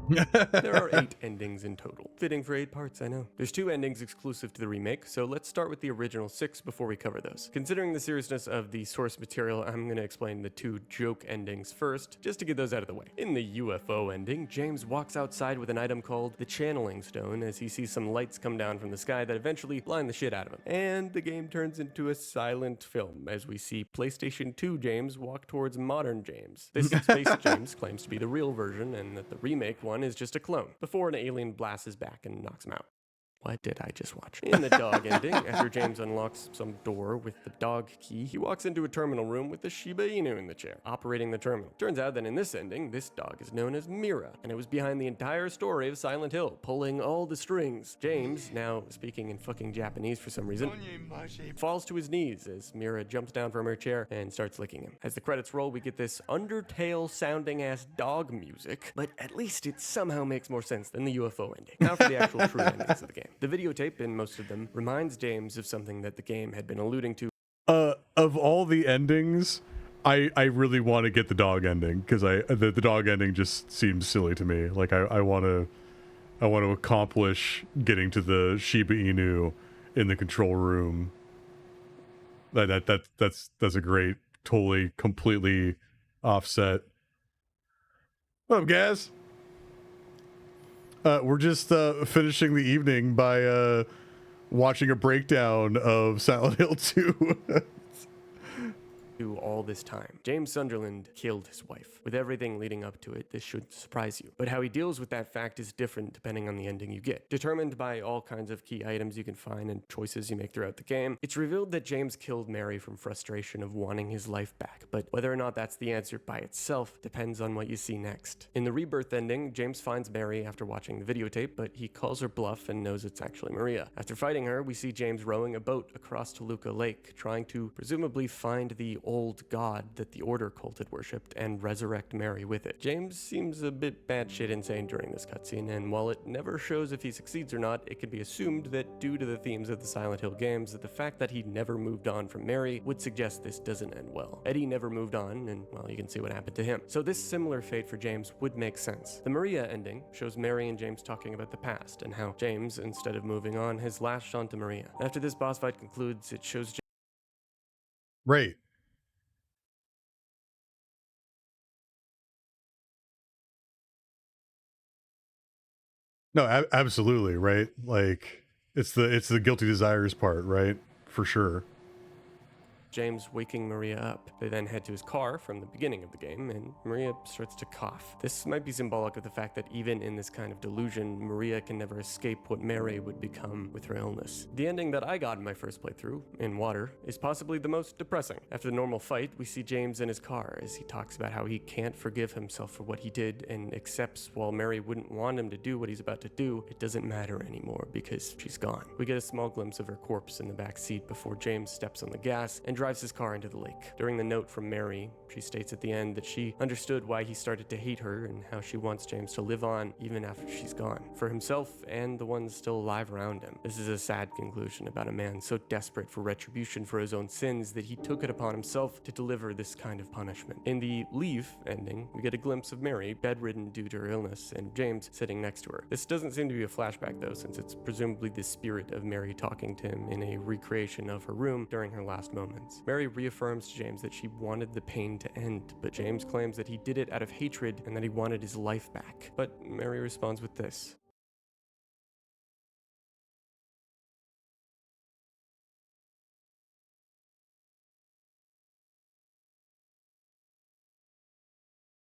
There are 8 endings in total. Fitting for 8 parts, I know. There's 2 endings exclusive to the remake, so let's start with the original 6 before we cover those. Considering the seriousness of the source material, I'm going to explain the 2 joke endings first, just to get those out of the way. In the UFO ending, James walks outside with an item called the Channeling Stone as he sees some lights come down from the sky that eventually blind the shit out of him. And the game turns into a silent film as we see PlayStation 2 James walk towards modern James. This Space James claims to be the real version and that the remake one is just a clone, before an alien blasts his back and knocks him out. What did I just watch? In the dog ending, after James unlocks some door with the dog key, he walks into a terminal room with the Shiba Inu in the chair, operating the terminal. Turns out that in this ending, this dog is known as Mira, and it was behind the entire story of Silent Hill, pulling all the strings. James, now speaking in fucking Japanese for some reason, falls to his knees as Mira jumps down from her chair and starts licking him. As the credits roll, we get this Undertale-sounding ass dog music, but at least it somehow makes more sense than the UFO ending. Now for the actual true endings of the game. The videotape in most of them reminds James of something that the game had been alluding to.
Of all the endings, I really want to get the dog ending because the dog ending just seems silly to me. Like I want to accomplish getting to the Shiba Inu in the control room. That's a great, totally, completely offset. What up, guys? We're just finishing the evening by watching a breakdown of Silent Hill 2.
All this time. James Sunderland killed his wife. With everything leading up to it, this should surprise you. But how he deals with that fact is different depending on the ending you get. Determined by all kinds of key items you can find and choices you make throughout the game, it's revealed that James killed Mary from frustration of wanting his life back. But whether or not that's the answer by itself depends on what you see next. In the Rebirth ending, James finds Mary after watching the videotape, but he calls her bluff and knows it's actually Maria. After fighting her, we see James rowing a boat across Toluca Lake, trying to presumably find the old god that the Order cult had worshipped and resurrect Mary with it. James seems a bit batshit insane during this cutscene, and while it never shows if he succeeds or not, it can be assumed that due to the themes of the Silent Hill games, that the fact that he never moved on from Mary would suggest this doesn't end well. Eddie never moved on, and well, you can see what happened to him. So this similar fate for James would make sense. The Maria ending shows Mary and James talking about the past, and how James, instead of moving on, has latched onto Maria. After this boss fight concludes, it shows
Right. No, absolutely, right? Like it's the guilty desires part, right? For sure.
James waking Maria up. They then head to his car from the beginning of the game, and Maria starts to cough. This might be symbolic of the fact that even in this kind of delusion, Maria can never escape what Mary would become with her illness. The ending that I got in my first playthrough, in Water, is possibly the most depressing. After the normal fight, we see James in his car as he talks about how he can't forgive himself for what he did and accepts while Mary wouldn't want him to do what he's about to do, it doesn't matter anymore because she's gone. We get a small glimpse of her corpse in the back seat before James steps on the gas and drives his car into the lake. During the note from Mary, she states at the end that she understood why he started to hate her and how she wants James to live on even after she's gone, for himself and the ones still alive around him. This is a sad conclusion about a man so desperate for retribution for his own sins that he took it upon himself to deliver this kind of punishment. In the Leave ending, we get a glimpse of Mary, bedridden due to her illness, and James sitting next to her. This doesn't seem to be a flashback though, since it's presumably the spirit of Mary talking to him in a recreation of her room during her last moments. Mary reaffirms to James that she wanted the pain to end, but James claims that he did it out of hatred and that he wanted his life back. But Mary responds with this.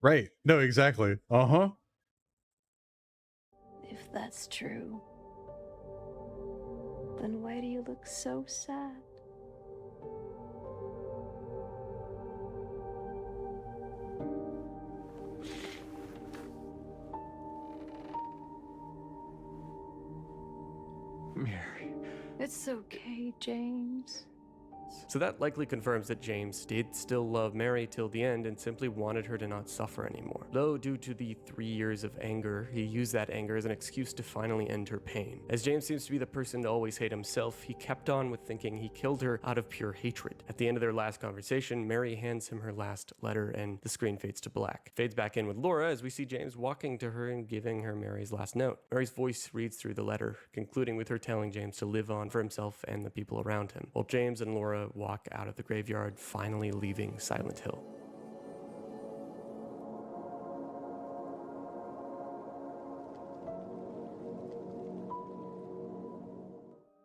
Right. No, exactly. Uh-huh.
If that's true, then why do you look so sad?
Mary.
It's okay, James.
So that likely confirms that James did still love Mary till the end and simply wanted her to not suffer anymore. Though due to the 3 years of anger, he used that anger as an excuse to finally end her pain. As James seems to be the person to always hate himself, he kept on with thinking he killed her out of pure hatred. At the end of their last conversation, Mary hands him her last letter and the screen fades to black. Fades back in with Laura as we see James walking to her and giving her Mary's last note. Mary's voice reads through the letter, concluding with her telling James to live on for himself and the people around him, while James and Laura walk out of the graveyard, finally leaving Silent Hill.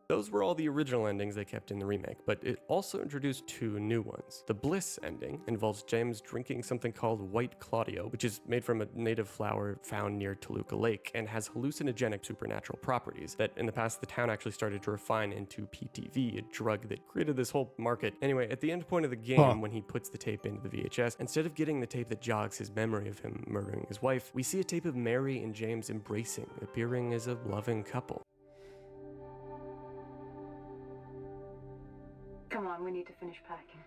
Those were all the original endings they kept in the remake, but it also introduced 2 new ones. The Bliss ending involves James drinking something called White Claudio, which is made from a native flower found near Toluca Lake and has hallucinogenic supernatural properties that in the past the town actually started to refine into PTV, a drug that created this whole market. Anyway, at the end point of the game, when he puts the tape into the VHS, instead of getting the tape that jogs his memory of him murdering his wife, we see a tape of Mary and James embracing, appearing as a loving couple.
Come on, we need to finish packing.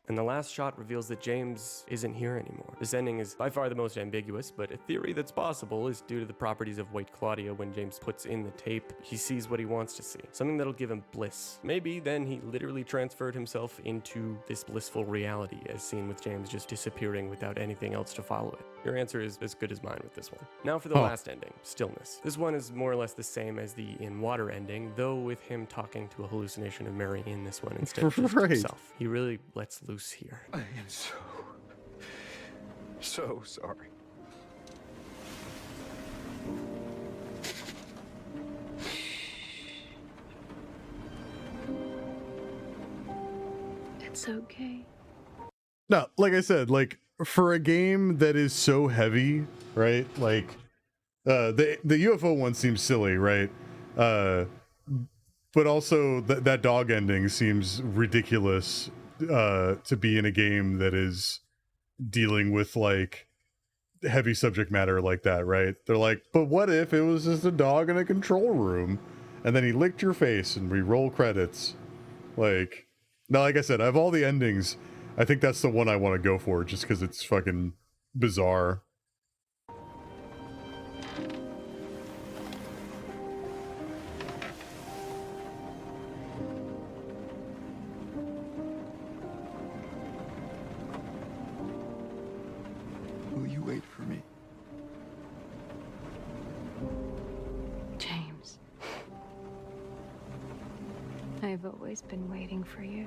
And the last shot reveals that James isn't here anymore. This ending is by far the most ambiguous, but a theory that's possible is due to the properties of White Claudio. When James puts in the tape, he sees what he wants to see. Something that'll give him bliss. Maybe then he literally transferred himself into this blissful reality, as seen with James just disappearing without anything else to follow it. Your answer is as good as mine with this one. Now for the last ending, Stillness. This one is more or less the same as the In Water ending, though with him talking to a hallucination of Mary in this one instead of just himself. He really lets loose here.
I am so sorry.
It's okay.
No, like I said, like for a game that is so heavy, right? Like the UFO one seems silly, right? But also that dog ending seems ridiculous to be in a game that is dealing with like heavy subject matter like that, right? They're like, but what if it was just a dog in a control room and then he licked your face and we roll credits? Like, now, like I said, I have all the endings. I think that's the one I want to go for just because it's fucking bizarre.
Will you wait for me?
James. I've always been waiting for you.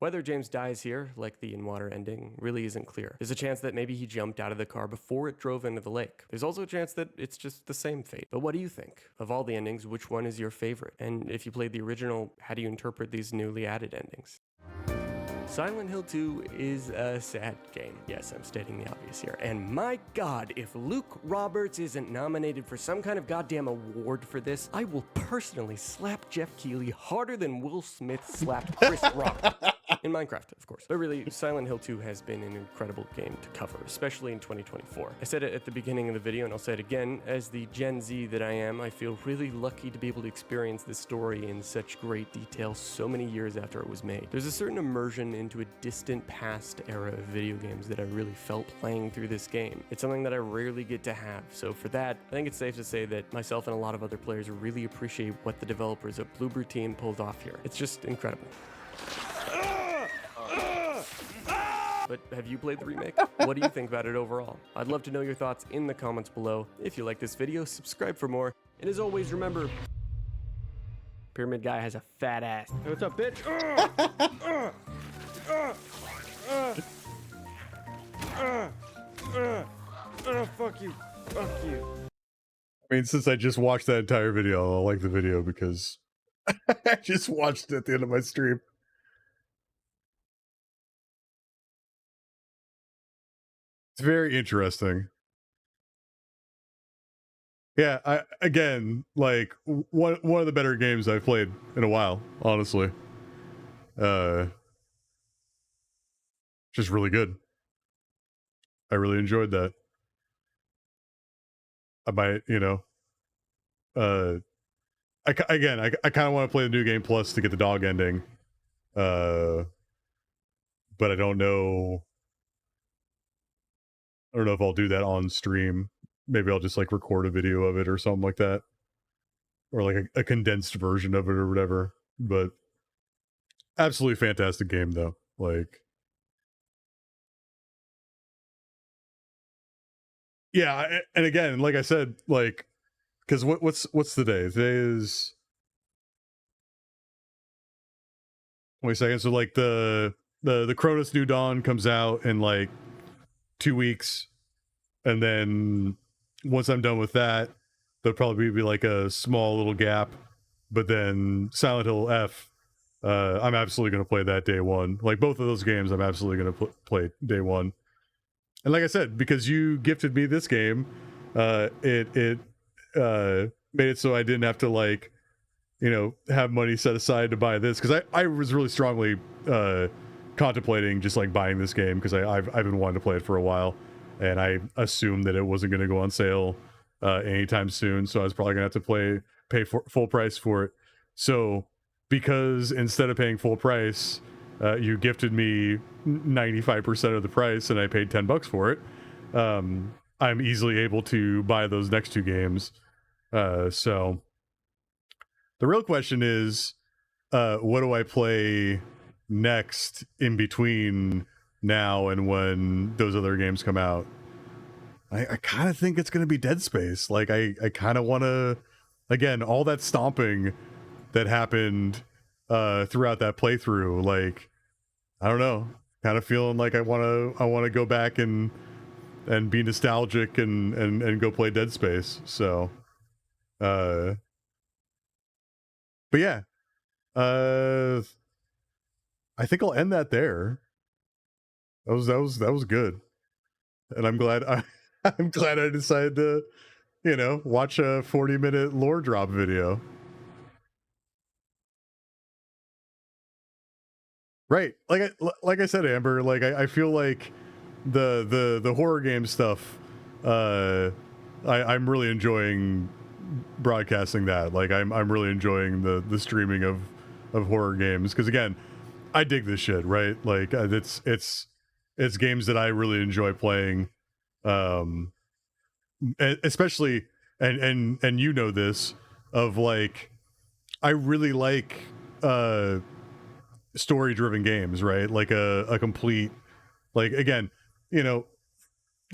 Whether James dies here, like the In Water ending, really isn't clear. There's a chance that maybe he jumped out of the car before it drove into the lake. There's also a chance that it's just the same fate. But what do you think? Of all the endings, which one is your favorite? And if you played the original, how do you interpret these newly added endings? Silent Hill 2 is a sad game. Yes, I'm stating the obvious here. And my god, if Luke Roberts isn't nominated for some kind of goddamn award for this, I will personally slap Jeff Keighley harder than Will Smith slapped Chris Rock. In Minecraft, of course. But really, Silent Hill 2 has been an incredible game to cover, especially in 2024. I said it at the beginning of the video, and I'll say it again. As the Gen Z that I am, I feel really lucky to be able to experience this story in such great detail so many years after it was made. There's a certain immersion into a distant past era of video games that I really felt playing through this game. It's something that I rarely get to have, so for that, I think it's safe to say that myself and a lot of other players really appreciate what the developers of Bloober Team pulled off here. It's just incredible. But have you played the remake? What do you think about it overall? I'd love to know your thoughts in the comments below. If you like this video, subscribe for more. And as always, remember, Pyramid Guy has a fat ass.
Hey, what's up, bitch? Fuck you. Fuck you.
I mean, since I just watched that entire video, I'll like the video because I just watched it at the end of my stream. It's very interesting. Yeah, again, like one of the better games I've played in a while, honestly. Just really good. I really enjoyed that. I might, I kind of want to play the New Game Plus to get the dog ending. But I don't know. I don't know if I'll do that on stream. Maybe I'll just like record a video of it or something like that. Or like a condensed version of it or whatever. But absolutely fantastic game though. Like, yeah, and again, like I said, like, because what's the day? Today is, wait a second. So like the Cronus New Dawn comes out in like 2 weeks, and then once I'm done with that, there'll probably be like a small little gap. But then Silent Hill F, I'm absolutely going to play that day one. Like both of those games, I'm absolutely going to play day one. And like I said, because you gifted me this game, it made it so I didn't have to like, have money set aside to buy this. Because I was really strongly contemplating just like buying this game because I've been wanting to play it for a while, and I assumed that it wasn't going to go on sale anytime soon. So I was probably going to have to pay full price for it. So because instead of paying full price, you gifted me 95% of the price and I paid $10 for it, I'm easily able to buy those next two games. So the real question is, what do I play next in between now and when those other games come out? I kind of think it's going to be Dead Space. Like I kind of want to, again, all that stomping that happened throughout that playthrough, like, I don't know, kind of feeling like I want to go back and be nostalgic and go play Dead Space. So but yeah, I think I'll end that there. That was good, and I'm glad I'm glad I decided to watch a 40-minute lore drop video. Right, like I said, Amber, like I feel like the horror game stuff, I'm really enjoying broadcasting that. Like I'm really enjoying the streaming of horror games, because again, I dig this shit, right? Like it's games that I really enjoy playing, especially and this, of like, I really like story driven games, right? Like a complete, like, again,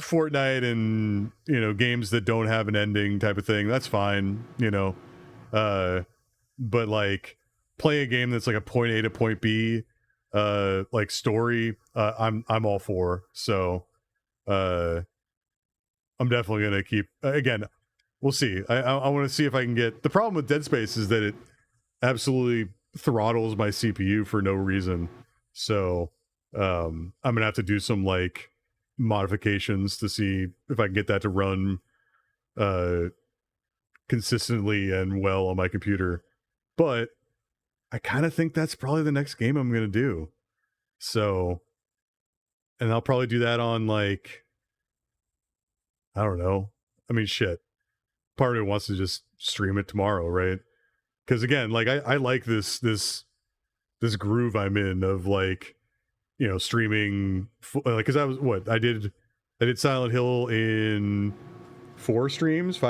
Fortnite and games that don't have an ending type of thing, that's fine, but like playing a game that's like a point A to point B like story, I'm all for. So I'm definitely gonna keep, again, we'll see. I want to see if I can get, the problem with Dead Space is that it absolutely throttles my CPU for no reason. So I'm gonna have to do some like modifications to see if I can get that to run consistently and well on my computer. But I kind of think that's probably the next game I'm gonna do. So, and I'll probably do that on, like, I don't know. I mean, shit. Part of me wants to just stream it tomorrow, right? Because again, like I like this groove I'm in of like, streaming, like, because I did Silent Hill in 5 streams.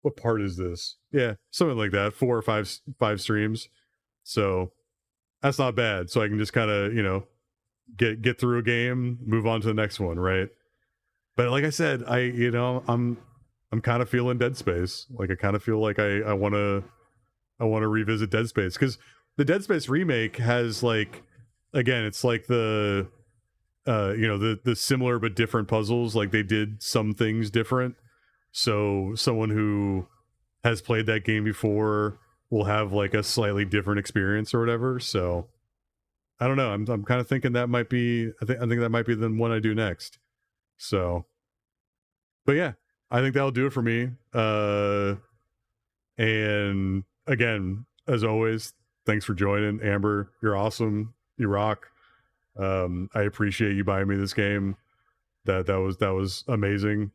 What part is this? Yeah, something like that. 4 or 5 streams. So that's not bad. So I can just kind of, get through a game, move on to the next one, right? But like I said, I'm I'm kind of feeling Dead Space. Like I kind of feel like I want to revisit Dead Space, because the Dead Space remake has like, again, it's like the the similar but different puzzles. Like they did some things different, so someone who has played that game before will have like a slightly different experience or whatever. So I don't know. I'm kind of thinking that might be. I think that might be the one I do next. So, but yeah, I think that'll do it for me. And again, as always, thanks for joining, Amber. You're awesome. You rock. I appreciate you buying me this game. That was amazing,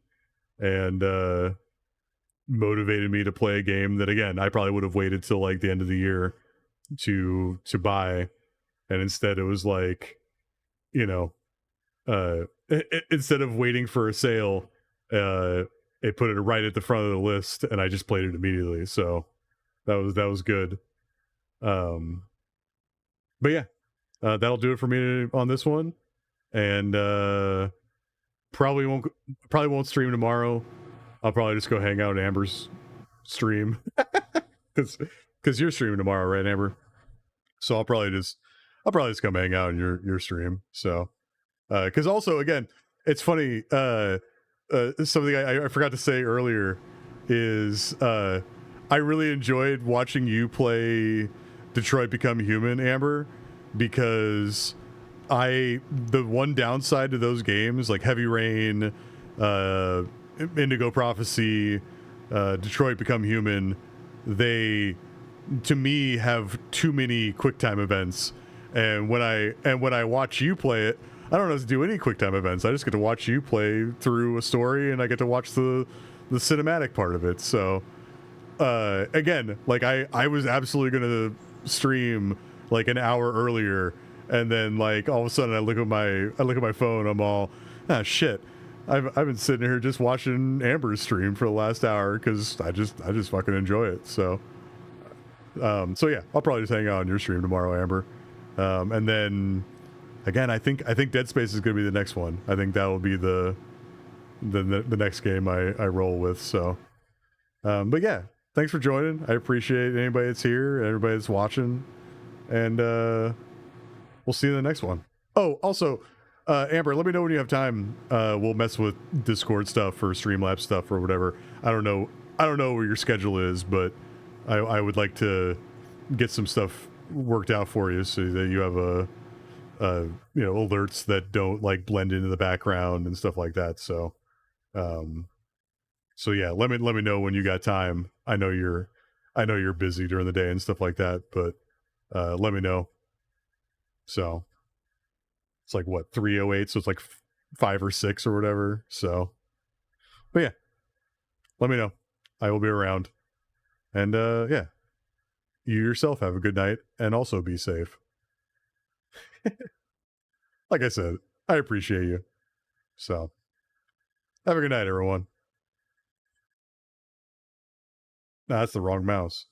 and motivated me to play a game that, again, I probably would have waited till like the end of the year to buy, and instead it was like, instead of waiting for a sale, it put it right at the front of the list, and I just played it immediately. So that was good. But yeah, that'll do it for me on this one, and probably won't stream tomorrow. I'll probably just go hang out at Amber's stream, because you're streaming tomorrow, right, Amber? So I'll probably just come hang out in your stream. So because also, again, it's funny, something I forgot to say earlier is I really enjoyed watching you play Detroit Become Human, Amber, because the one downside to those games, like Heavy Rain, Indigo Prophecy, Detroit Become Human, they, to me, have too many QuickTime events. And when I watch you play it, I don't have to do any QuickTime events. I just get to watch you play through a story, and I get to watch the cinematic part of it. So again, like I was absolutely gonna stream like an hour earlier, and then like all of a sudden I look at my phone, I'm all, shit. I've been sitting here just watching Amber's stream for the last hour because I just fucking enjoy it. So so yeah, I'll probably just hang out on your stream tomorrow, Amber. And then again, I think Dead Space is gonna be the next one. I think that will be the next game I roll with. So but yeah, thanks for joining. I appreciate anybody that's here, everybody that's watching, and we'll see you in the next one. Oh, also, Amber, let me know when you have time. We'll mess with Discord stuff or Streamlabs stuff or whatever. I don't know where your schedule is, but I would like to get some stuff worked out for you so that you have alerts that don't like blend into the background and stuff like that. So so yeah, let me know when you got time. I know you're busy during the day and stuff like that, but let me know. So it's like what, 3:08, so it's like 5 or 6 or whatever. So but yeah, let me know. I will be around. And yeah, you yourself have a good night, and also be safe. Like I said, I appreciate you. So have a good night, everyone. Nah, that's the wrong mouse.